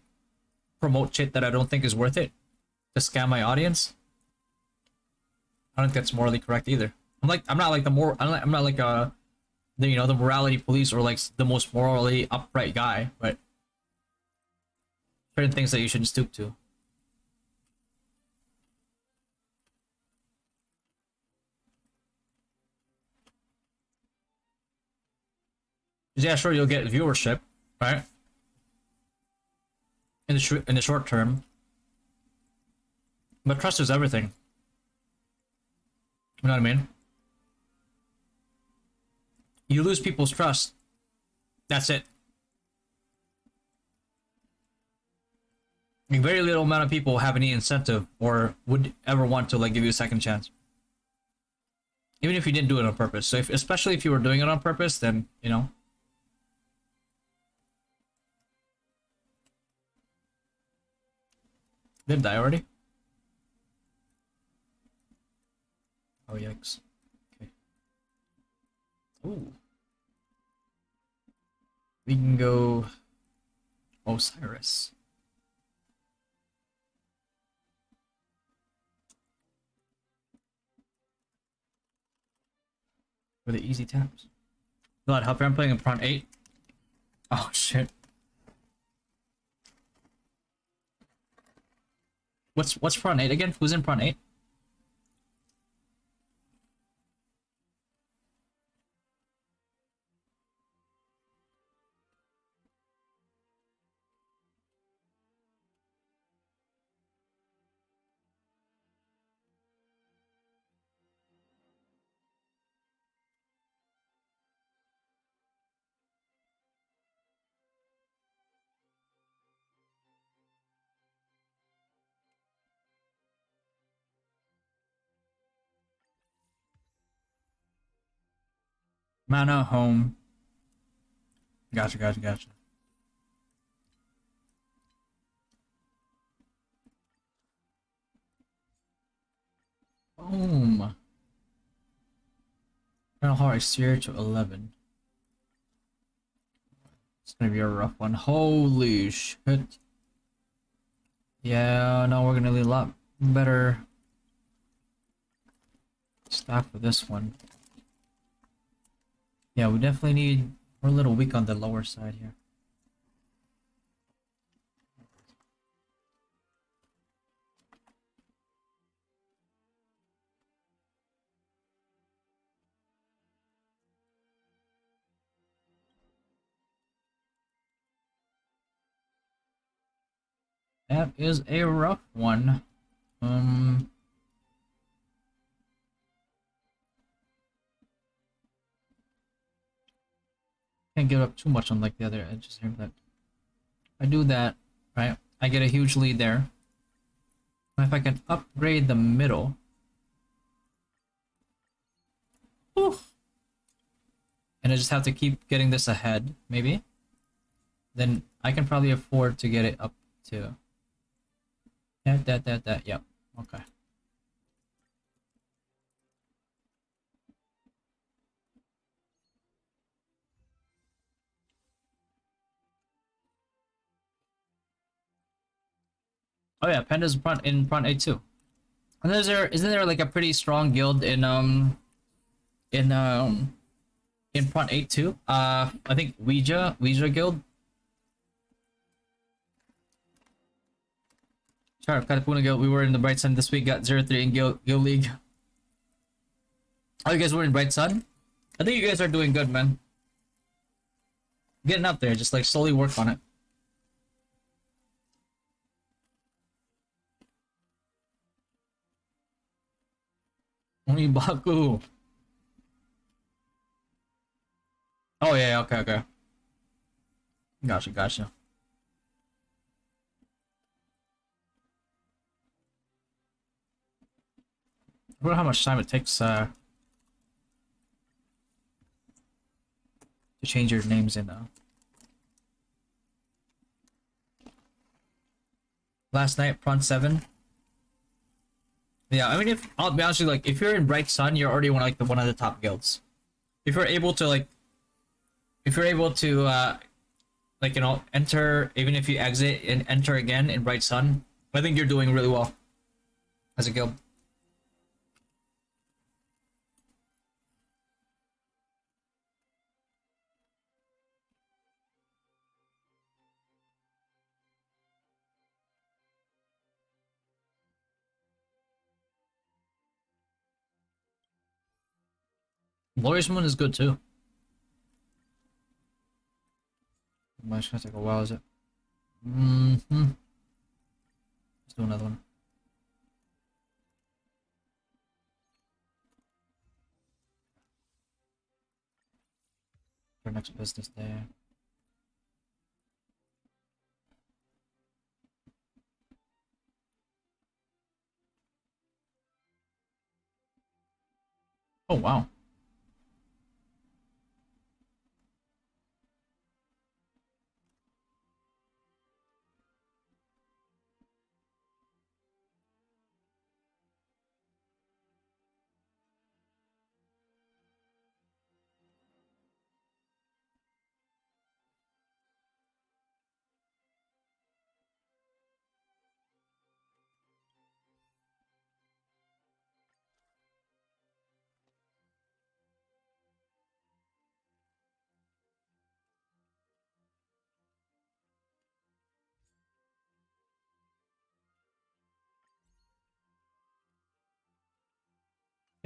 S1: promote shit that I don't think is worth it to scam my audience. I don't think that's morally correct either. I'm not like the the morality police or like the most morally upright guy, but certain things that you shouldn't stoop to. Yeah, sure, you'll get viewership, right? In the short term, but trust is everything. You know what I mean? You lose people's trust. That's it. Like, very little amount of people have any incentive or would ever want to like give you a second chance, even if you didn't do it on purpose. So, especially if you were doing it on purpose, then you know. Did die already? Yikes. Okay. Ooh. We can go Osiris. For the easy taps. God, help I'm playing in front 8. Oh shit. What's front 8 again? Who's in front 8? Mana home. Gotcha. Boom. Final Heart exterior to 11. It's gonna be a rough one. Holy shit. Yeah, no, we're gonna need a lot better staff for this one. Yeah, we definitely need... We're a little weak on the lower side here. That is a rough one. Can't give up too much on like the other edges here, but I do that, right? I get a huge lead there. If I can upgrade the middle. Whew. And I just have to keep getting this ahead, maybe. Then I can probably afford to get it up to... That, yep. Okay. Oh yeah, Panda's in front 8 too. And isn't there like a pretty strong guild in front 8 too? I think Ouija guild. Sure, Katapuna guild. We were in the Bright Sun this week. Got 0-3 in guild league. Oh, you guys were in Bright Sun? I think you guys are doing good, man. Getting up there, just like slowly work on it. Only Baku. Oh yeah, okay. Gotcha. I wonder how much time it takes to change your names in last night, front 7. Yeah, I mean, if I'll be honest with you, like if you're in Bright Sun, you're already one of the top guilds. If you're able to like enter, even if you exit and enter again in Bright Sun, I think you're doing really well as a guild. Glorious Moon is good too. It's gonna take a while, is it? Let's do another one. For next business day. Oh wow.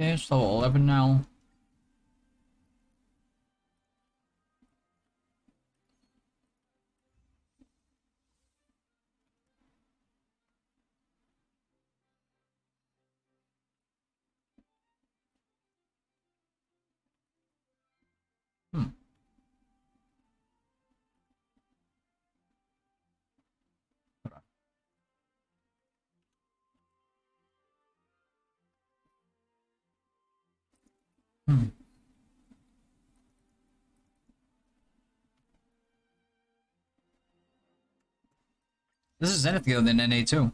S1: Okay, so 11 now. Hmm. Hold on. Hmm. This is Zenith Guild in NA too.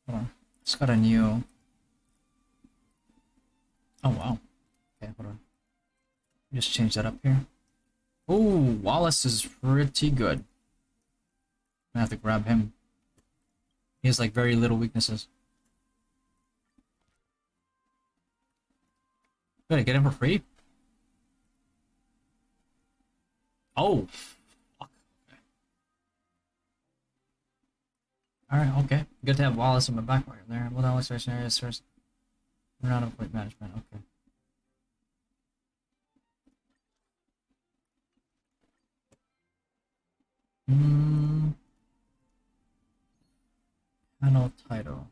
S1: Hold on. It's got a new. Oh wow. Okay, hold on. Just change that up here. Oh, Wallace is pretty good. I have to grab him. He has like very little weaknesses. Good, I get him for free? Oh, fuck. Alright, okay. Good to have Wallace in my back pocket there. Well, that was areas first. We're not on point management, okay. Hmm. Panel title.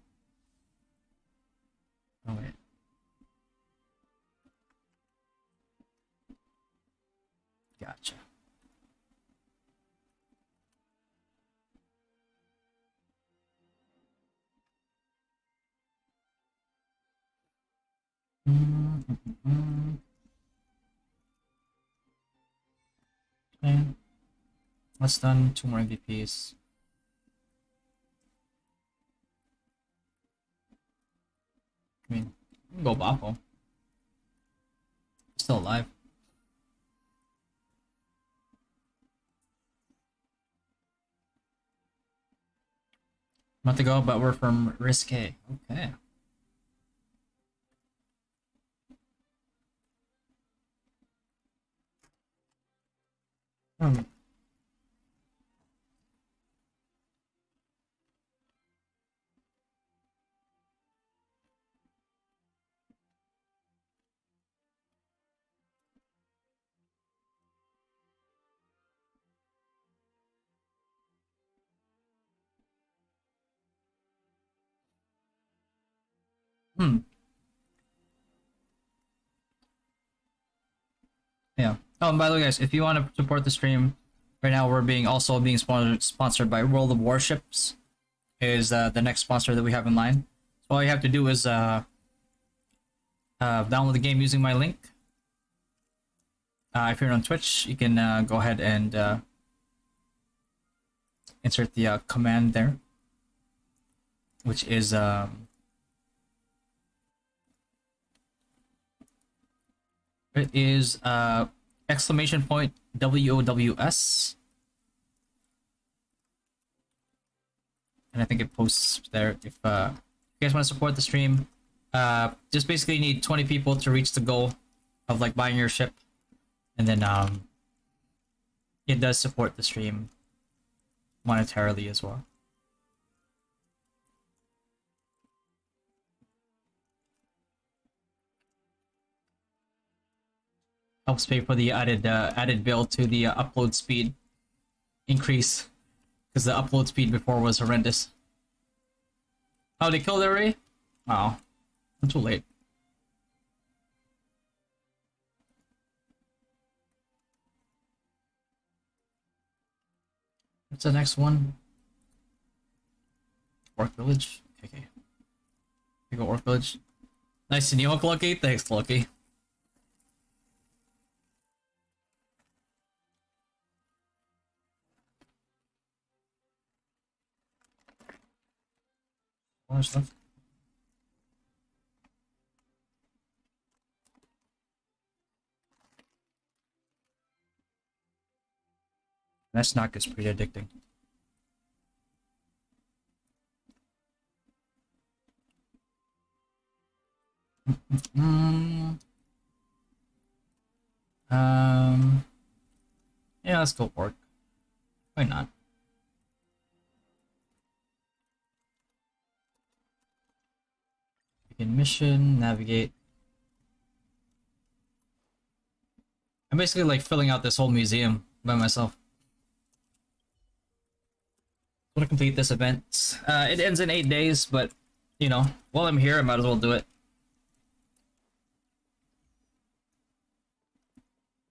S1: Oh, wait. Gotcha. Okay. That's done. 2 more MVPs. I mean, go Bappo. Still alive. Not to go, but we're from Risque. Okay. Hmm. Hmm. Yeah. Oh, and by the way, guys, if you want to support the stream, right now we're also being sponsored by World of Warships. Is the next sponsor that we have in line. So all you have to do is download the game using my link. If you're on Twitch, you can go ahead and insert the command there, which is it is exclamation point WOWS, and I think it posts there. If you guys want to support the stream, just basically need 20 people to reach the goal of like buying your ship, and then it does support the stream monetarily as well. Helps pay for the added bill to the upload speed increase, because the upload speed before was horrendous. Oh, they killed Ray? Wow, I'm too late. What's the next one? Orc Village. Okay. We go Orc Village. Nice to meet you, Lucky. Thanks, Lucky. More stuff. That snack is pretty addicting. Mm, yeah, let's go Orc. Why not? Begin mission, navigate. I'm basically like filling out this whole museum by myself. I want to complete this event. It ends in 8 days, but you know, while I'm here, I might as well do it.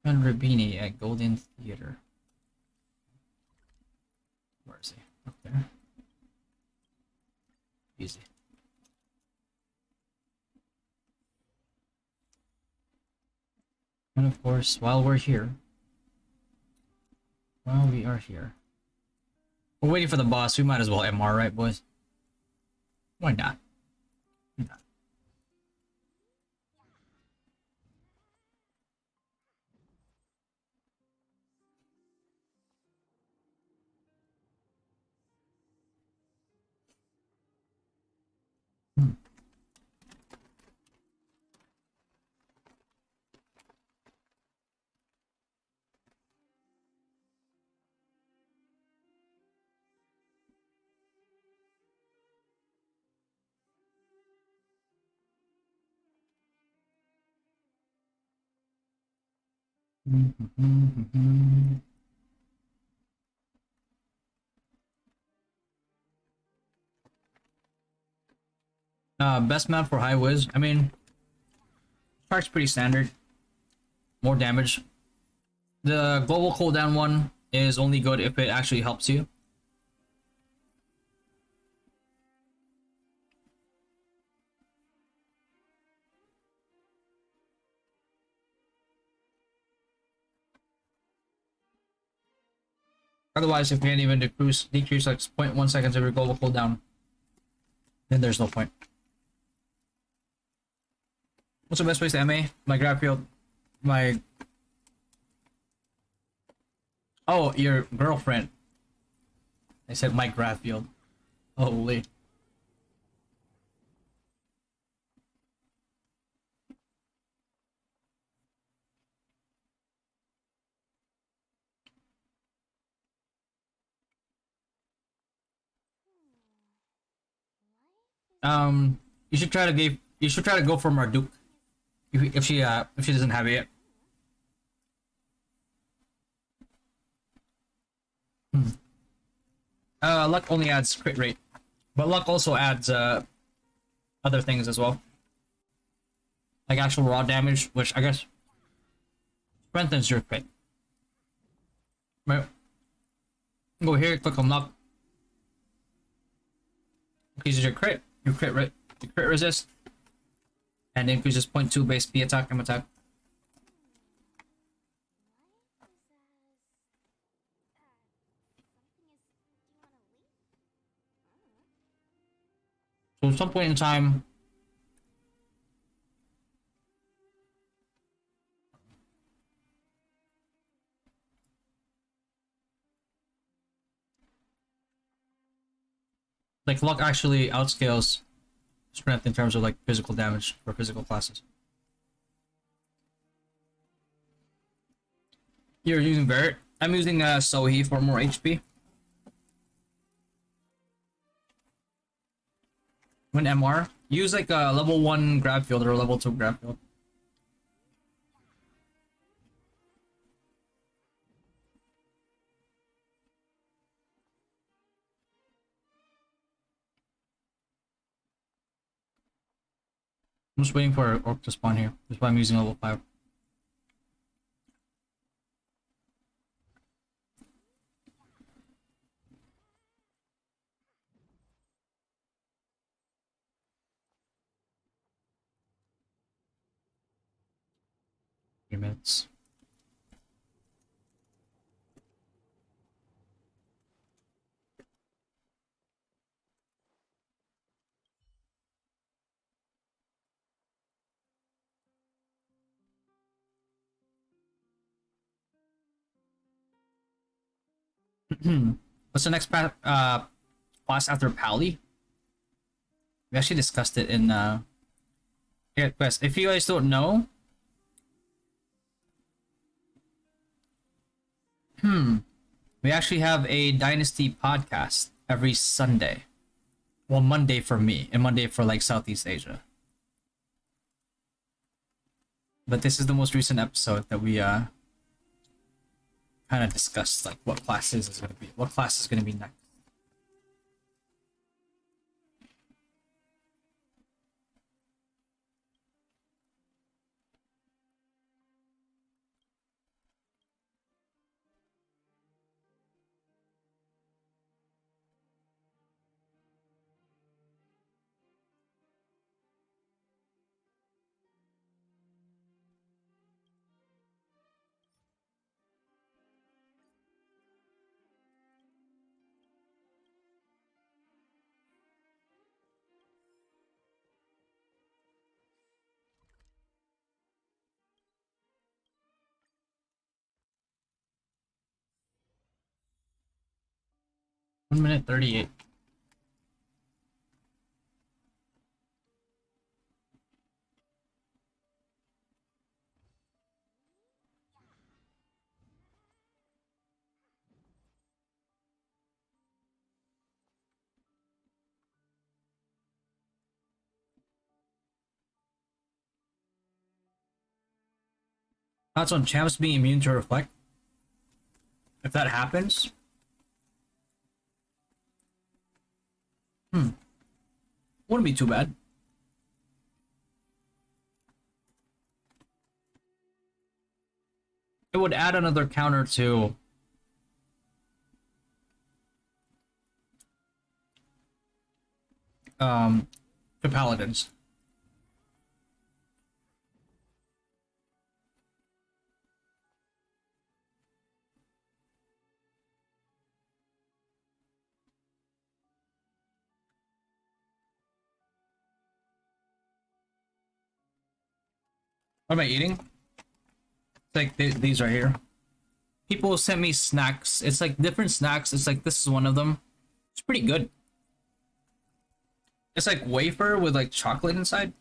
S1: And Rabini at Golden Theater. Where is he? Up there. Easy. And of course, while we are here, we're waiting for the boss. We might as well MR, right, boys? Why not? Why not? Hmm. Best map for high whiz. I mean, Shark's pretty standard. More damage. The global cooldown one is only good if it actually helps you. Otherwise, if you can't even decrease like 0.1 seconds of your global cooldown, then there's no point. What's the best place to MA? My grab field. My... Oh, your girlfriend. I said my grab field. Holy. You should try to go for Marduk if she doesn't have it yet. Luck only adds crit rate, but luck also adds other things as well, like actual raw damage, which I guess strengthens your crit. Right. Go here, click on luck. Increases your crit resist, and increases 0.2 base P attack and attack. So at some point in time, like luck actually outscales strength in terms of like physical damage for physical classes. You're using Barret. I'm using Sohi for more HP. When MR, use like a level 1 grab field or a level 2 grab field. I'm just waiting for Orc to spawn here. That's why I'm using level 5. Minutes. What's the next class after Pally? We actually discussed it in here quest. If you guys don't know, we actually have a Dynasty podcast every Sunday. Well, Monday for me and Monday for like Southeast Asia. But this is the most recent episode that we kind of discussed, like what classes is gonna be, what class is gonna be next. One minute 38. Thoughts on champs being immune to reflect? If that happens, wouldn't be too bad. It would add another counter to paladins. What am I eating? It's like these right here. People sent me snacks. It's like different snacks. It's like this is one of them. It's pretty good. It's like wafer with like chocolate inside.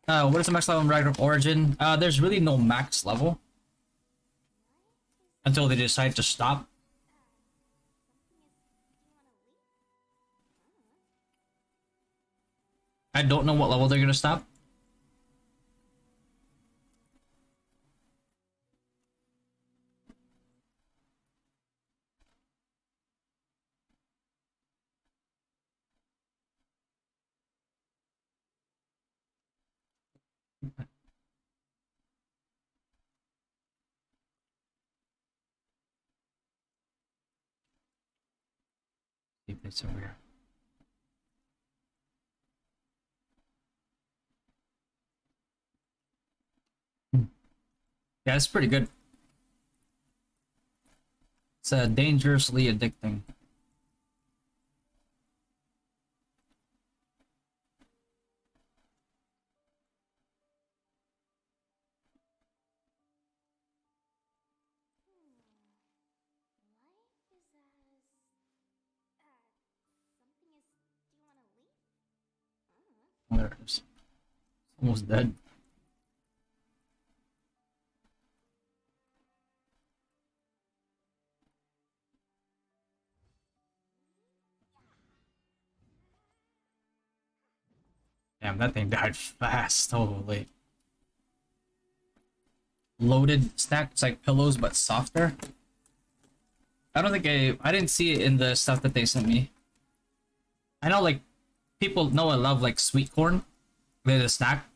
S1: What is the max level in Ragnarok Origin? There's really no max level until they decide to stop. I don't know what level they're gonna stop. See if it's over here. Yeah, it's pretty good. It's dangerously addicting. Oh, there it is. Almost dead. Damn, that thing died fast. Holy. Loaded snack. It's like pillows, but softer. I don't think I didn't see it in the stuff that they sent me. I know, like, people know I love, like, sweet corn. The snack.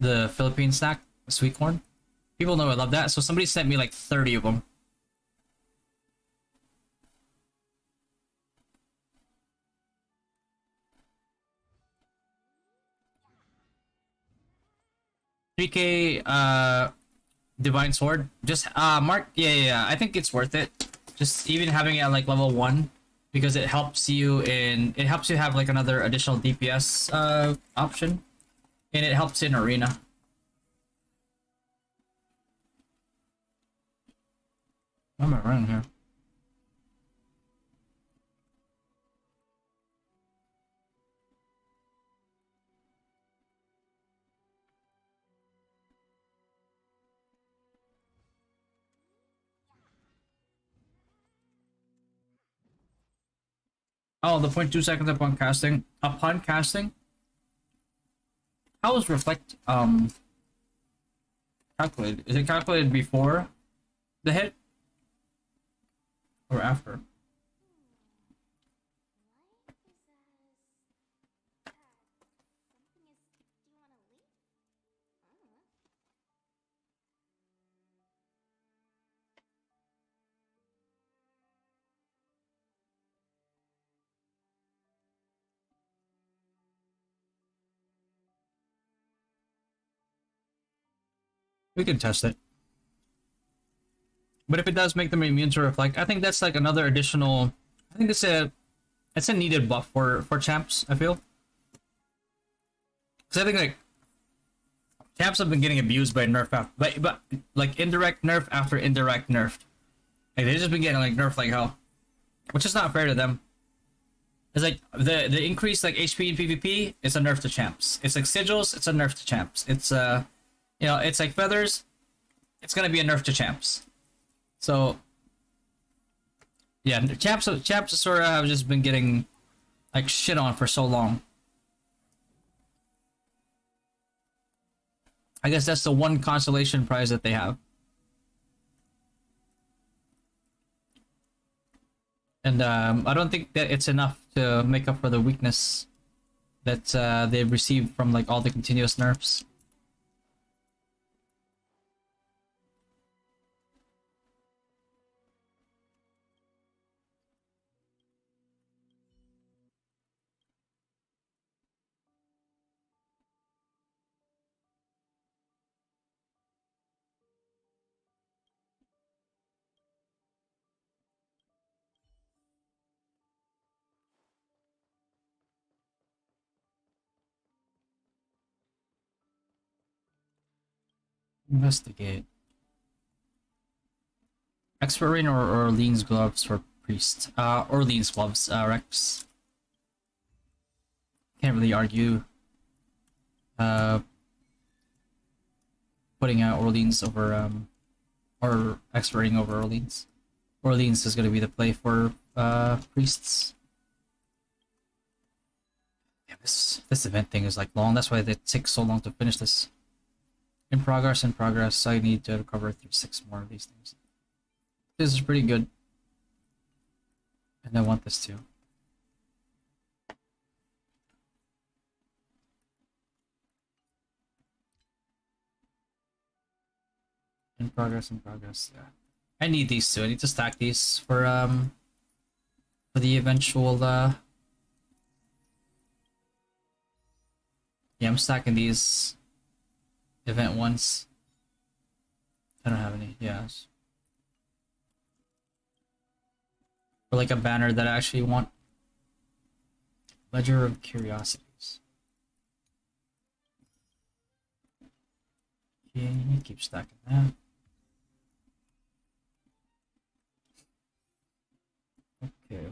S1: The Philippine snack. Sweet corn. People know I love that. So somebody sent me, like, 30 of them. $3K, Divine Sword. Just, Mark, yeah. I think it's worth it. Just even having it at, like, level 1. Because it helps you have, like, another additional DPS, option. And it helps in Arena. Why am I running here? Oh, the 0.2 seconds upon casting. Upon casting? How is reflect calculated? Is it calculated before the hit or after?
S6: What is something is. Do you want to leave?
S1: We could test it. But if it does make them immune to reflect, I think that's like another additional. I think it's a needed buff for champs. I feel because I think like champs have been getting abused by nerf after, but like indirect nerf after indirect nerf. Like they've just been getting like nerf like hell, which is not fair to them. It's like the increased like HP in PvP, it's a nerf to champs. It's like sigils, it's a nerf to champs. It's it's like feathers, it's gonna be a nerf to champs. So yeah, champs sort of have just been getting like shit on for so long. I guess that's the one consolation prize that they have. And I don't think that it's enough to make up for the weakness that they've received from like all the continuous nerfs. Investigate. Expert Rain or Orleans gloves for priest. Orleans gloves, Rex. Can't really argue. Putting out Orleans over or Expert Rain over Orleans. Orleans is gonna be the play for priests. Yeah, this event thing is like long. That's why it takes so long to finish this. In progress. I need to recover through 6 more of these things. This is pretty good. And I want this too. In progress. Yeah. I need these two. I need to stack these for the eventual yeah, I'm stacking these event ones. I don't have any. Yes. Or like a banner that I actually want. Ledger of Curiosities. Okay, keep stacking that. Okay.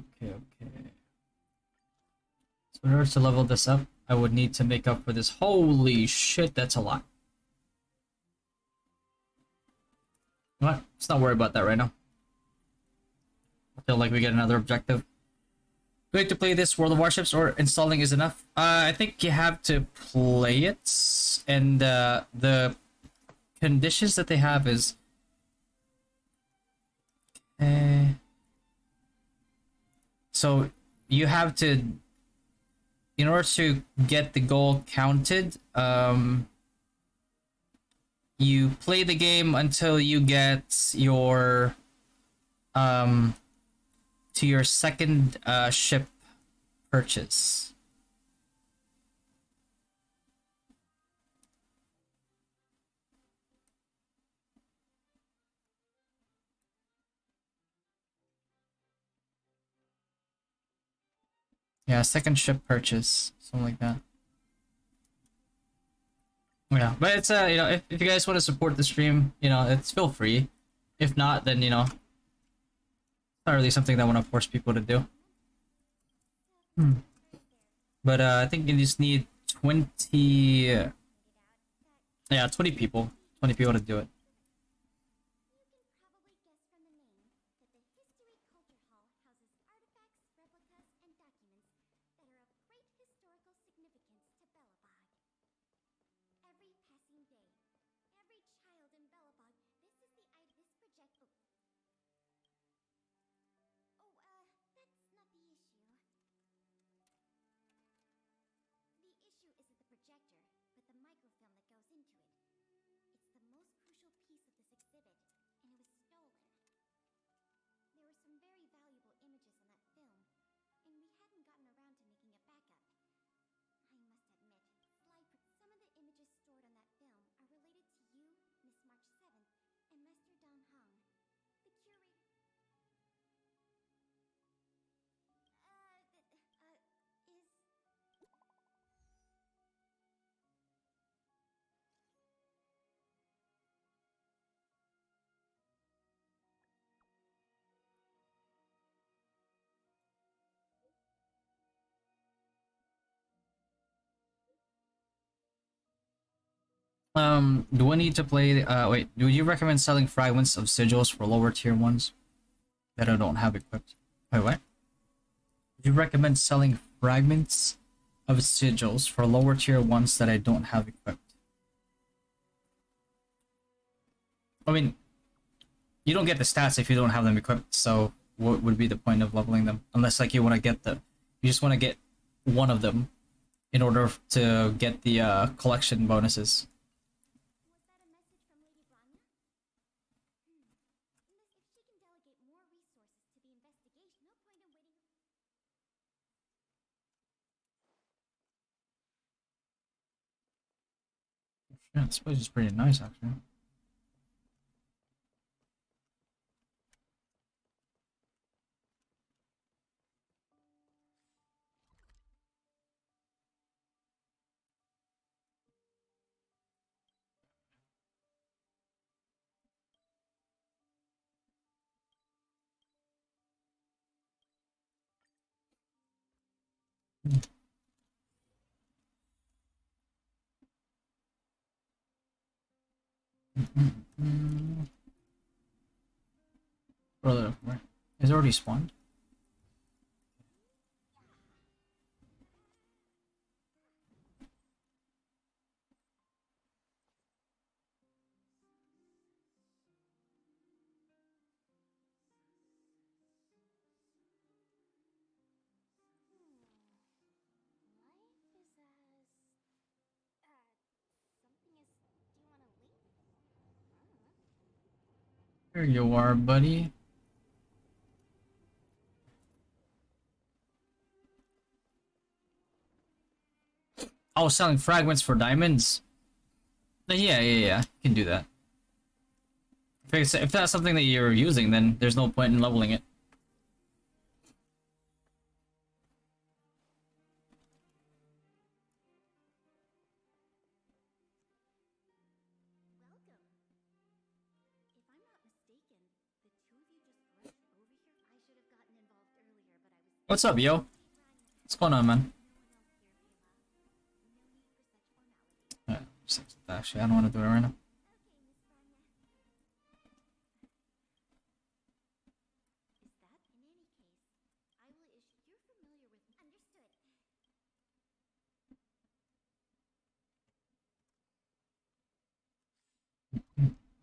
S1: So in order to level this up, I would need to make up for this. Holy shit, that's a lot. What? Let's not worry about that right now. I feel like we get another objective. Going to play this World of Warships or installing is enough? I think you have to play it, and the conditions that they have is so you have to, in order to get the goal counted, you play the game until you get your to your second ship purchase. Yeah, second ship purchase, something like that. Yeah, but it's if you guys want to support the stream, it's feel free. If not, then it's not really something that I want to force people to do. But I think you just need 20. Yeah, 20 people. 20 people to do it. Do I need to play? Wait. Do you recommend selling fragments of sigils for lower tier ones that I don't have equipped? Wait, what? Do you recommend selling fragments of sigils for lower tier ones that I don't have equipped? I mean, you don't get the stats if you don't have them equipped. So what would be the point of leveling them? Unless like you want to get the, you just want to get one of them in order to get the collection bonuses.
S6: Was that a message from Lady Branya? Unless if she can delegate more resources to the investigation, no point in waiting.
S1: Yeah, this place is pretty nice actually. Brother, where? Is it already spawned?
S6: Life is as something is. Do you want to leave?
S1: There you are, buddy. Oh, selling fragments for diamonds? Yeah. You can do that. If that's something that you're using, then there's no point in leveling it.
S6: Welcome. If I'm not mistaken, the two of you just rushed over here. I should have gotten involved earlier, but I was.
S1: What's up, yo? What's going on, man?
S6: No one else here, Kayla. No need for such formality.
S1: Actually, I don't want to do it right now.
S6: Okay, Miss Branya. Is that in any case? I will issue. You're familiar with.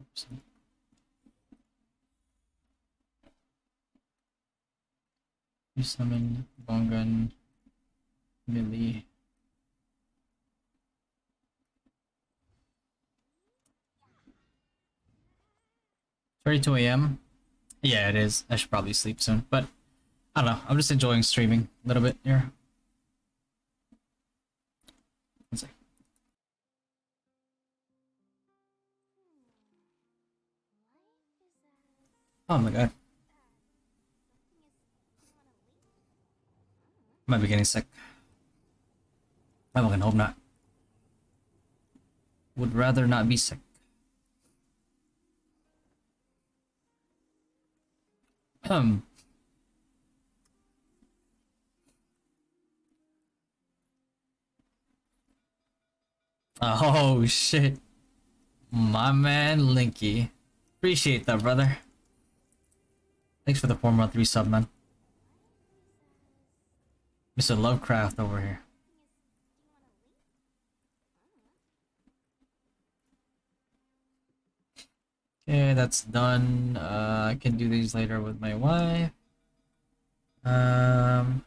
S6: Understood.
S1: Mm. You summon Bongan Millie. 32 a.m. Yeah, it is. I should probably sleep soon, but I don't know. I'm just enjoying streaming a little bit here. One sec. Oh my god. I might be getting sick. I fucking hope not. Would rather not be sick. Um. Oh shit. My man Linky. Appreciate that, brother. Thanks for the 4-month resub, man. Mr. Lovecraft over here. Okay, that's done. I can do these later with my wife. Um.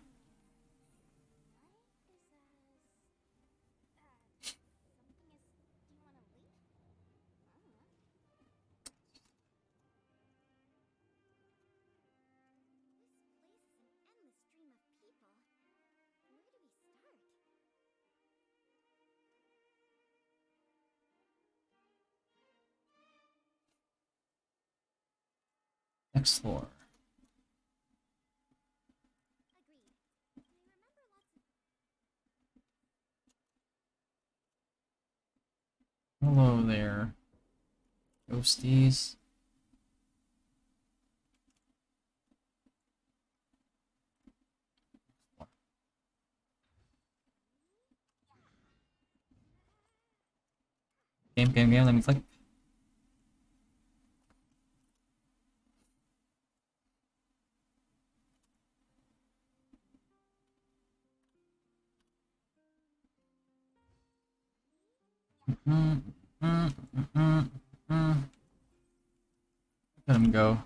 S1: Next floor. Hello there, ghosties. Game. Let me click. Let him go.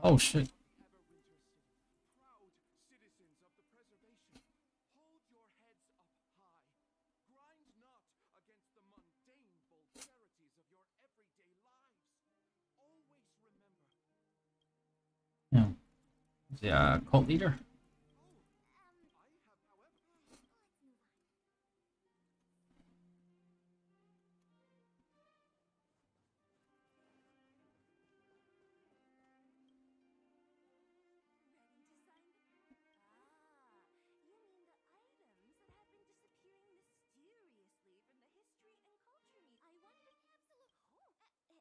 S1: Oh shit.
S2: Proud citizens of the preservation, hold your heads up high. Grind not against the mundane vulgarities of your everyday lives. Always remember.
S1: Yeah. Yeah, cult leader.
S2: I have, however.
S6: Let's move on. Ready to sign the... you mean the items that have been disappearing mysteriously from the history and culture meet. I wonder... Absolute...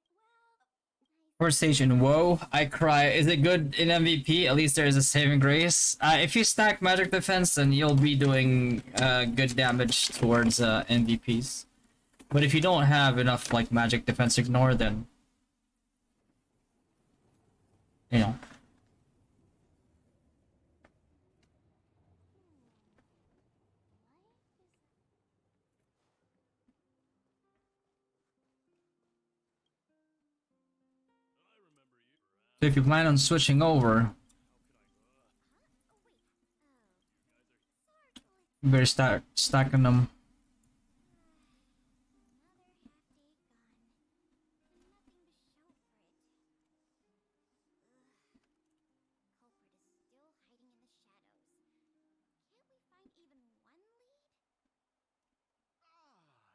S1: First station, whoa, I cry. Is it good in MVP? At least there is a saving grace. If you stack magic defense, then you'll be doing good damage towards MVPs. But if you don't have enough like magic defense ignore, then you know. So if you plan on switching over, you better start stacking them.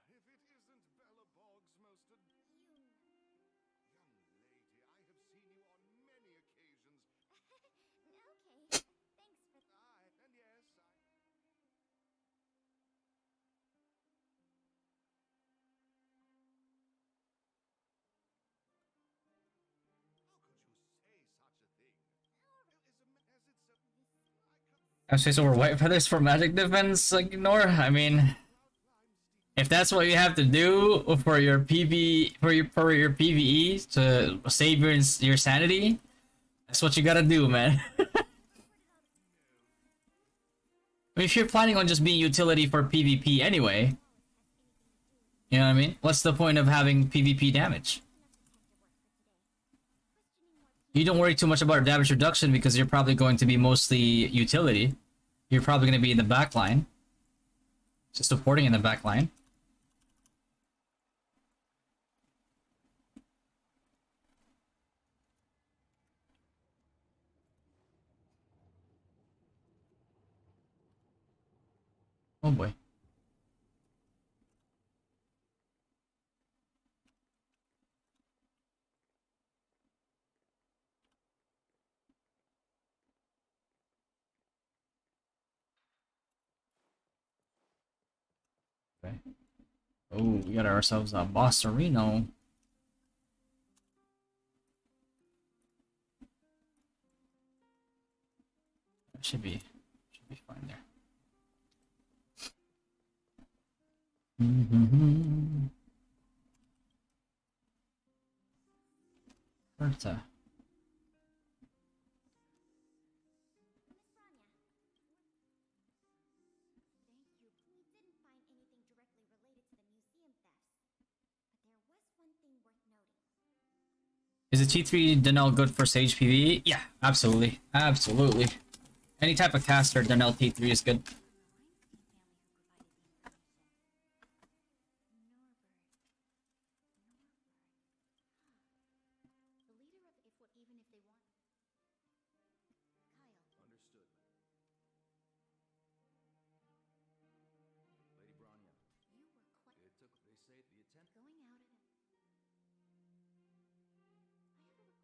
S2: If it isn't Bella Boggs, most young lady, I have seen you on many occasions.
S6: Okay, thanks for...
S2: And yes, how could you say such a thing?
S1: I say so we're white feathers for magic defense ignore. I mean, if that's what you have to do for your PV for your PVE to save your sanity, that's what you gotta do, man. I mean, if you're planning on just being utility for PvP anyway, you know what I mean? What's the point of having PvP damage? You don't worry too much about damage reduction because you're probably going to be mostly utility. You're probably going to be in the back line. Just supporting in the back line. Oh boy. Okay. Oh, we got ourselves a Bossarino. That should be fine there. Berta. Is a T3 Denel good for Sage PvE? Yeah, absolutely. Absolutely. Any type of caster, Denel T3 is good.
S2: understood. Lady Bronya, it took, they say the attempt...
S6: Going out at a... I have a request.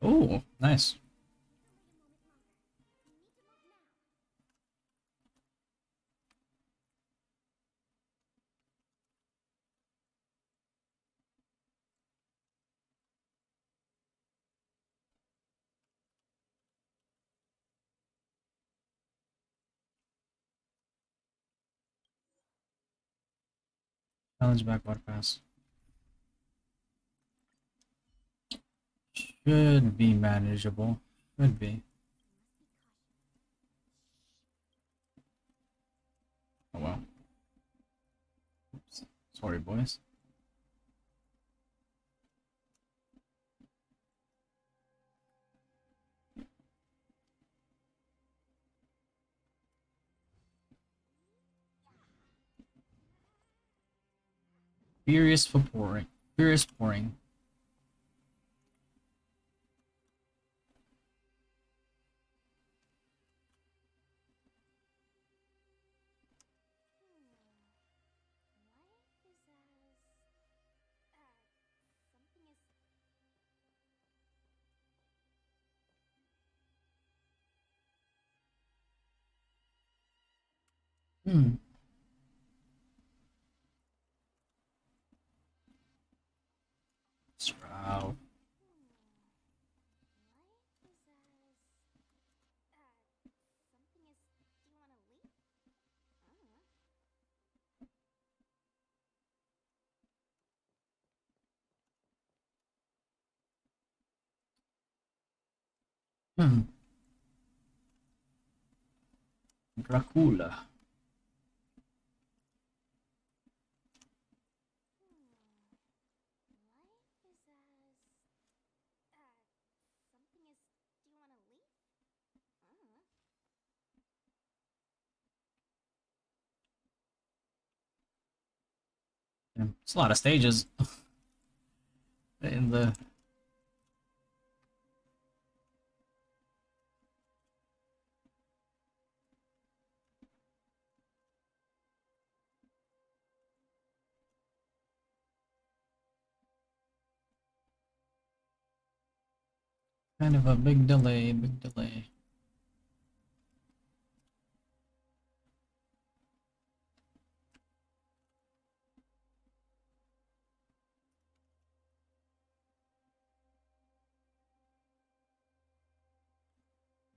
S1: Oh, nice. Challenge backwater pass. Should be manageable. Should be. Oh well. Oops. Sorry, boys. Furious for pouring. Furious pouring. Hmm. Sprout. Hmm. Dracula. Damn, it's a lot of stages in the. Kind of a big delay, big delay.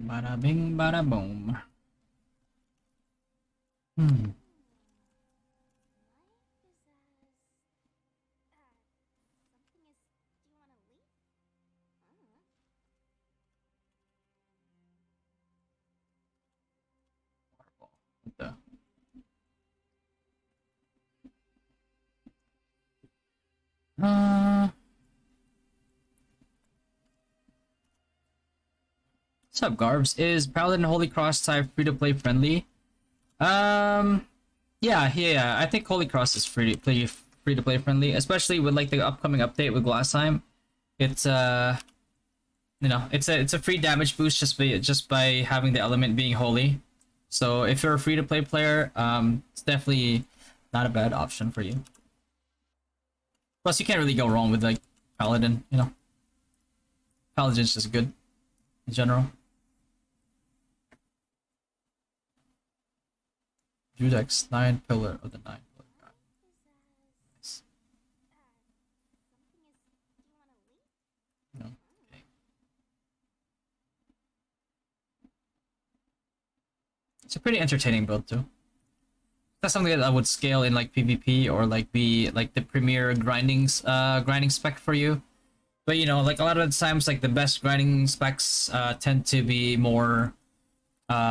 S1: Bada bing, bada boom. Hmm. What the? What's up, Garbs? Is Paladin Holy Cross type free to play friendly? Yeah. I think Holy Cross is free to play friendly, especially with like the upcoming update with Glass Time. It's it's a free damage boost just by having the element being holy. So if you're a free to play player, it's definitely not a bad option for you. Plus, you can't really go wrong with like Paladin. Paladin's just good in general. Judex 9 pillar of the 9 pillar god. Nice. No. Okay. It's a pretty entertaining build too. That's something that I would scale in like PvP or like be like the premier grinding spec for you. But like a lot of the times, like the best grinding specs tend to be more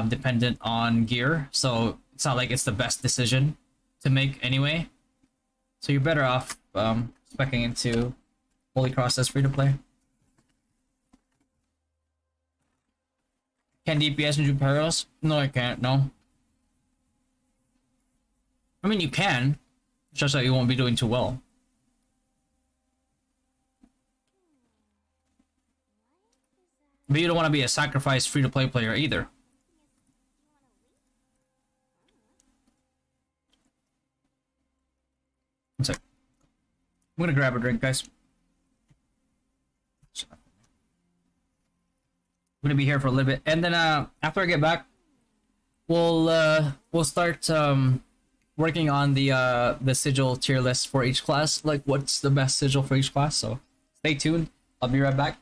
S1: dependent on gear, so it's not like it's the best decision to make anyway. So you're better off specking into Holy Cross as free to play. Can DPS and do parallels? No, I can't. No. I mean, you can, just that you won't be doing too well. But you don't want to be a sacrificed free to play player either. One sec. I'm gonna grab a drink, guys. gonna be here for a little bit, and then after I get back, we'll start working on the sigil tier list for each class. Like, what's the best sigil for each class? So stay tuned. I'll be right back.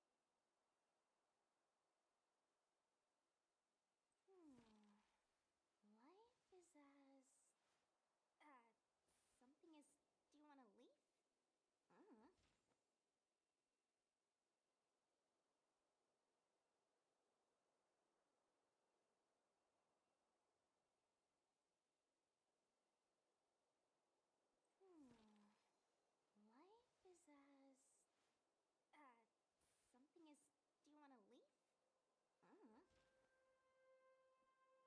S6: Life is as something is. Do you want to leave? Life is as something is. Do you want to leave? Life is as something is. Do you want to leave? Life is as something is. Do you want to leave? Life is as something is. Do you want to leave?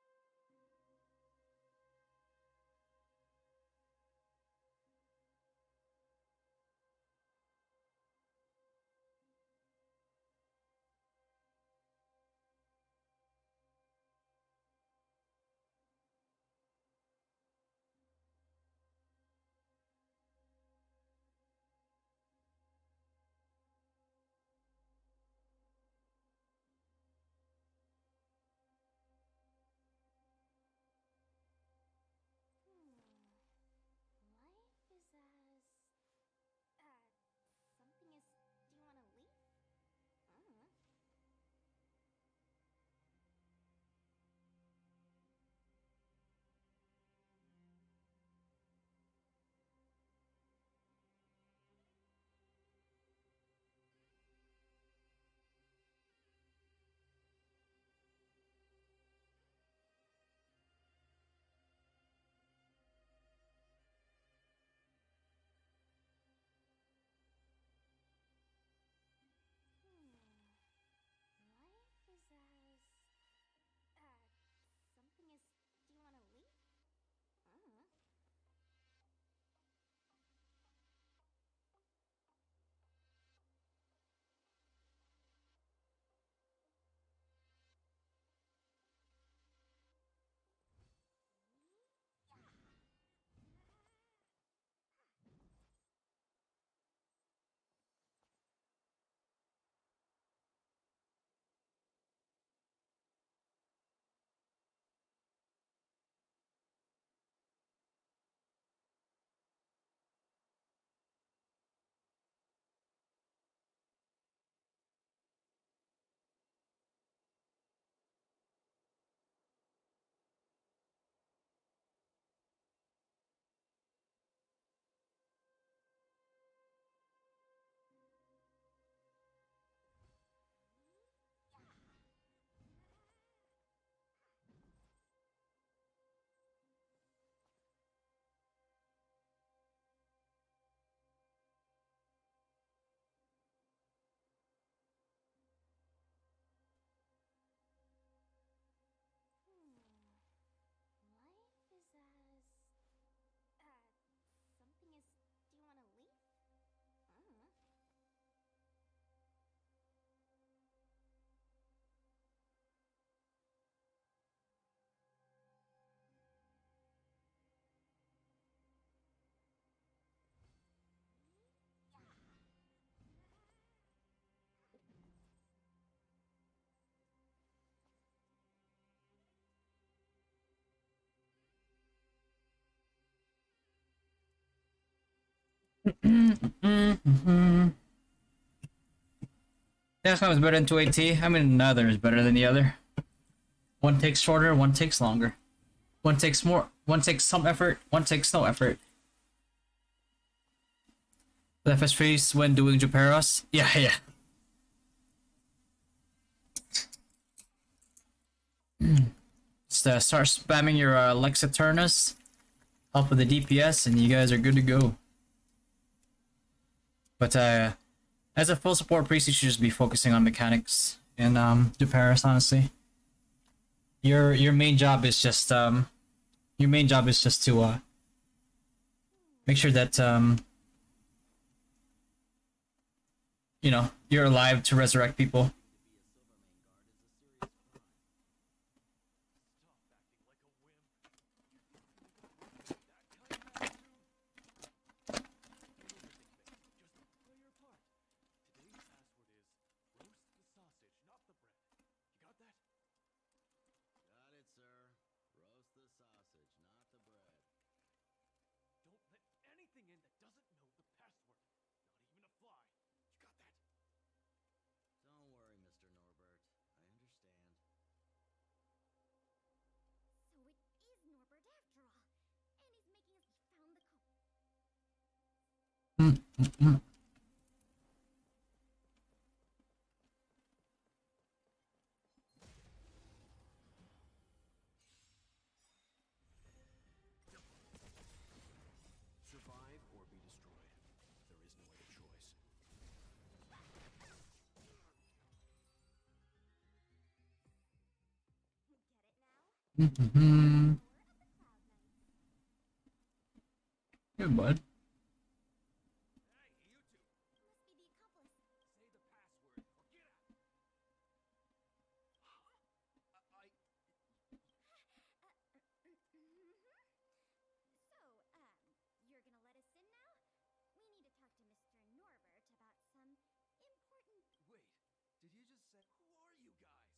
S1: Dexcom is better than 2AT. I mean, neither is better than the other. One takes shorter, one takes longer. One takes more, one takes some effort, one takes no effort. The FS freeze when doing Juperos? Yeah, yeah. Just start spamming your Lex Eternus, help with the DPS, and you guys are good to go. But as a full support priest, you should just be focusing on mechanics and do Paris. Honestly, your main job is just to make sure that you know, you're alive to resurrect people. Mm-mm.
S7: Survive or be destroyed. There is no other choice.
S1: Mm-hmm. Good bud.
S6: You're gonna let us in now? We need to talk to Mr. Norbert about some important...
S7: Wait, did he just say? Who are you guys?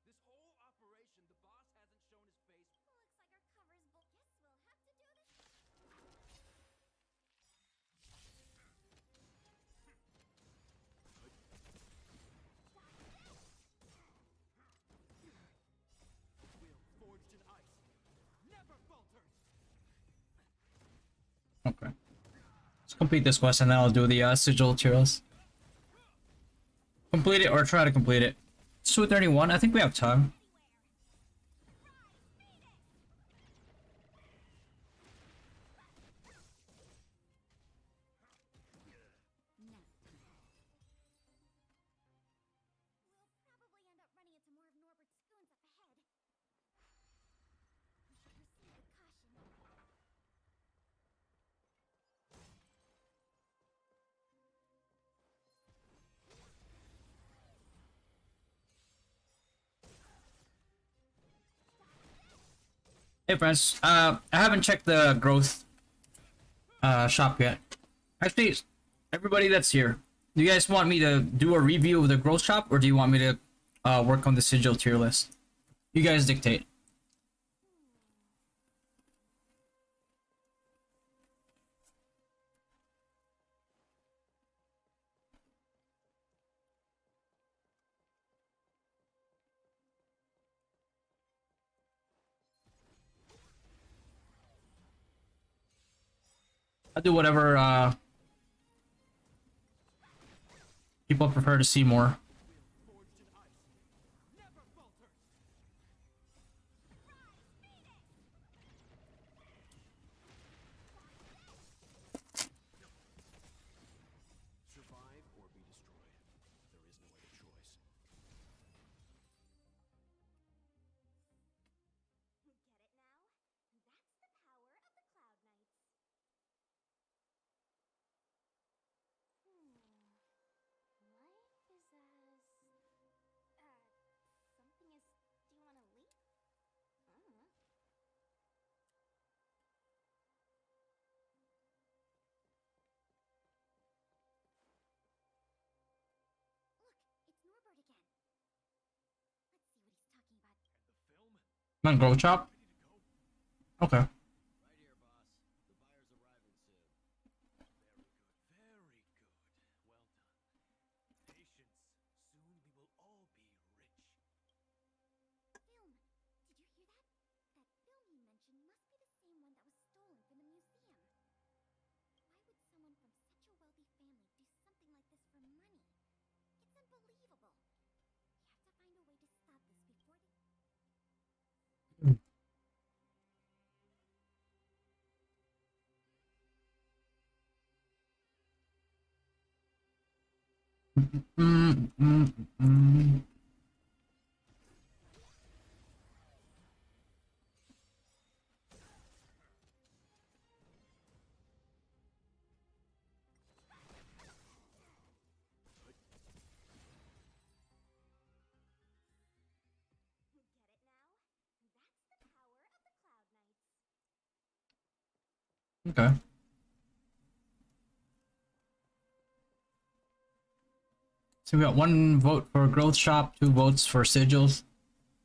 S7: This whole operation, the boss hasn't shown his face.
S6: Looks like our cover's bull. Guess we'll have to do this.
S7: Will forged in ice. Never falters.
S1: Okay. Let's complete this quest and then I'll do the sigil tiers. Complete it or try to complete it. It's 2:31. I think we have time.
S6: We'll probably end up running into more of Norbert's goons up ahead. We should proceed with caution.
S1: Hey friends, I haven't checked the growth shop yet. Actually, everybody that's here, do you guys want me to do a review of the growth shop or do you want me to work on the sigil tier list? You guys dictate. I'll do whatever people prefer to see more.
S7: Forged in ice. Never falters. Survive or be destroyed. There is no other choice.
S6: Get it now? That's the power of the Cloud Knights. Life is as... something as... Do you want to leave? Look, it's Norbert again. Let's see what he's talking about.
S7: And the film?
S1: Come on, growth shop.
S7: Ready to go?
S1: Okay.
S8: Right here, boss. The buyer's arriving soon.
S7: Very good. Well done. Patience. Soon we will all be rich.
S6: Film! Did you hear that? That film he mentioned must be the same one that was stolen from the museum. Why would someone from such a wealthy family do something like this for money? It's unbelievable. We have to find a way to stop this before they... Get it now? That's the power of the Cloud Knights.
S1: Okay. So we got 1 vote for growth shop, 2 votes for sigils.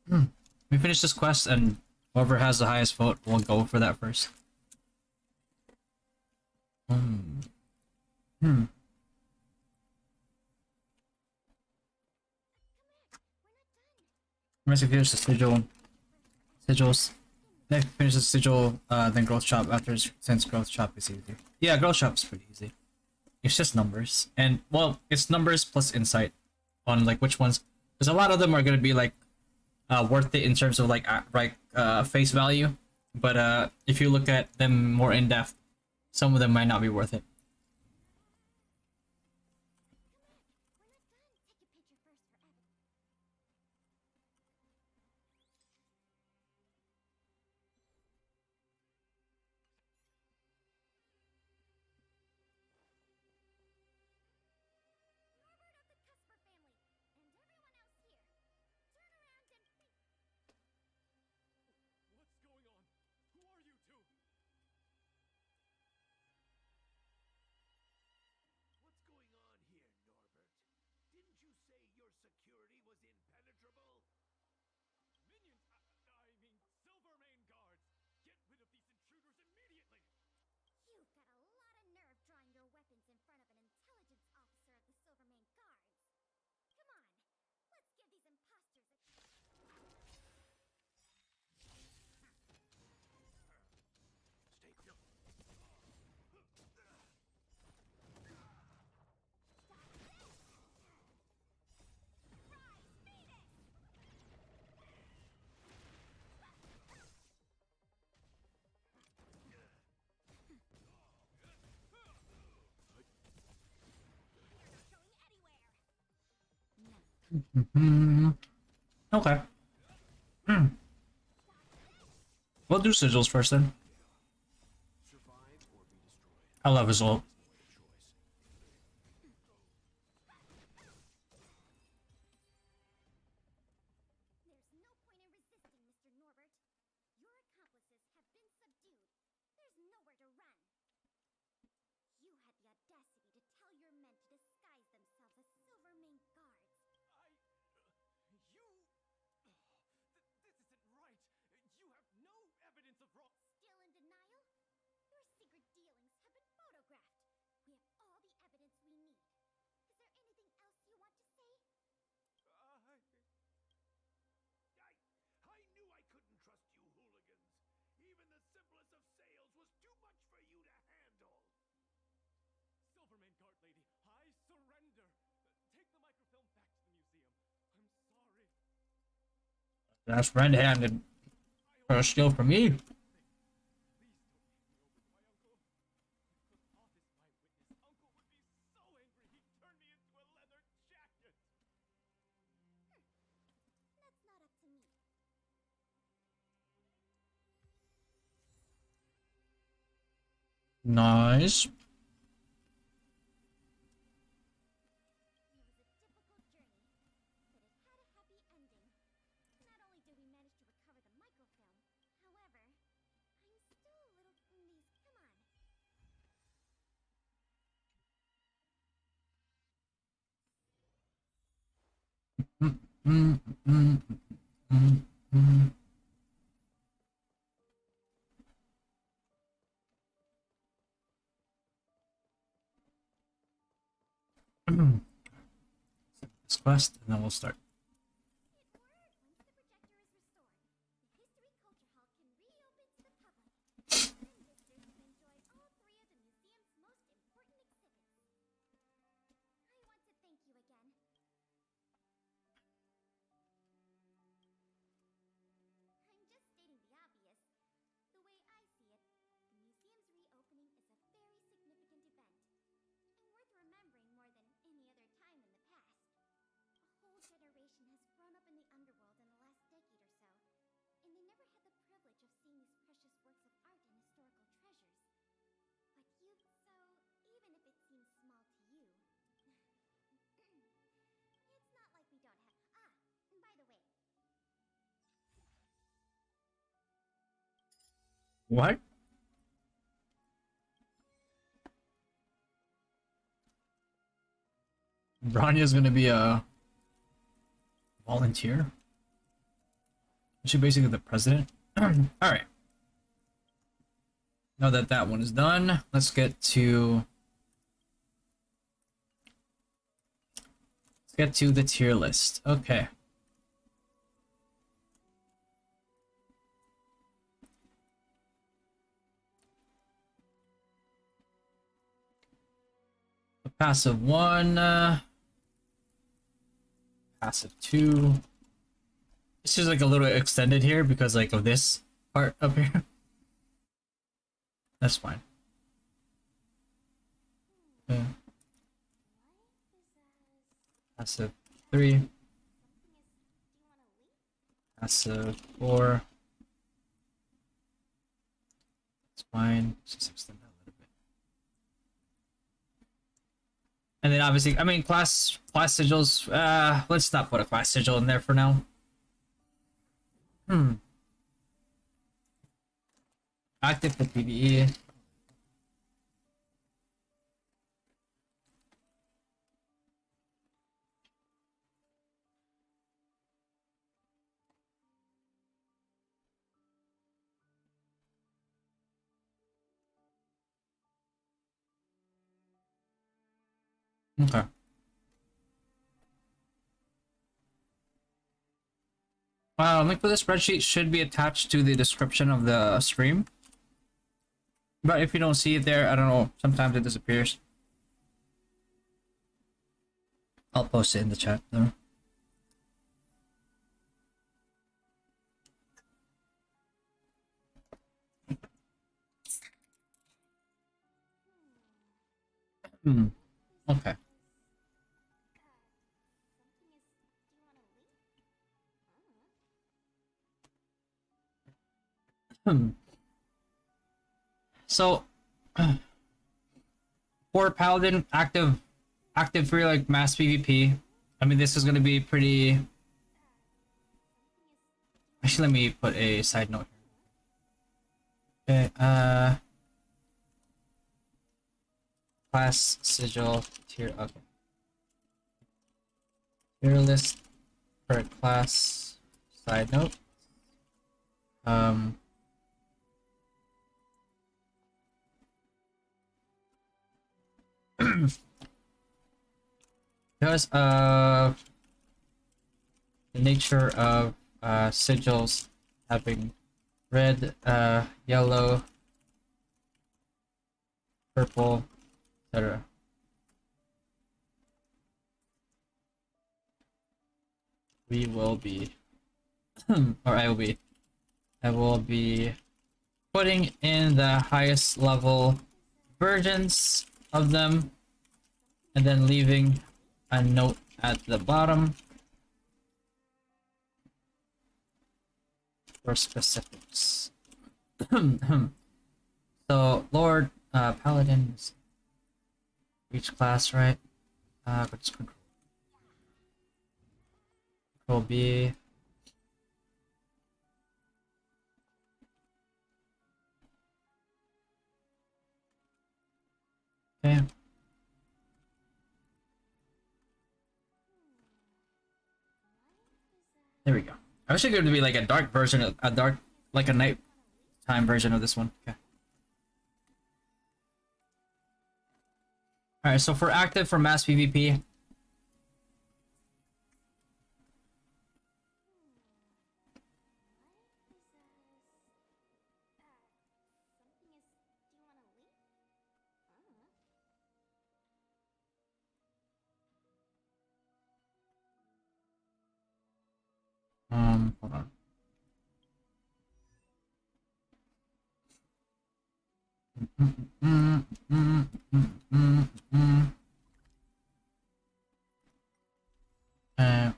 S1: We finish this quest, and whoever has the highest vote will go for that first. Hmm. Once you finish the sigils. Next, finish the sigil, then growth shop after, since growth shop is easy. Yeah, growth shop is pretty easy. It's just numbers, and well, it's numbers plus insight on like which ones, because a lot of them are gonna be like worth it in terms of like face value, but if you look at them more in depth, some of them might not be worth it.
S7: What's going on? Who are you two? What's going on here, Norbert? Didn't you say your security was impenetrable? Minions! I mean, Silvermane guards! Get rid of these intruders immediately!
S6: You've got a lot of nerve drawing your weapons in front of an intelligence officer of the Silvermane Guards. Come on, let's give these imposters a...
S7: Stay still.
S1: Okay. We'll do sigils first then.
S7: Survive or be destroyed.
S1: I love his ult.
S6: There's no point in resisting, Mr. Norbert. Your accomplices have been subdued. There's nowhere to run. You had the audacity to tell your men to disguise themselves as Silvermane Guards.
S7: This isn't right. You have no evidence of wrong.
S6: Still in denial? Your secret dealings have been photographed. We have all the evidence we need. Is there anything else you want to say?
S7: I knew I couldn't trust you hooligans. Even the simplest of sales was too much for you to handle. Silvermane Guard Lady, I surrender. Take the microfilm back to the museum. I'm sorry.
S1: That's red-handed. For a steal from me.
S7: Please don't hand me over to my uncle. If the office my witness, Uncle would be so angry he'd turn me into a leather jacket.
S6: That's not up to me.
S1: Nice.
S6: It was a difficult journey, but it had a happy ending. Not only did we manage to recover the microfilm, however, I'm still a little... Please, come on.
S1: This quest, and then we'll start.
S6: It worked! Once the projector is restored, the History Culture Hall can reopen to the public. And visitors can enjoy all 3 of the museum's most important exhibits. I want to thank you again. I'm just stating the obvious. The way I see it, the museum's reopening is a very significant event, and worth remembering more than any other time in the
S1: What? Bronya's gonna be a volunteer? Is she basically the president? Alright. Now that that one is done, let's get to the tier list. Okay. The passive 1, passive 2. This is like a little extended here because like of this part up here. That's fine. Okay. Passive 3. Passive 4. It's fine. Just extend that a little bit. And then obviously, I mean, class sigils. Let's not put a class sigil in there for now. Active for PvE. Okay. Link for the spreadsheet should be attached to the description of the stream. But if you don't see it there, I don't know, sometimes it disappears. I'll post it in the chat though. Okay. So for Paladin, active for like mass PvP. I mean, this is gonna be pretty. Actually, let me put a side note here. Okay. Class sigil tier. Okay. Tier list per class. Side note. Because of the nature of sigils having red, yellow, purple, etc. We will be, or I will be putting in the highest level versions of them and then leaving a note at the bottom for specifics. So Lord, Paladin, each class, right? What's control B. Okay. There we go. I wish it could be like a dark version of like a nighttime version of this one. Okay. All right. So for active for mass PvP, hold on. Uh,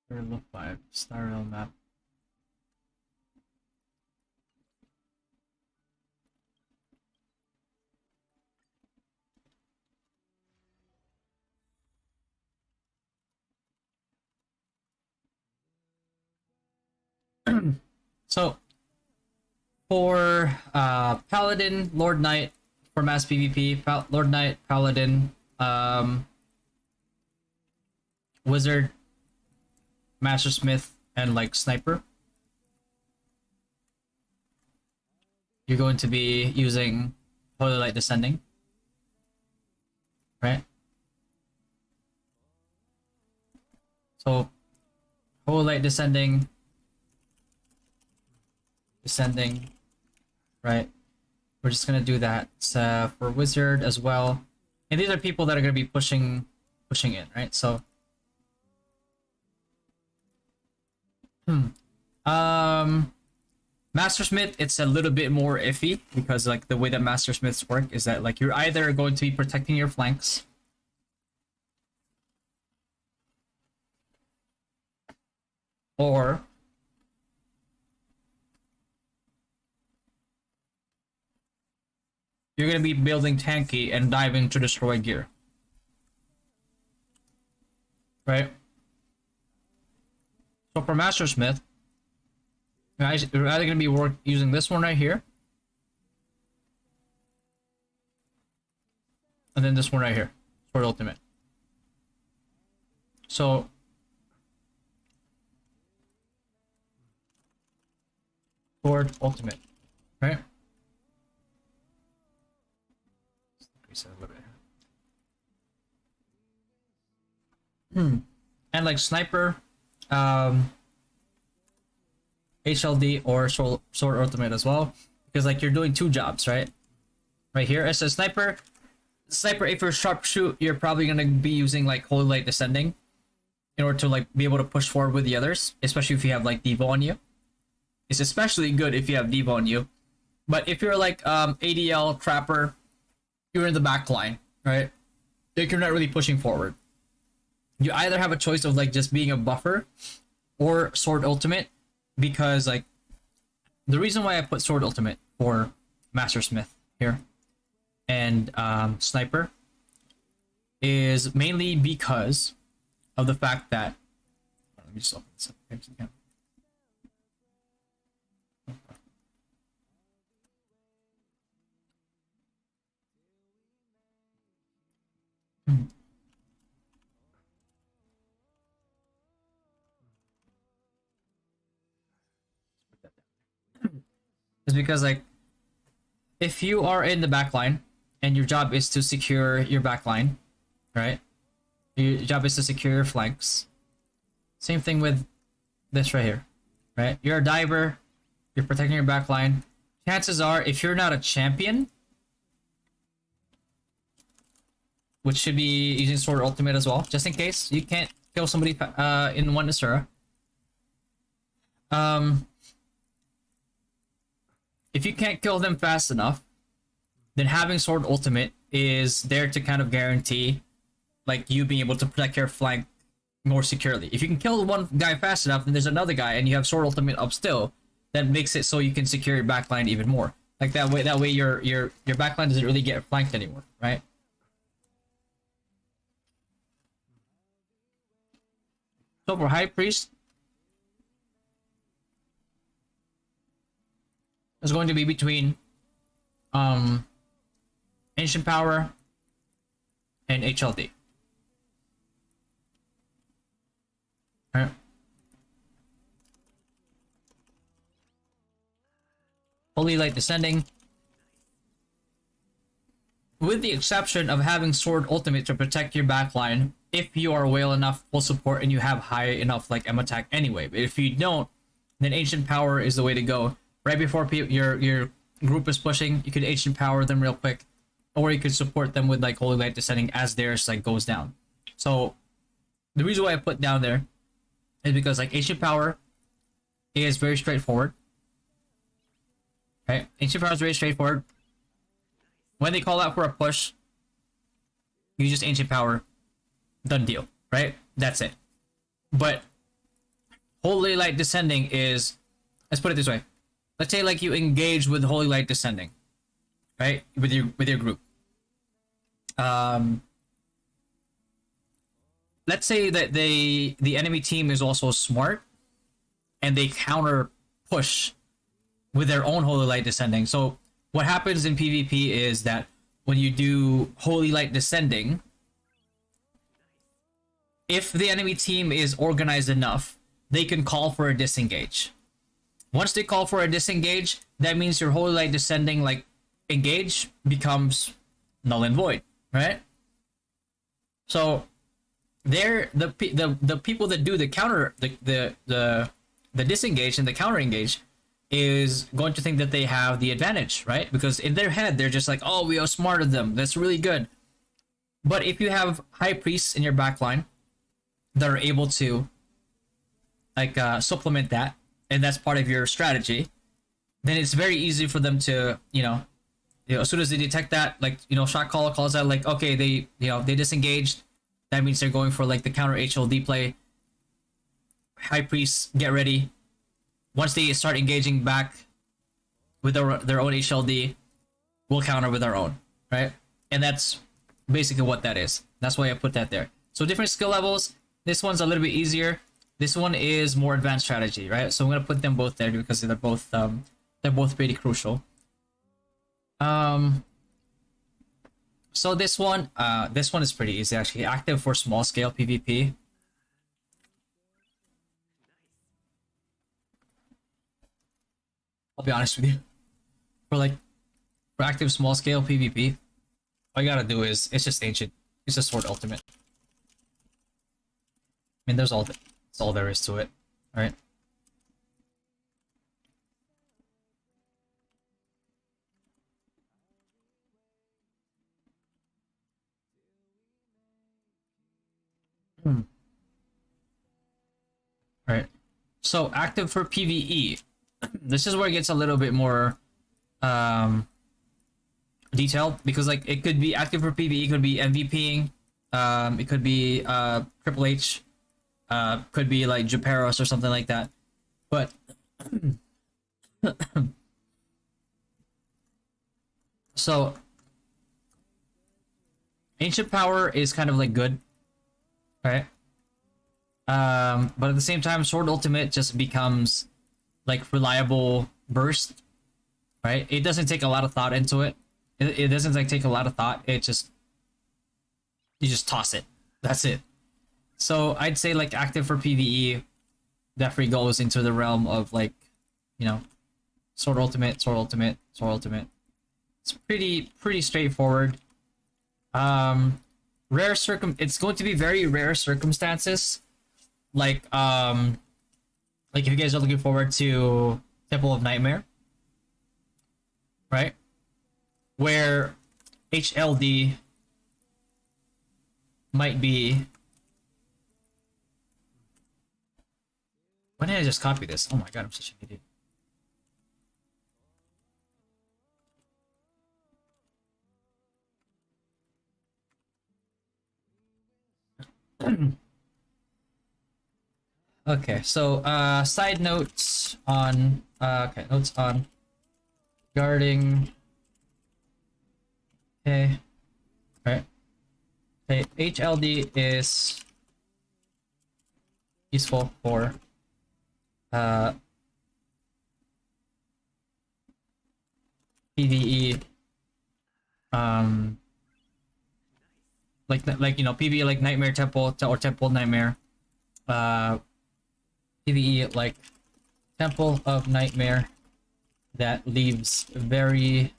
S1: Rail 5 Star Rail map. So for Paladin, Lord Knight for mass PvP, Lord Knight, Paladin, Wizard, Master Smith, and like Sniper, you're going to be using Holy Light Descending, right? So Holy Light Descending, right? We're just gonna do that for Wizard as well, and these are people that are gonna be pushing in, right? So, Master Smith, it's a little bit more iffy because like the way that Master Smiths work is that like you're either going to be protecting your flanks, or you're going to be building tanky and diving to destroy gear. Right? So for Master Smith, you're either going to be using this one right here, and then this one right here, Sword Ultimate. So Sword Ultimate, right? A little bit. And like Sniper, HLD or Sword Ultimate as well, because like you're doing two jobs, right? Right here as a Sniper, if you're sharpshoot, you're probably gonna be using like Holy Light Descending in order to like be able to push forward with the others, especially if you have like Diva on you. It's especially good if you have Diva on you. But if you're like ADL Trapper, you're in the back line, right? Like you're not really pushing forward. You either have a choice of like just being a buffer or Sword Ultimate, because like the reason why I put Sword Ultimate for Master Smith here and Sniper is mainly because of the fact that let me just open this up again. Is because like if you are in the back line and your job is to secure your back line, right? Your job is to secure your flanks. Same thing with this right here, right? You're a diver, you're protecting your back line. Chances are, if you're not a champion, which should be using Sword Ultimate as well, just in case you can't kill somebody in one Asura. If you can't kill them fast enough, then having Sword Ultimate is there to kind of guarantee like you being able to protect your flank more securely. If you can kill one guy fast enough, then there's another guy and you have Sword Ultimate up still, that makes it so you can secure your backline even more. Like that way your backline doesn't really get flanked anymore, right? So for High Priest, it's going to be between Ancient Power and HLD. Alright. Holy Light Descending. With the exception of having Sword Ultimate to protect your backline, if you are well enough full support and you have high enough like M attack anyway. But if you don't, then Ancient Power is the way to go. Right before your group is pushing, you could Ancient Power them real quick, or you could support them with like Holy Light Descending as theirs like goes down. So the reason why I put down there is because like Ancient Power is very straightforward. Right? Ancient Power is very straightforward. When they call out for a push, you just Ancient Power, done deal, right? That's it. But Holy Light Descending is, let's put it this way. Let's say like you engage with Holy Light Descending, right? With your group. Let's say that the enemy team is also smart and they counter push with their own Holy Light Descending. So what happens in PvP is that when you do Holy Light Descending, if the enemy team is organized enough, they can call for a disengage. Once they call for a disengage, that means your Holy Light Descending like engage becomes null and void, right? So they're the people that do the counter the disengage and the counter engage is going to think that they have the advantage, right? Because in their head they're just like, oh, we outsmarted them, that's really good. But if you have high priests in your backline that are able to like supplement that, and that's part of your strategy, then it's very easy for them to, as soon as they detect that, like, shot caller calls out like, okay, they disengaged, that means they're going for like the counter HLD play. High priests, get ready. Once they start engaging back with their own HLD, we'll counter with our own, right? And that's basically what that is. That's why I put that there. So different skill levels. This one's a little bit easier. This one is more advanced strategy, right? So I'm gonna put them both there because they're both pretty crucial. So this one is pretty easy actually. Active for small scale PvP. I'll be honest with you. For active small scale PvP, all you gotta do is it's just ancient. It's just sword ultimate. I mean, that's all there is to it. All right. All right. So active for PvE. This is where it gets a little bit more detailed, because like it could be active for PvE, it could be MVPing, it could be Triple H, could be like Juperos or something like that. But so ancient power is kind of like good, right? But at the same time, sword ultimate just becomes like reliable burst, right? It doesn't take a lot of thought into it. It doesn't like take a lot of thought. You just toss it. That's it. So I'd say like active for PvE definitely goes into the realm of like, sword ultimate, sword ultimate, sword ultimate. It's pretty straightforward. It's going to be very rare circumstances. Like if you guys are looking forward to Temple of Nightmare, right? Where HLD might be. Why did I just copy this? Oh my god, I'm such an idiot. Okay, so side notes on notes on guarding. Okay. Alright. Okay, HLD is useful for PvE, PvE like Nightmare Temple or Temple Nightmare, PvE like Temple of Nightmare that leaves very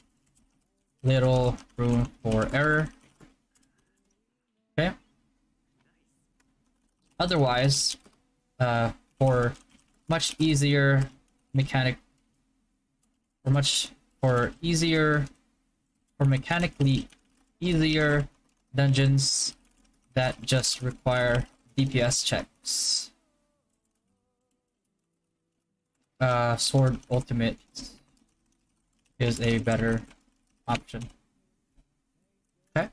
S1: little room for error. Okay. Otherwise, for much easier mechanic, for mechanically easier dungeons that just require DPS checks, sword ultimate is a better option. Okay.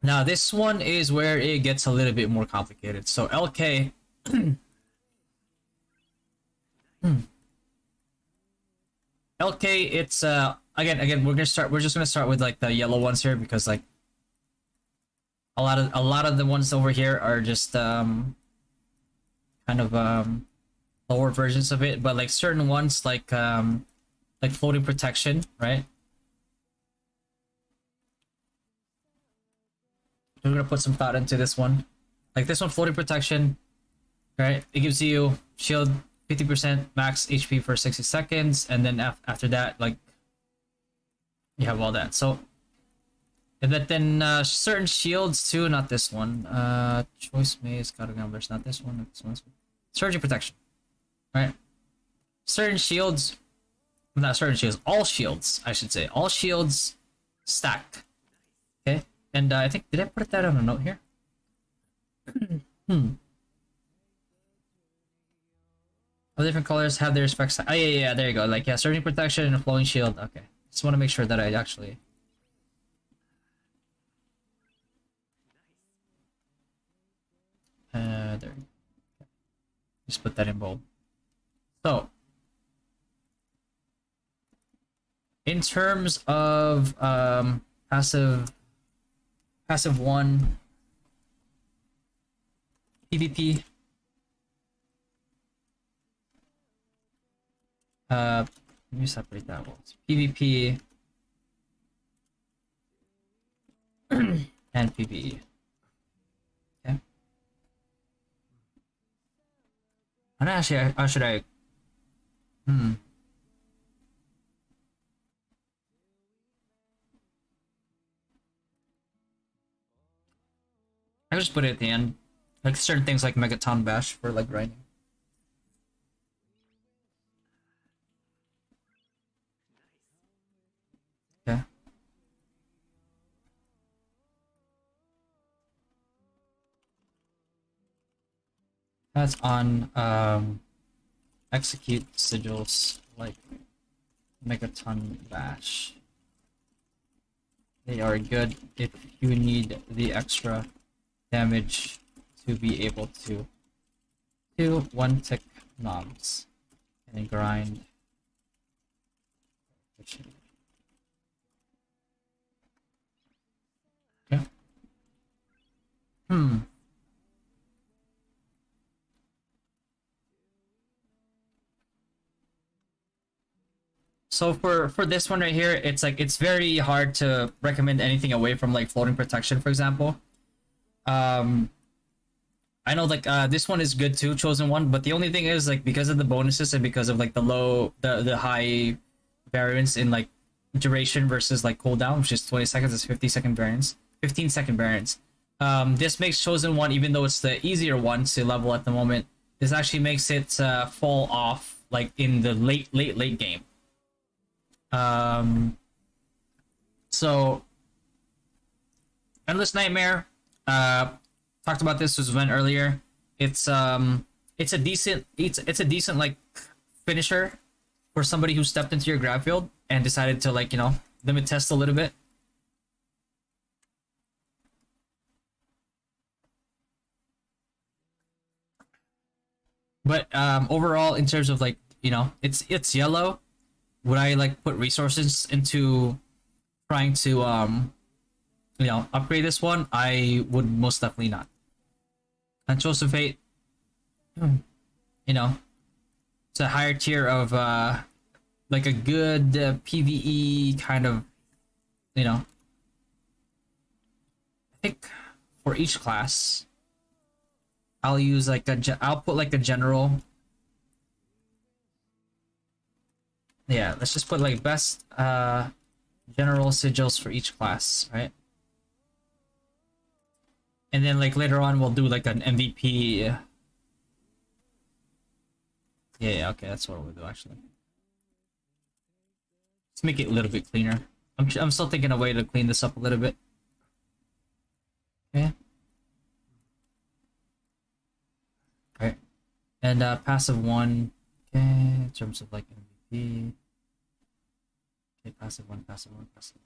S1: Now this one is where it gets a little bit more complicated. So LK LK, it's again we're just gonna start with like the yellow ones here, because like a lot of the ones over here are just kind of lower versions of it, but like certain ones like floating protection, right? We're gonna put some thought into this one. Like this one, floating protection, right? It gives you shield 50% max HP for 60 seconds, and then after that, like you have all that. So, and then certain shields too, not this one. Choice maze, got numbers, not this one. Not this one. Surging protection, right? Certain shields, not certain shields, all shields, I should say, all shields stack. Okay, and I think, did I put that on a note here? All different colors have their specs. Oh yeah, there you go. Like, yeah, surging protection and a flowing shield. Okay, just want to make sure that I actually. There. Just put that in bold. So, in terms of passive one PvP. Let me separate that one. PvP and PvE. Okay. And actually, how should I? I just put it at the end. Like certain things like Megaton Bash for like grinding. Okay. That's on execute sigils like Megaton Bash. They are good if you need the extra damage to be able to do one tick knobs and then grind. Okay. So for this one right here, it's like it's very hard to recommend anything away from like floating protection, for example. I know like this one is good too, chosen one, but the only thing is like because of the bonuses and because of like the high variance in like duration versus like cooldown, which is 20 seconds, is 50-second variance, 15-second variance. This makes chosen one, even though it's the easier one to level at the moment, this actually makes it fall off like in the late game. So Endless Nightmare, talked about this with Sven earlier. It's a decent like finisher for somebody who stepped into your grab field and decided to like, you know, limit test a little bit. But overall, in terms of like, you know, it's yellow. Would I like put resources into trying to you know, upgrade this one? I would most definitely not. And Joseph Fate, you know, it's a higher tier of like a good PvE kind of, you know. I think for each class, I'll use like I'll put like a general. Yeah, let's just put like best general sigils for each class, right? And then like later on we'll do like an MVP. Yeah, okay, that's what we'll do actually. Let's make it a little bit cleaner. I'm still thinking a way to clean this up a little bit. Okay. Alright. And passive one. Okay, in terms of like MVP. Okay, passive one, passive one, passive one.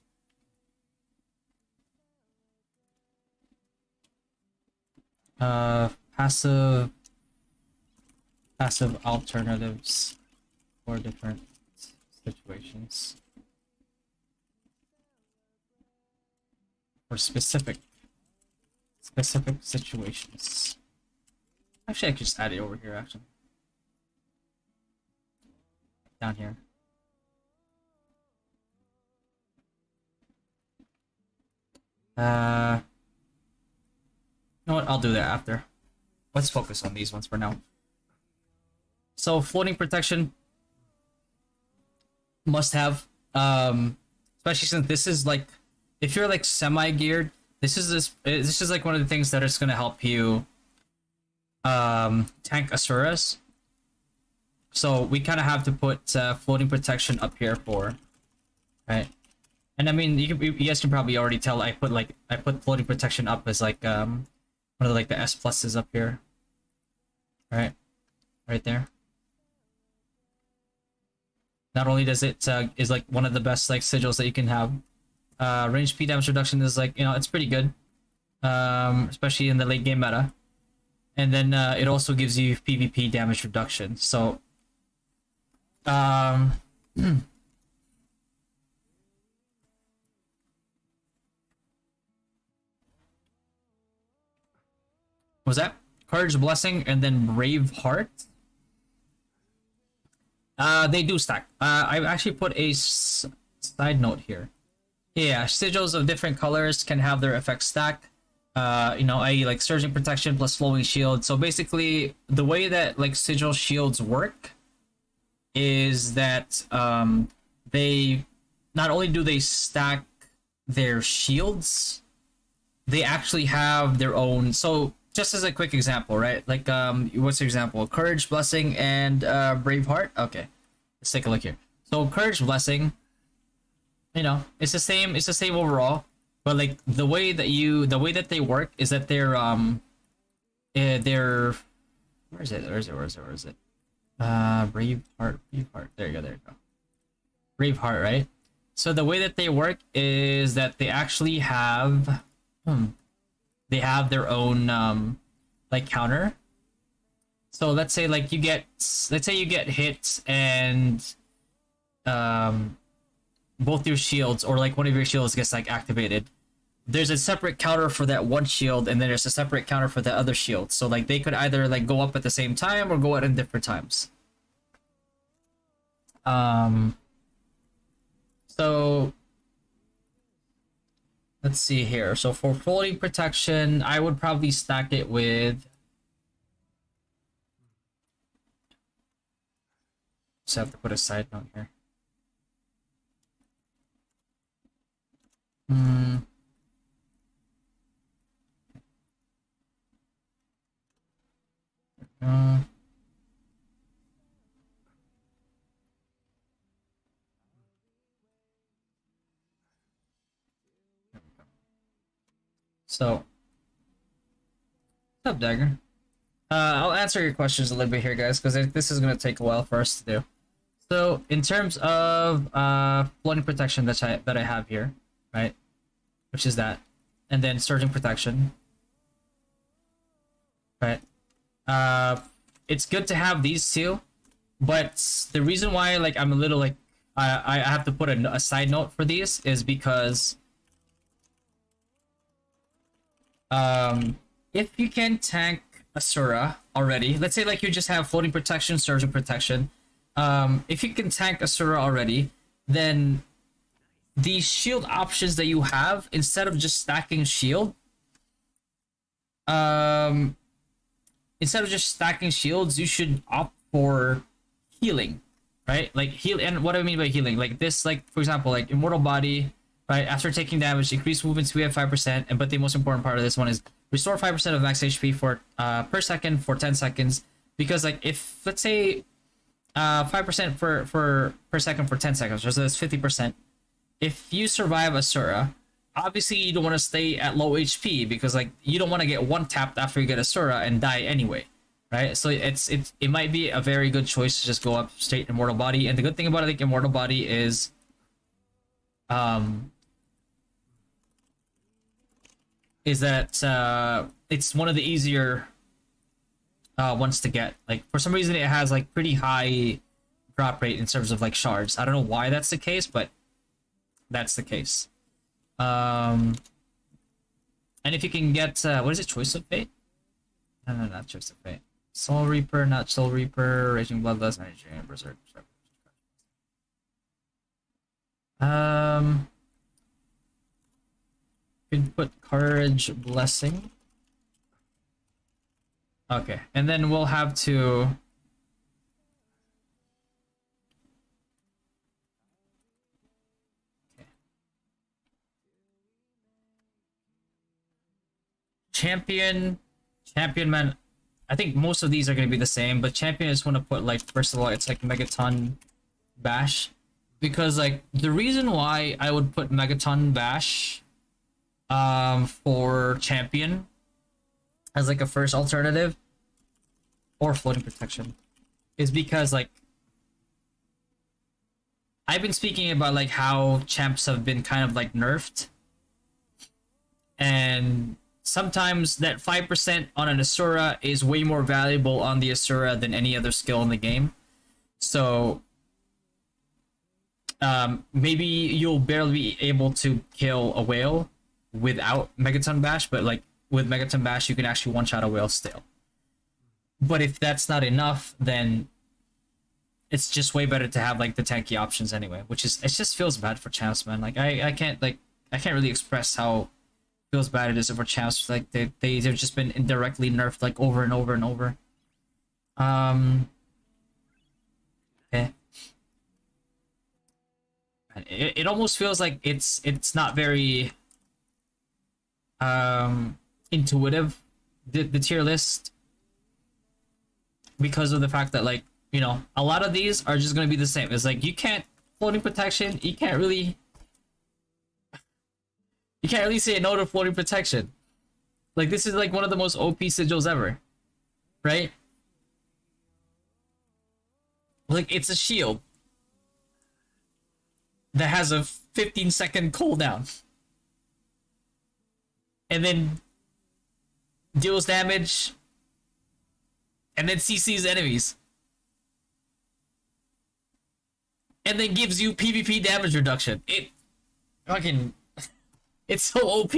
S1: Passive alternatives for different situations. For specific situations. Actually, I could just add it over here, actually. down here. You know what? I'll do that after. Let's focus on these ones for now. So floating protection must have, especially since this is like, if you're like semi-geared, this is like one of the things that is going to help you tank Asuras. So we kind of have to put floating protection up here for, right? And I mean, you guys can probably already tell I put floating protection up as like one of the, like the S pluses up here, right there. Not only does it is like one of the best like sigils that you can have. Range speed damage reduction is like, you know, it's pretty good, especially in the late game meta. And then it also gives you PvP damage reduction. So was that Courage Blessing and then Brave Heart? They do stack. I've actually put a side note here. Yeah, sigils of different colors can have their effects stack. You know, i.e. like surging protection plus flowing shield. So basically, the way that like sigil shields work is that they not only do they stack their shields, they actually have their own. So just as a quick example, right? Like what's the example? Courage Blessing and Brave Heart. Okay, let's take a look here. So Courage Blessing, you know, it's the same overall, but like the way that they work is that they're where is it? Brave Heart. There you go. Brave Heart, right? So the way that they work is that they actually have they have their own like counter. So let's say you get hit and both your shields or like one of your shields gets like activated. There's a separate counter for that one shield, and then there's a separate counter for the other shield. So like they could either like go up at the same time or go out in different times. So let's see here. So for floating protection, I would probably stack it with. Just have to put a side note here. So, what's up, Dagger? I'll answer your questions a little bit here, guys, because this is going to take a while for us to do. So, in terms of floating protection that I have here, right, which is that, and then surging protection, right? It's good to have these two, but the reason why like I'm a little like I have to put a side note for these is because if you can tank Asura already, let's say like you just have floating protection, surging protection, if you can tank Asura already, then the shield options that you have, instead of just stacking shield, you should opt for healing, right? Like heal. And what do I mean by healing? Like this, like for example, like Immortal Body, right? After taking damage, increase movement speed at 5%. And but the most important part of this one is restore 5% of max HP for per second for 10 seconds. Because like if let's say 5% for per second for 10 seconds, so that's 50%. If you survive Asura, obviously you don't want to stay at low HP because like you don't want to get one tapped after you get Asura and die anyway, right? So it might be a very good choice to just go up straight Immortal Body. And the good thing about like Immortal Body is that it's one of the easier ones to get. Like for some reason it has like pretty high drop rate in terms of like shards. I don't know why that's the case, but that's the case. And if you can get what is it, Choice of Fate? No, not Choice of Fate. Soul Reaper, not Soul Reaper, Raging Bloodlust, Managing Berserk. Um, could put courage blessing. Okay, and then we'll have to. Champion, champion man. I think most of these are going to be the same, but champion I just want to put like first of all it's like Megaton Bash, because like the reason why I would put Megaton Bash for champion as like a first alternative or floating protection is because like I've been speaking about like how champs have been kind of like nerfed, and sometimes that 5% on an Asura is way more valuable on the Asura than any other skill in the game. So maybe you'll barely be able to kill a whale without Megaton Bash, but like with Megaton Bash, you can actually one-shot a whale still. But if that's not enough, then it's just way better to have like the tanky options anyway, which is it just feels bad for champs, man. Like I can't really express how feels bad it is for champs. Like they've just been indirectly nerfed like over and over and over. Okay. It almost feels like it's not very intuitive, the tier list, because of the fact that like, you know, a lot of these are just gonna be the same. It's like you can't floating protection, you can't really say no to floating protection. Like this is like one of the most OP sigils ever, right? Like it's a shield that has a 15-second cooldown and then deals damage and then CCs enemies and then gives you PvP damage reduction. It fucking, it's so OP.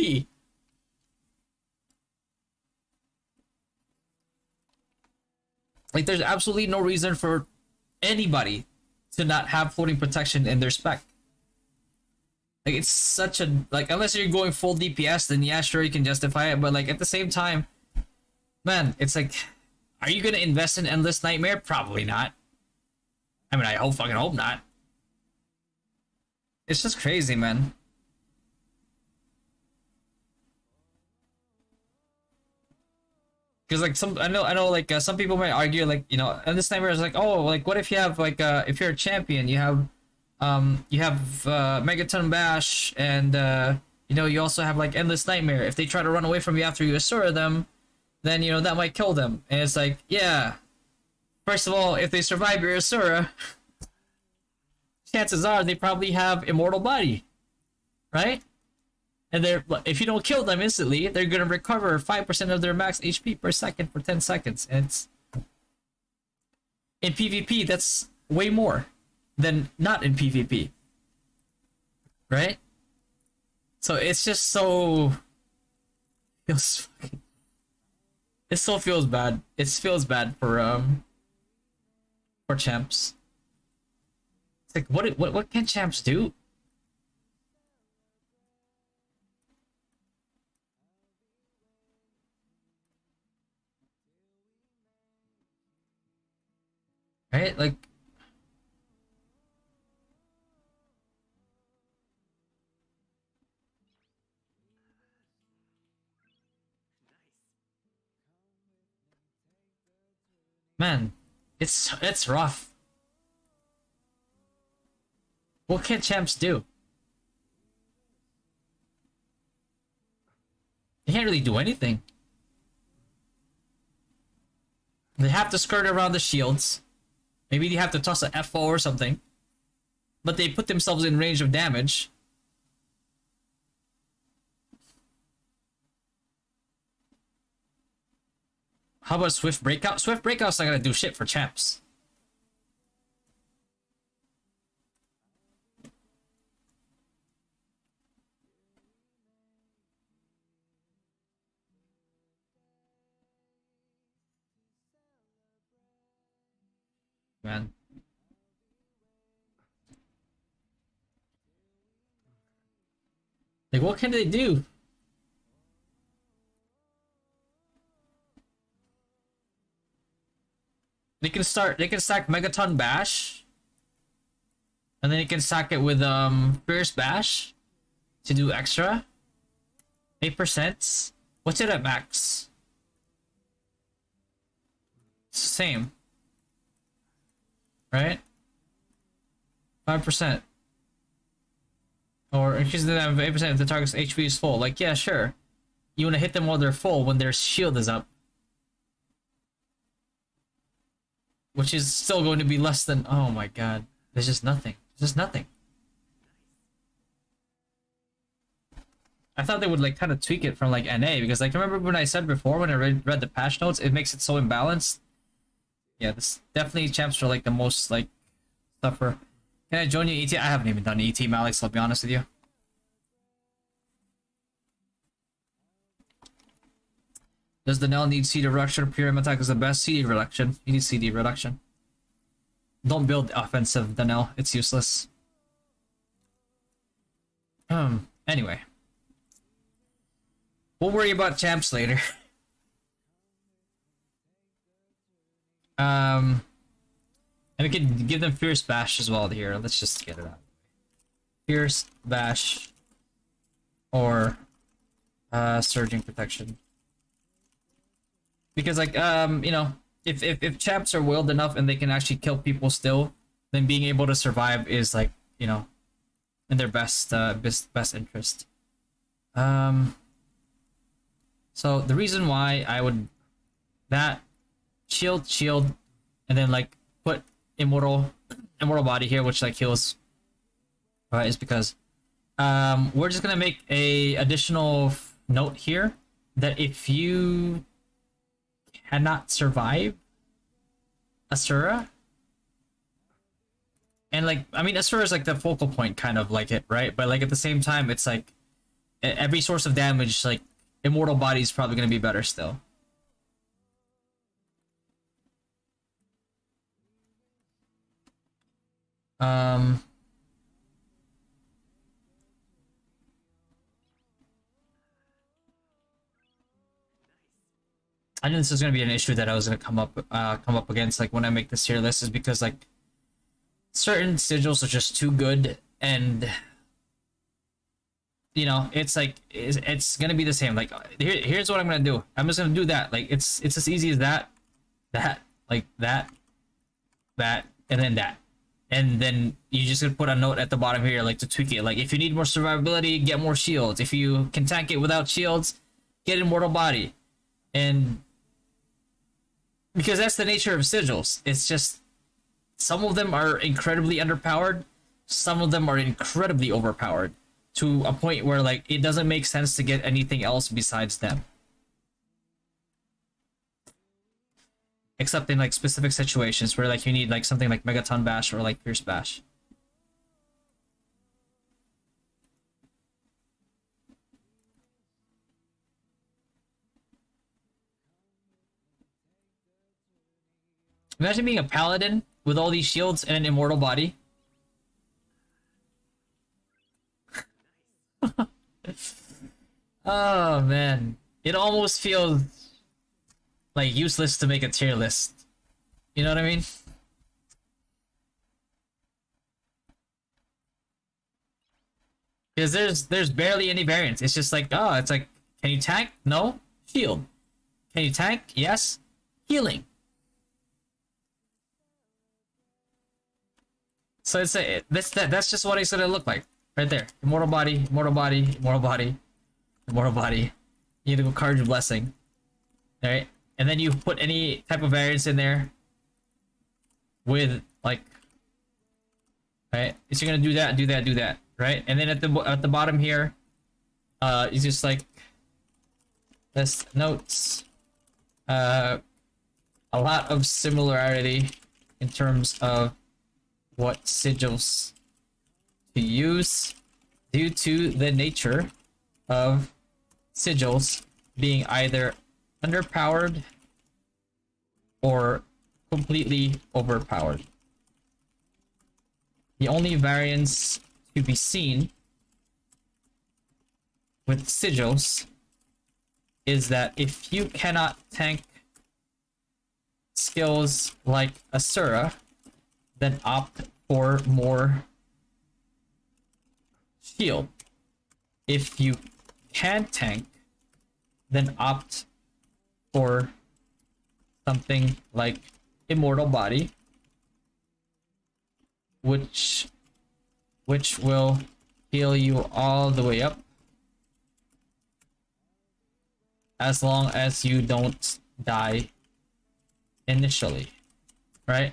S1: Like there's absolutely no reason for anybody to not have floating protection in their spec. Like it's such a, like unless you're going full DPS, then yeah, sure you can justify it, but like at the same time, man, it's like, are you gonna invest in Endless Nightmare? Probably not. I mean, I fucking hope not. It's just crazy, man. Because like I know, like some people might argue, like, you know, Endless Nightmare is like, oh, like what if you have like if you're a champion, you have Megaton Bash, and you know, you also have like Endless Nightmare. If they try to run away from you after you Asura them, then you know that might kill them. And it's like, yeah, first of all, if they survive your Asura, chances are they probably have Immortal Body, right? And they're, if you don't kill them instantly, they're gonna recover 5% of their max HP per second for 10 seconds. And it's, in PvP, that's way more than not in PvP, right? So it's just so feels fucking, it still feels bad. It feels bad for champs. It's like what can champs do? Right? Like man, it's rough. What can champs do? They can't really do anything. They have to skirt around the shields. Maybe they have to toss an FO or something. But they put themselves in range of damage. How about Swift Breakout? Swift Breakout's not gonna do shit for champs. Man. Like, what can they do? They can stack Megaton Bash. And then you can stack it with Fierce Bash to do extra. 8%. What's it at max? It's the same. Right? 5%. Or increase the damage by 8% if the target's HP is full. Like, yeah, sure. You want to hit them while they're full when their shield is up. Which is still going to be less than... Oh my god. There's just nothing. There's just nothing. I thought they would like kind of tweak it from like NA, because like remember when I said before when I read the patch notes, it makes it so imbalanced. Yeah, this definitely champs are like the most like suffer. Can I join you ET? I haven't even done ET, Alex, I'll be honest with you. Does the Nell need CD reduction? Pure attack is the best CD reduction. You need CD reduction. Don't build offensive Danelle, it's useless. Anyway. We'll worry about champs later. And we can give them Fierce Bash as well here. Let's just get it out. Fierce Bash or Surging Protection. Because like you know, if champs are willed enough and they can actually kill people still, then being able to survive is like, you know, in their best interest. So the reason why I would that shield, and then like put immortal body here, which like heals, is because we're just gonna make a additional note here that if you cannot survive Asura, and like I mean Asura is like the focal point kind of like it, right? But like at the same time it's like every source of damage, like immortal body is probably going to be better still. I knew this was going to be an issue that I was going to come up against like when I make this tier list, is because like certain sigils are just too good, and you know it's like it's going to be the same. Like here's what I'm going to do. I'm just going to do that. Like it's as easy as that, like that, and then that. And then you just gonna put a note at the bottom here, like to tweak it. Like if you need more survivability, get more shields. If you can tank it without shields, get immortal body. And because that's the nature of sigils. It's just some of them are incredibly underpowered, some of them are incredibly overpowered to a point where like it doesn't make sense to get anything else besides them. Except in like specific situations where like you need like something like Megaton Bash or like Fierce Bash. Imagine being a paladin with all these shields and an immortal body. Oh man, it almost feels like useless to make a tier list. You know what I mean? Because there's barely any variance. It's just like, oh, it's like, can you tank? No. Shield. Can you tank? Yes. Healing. So it's that's just what it's gonna look like. Right there. Immortal body, immortal body, immortal body, immortal body. You need to go card your blessing. Alright? And then you put any type of variance in there with like, right? So you're gonna do that, do that, do that, right? And then at the bottom here, it's just like this notes, a lot of similarity in terms of what sigils to use due to the nature of sigils being either underpowered or completely overpowered. The only variance to be seen with sigils is that if you cannot tank skills like Asura, then opt for more shield. If you can tank, then opt for something like Immortal Body, which will heal you all the way up as long as you don't die initially, right?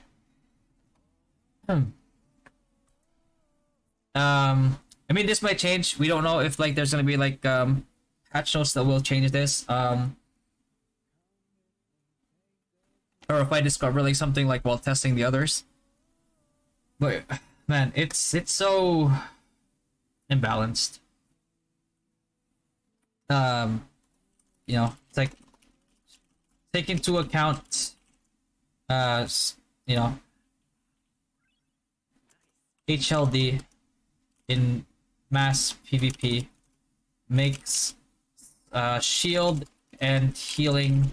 S1: I mean, this might change. We don't know if like there's gonna be like patch notes that will change this. Or if I discover like something like while testing the others. But man, it's so imbalanced. You know, it's like take into account you know, HLD in mass PvP makes shield and healing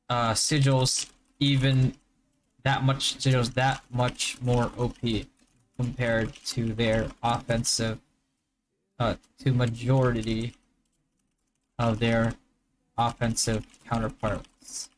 S1: sigils even that much more OP compared to their offensive to majority of their offensive counterparts.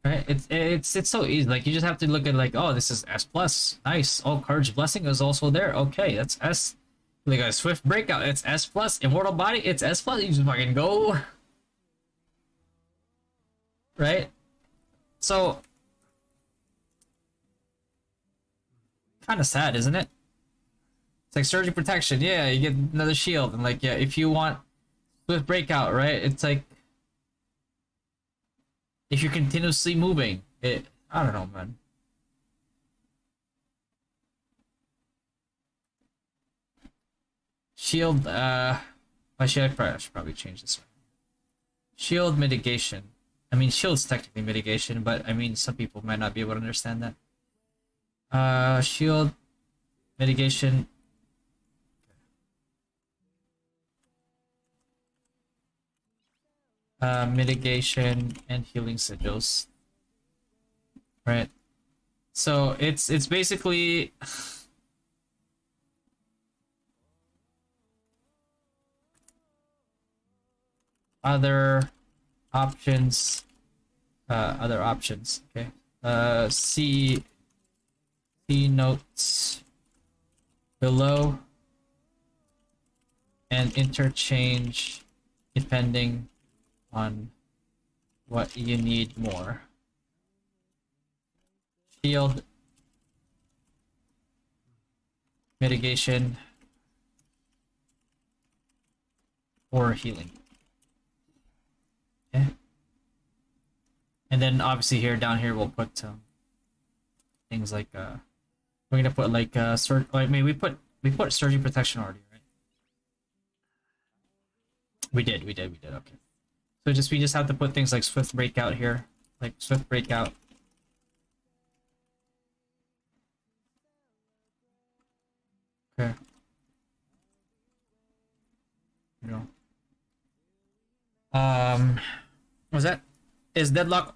S1: Right, it's so easy. Like you just have to look at like, oh, this is S plus, nice. Oh, Courage Blessing is also there. Okay, that's S. Like a Swift Breakout, it's S plus. Immortal Body, it's S plus. You just fucking go, right? So kind of sad, isn't it? It's like Surging Protection, yeah, you get another shield, and like, yeah, if you want Swift Breakout, right? It's like if you're continuously moving, I don't know, man. Shield, I should probably change this one. Shield mitigation. I mean, shield's technically mitigation, but I mean, some people might not be able to understand that. Shield mitigation. Mitigation and healing sigils. Right. So it's basically other options. Okay. See notes below and interchange depending on what you need more. Shield mitigation or healing. Okay. And then obviously here down here we'll put things like we're gonna put like I mean we put surging protection already, right? We did, okay. So we just have to put things like Swift Breakout here. Like Swift Breakout. Okay. You know. What was that? Is Deadlock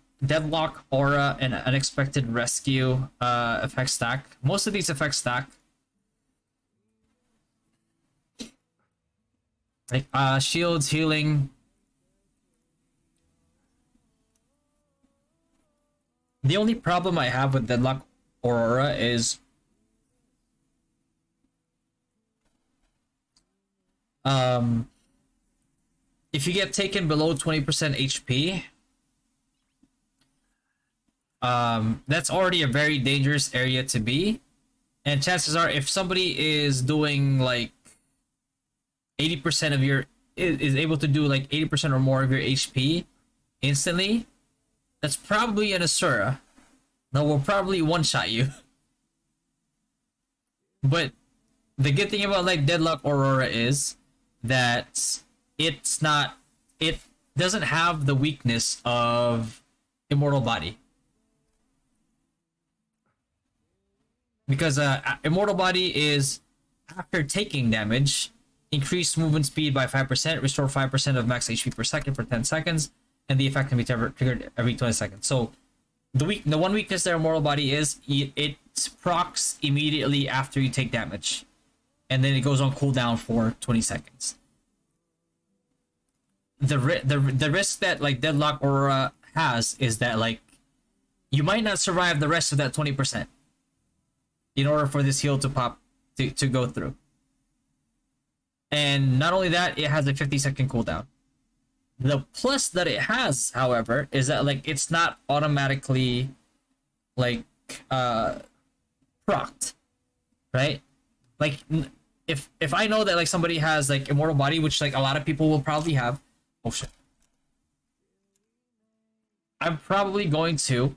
S1: Aura and Unexpected Rescue effect stack? Most of these effects stack. Like shields, healing. The only problem I have with Deadlock Aurora is if you get taken below 20% HP, that's already a very dangerous area to be. And chances are if somebody is doing like 80% of your is able to do like 80% or more of your HP instantly, that's probably an Asura that will probably one-shot you. But the good thing about like Deadlock Aurora is that it's not doesn't have the weakness of Immortal Body. Because Immortal Body is, after taking damage, increase movement speed by 5%, restore 5% of max HP per second for 10 seconds, and the effect can be triggered every 20 seconds. So the one weakness there Immortal Body is it procs immediately after you take damage, and then it goes on cooldown for 20 seconds. The risk that like Deadlock Aurora has is that like you might not survive the rest of that 20% in order for this heal to pop to go through. And not only that, it has a 50-second cooldown. The plus that it has, however, is that like it's not automatically like procced, right? Like if I know that like somebody has like Immortal Body, which like a lot of people will probably have. Oh shit. I'm probably going to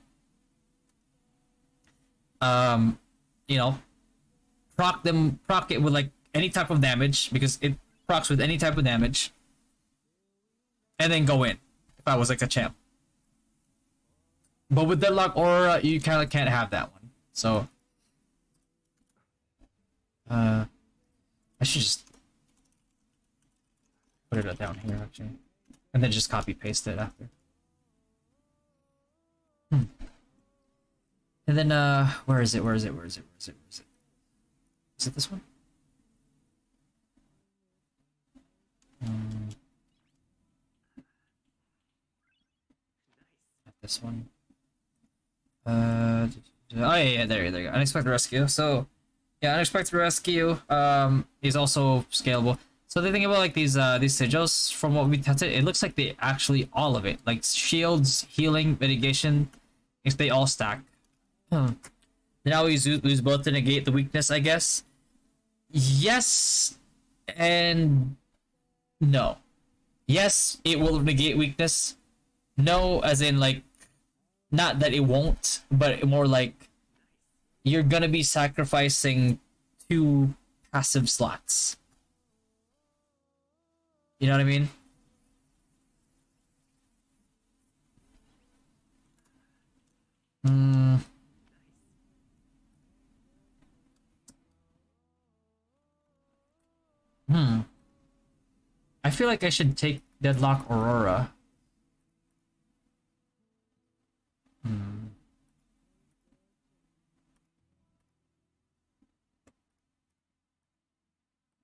S1: you know, proc it with like any type of damage, because it procs with any type of damage, and then go in if I was like a champ. But with Deadlock Aura, you kind of can't have that one. So I should just put it down here actually, and then just copy paste it after. And then where is it? Is it this one? Not this one. Oh yeah, there you go. Unexpected rescue. So yeah, unexpected rescue is also scalable. So the thing about like these sigils, from what we tested, it looks like they actually, all of it, like shields, healing, mitigation, they all stack. They always use both to negate the weakness, I guess. Yes and no. Yes, it will negate weakness. No, as in like, not that it won't, but more like you're gonna be sacrificing 2 passive slots. You know what I mean? I feel like I should take Deadlock Aurora.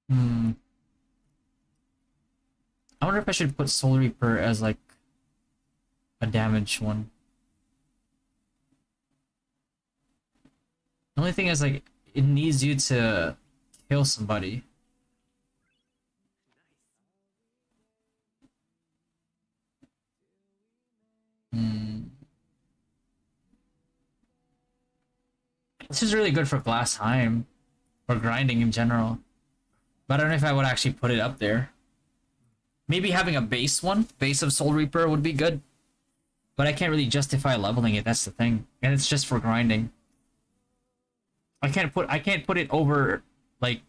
S1: I wonder if I should put Soul Reaper as like a damage one. The only thing is like it needs you to kill somebody. This is really good for Glass Heim or grinding in general, but I don't know if I would actually put it up there. Maybe having a base one, base of Soul Reaper, would be good, but I can't really justify leveling it. That's the thing, and it's just for grinding. I can't put it over like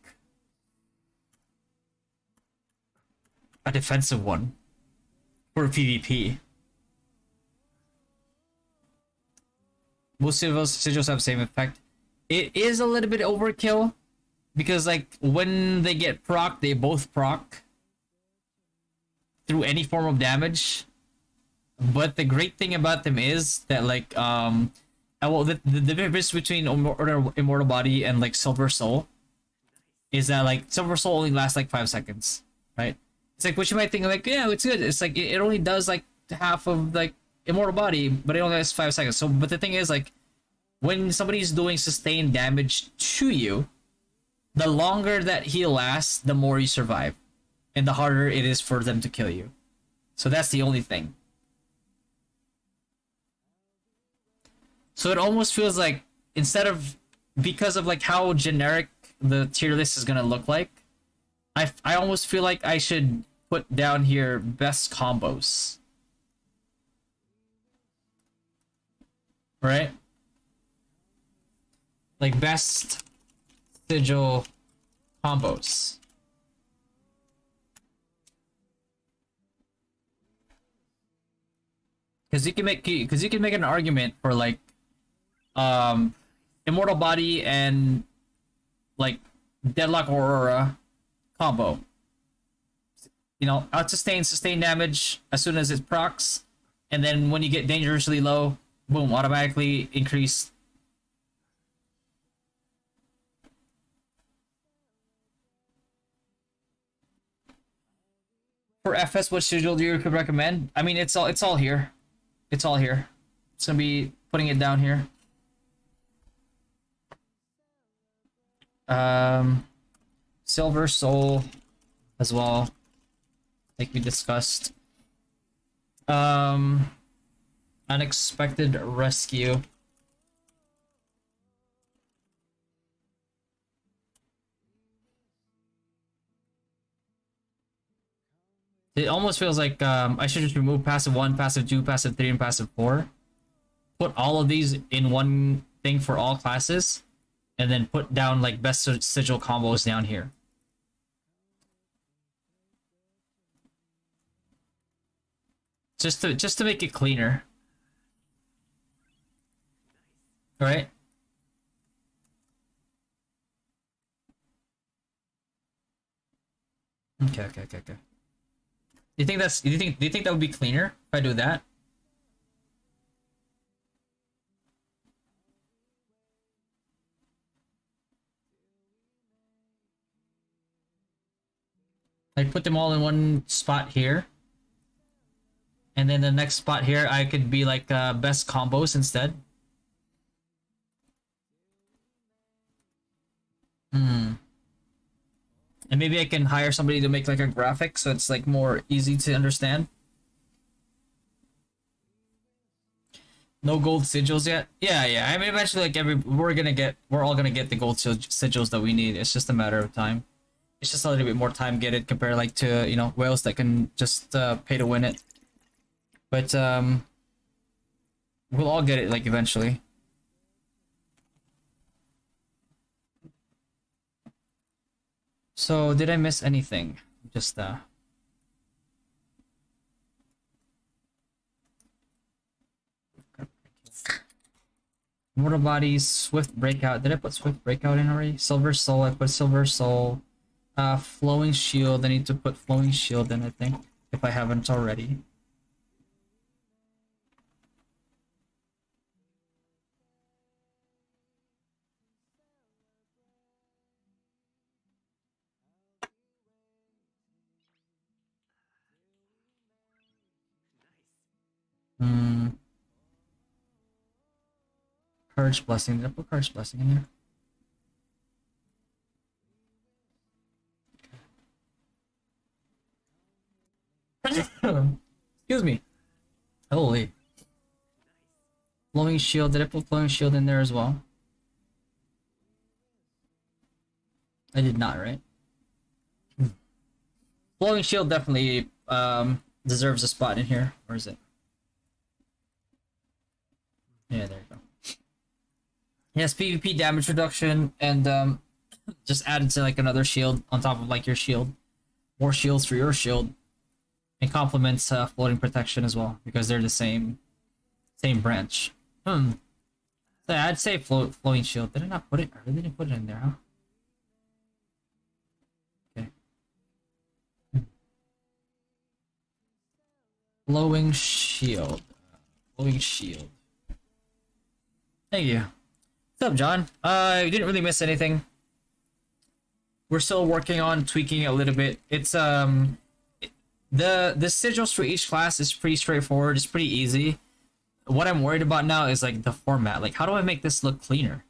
S1: a defensive one for PvP. Most sigils have the same effect. It is a little bit overkill, because like when they get proc, they both proc through any form of damage. But the great thing about them is that like well, the difference between Immortal Body and like Silver Soul is that like Silver Soul only lasts like 5 seconds, right? It's like what you might think like, yeah, it's good. It's like it only does like half of like Immortal Body, but it only lasts 5 seconds. So, but the thing is like, when somebody's doing sustained damage to you, the longer that heal lasts, the more you survive, and the harder it is for them to kill you. So that's the only thing. So it almost feels like, instead of, because of like how generic the tier list is gonna look like, I almost feel like I should put down here best combos. Right? Like best sigil combos. Because you can make an argument for like immortal body and like deadlock aurora combo. You know, out sustain damage as soon as it procs, and then when you get dangerously low, boom, automatically increase. For FS, what sigil do you could recommend? I mean, it's all here. It's all here. It's gonna be putting it down here. Silver Soul as well, like we discussed. Unexpected Rescue. It almost feels like I should just remove passive 1, passive 2, passive 3, and passive 4. Put all of these in one thing for all classes, and then put down like best sigil combos down here. Just to make it cleaner. Right? Okay. Do you think that would be cleaner if I do that? Like put them all in one spot here. And then the next spot here I could be like best combos instead. And maybe I can hire somebody to make like a graphic so it's like more easy to understand. No gold sigils yet? Yeah. I mean, eventually, like we're all gonna get the gold sigils that we need. It's just a matter of time. It's just a little bit more time get it compared like to, you know, whales that can just pay to win it. But we'll all get it like eventually. So did I miss anything? Just Mortal Bodies, Swift Breakout. Did I put Swift Breakout in already? Silver Soul, I put Silver Soul. Flowing Shield, I need to put Flowing Shield in, I think, if I haven't already. Courage Blessing. Did I put Courage Blessing in there? Excuse me. Holy. Flowing Shield. Did I put Flowing Shield in there as well? I did not, right? Flowing Shield definitely deserves a spot in here. Where is it? Yeah, there you go. Yes, PvP damage reduction, and just added to like another shield on top of like your shield. More shields for your shield. And complements floating protection as well, because they're the same branch. So I'd say flowing shield. Did I not put it? I really didn't put it in there, huh? Okay. Flowing shield. Flowing shield. Thank you. What's up, John? You didn't really miss anything. We're still working on tweaking it a little bit. It's the sigils for each class is pretty straightforward. It's pretty easy. What I'm worried about now is like the format. Like, how do I make this look cleaner?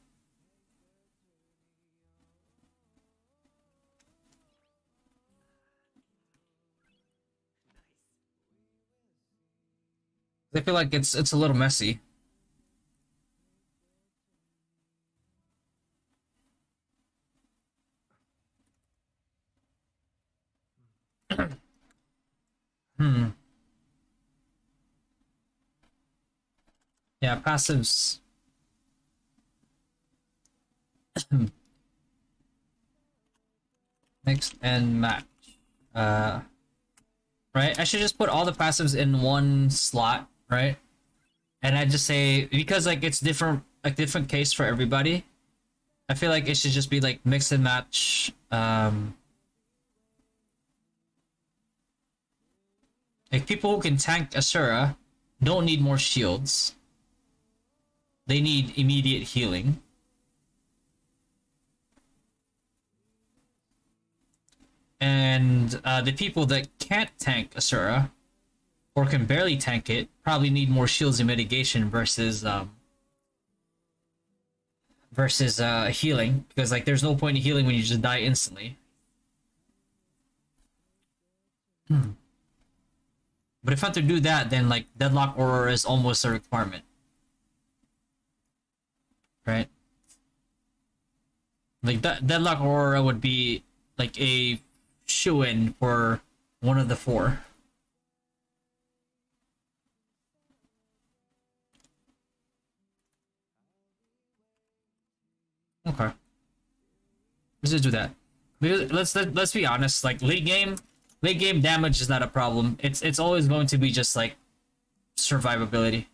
S1: I feel like it's a little messy. Yeah, passives. Mix and match. Right? I should just put all the passives in one slot, right? And I just say because like it's different, like different case for everybody. I feel like it should just be like mix and match. Like people who can tank Asura don't need more shields. They need immediate healing. And the people that can't tank Asura or can barely tank it probably need more shields and mitigation versus healing, because like there's no point in healing when you just die instantly. But if I have to do that, then like Deadlock Aurora is almost a requirement, right? Like Deadlock Aurora would be like a shoo-in for one of the four. Okay, let's just do that. Because let's be honest. Like late game damage is not a problem. It's always going to be just like survivability.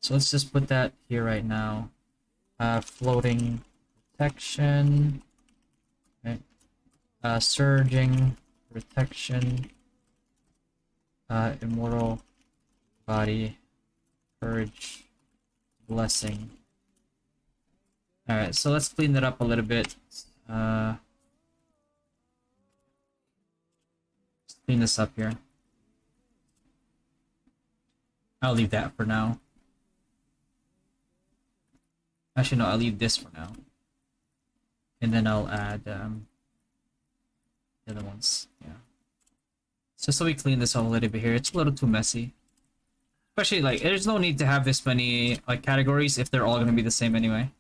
S1: So let's just put that here right now. Floating protection. Right. Surging protection. Immortal body. Courage. Blessing. Alright, so let's clean that up a little bit. Let's clean this up here. I'll leave that for now. Actually, no, I'll leave this for now. And then I'll add the other ones. Yeah. Just so we clean this up a little bit here. It's a little too messy. Especially, like, there's no need to have this many, like, categories if they're all going to be the same anyway.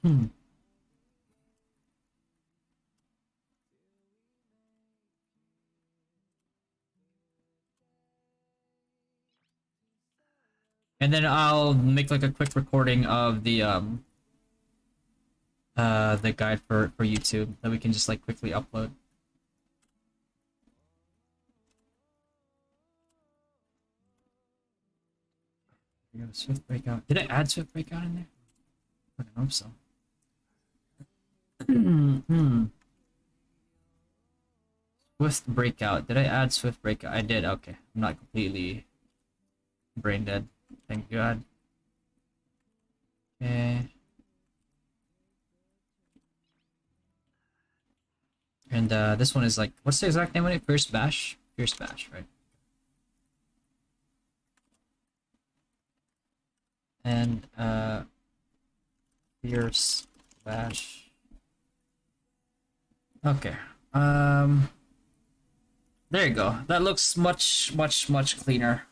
S1: And then I'll make like a quick recording of the guide for YouTube that we can just like quickly upload. We got a Swift Breakout. Did I add Swift Breakout in there? I hope so. Swift Breakout. Did I add Swift Breakout? I did. Okay, I'm not completely brain dead. Thank God. Okay. And this one is like, what's the exact name of it? Fierce Bash? Fierce Bash, right? And Fierce Bash. Okay. There you go. That looks much cleaner.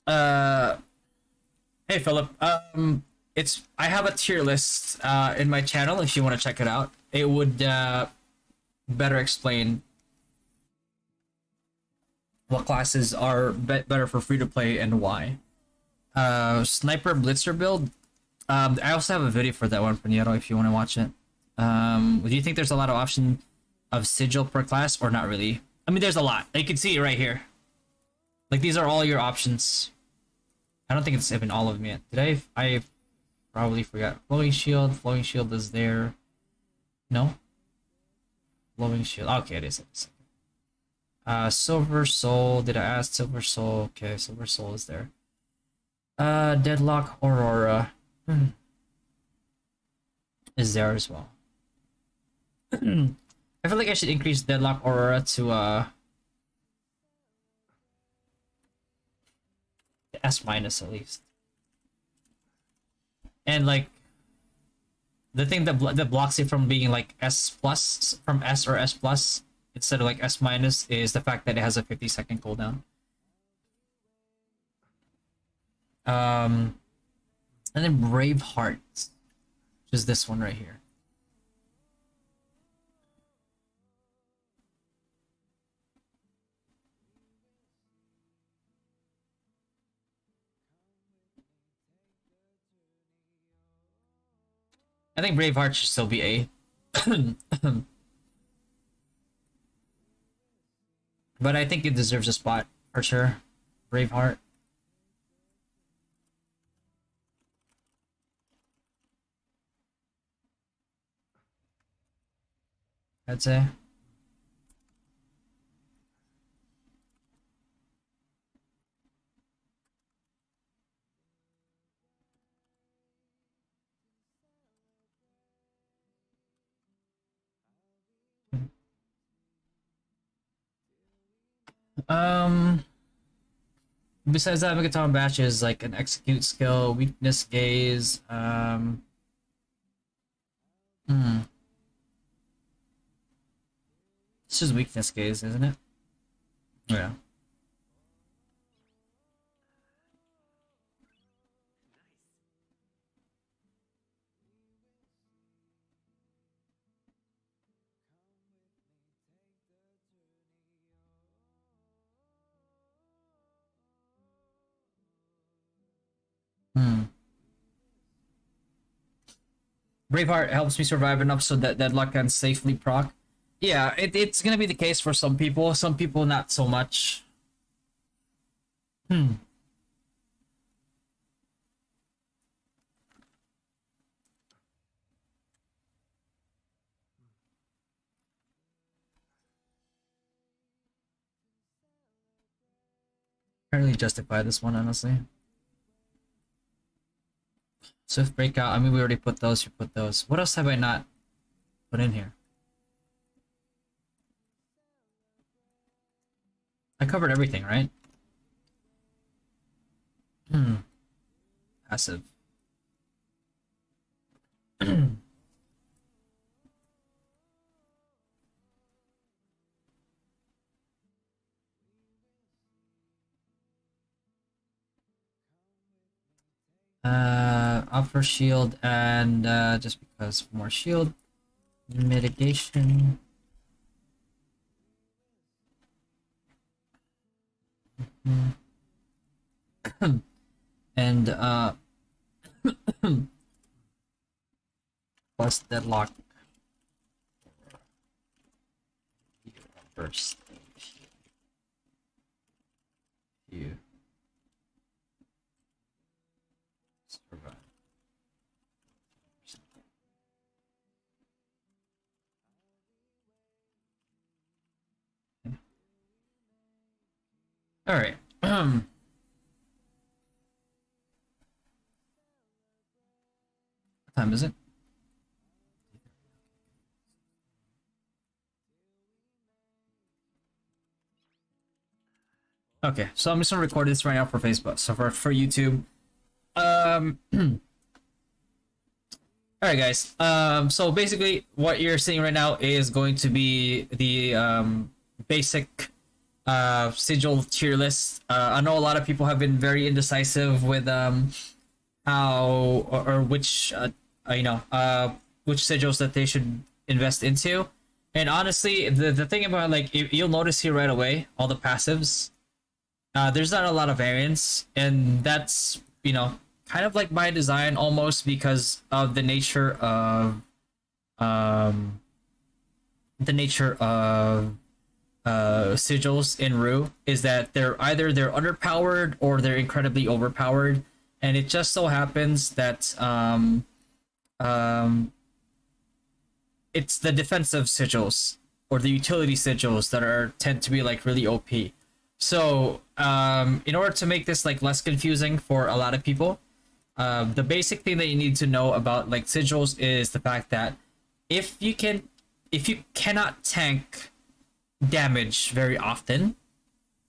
S1: Hey Philip. I have a tier list in my channel if you want to check it out. It would better explain what classes are better for free to play and why. Sniper Blitzer build. I also have a video for that one from Nieto if you want to watch it. Do you think there's a lot of option of sigil per class or not really? I mean, there's a lot. You can see it right here. Like these are all your options. I don't think it's even all of them yet. Did I probably forgot. Flowing shield. Flowing shield is there. No. Flowing shield. Okay, it is. Silver soul. Did I ask silver soul? Okay, silver soul is there. Deadlock Aurora is there as well. I feel like I should increase Deadlock Aurora to S minus at least. And like the thing that blocks it from being like S plus, from S or S plus instead of like S minus, is the fact that it has a 50-second cooldown. And then Brave Heart, which is this one right here. I think Braveheart should still be A. But I think it deserves a spot for sure. Braveheart. I'd say. Um, Besides that, Megaton Batch is like an execute skill, weakness gaze. Hmm. It's just weakness gaze, isn't it? Yeah. Hmm. Braveheart helps me survive enough so that Deadlock can safely proc. Yeah, it's gonna be the case for some people. Some people not so much. Hmm. Can't really justify this one, honestly. Swift Breakout, I mean, we already put those, you put those. What else have I not put in here? I covered everything, right? Hmm. Passive. Offer shield and just because more shield mitigation. And plus deadlock first. You survive. All right. What time is it? Okay, so I'm just gonna record this right now for Facebook. So for YouTube. All right, guys. So basically, what you're seeing right now is going to be the basic sigil tier list. I know a lot of people have been very indecisive with how or which which sigils that they should invest into. And honestly, the thing about like you'll notice here right away all the passives. There's not a lot of variance, and that's kind of like by design almost because of um the nature of sigils in ROO is that they're underpowered or they're incredibly overpowered, and it just so happens that um it's the defensive sigils or the utility sigils that are tend to be like really OP. So in order to make this like less confusing for a lot of people, the basic thing that you need to know about like sigils is the fact that if you cannot tank damage very often,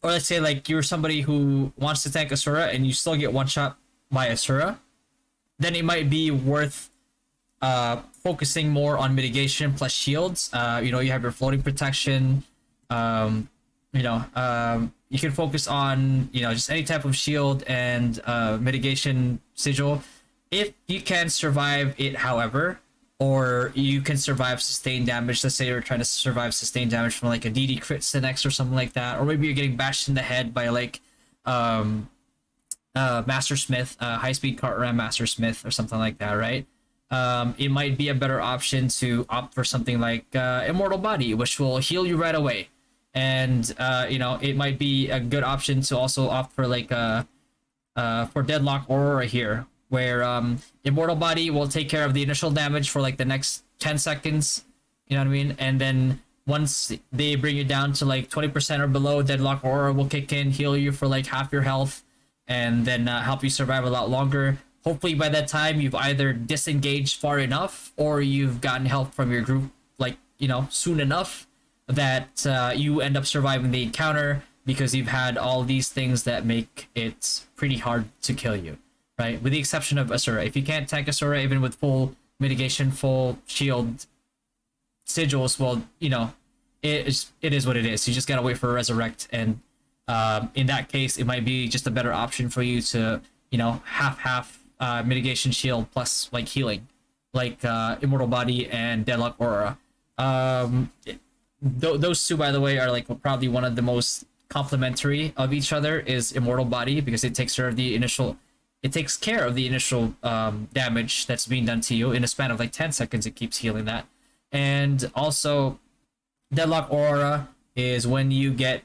S1: or let's say like you're somebody who wants to tank Asura and you still get one shot by Asura, then it might be worth focusing more on mitigation plus shields. You have your floating protection. You can focus on just any type of shield and mitigation sigil if you can survive it. However, or you can survive sustained damage. Let's say you're trying to survive sustained damage from like a DD crit Sinex or something like that, or maybe you're getting bashed in the head by like Master Smith, high speed cart ram Master Smith or something like that, right? it might be a better option to opt for something like Immortal Body, which will heal you right away. And it might be a good option to also opt for like for Deadlock Aurora here, where Immortal Body will take care of the initial damage for like the next 10 seconds. You know what I mean? And then once they bring you down to like 20% or below, Deadlock Aurora will kick in, heal you for like half your health, and then help you survive a lot longer. Hopefully by that time you've either disengaged far enough or you've gotten help from your group like soon enough that you end up surviving the encounter, because you've had all these things that make it pretty hard to kill you, right? With the exception of Asura. If you can't tank Asura even with full mitigation, full shield, sigils, well, it is what it is. You just gotta wait for a resurrect, and in that case it might be just a better option for you to half mitigation shield plus like healing, like Immortal Body and Deadlock Aurora. Those two, by the way, are like probably one of the most complementary of each other. Is Immortal Body, because it takes care of the initial damage that's being done to you in a span of like 10 seconds. It keeps healing that. And also Deadlock Aurora is when you get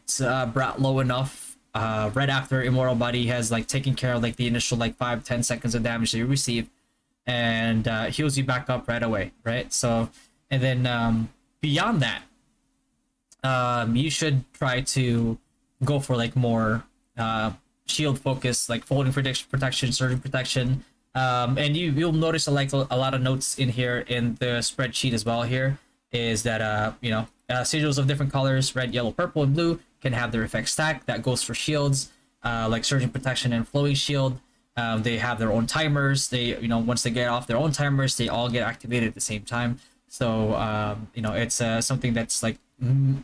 S1: brought low enough right after Immortal Body has like taken care of like the initial like 5-10 seconds of damage that you receive, and heals you back up right away, right? So, and then beyond that, you should try to go for like more shield focus, like folding protection, surging protection, and you'll notice like a lot of notes in here in the spreadsheet as well. Here is that sigils of different colors, red, yellow, purple, and blue, can have their effect stack. That goes for shields, like surging protection and flowing shield. They have their own timers. They once they get off their own timers, they all get activated at the same time. So it's something that's like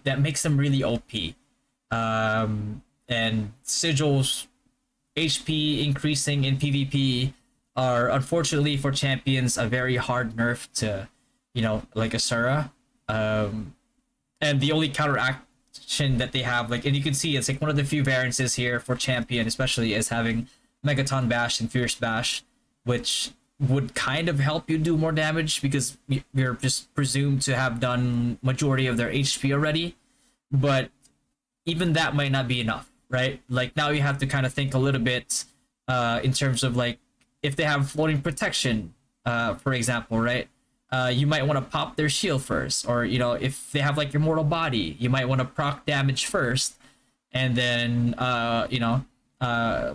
S1: that makes them really OP. And sigils HP increasing in PvP are unfortunately for champions a very hard nerf to like Asura. And the only counteraction that they have, like, and you can see it's like one of the few variances here for champion especially, is having Megaton Bash and Fierce Bash, which would kind of help you do more damage because you're just presumed to have done majority of their HP already. But even that might not be enough, right? Like now you have to kind of think a little bit in terms of like if they have floating protection, for example, right? You might want to pop their shield first, or if they have like your mortal body, you might want to proc damage first, and then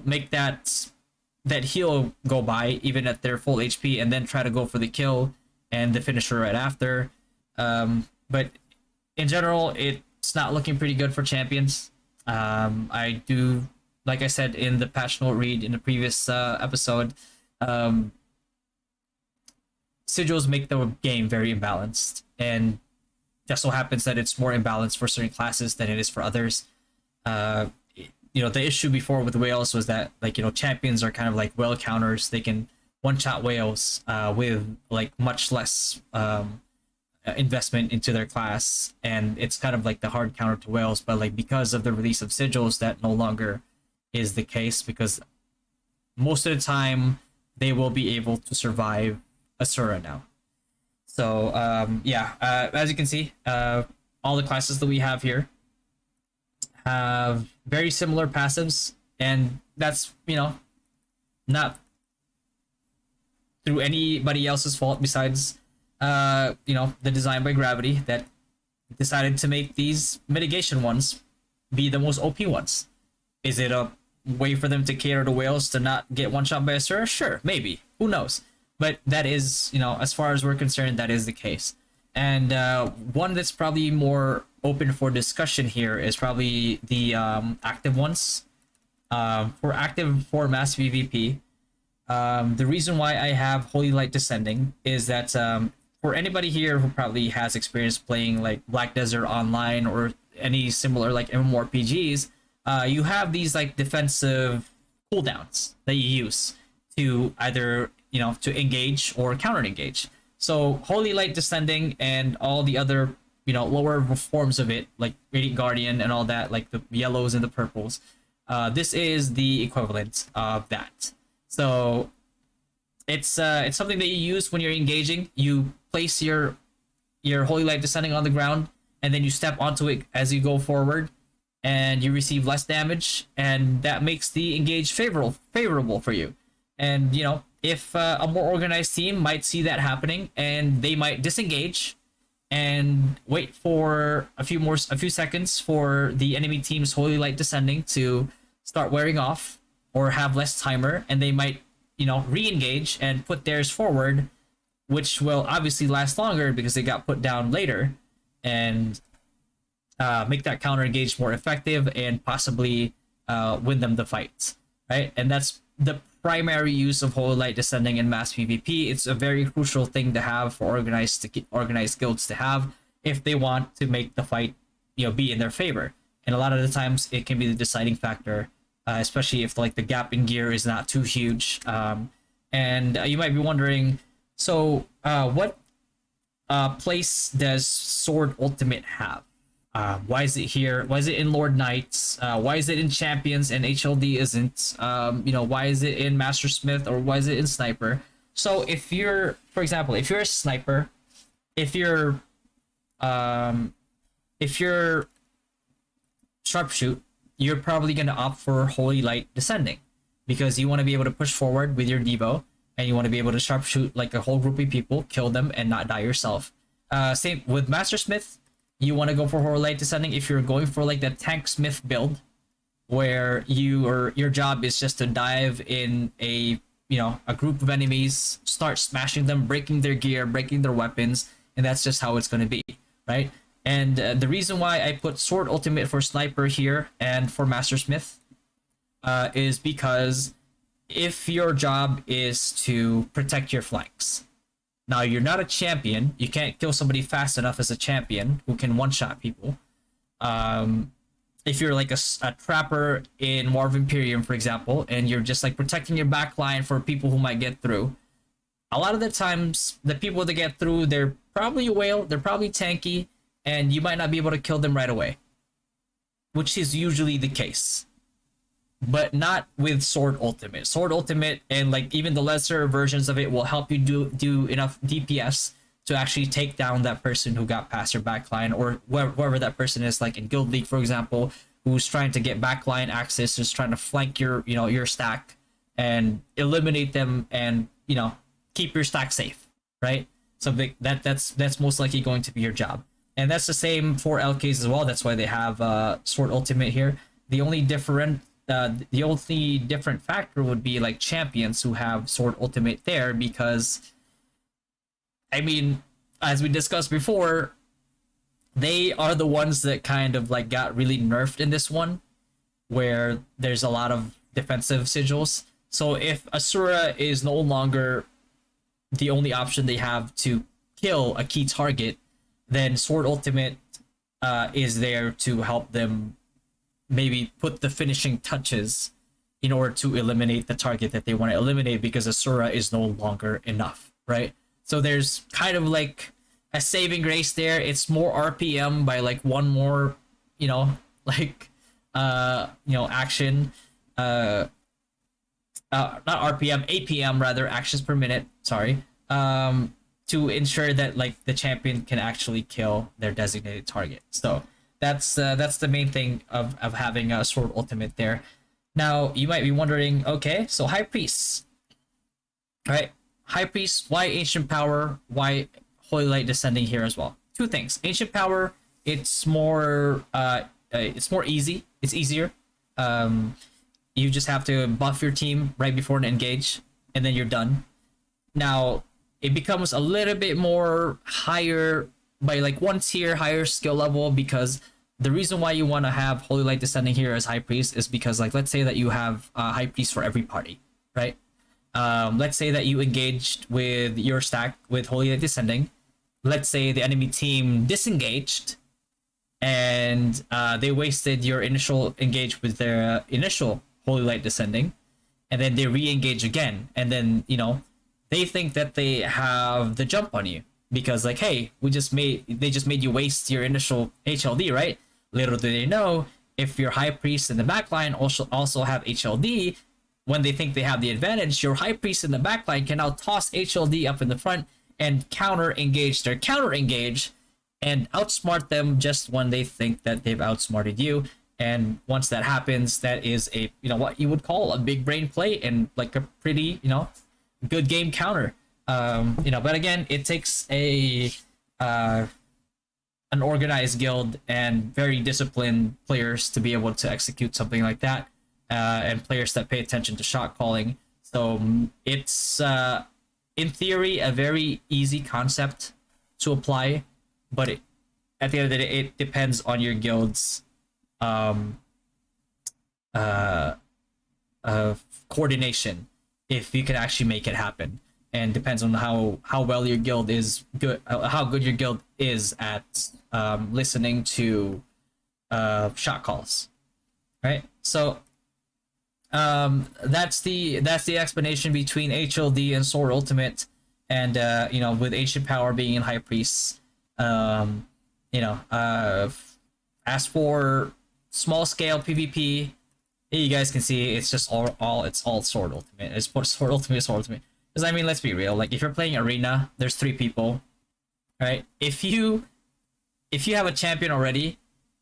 S1: make that heal go by even at their full HP, and then try to go for the kill and the finisher right after. But in general, it's not looking pretty good for champions. I do, like I said in the patch note read in the previous episode, sigils make the game very imbalanced, and just so happens that it's more imbalanced for certain classes than it is for others. The issue before with whales was that champions are kind of like whale counters. They can one-shot whales with like much less investment into their class, and it's kind of like the hard counter to whales. But like because of the release of sigils, that no longer is the case, because most of the time they will be able to survive Asura now. So as you can see, all the classes that we have here have very similar passives, and that's not through anybody else's fault besides the design by Gravity that decided to make these mitigation ones be the most OP ones. Is it a way for them to cater to whales to not get one shot by Asura? Sure, maybe, who knows. But that is, as far as we're concerned, that is the case. And one that's probably more open for discussion here is probably the active ones. For mass PvP, the reason why I have Holy Light Descending is that for anybody here who probably has experience playing like Black Desert Online or any similar like MMORPGs, you have these like defensive cooldowns that you use to either to engage or counter engage. So Holy Light Descending and all the other lower forms of it, like Radiant Guardian and all that, like the yellows and the purples, this is the equivalent of that. So it's something that you use when you're engaging. You place your Holy Light Descending on the ground, and then you step onto it as you go forward, and you receive less damage, and that makes the engage favorable for you. And you know, if a more organized team might see that happening, and they might disengage and wait for a few seconds for the enemy team's Holy Light Descending to start wearing off or have less timer, and they might, you know, re-engage and put theirs forward, which will obviously last longer because they got put down later, and make that counter engage more effective and possibly win them the fights, right? And that's the primary use of Holy Light Descending in mass PvP. It's a very crucial thing to have for organized guilds to have if they want to make the fight, you know, be in their favor. And a lot of the times it can be the deciding factor, especially if like the gap in gear is not too huge. And you might be wondering, so what place does Sword Ultimate have? Why is it here? Why is it in Lord Knights? Why is it in Champions and HLD isn't? You know, why is it in Master Smith, or why is it in Sniper? So if you're, for example, if you're a sniper, if you're sharpshoot, you're probably gonna opt for Holy Light Descending because you want to be able to push forward with your Devo, and you want to be able to sharpshoot like a whole group of people, kill them, and not die yourself. Same with Master Smith. You want to go for Holy Light Descending if you're going for like the Tank Smith build, where your job is just to dive in a group of enemies, start smashing them, breaking their gear, breaking their weapons, and that's just how it's going to be, right? And the reason why I put Sword Ultimate for Sniper here and for Master Smith is because if your job is to protect your flanks. Now, you're not a champion. You can't kill somebody fast enough as a champion who can one-shot people. If you're like a trapper in War of Imperium, for example, and you're just like protecting your back line for people who might get through, a lot of the times, the people that get through, they're probably a whale, they're probably tanky, and you might not be able to kill them right away, which is usually the case. But not with Sword Ultimate. Sword Ultimate and like even the lesser versions of it will help you do enough DPS to actually take down that person who got past your backline, or whoever that person is, like in Guild League, for example, who's trying to get backline access, who's trying to flank your stack and eliminate them, and keep your stack safe, right? So that's most likely going to be your job, and that's the same for LKs as well. That's why they have Sword Ultimate here. The only different factor would be like champions who have Sword Ultimate there, because I mean, as we discussed before, they are the ones that kind of like got really nerfed in this one, where there's a lot of defensive sigils. So if Asura is no longer the only option they have to kill a key target, then Sword Ultimate is there to help them maybe put the finishing touches in order to eliminate the target that they want to eliminate, because Asura is no longer enough, right? So there's kind of like a saving grace there. It's more RPM by like one more, action. Not RPM, APM rather, actions per minute. Sorry. To ensure that like the champion can actually kill their designated target. So that's the main thing of having a Sword Ultimate there. Now you might be wondering, okay, so High Priest, right? High Priest, why Ancient Power? Why Holy Light Descending here as well? Two things. Ancient Power, it's more easy. It's easier. You just have to buff your team right before an engage, and then you're done. Now it becomes a little bit more higher by like one tier higher skill level, because the reason why you want to have Holy Light Descending here as High Priest is because, like, let's say that you have High Priest for every party, right? Let's say that you engaged with your stack with Holy Light Descending. Let's say the enemy team disengaged and they wasted your initial engage with their initial Holy Light Descending, and then they re-engage again, and then they think that they have the jump on you because, like, hey, they just made you waste your initial HLD, right? Little do they know, if your High Priest in the backline also have HLD, when they think they have the advantage, your high priest in the backline can now toss HLD up in the front and counter engage their counter engage and outsmart them just when they think that they've outsmarted you. And once that happens, that is a, you know, what you would call a big brain play and like a pretty, you know, good game counter. You know, but again, it takes a an organized guild and very disciplined players to be able to execute something like that, and players that pay attention to shot calling. So it's in theory a very easy concept to apply, but at the end of the day, it depends on your guild's coordination if you can actually make it happen, and depends on how well your guild is good, how good your guild is at listening to shot calls, right? So that's the explanation between HLD and Sword Ultimate, and you know, with Ancient Power being in High Priests. You know, as for small scale PvP, you guys can see it's just all Sword Ultimate. It's Sword Ultimate, Sword Ultimate. Because I mean, let's be real. Like if you're playing Arena, there's 3 people, right? If you have a champion already,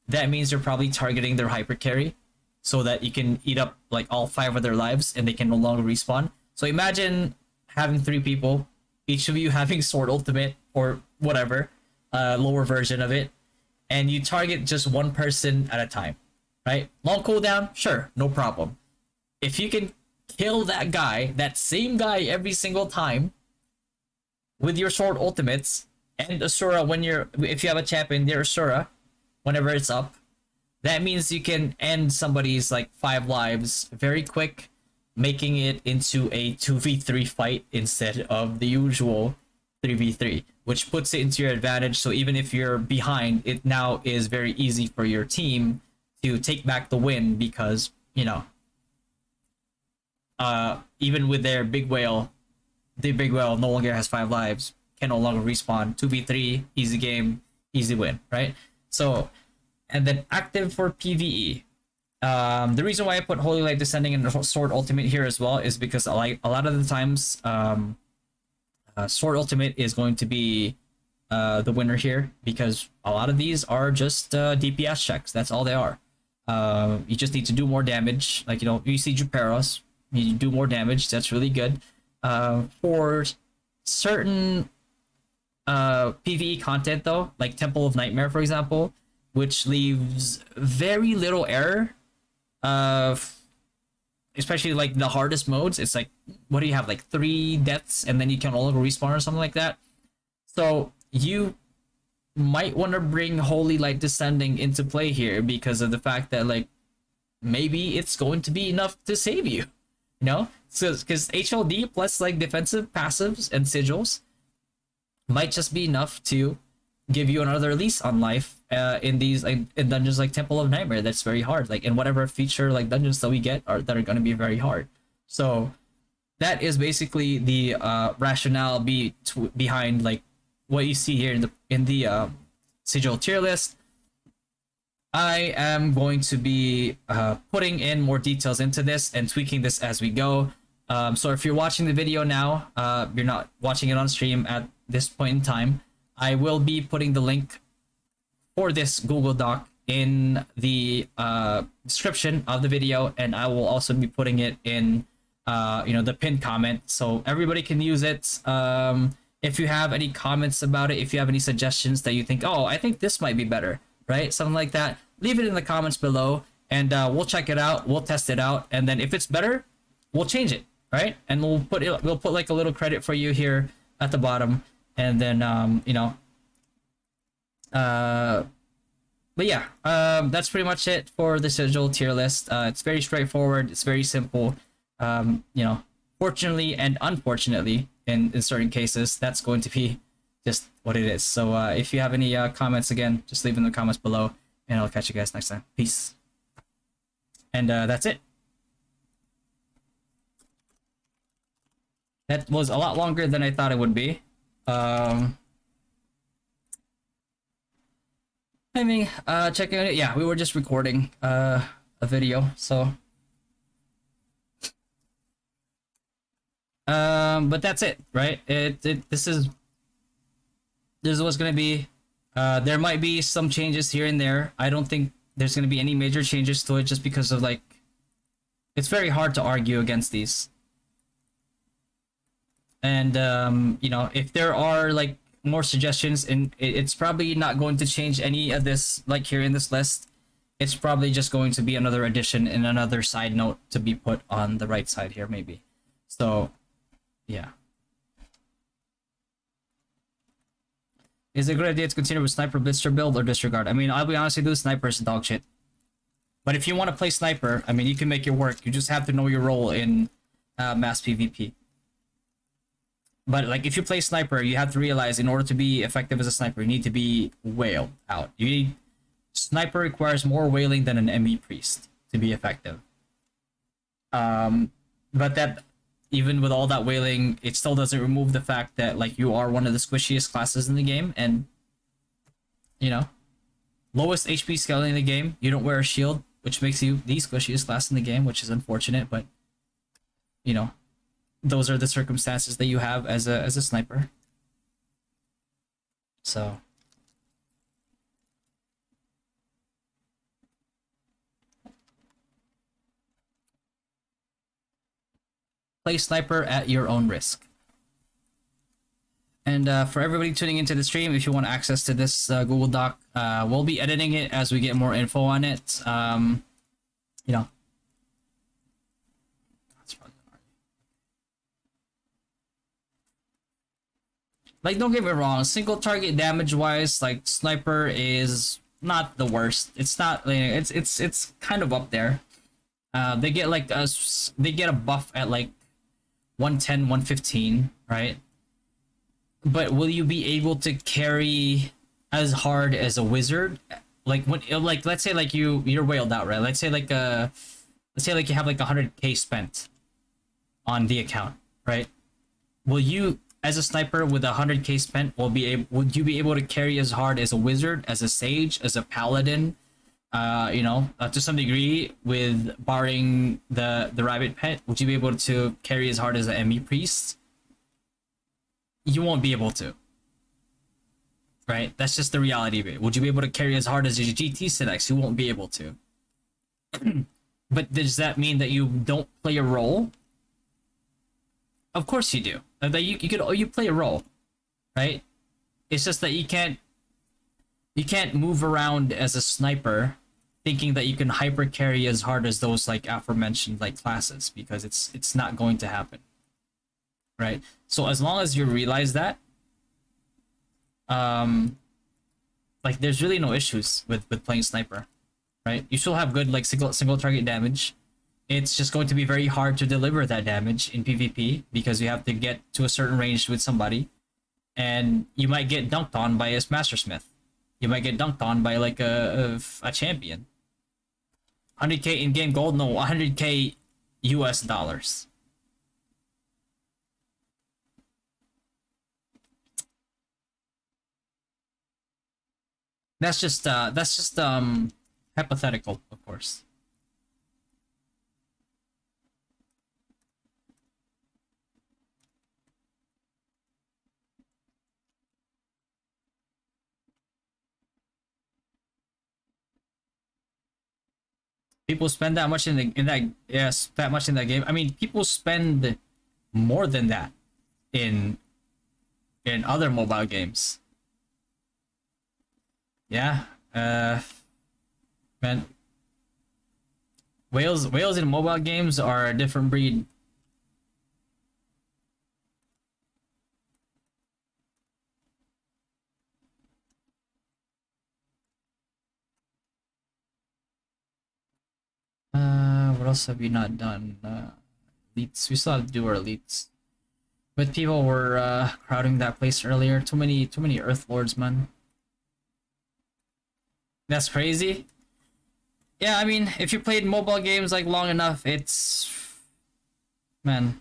S1: that means you're probably targeting their hyper carry, so that you can eat up like all 5 of their lives and they can no longer respawn. So imagine having 3 people, each of you having Sword Ultimate or whatever, lower version of it, and you target just one person at a time, right? Long cooldown, sure, no problem. If you can kill that guy, that same guy every single time with your Sword Ultimates and Asura, if you have a champion, their Asura, whenever it's up, that means you can end somebody's like 5 lives very quick, making it into a 2v3 fight instead of the usual 3v3, which puts it into your advantage. So even if you're behind, it now is very easy for your team to take back the win, because, you know, even with their big whale, the big whale no longer has 5 lives, can no longer respawn. 2v3, easy game, easy win, right? So, and then active for PvE. The reason why I put Holy Light Descending and Sword Ultimate here as well is because a lot of the times Sword Ultimate is going to be the winner here, because a lot of these are just DPS checks. That's all they are. You just need to do more damage. Like, you know, you see Juperos, you do more damage. That's really good. For certain PvE content though, like Temple of Nightmare, for example, which leaves very little error, especially like the hardest modes. It's like, what do you have, like 3 deaths and then you can no longer respawn or something like that. So you might want to bring Holy Light Descending into play here, because of the fact that like maybe it's going to be enough to save you, you know? So because HLD plus like defensive passives and sigils might just be enough to give you another lease on life in these, like in dungeons like Temple of Nightmare. That's very hard, like in whatever feature like dungeons that we get are that are going to be very hard. So that is basically the rationale behind like what you see here in the Sigil tier list. I am going to be putting in more details into this and tweaking this as we go. So if you're watching the video now, you're not watching it on stream at this point in time, I will be putting the link for this Google Doc in the description of the video, and I will also be putting it in you know, the pinned comment, so everybody can use it. If you have any comments about it, if you have any suggestions that you think, oh, I think this might be better, right? Something like that, leave it in the comments below, and we'll check it out, we'll test it out, and then if it's better, we'll change it, right? And we'll put like a little credit for you here at the bottom, and then you know, but yeah, that's pretty much it for the Sigil tier list. It's very straightforward, it's very simple. You know, fortunately and unfortunately, in certain cases, that's going to be just what it is. So if you have any comments, again, just leave in the comments below, and I'll catch you guys next time. Peace. And that's it. That was a lot longer than I thought it would be. I mean, checking it. Yeah, we were just recording a video, so But that's it, right? This is what's gonna be. There might be some changes here and there. I don't think there's gonna be any major changes to it, just because of like, it's very hard to argue against these. And you know, if there are like more suggestions, and it's probably not going to change any of this like here in this list. It's probably just going to be another addition and another side note to be put on the right side here, maybe. So yeah. Is it a good idea to continue with sniper blitzer build or disregard? I mean, I'll be honest with you, sniper is dog shit. But if you want to play sniper, I mean, you can make it work. You just have to know your role in mass PvP. But like, if you play sniper, you have to realize in order to be effective as a sniper, you need to be wailed out. You need sniper requires more wailing than an ME priest to be effective. But that, even with all that wailing, it still doesn't remove the fact that like you are one of the squishiest classes in the game, and you know, lowest HP scaling in the game. You don't wear a shield, which makes you the squishiest class in the game, which is unfortunate, but you know, those are the circumstances that you have as a sniper. So play sniper at your own risk. And for everybody tuning into the stream, if you want access to this Google Doc, we'll be editing it as we get more info on it. You know, like, don't get me wrong, single target damage wise, like sniper is not the worst. It's not. It's kind of up there. They get like they get a buff at like 110, 115, right? But will you be able to carry as hard as a wizard? Like when, like, let's say like you're wailed out, right? Let's say like you have like 100k spent on the account, right? Will you, as a sniper with 100k spent, would you be able to carry as hard as a wizard, as a sage, as a paladin? You know, to some degree, with barring the rabbit pet, would you be able to carry as hard as an ME priest? You won't be able to, right? That's just the reality of it. Would you be able to carry as hard as your GT selects? You won't be able to. But does that mean that you don't play a role? Of course you do. That you play a role, right? It's just that you can't move around as a sniper thinking that you can hyper carry as hard as those like aforementioned like classes, because it's not going to happen, right? So as long as you realize that, like, there's really no issues with playing sniper, right? You still have good like single target damage. It's just going to be very hard to deliver that damage in PvP because you have to get to a certain range with somebody, and you might get dunked on by a Mastersmith. You might get dunked on by like a champion. 100k in-game gold? No, 100k US dollars. That's just hypothetical, of course. People spend that much that much in that game. I mean, people spend more than that in other mobile games. Yeah, man, whales in mobile games are a different breed. What else have we not done? Elites. We still have to do our elites. But people were crowding that place earlier. Too many Earth Lords, man. That's crazy. Yeah, I mean, if you played mobile games like long enough, it's, man.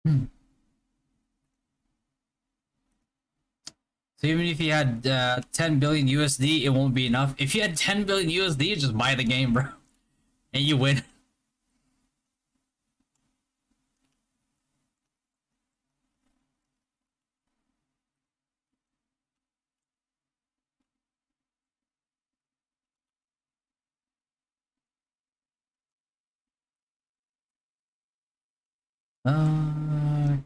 S1: Hmm. So even if you had 10 billion USD, it won't be enough. If you had 10 billion USD, just buy the game, bro, and you win. Uh,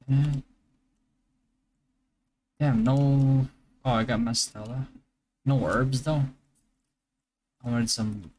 S1: yeah. Damn, no. Oh, I got my Stella. No herbs though. I wanted some.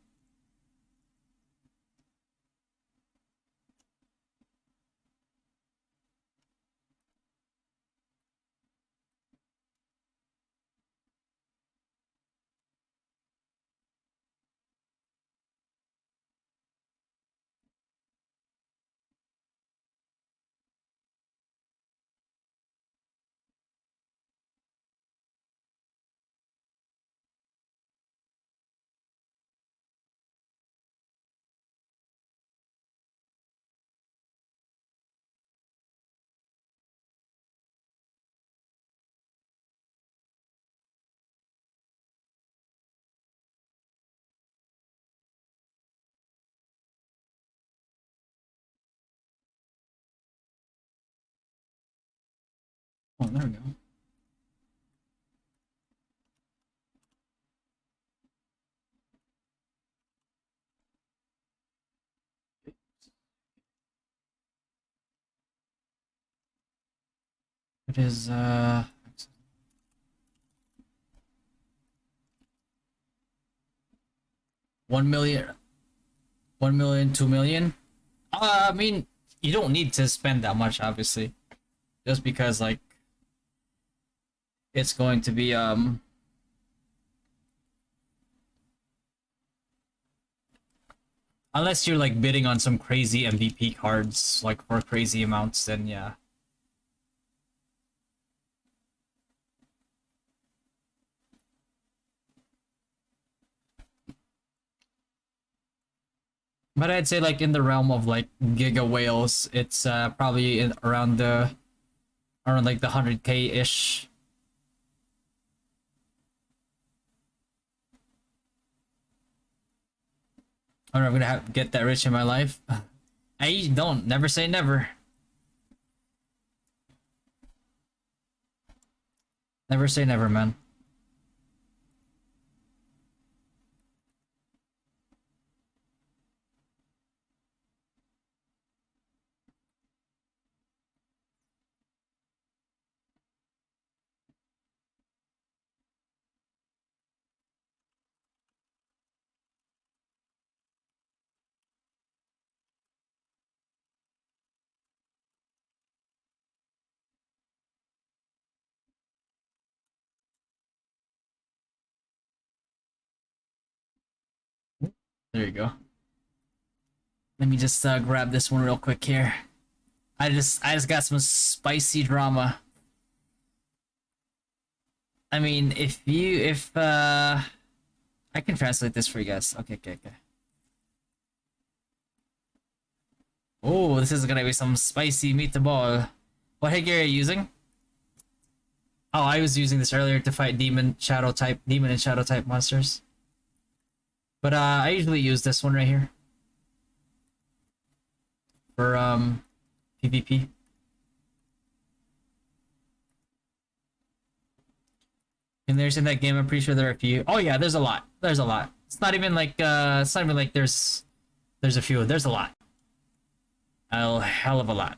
S1: Oh, there we go. It is 1 million, 1 million, 2 million. I mean, you don't need to spend that much, obviously, just because like it's going to be unless you're like bidding on some crazy MVP cards like for crazy amounts, then yeah. But I'd say like in the realm of like giga whales, it's probably around like the 100K ish. I don't know, I'm gonna have get that rich in my life. I don't never say never. Never say never, man. There you go. Let me just grab this one real quick here. I just got some spicy drama. I mean, if I can translate this for you guys. Okay, okay, okay. Oh, this is gonna be some spicy meatball. What headgear are you using? Oh, I was using this earlier to fight demon and shadow type monsters. But I usually use this one right here for PvP. And there's in that game, I'm pretty sure there are a few. Oh yeah, there's a lot. There's a lot. It's not even like there's a few. There's a lot. A hell of a lot.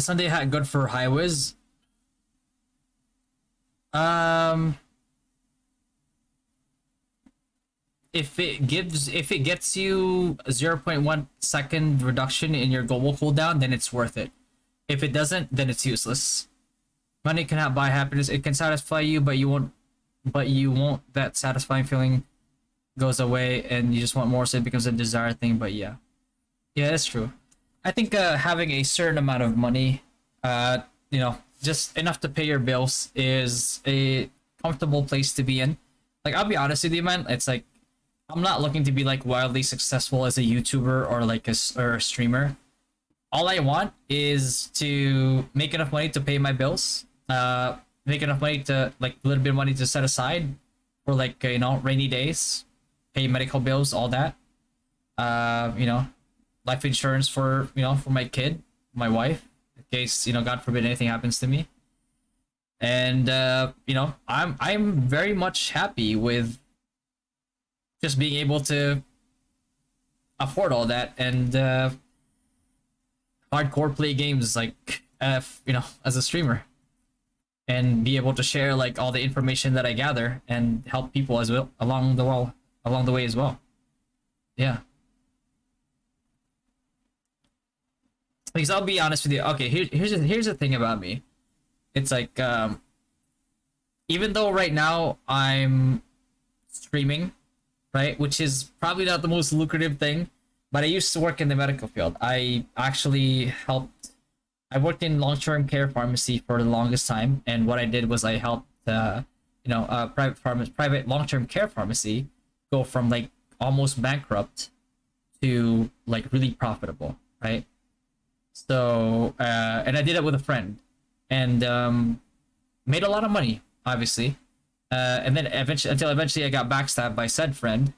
S1: Is Sunday hat good for high whiz? Um, if it gets you 0.1 second reduction in your global cooldown, then it's worth it. If it doesn't, then it's useless. Money cannot buy happiness. It can satisfy you, but you won't. That satisfying feeling goes away, and you just want more, so it becomes a desire thing. But yeah, that's true. I think having a certain amount of money, just enough to pay your bills, is a comfortable place to be in. Like, I'll be honest with you, man. It's like, I'm not looking to be like wildly successful as a YouTuber or like a streamer. All I want is to make enough money to pay my bills. Make enough money to, like, a little bit of money to set aside for, like, rainy days, pay medical bills, all that. Life insurance for my kid, my wife, in case, God forbid anything happens to me. And I'm very much happy with just being able to afford all that and hardcore play games, like, as a streamer, and be able to share, like, all the information that I gather and help people as well along the way as well. Yeah. Because I'll be honest with you. Okay, here's the thing about me. It's like, even though right now I'm streaming, right, which is probably not the most lucrative thing, but I used to work in the medical field. I worked in long-term care pharmacy for the longest time, and what I did was I helped, private long-term care pharmacy go from, like, almost bankrupt to, like, really profitable, right? So, and I did it with a friend, and made a lot of money, obviously. And then eventually I got backstabbed by said friend.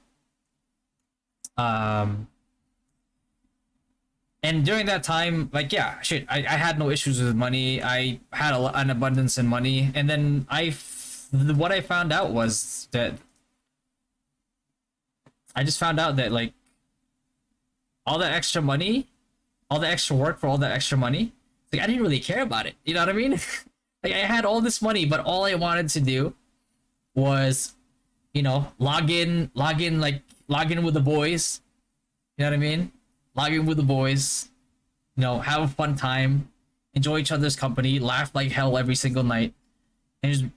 S1: And during that time, like, yeah, shit, I had no issues with money. I had an abundance in money, and then what I found out was that I just found out that, like, all that extra money, all the extra work for all that extra money, like, I didn't really care about it. You know what I mean? Like, I had all this money, but all I wanted to do was, log in with the boys. You know what I mean? Log in with the boys, have a fun time, enjoy each other's company, laugh like hell every single night, and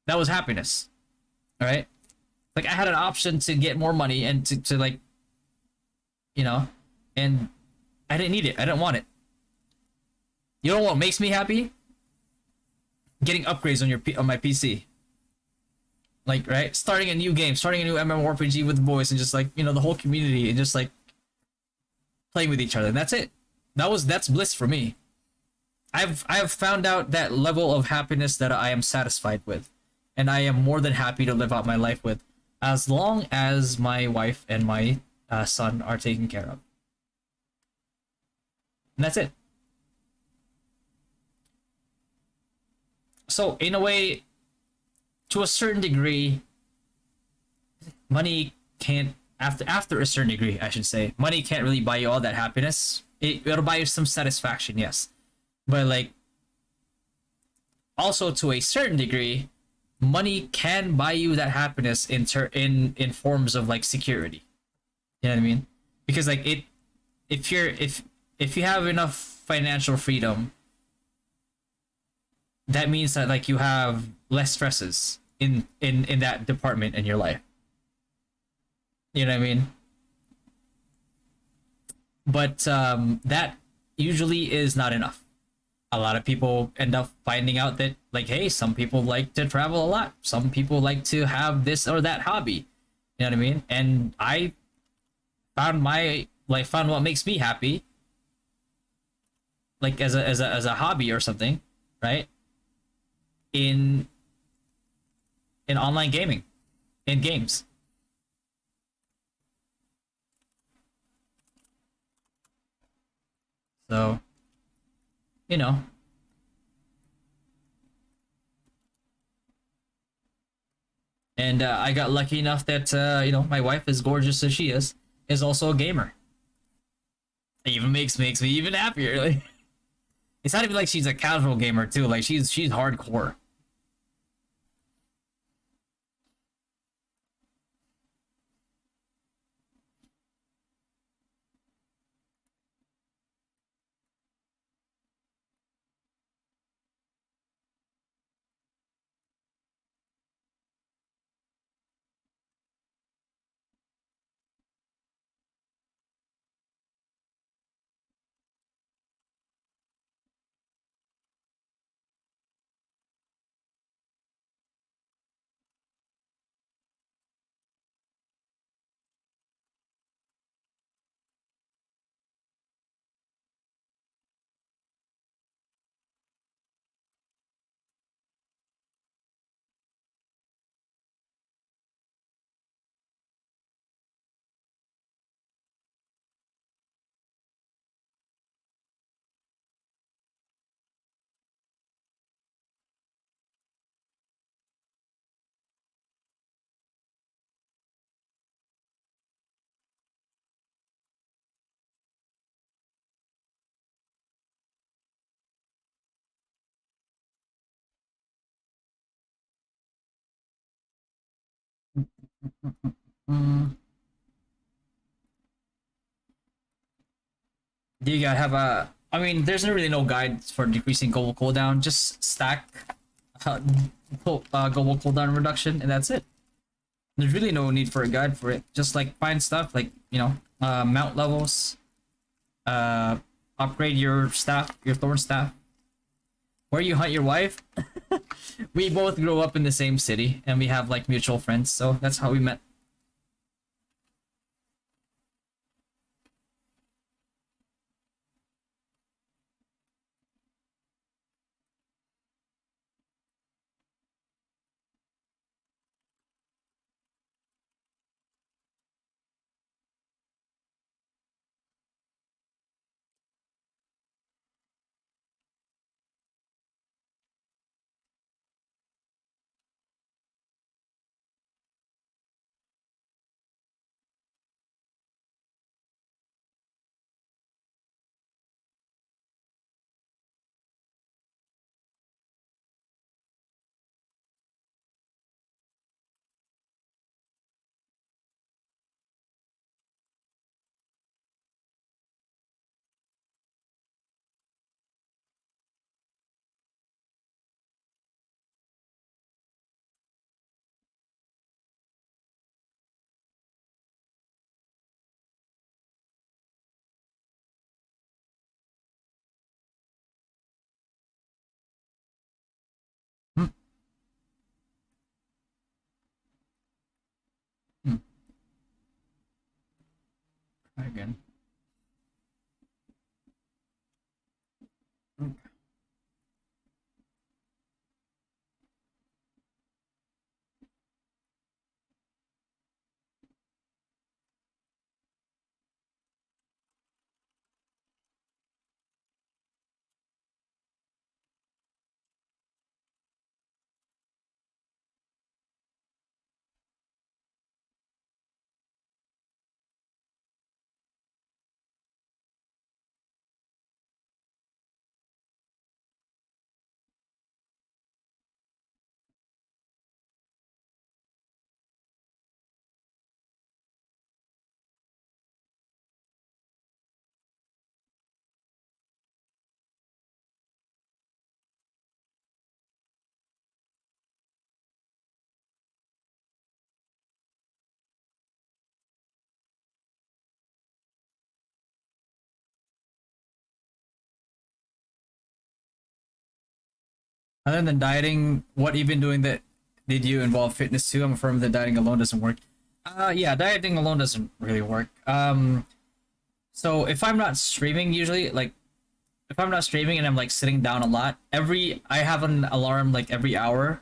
S1: that was happiness. All right, like, I had an option to get more money and to like, and I didn't need it. I didn't want it. You know what makes me happy? Getting upgrades on my PC. Like, right, starting a new game, starting a new MMORPG with the boys, and just, like, the whole community, and just, like, playing with each other. And that's it. That's bliss for me. I've found out that level of happiness that I am satisfied with, and I am more than happy to live out my life with, as long as my wife and my son are taken care of. And that's it. So, in a way, to a certain degree, money can't, after a certain degree, I should say, money can't really buy you all that happiness. It'll buy you some satisfaction, yes, but, like, also to a certain degree, money can buy you that happiness in forms of, like, security. You know what I mean? Because, like, if you have enough financial freedom, that means that, like, you have less stresses in that department in your life. You know what I mean? But that usually is not enough. A lot of people end up finding out that, like, hey, some people like to travel a lot. Some people like to have this or that hobby. You know what I mean? And I found what makes me happy, like, as a hobby or something, right? In online gaming, in games. So, and I got lucky enough that my wife, as gorgeous as she is also a gamer. It even makes me even happier. Like, It's not even like she's a casual gamer too. Like she's hardcore. Mm. Do you guys have a? I mean, there's really no guides for decreasing global cooldown. Just stack uh, global cooldown reduction, and that's it. There's really no need for a guide for it. Just like find stuff like mount levels, uh, upgrade your staff, your thorn staff. Where you hunt your wife? We both grew up in the same city, and we have like mutual friends, so that's how we met. Hmm. Hmm. Try again. Other than dieting, what you've been doing that did you involve fitness too? I'm affirming that dieting alone doesn't work. Yeah, dieting alone doesn't really work. So if I'm not streaming, usually like if I'm not streaming and I'm like sitting down a lot, I have an alarm like every hour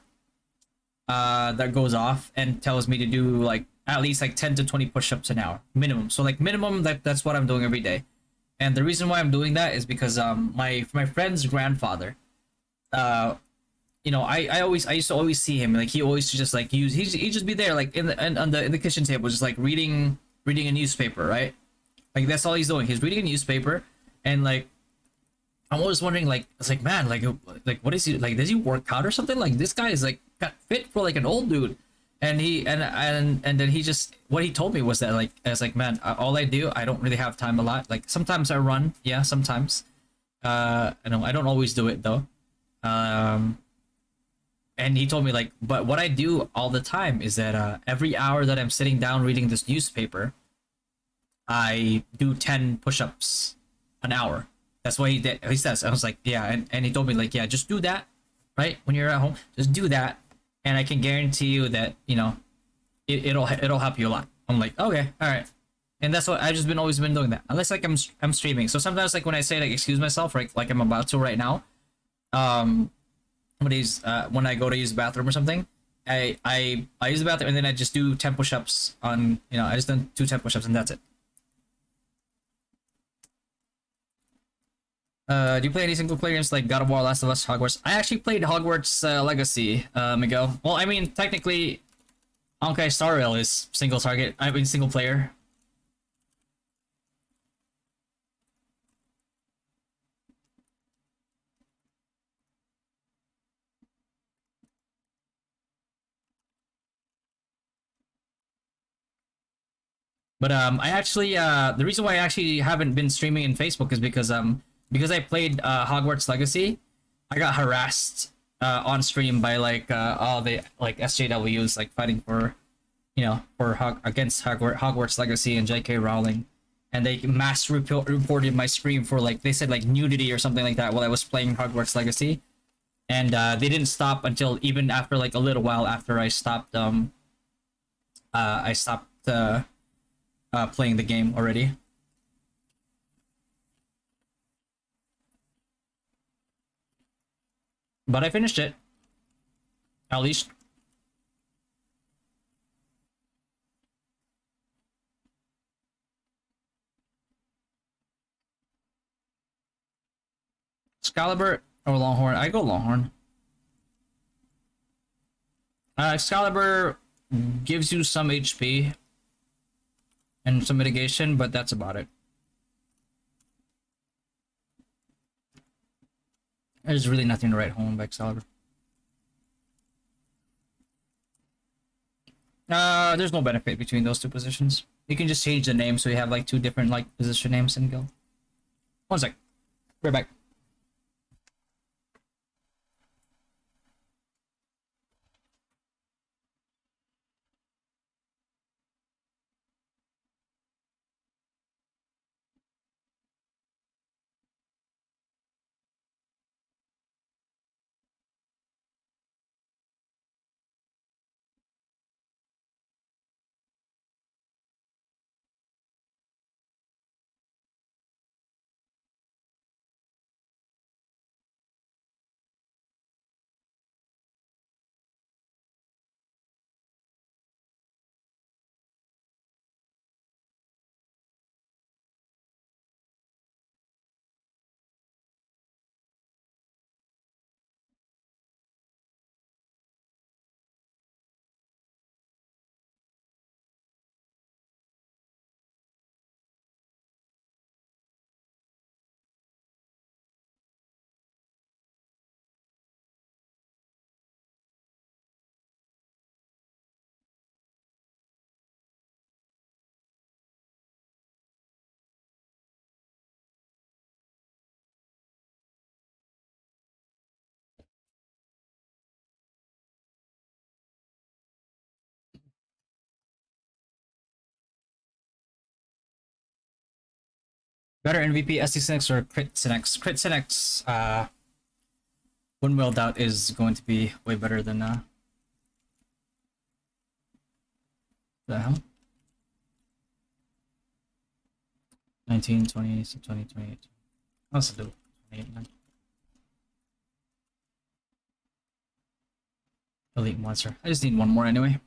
S1: that goes off and tells me to do like at least like 10 to 20 push-ups an hour minimum. So like minimum that's what I'm doing every day. And the reason why I'm doing that is because my friend's grandfather, uh I used to always see him like he always just like he'd just be there like in the kitchen table just like reading a newspaper, right? Like that's all he's doing. He's reading a newspaper and like I'm always wondering, like, it's like, man, like, what is he like? Does he work out or something? Like, this guy is like got fit for like an old dude, and and then he just what he told me was that like, I was like, man, all I do, I don't really have time a lot. Like, sometimes I run, yeah, sometimes. I know I don't always do it though. Um, and he told me like, but what I do all the time is that every hour that I'm sitting down reading this newspaper, I do 10 push-ups an hour. That's what he did. He says. I was like, yeah, and he told me like, yeah, just do that, right? When you're at home, just do that, and I can guarantee you that it'll help you a lot. I'm like, okay, all right, and that's what I've just been always been doing that. Unless like I'm streaming, so sometimes like when I say like excuse myself, like I'm about to right now, um, when I go to use the bathroom or something, I use the bathroom and then I just do 10 push-ups on I just do 10 push-ups and that's it. Do you play any single player games like God of War, Last of Us, Hogwarts? I actually played Hogwarts Legacy, Miguel. Well, I mean, technically, Honkai Star Rail is single target. I mean, single player. But I actually the reason why I actually haven't been streaming in Facebook is because I played Hogwarts Legacy, I got harassed on stream by like all the like SJWs like fighting for against Hogwarts Legacy and J.K. Rowling, and they reported my stream for like they said like nudity or something like that while I was playing Hogwarts Legacy, and they didn't stop until even after like a little while after I stopped playing the game already. But I finished it at least. Excalibur or Longhorn? I go Longhorn. Excalibur gives you some HP and some mitigation, but that's about it. There's really nothing to write home about Excalibur. There's no benefit between those two positions. You can just change the name so you have like two different like position names in guild. One sec. We're back. Better MVP, SC Cynics or Crit Cynics? Crit Cynics, Windmill Doubt is going to be way better than the hell? 19, 20, 20, 28. Let's do 28 then. Elite Monster. I just need one more anyway.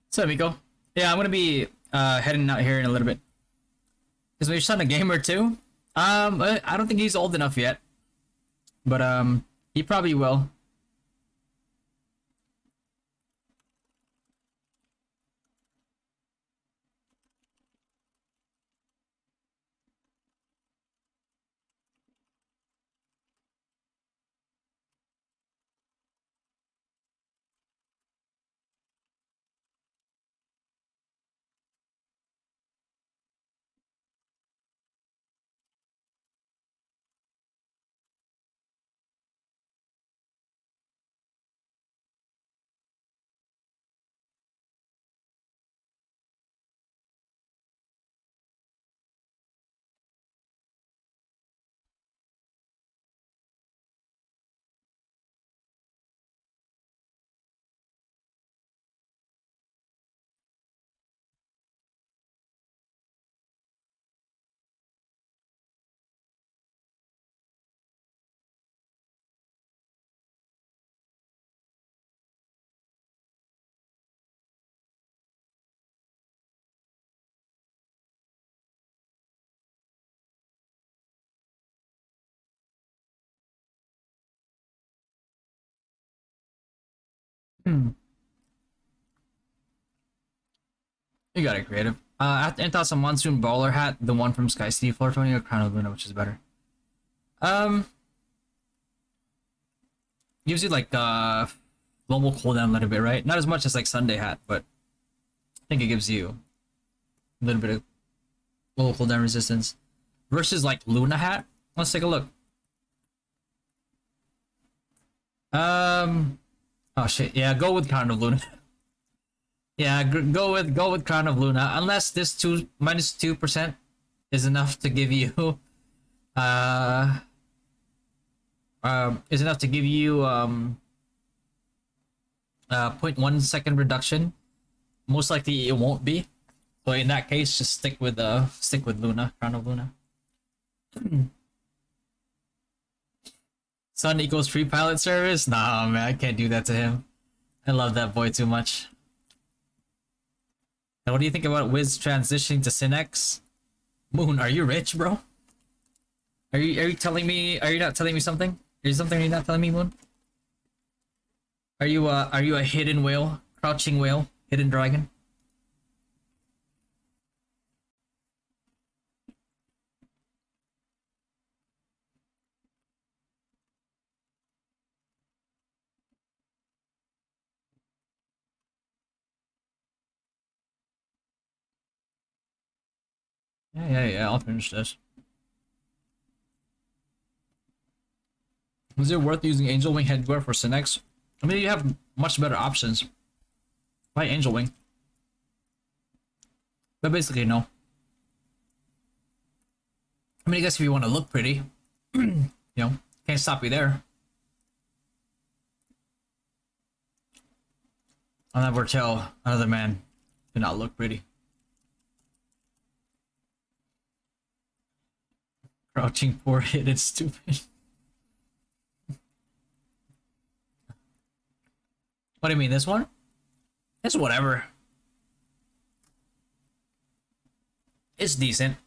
S1: So, Miko. Yeah, I'm gonna be heading out here in a little bit. Is my son a gamer too? I don't think he's old enough yet. But he probably will. Hmm. You got it, creative. I toss a monsoon bowler hat, the one from Sky City 420 or Crown of Luna, which is better. Um, gives you like global cooldown a little bit, right? Not as much as like Sunday hat, but I think it gives you a little bit of global cooldown resistance. Versus like Luna hat. Let's take a look. Um, oh shit, yeah, go with Crown of Luna. Yeah, go with Crown of Luna. Unless this two -2% is enough to give you uh is enough to give you 0.1 second reduction. Most likely it won't be. So in that case, just stick with Luna, Crown of Luna. Sun equals free pilot service? Nah, man, I can't do that to him. I love that boy too much. Now, what do you think about Wiz transitioning to Synex? Moon, are you rich, bro? Are you telling me? Are you not telling me something? Is something you're not telling me, Moon? Are you a hidden whale, crouching whale, hidden dragon? Yeah. I'll finish this. Is it worth using Angel Wing headwear for Synex? I mean, you have much better options. Why Angel Wing? But basically, no. I mean, I guess if you want to look pretty, you know, can't stop you there. I'll never tell another man to not look pretty. Crouching poor hidden stupid. What do you mean, this one? It's whatever. It's decent.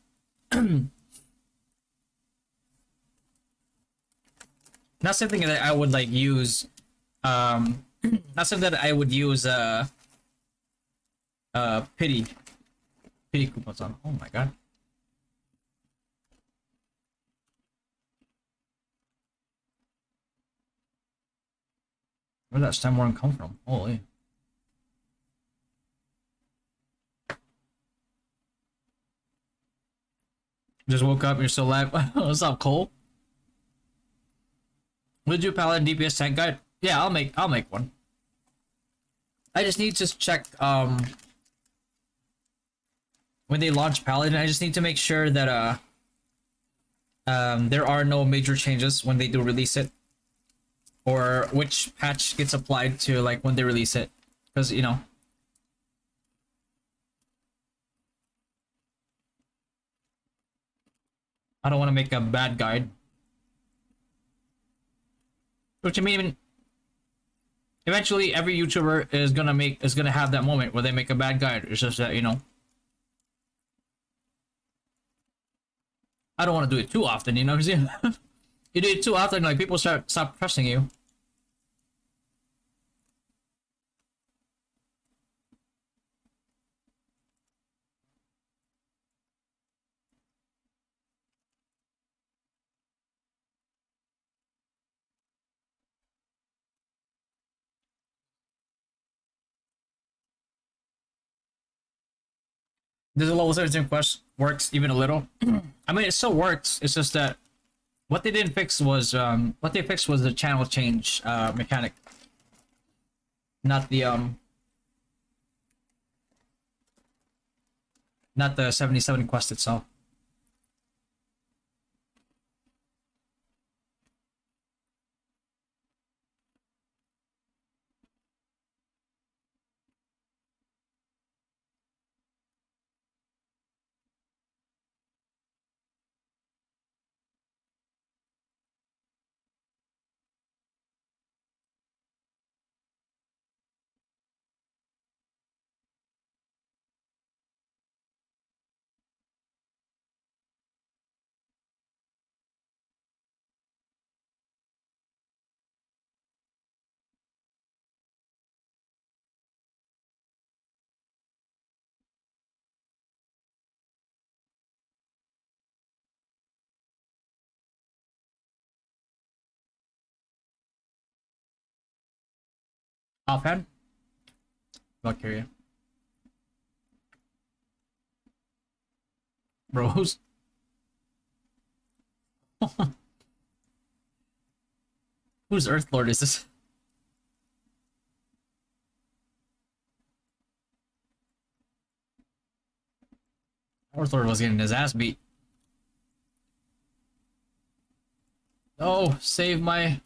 S1: Not something that I would like use. Not something that I would use. Pity coupons on. Oh my god. Where did that stem worm come from? Holy. Just woke up. You're still alive. What's up, Cole? Would you Paladin DPS tank guide? Yeah, I'll make one. I just need to check when they launch Paladin. I just need to make sure that there are no major changes when they do release it, or which patch gets applied to like when they release it, because you know I don't want to make a bad guide. Which I mean, eventually every YouTuber is gonna have that moment where they make a bad guide. It's just that you know I don't want to do it too often. You know, because you do it too often, like people stop trusting you. Does the level 17 quest works even a little? I mean, it still works. It's just that what they didn't fix was what they fixed was the channel change mechanic, not the not the 77 quest itself. offhand. Valkyria. Bro, who's whose Earth Lord is this? Earth Lord was getting his ass beat. No, save my.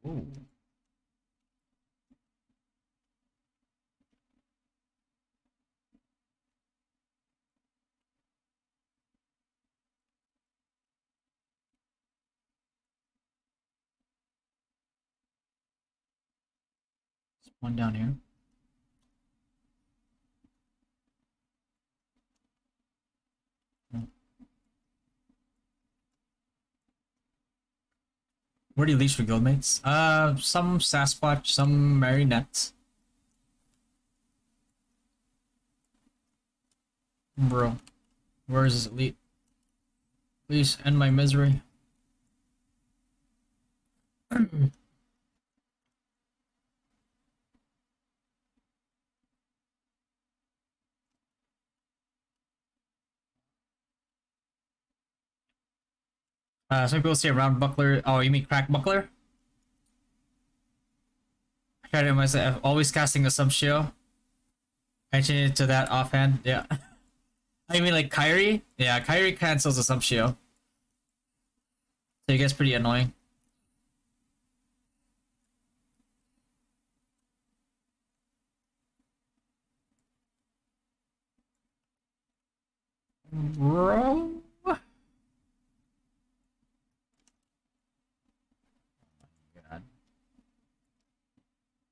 S1: Ooh. There's one down here. Where do you leash for guildmates? Some Sasquatch, some Marionettes. Bro, where is this elite? Please end my misery. Some people say round buckler. Oh, you mean crack buckler? I tried it myself. Always casting Assumptio. I changed it to that offhand. Yeah. I mean, like Kyrie? Yeah, Kyrie cancels Assumptio. So it gets pretty annoying. Bro. God.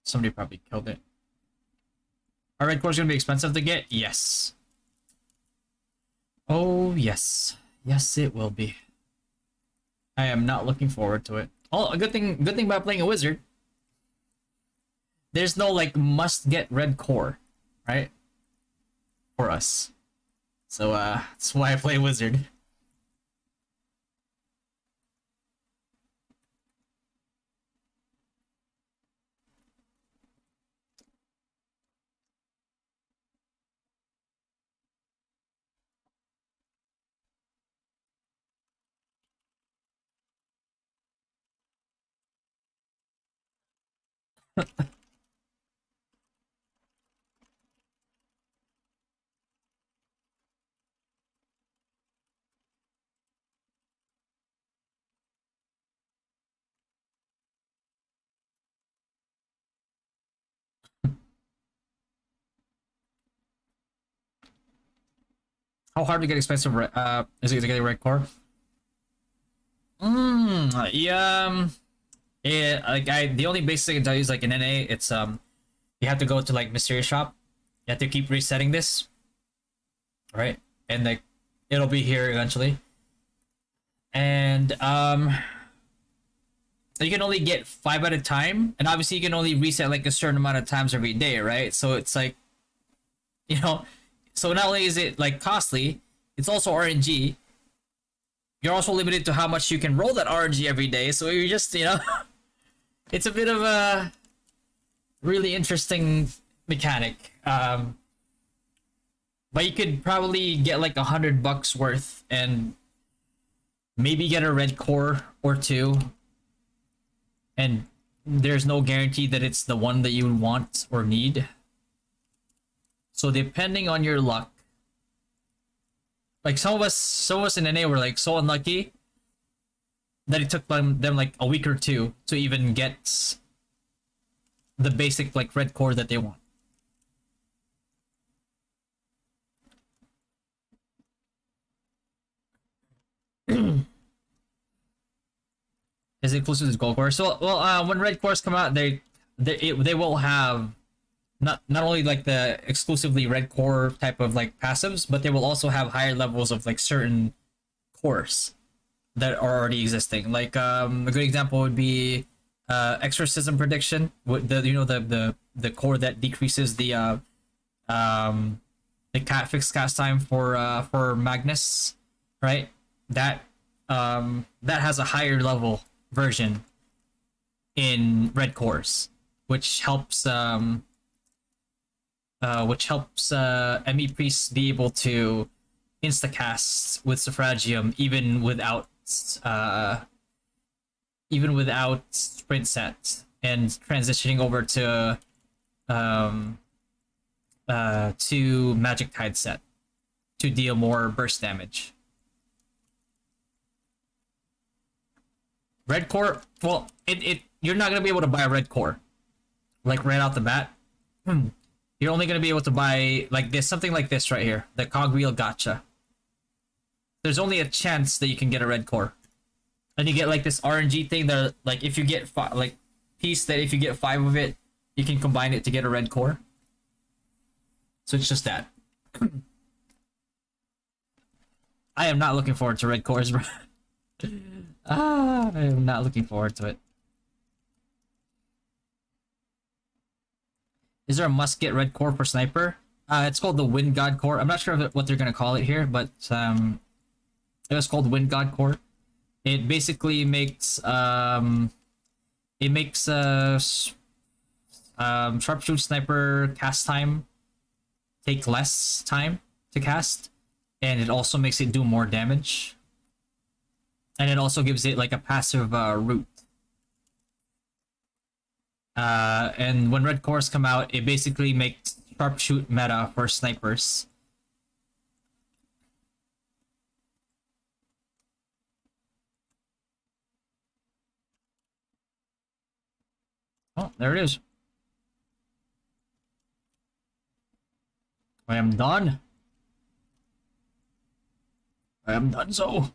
S1: Somebody probably killed it. Our red core's gonna be expensive to get? Yes. Oh, yes. Yes, it will be. I am not looking forward to it. Oh, a good thing about playing a wizard. There's no like must get red core, right? For us. So that's why I play wizard. How hard to get expensive is it to get a red core? Yeah. Yeah, like the only basic thing I can tell you is like in NA, it's you have to go to like Mysterious Shop. You have to keep resetting this, right? And like it'll be here eventually. And you can only get 5 at a time, and obviously you can only reset like a certain amount of times every day, right? So it's like, you know, so not only is it like costly, it's also RNG. You're also limited to how much you can roll that RNG every day, so you're just, you know, it's a bit of a really interesting mechanic. But you could probably get like $100 worth and maybe get a red core or two, and there's no guarantee that it's the one that you want or need. So depending on your luck, like some of us in NA were like so unlucky that it took them like a week or two to even get the basic like red core that they want. Is it close to this gold core? So well, when red cores come out, they will have not only like the exclusively red core type of like passives, but they will also have higher levels of like certain cores that are already existing. Like a good example would be exorcism prediction with the the core that decreases um the fixed cast time for Magnus, right? That that has a higher level version in red cores, which helps ME priests be able to instacast with suffragium uh even without sprint set, and transitioning over to magic tide set to deal more burst damage. Red core, well, it you're not gonna be able to buy a red core like right out the bat. You're only gonna be able to buy like this, something like this right here, the cogwheel gotcha. There's only a chance that you can get a red core, and you get like this RNG thing that like if you get like piece that if you get 5 of it, you can combine it to get a red core. So it's just that. I am not looking forward to red cores, bro. I am not looking forward to it. Is there a must get red core for sniper? It's called the Wind God core. I'm not sure what they're gonna call it here, but it was called Wind God core. It basically makes sharpshoot sniper cast time take less time to cast, and it also makes it do more damage, and it also gives it like a passive root. And when red cores come out, it basically makes sharpshoot meta for snipers. Oh, there it is. I am done. I am done so.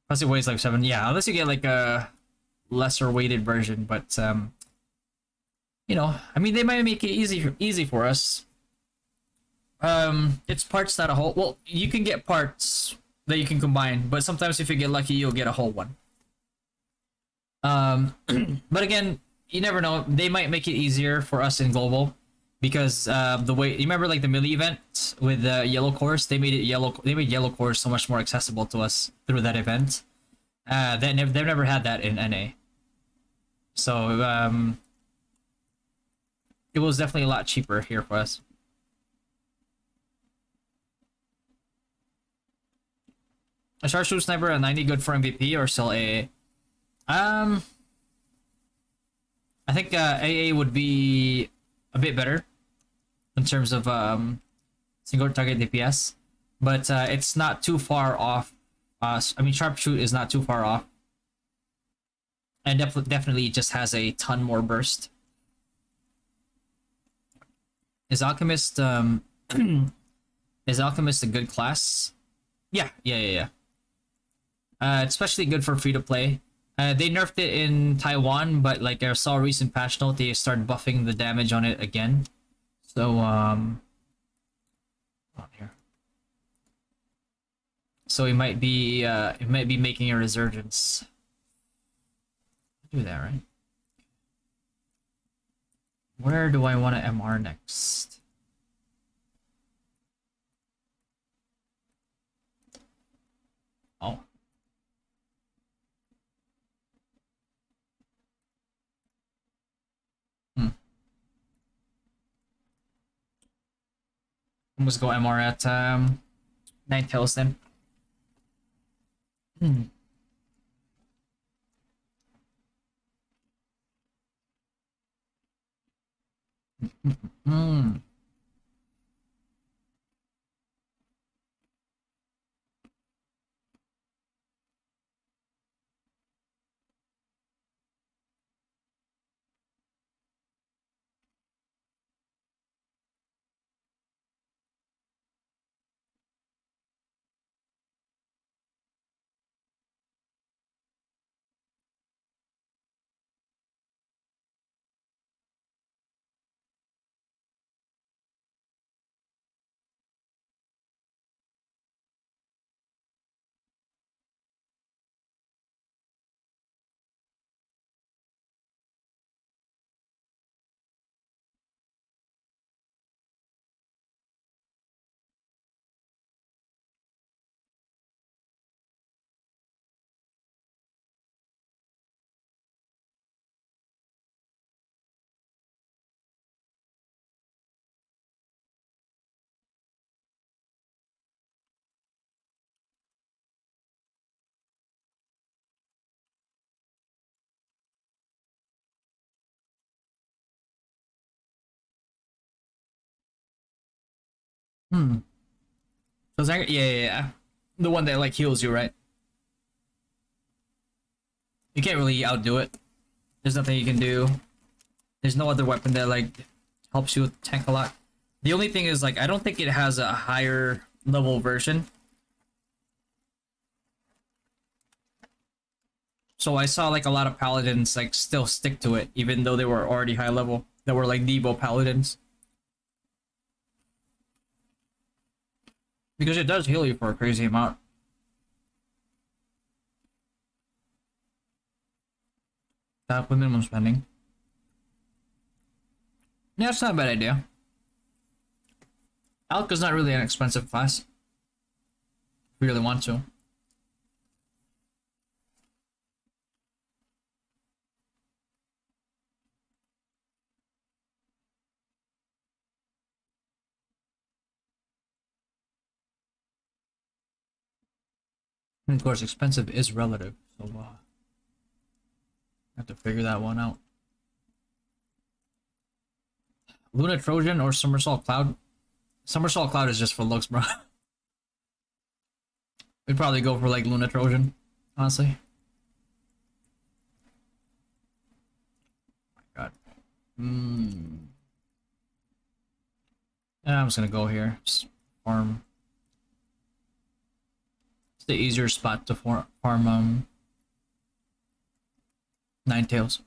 S1: Plus it weighs like 7. Yeah, unless you get like a lesser weighted version, but you know, I mean they might make it easy for us. It's parts, not a whole. Well, you can get parts that you can combine, but sometimes if you get lucky, you'll get a whole one. But again, you never know. They might make it easier for us in global because the way you remember like the melee event with the yellow cores, they made yellow cores so much more accessible to us through that event. They've never had that in NA. So it was definitely a lot cheaper here for us. A sharpshooter sniper at 90 good for MVP or still AA? I think AA would be a bit better in terms of single target DPS, but it's not too far off. I mean, sharpshoot is not too far off, and definitely just has a ton more burst. Is Alchemist is Alchemist a good class? Yeah. Especially good for free to play. They nerfed it in Taiwan, but like I saw a recent patch note, they started buffing the damage on it again. So here. So it might be making a resurgence. Do that, right? Where do I want to MR next? Oh. Let's go MR at Ninetales then. Hmm. So it's like, yeah. The one that like heals you, right? You can't really outdo it. There's nothing you can do. There's no other weapon that like helps you with tank a lot. The only thing is like I don't think it has a higher level version. So I saw like a lot of paladins like still stick to it even though they were already high level. That were like Devo paladins. Because it does heal you for a crazy amount. That with minimum spending. Yeah, it's not a bad idea. Alk is not really an expensive class. If you really want to. And of course, expensive is relative, so have to figure that one out. Luna Trojan or Somersault Cloud? Somersault Cloud is just for looks, bro. We'd probably go for like Luna Trojan, honestly. Oh my god. Yeah, I'm just gonna go here. Just farm. It's the easier spot to farm Ninetales.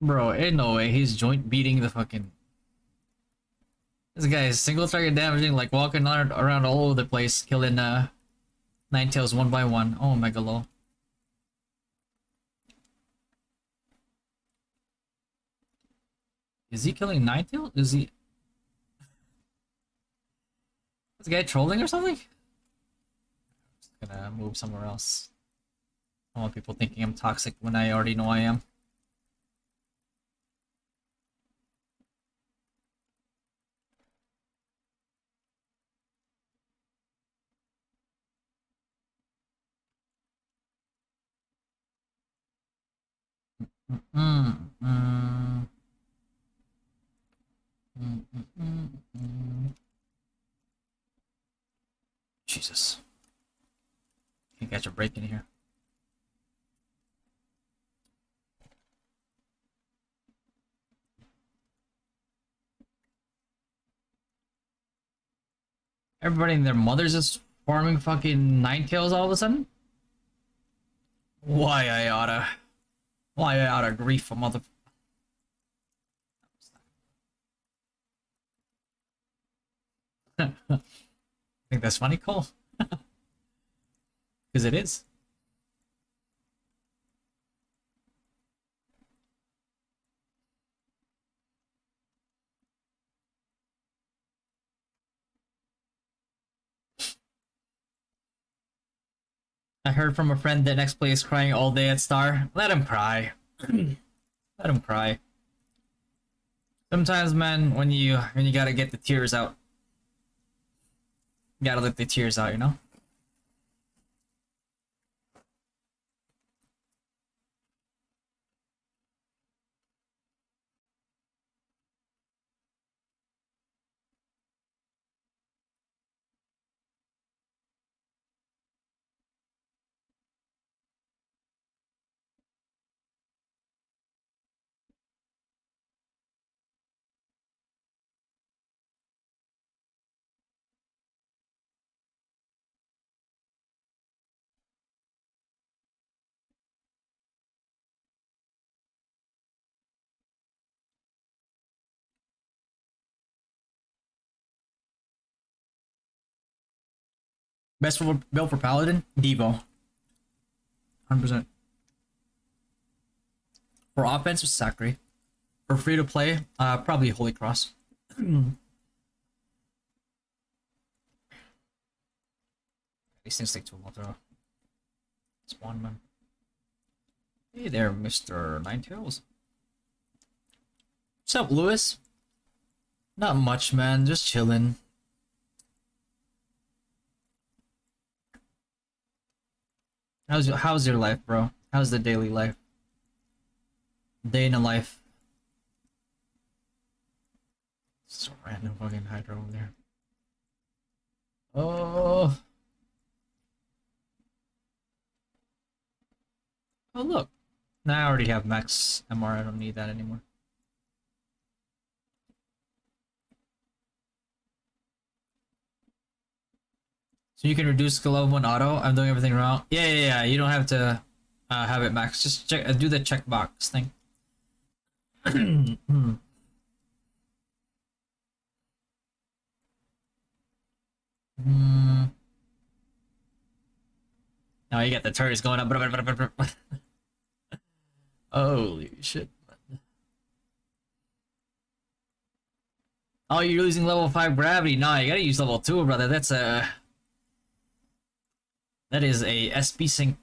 S1: Bro, ain't no way he's joint beating the fucking. This guy is single target damaging, like walking around all over the place, killing Ninetales one by one. Oh, mega low. Is he killing Ninetales? Is he? Is the guy trolling or something? Just gonna move somewhere else. I don't want people thinking I'm toxic when I already know I am. Jesus. Can't catch a break in here. Everybody and their mothers is farming fucking Ninetales all of a sudden? Why I oughta. Why I oughta grief a mother. Think that's funny, Cole? Because it is. I heard from a friend that next play is crying all day at Star. Let him cry. Let him cry. Sometimes, man, when you gotta get the tears out, you gotta let the tears out, you know? Best build for Paladin? Devo. 100%. For offense, it's Sacri. For free to play, probably Holy Cross.
S9: These things take too long to spawn, man. Hey there, Mr. Ninetales. What's up, Lewis? Not much, man. Just chilling. How's your life, bro? How's the daily life? Day in a life. So random fucking hydro over there. Oh. Oh look. Now I already have max MR. I don't need that anymore. So you can reduce skill level 1 auto. I'm doing everything wrong. Yeah. You don't have to have it max. Just check. Do the checkbox thing. Now you got the turrets going up. Holy shit. Oh, you're using level 5 gravity. No, you gotta use level 2, brother. That is a SP sync.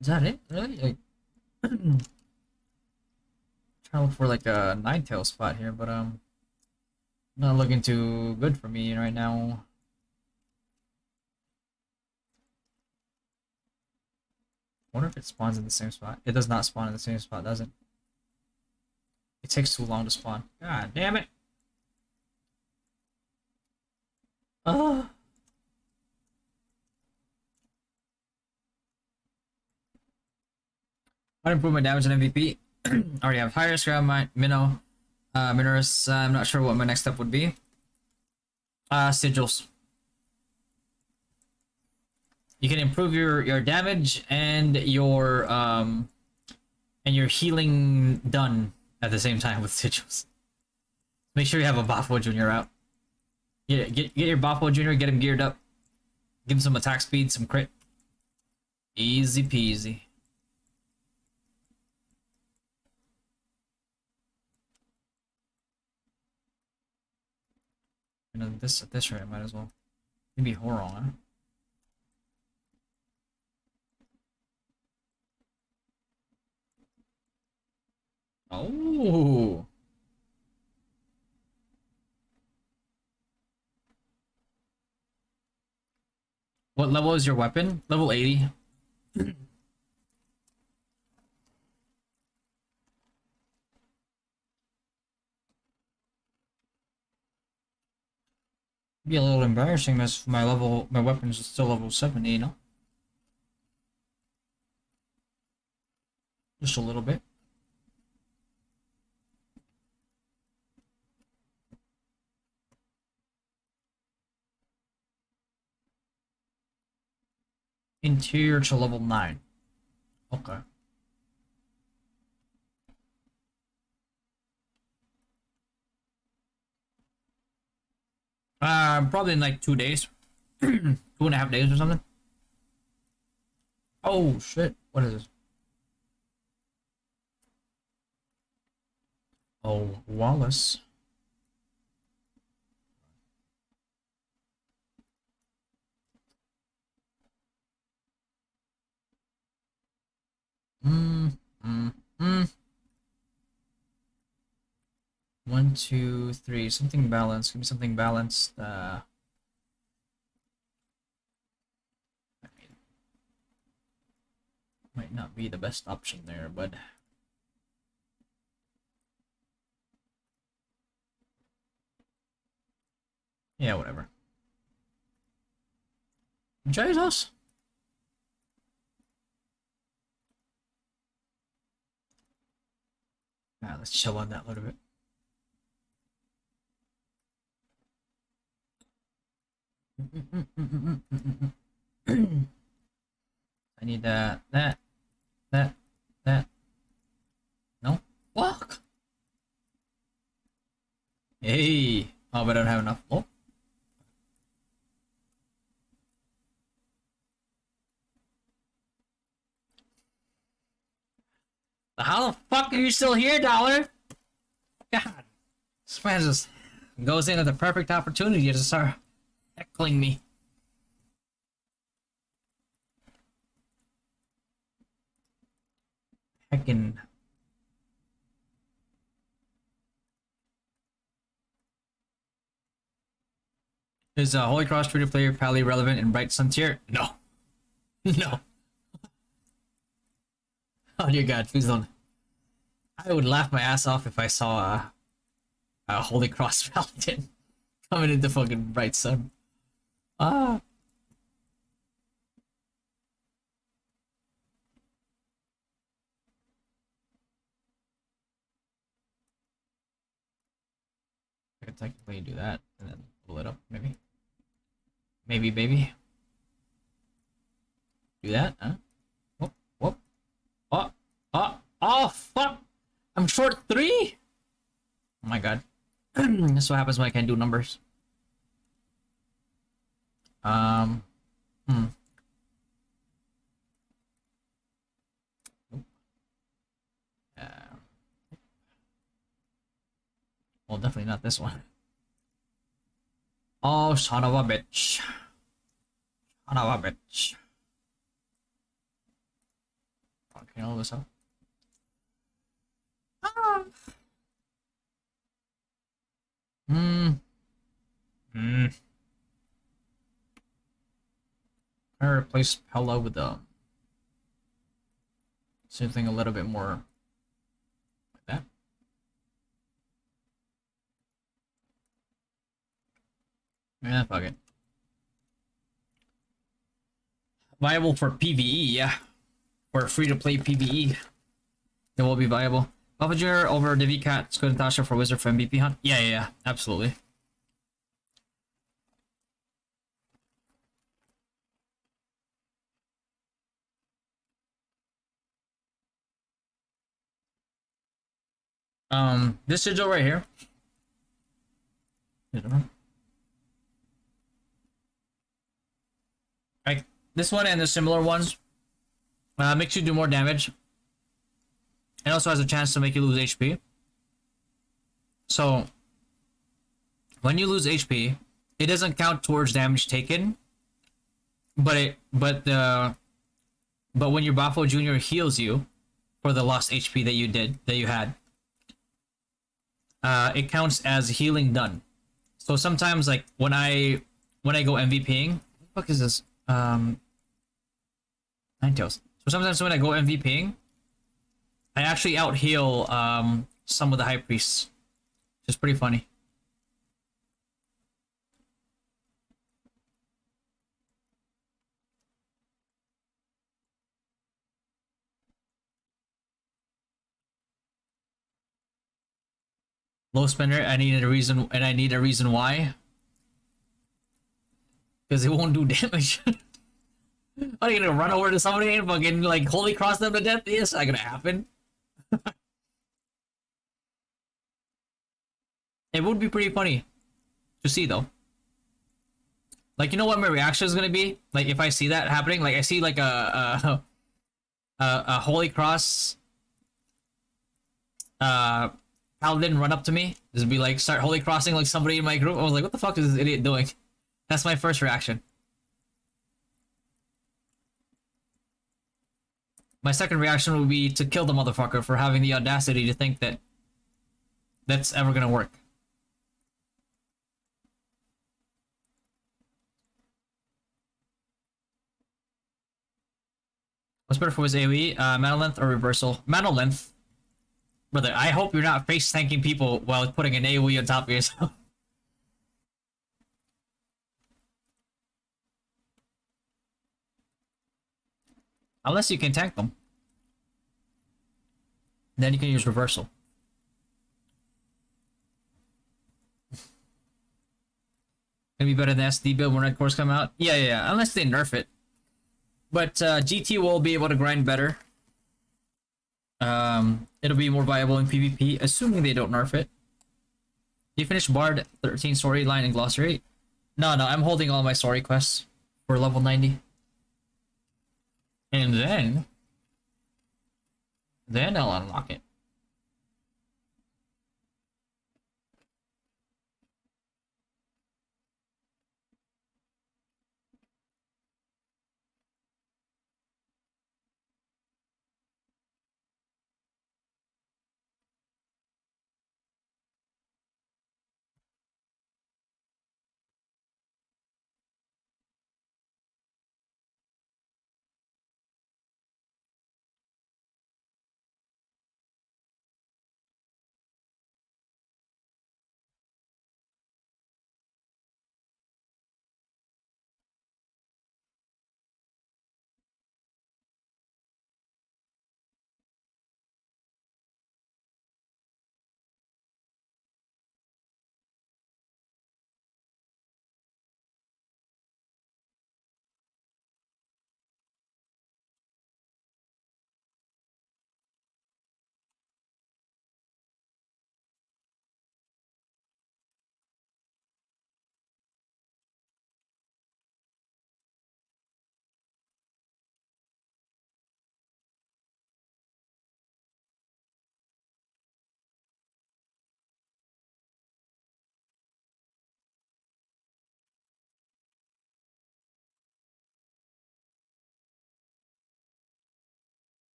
S9: Is that it? Really? Like, trying to look for like a Ninetale spot here, but not looking too good for me right now. Wonder if it spawns in the same spot. It does not spawn in the same spot, does it? It takes too long to spawn. God damn it! Ugh. Improvement damage and MVP. Already have higher scrap minnow. Minerus. I'm not sure what my next step would be. Sigils. You can improve your damage and your healing done at the same time with sigils. Make sure you have a Bafo Junior out. Get your Bafo Junior, get him geared up. Give him some attack speed, some crit. Easy peasy. You know, at this rate, I might as well. Maybe Horon, huh? Oh. What level is your weapon? Level 80. Be a little embarrassing as my weapon is still level 70, you know? Just a little bit. Interior to level 9. Okay. Probably in like 2 days. 2.5 days or something. Oh shit, what is this? Oh, Wallace. One, two, three. Something balanced. Give me something balanced. Might not be the best option there, but yeah, whatever. Jesus. Let's chill on that a little bit. I need that. No? Fuck! Hey! Oh, but I don't have enough. Oh, are you still here, Dollar? God. This man just goes in at the perfect opportunity to start heckling me. Heckin'. Is Holy Cross free to play Pally relevant in Bright Sun tier? No. No. Oh dear God, please don't. I would laugh my ass off if I saw a Holy Cross Paladin coming into fucking Bright Sun. Ah. I could technically do that and then pull it up, maybe. Maybe, baby. Do that, huh? Whoop, whoop. Oh, oh, oh, fuck! I'm short 3? Oh my God. That's what happens when I can't do numbers. Hmm. Well, definitely not this one. Oh, son of a bitch. Son of a bitch. Okay, all this up. Ah. I replace Pella with something a little bit more like that. Yeah, fuck it. Viable for PvE, yeah. For free-to-play PvE. It will be viable. Alpha Junior over Divi Cat, Squid and Tasha for Wizard for MVP hunt? Yeah, absolutely. This sigil right here. Like, this one and the similar ones makes you do more damage. It also has a chance to make you lose HP. So, when you lose HP, it doesn't count towards damage taken. But when your Bafo Junior heals you for the lost HP that you had, it counts as healing done. So sometimes, like when I go MVPing, what the fuck is this? Ninetales. So sometimes when I go MVPing, I actually out heal some of the high priests, which is pretty funny. Low spender. I need a reason why. Because it won't do damage. Are you gonna run over to somebody and fucking like holy cross them to death? Yes, not gonna happen. It would be pretty funny to see though. Like, you know what my reaction is gonna be? Like if I see that happening, like I see like a holy cross paladin run up to me, just be like start holy crossing like somebody in my group. I was like, what the fuck is this idiot doing? That's my first reaction. My second reaction would be to kill the motherfucker for having the audacity to think that that's ever gonna work. What's better for his AoE? Mana length or reversal? Mana length. Brother, I hope you're not face tanking people while putting an AoE on top of yourself. Unless you can tank them. Then you can use reversal. Gonna be better than SD build when Red Cores come out? Yeah. Unless they nerf it. But GT will be able to grind better. It'll be more viable in PvP, assuming they don't nerf it. You finished Bard 13 storyline and glossary? No, I'm holding all my story quests for level 90. And then I'll unlock it.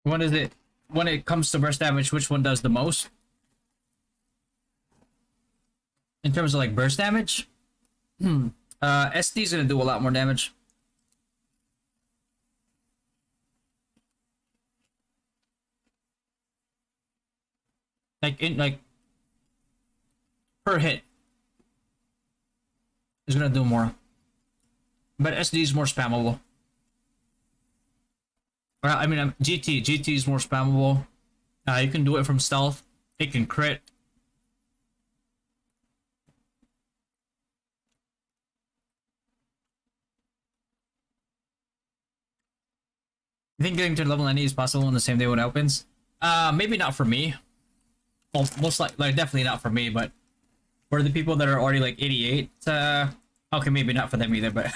S9: What is it? When it comes to burst damage, which one does the most? In terms of like burst damage? SD is gonna do a lot more damage. Like per hit is gonna do more. But SD is more spammable. I mean, GT is more spammable. You can do it from stealth. It can crit. You think getting to level 90 is possible in the same day when it opens? Maybe not for me. Well, most like definitely not for me, but for the people that are already like 88, okay, maybe not for them either, but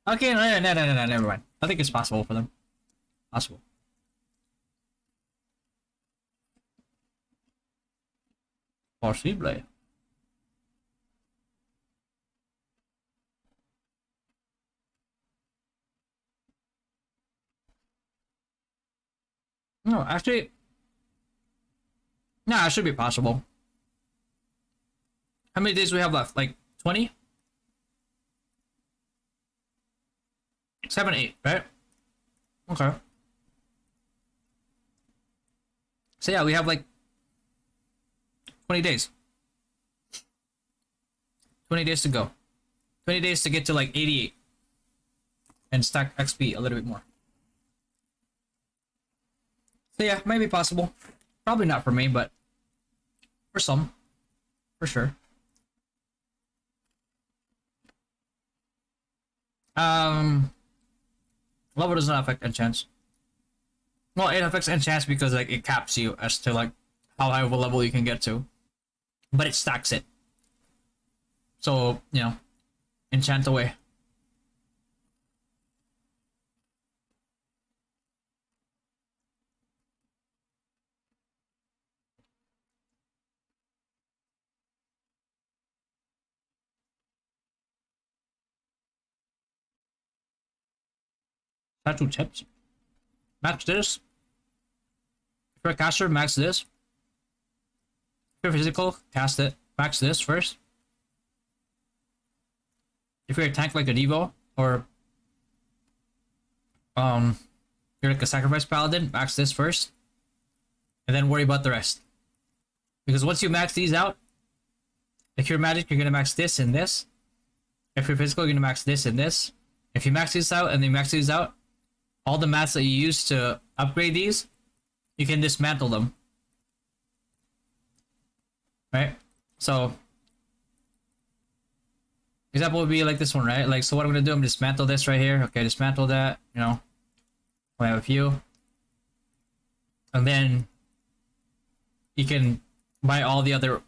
S9: okay, no, never mind. I think it's possible for them. Possible. Possible. No, actually, nah, it should be possible. How many days we have left? Like 20? 7, 8, right? Okay. So yeah, we have like 20 days. 20 days to go. 20 days to get to like 88. And stack XP a little bit more. So yeah, might be possible. Probably not for me, but for some. For sure. Level does not affect enchants. Well, it affects enchants because like it caps you as to like how high of a level you can get to. But it stacks it. So, you know, enchant away. Statue tips. Max this. If you're a caster, max this. If you're physical, cast it. Max this first. If you're a tank like a Devo, or you're like a sacrifice paladin, max this first. And then worry about the rest. Because once you max these out, if you're magic, you're gonna max this and this. If you're physical, you're gonna max this and this. If you max these out and then max these out, all the mats that you use to upgrade these, you can dismantle them. Right? So, example would be like this one, right? Like, so what I'm gonna do, I'm gonna dismantle this right here. Okay, dismantle that, you know. We have a few. And then you can buy all the other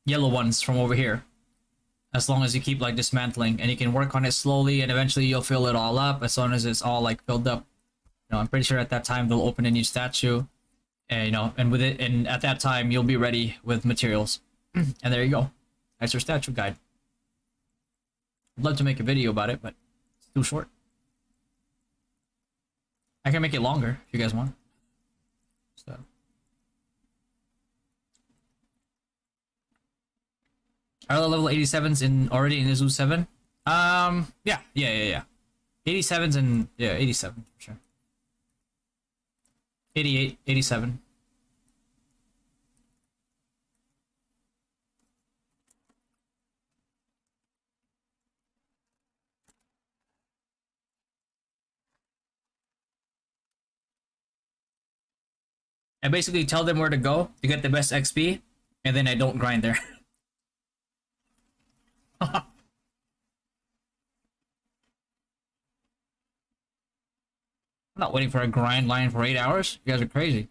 S9: yellow ones from over here. As long as you keep like dismantling, and you can work on it slowly, and eventually you'll fill it all up as soon as it's all like filled up. You know, I'm pretty sure at that time they'll open a new statue, and you know, and with it, and at that time you'll be ready with materials. And there you go. That's your statue guide. I'd love to make a video about it, but it's too short. I can make it longer if you guys want. So. Are the level 87s in already in Izlude 7? Yeah. 87s and yeah, 87 for sure. 88, 87. I basically tell them where to go to get the best XP, and then I don't grind there. I'm not waiting for a grind line for 8 hours. You guys are crazy.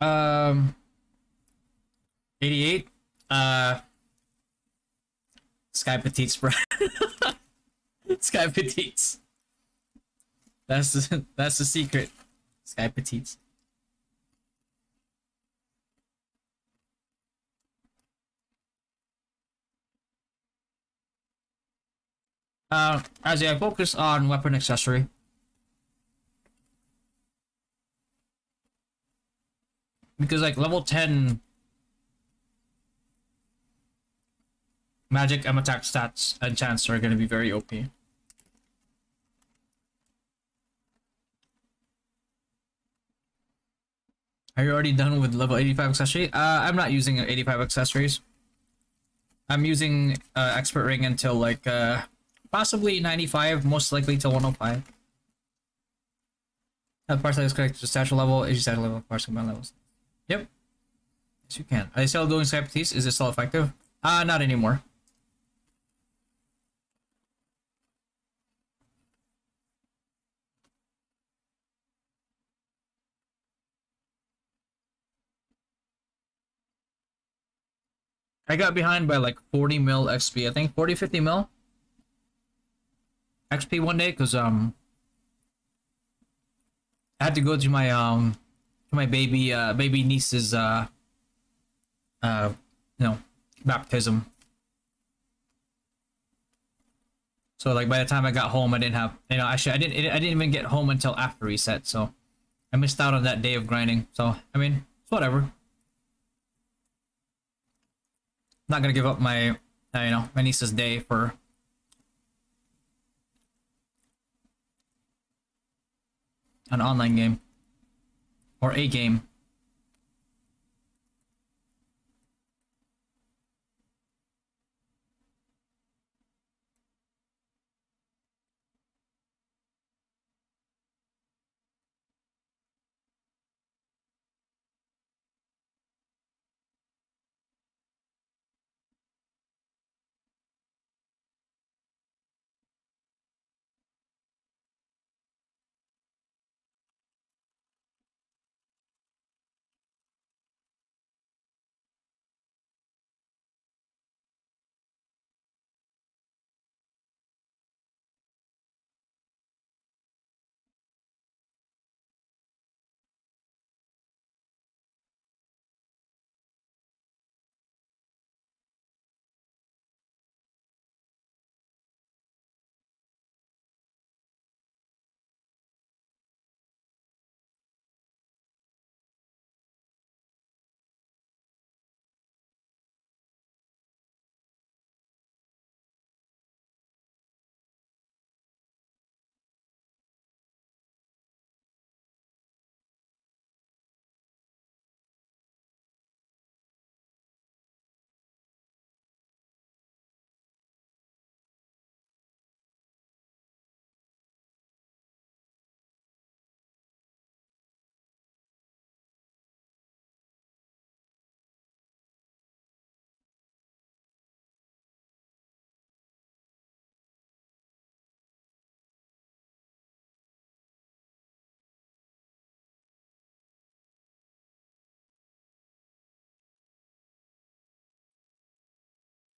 S9: Um, 88. Sky Petites, bro. Sky Petites. That's the secret. Sky Petites. As I focus on weapon accessory because like level 10 magic and attack stats and chance are gonna be very OP. Are you already done with level 85 accessory? I'm not using 85 accessories. I'm using expert ring until like possibly 95, most likely till 105. Partially is correct to statue level, is statue level, partial command levels. Yep. Yes, you can. Are they still doing Sky Petites? Is it still effective? Not anymore. I got behind by like 40 mil XP. I think 40, 50 mil XP one day because I had to go to my baby niece's uh you know baptism. So like by the time I got home, I didn't have actually I didn't even get home until after reset. So I missed out on that day of grinding. So I mean it's whatever. Not gonna give up my my niece's day for an online game or a game.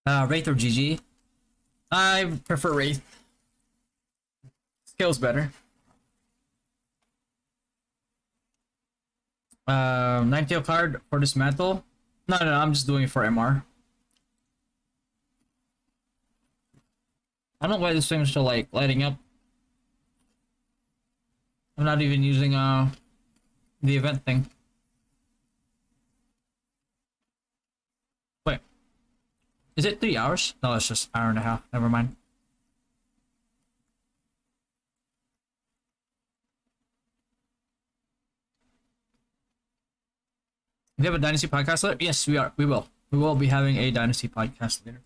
S9: Wraith or GG? I prefer Wraith. Skills better. 90 card for dismantle. No, I'm just doing it for MR. I don't know why this thing's still like lighting up. I'm not even using the event thing. Wait, is it 3 hours? No, it's just hour and a half. Never mind. Do you have a Dynasty podcast later? Yes, we are. We will. We will be having a Dynasty podcast later.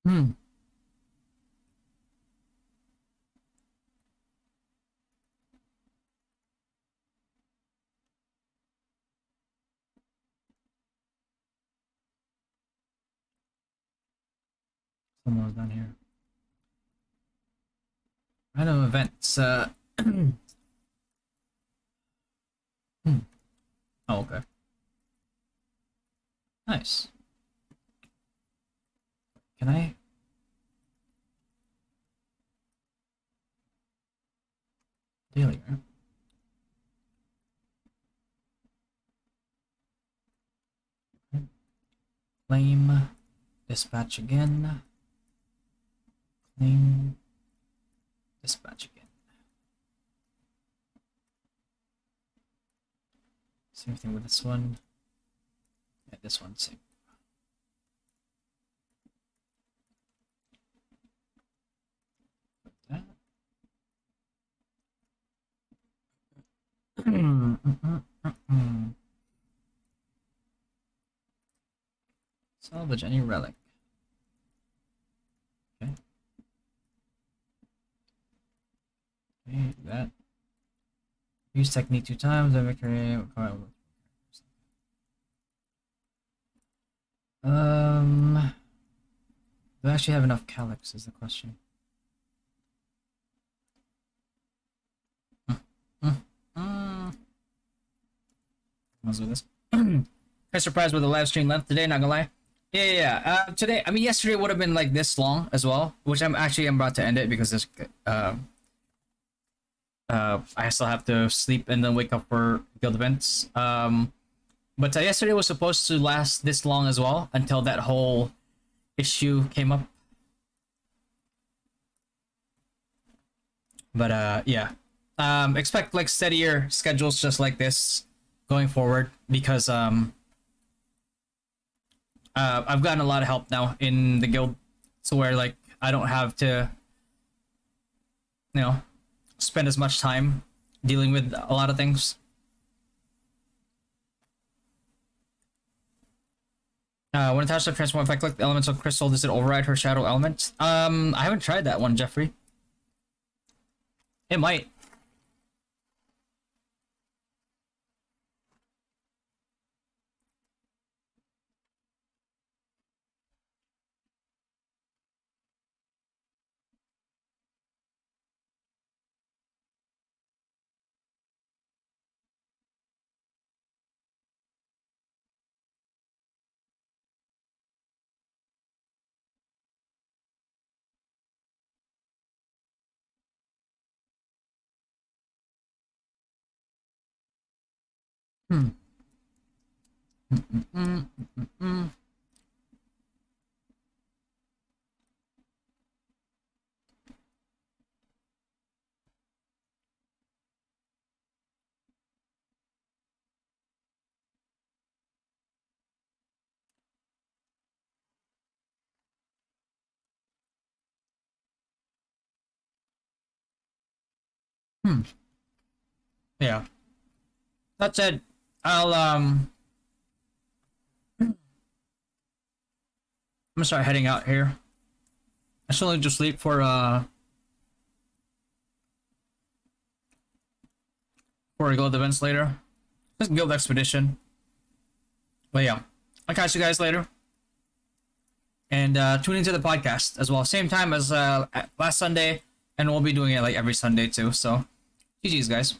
S9: Hmm. Someone's down here. Random events. Hmm. Oh, okay. Nice. Can I? Daily, right? Claim. Dispatch again. Claim. Dispatch again. Same thing with this one. Yeah, this one, same. That. Salvage any relic. Okay. Okay, that. Use technique 2 times. Victory. Do I actually have enough calyx? Is the question. Let's do this. Kind of surprised with the live stream length today. Not gonna lie. Yeah. Today, I mean, yesterday would have been like this long as well, which I'm about to end it because this. I still have to sleep and then wake up for guild events. But yesterday was supposed to last this long as well until that whole issue came up. But yeah. Expect like steadier schedules just like this going forward because I've gotten a lot of help now in the guild, so where like I don't have to, spend as much time dealing with a lot of things. When attached to transform, if I click the elemental crystal, does it override her shadow element? I haven't tried that one, Jeffrey. It might. Hmm. Hmm. Yeah. That said, I'll I'm gonna start heading out here. I still need to sleep for guild events later. Just guild expedition. But yeah, I'll catch you guys later. And tune into the podcast as well. Same time as last Sunday, and we'll be doing it like every Sunday too. So, GG's guys.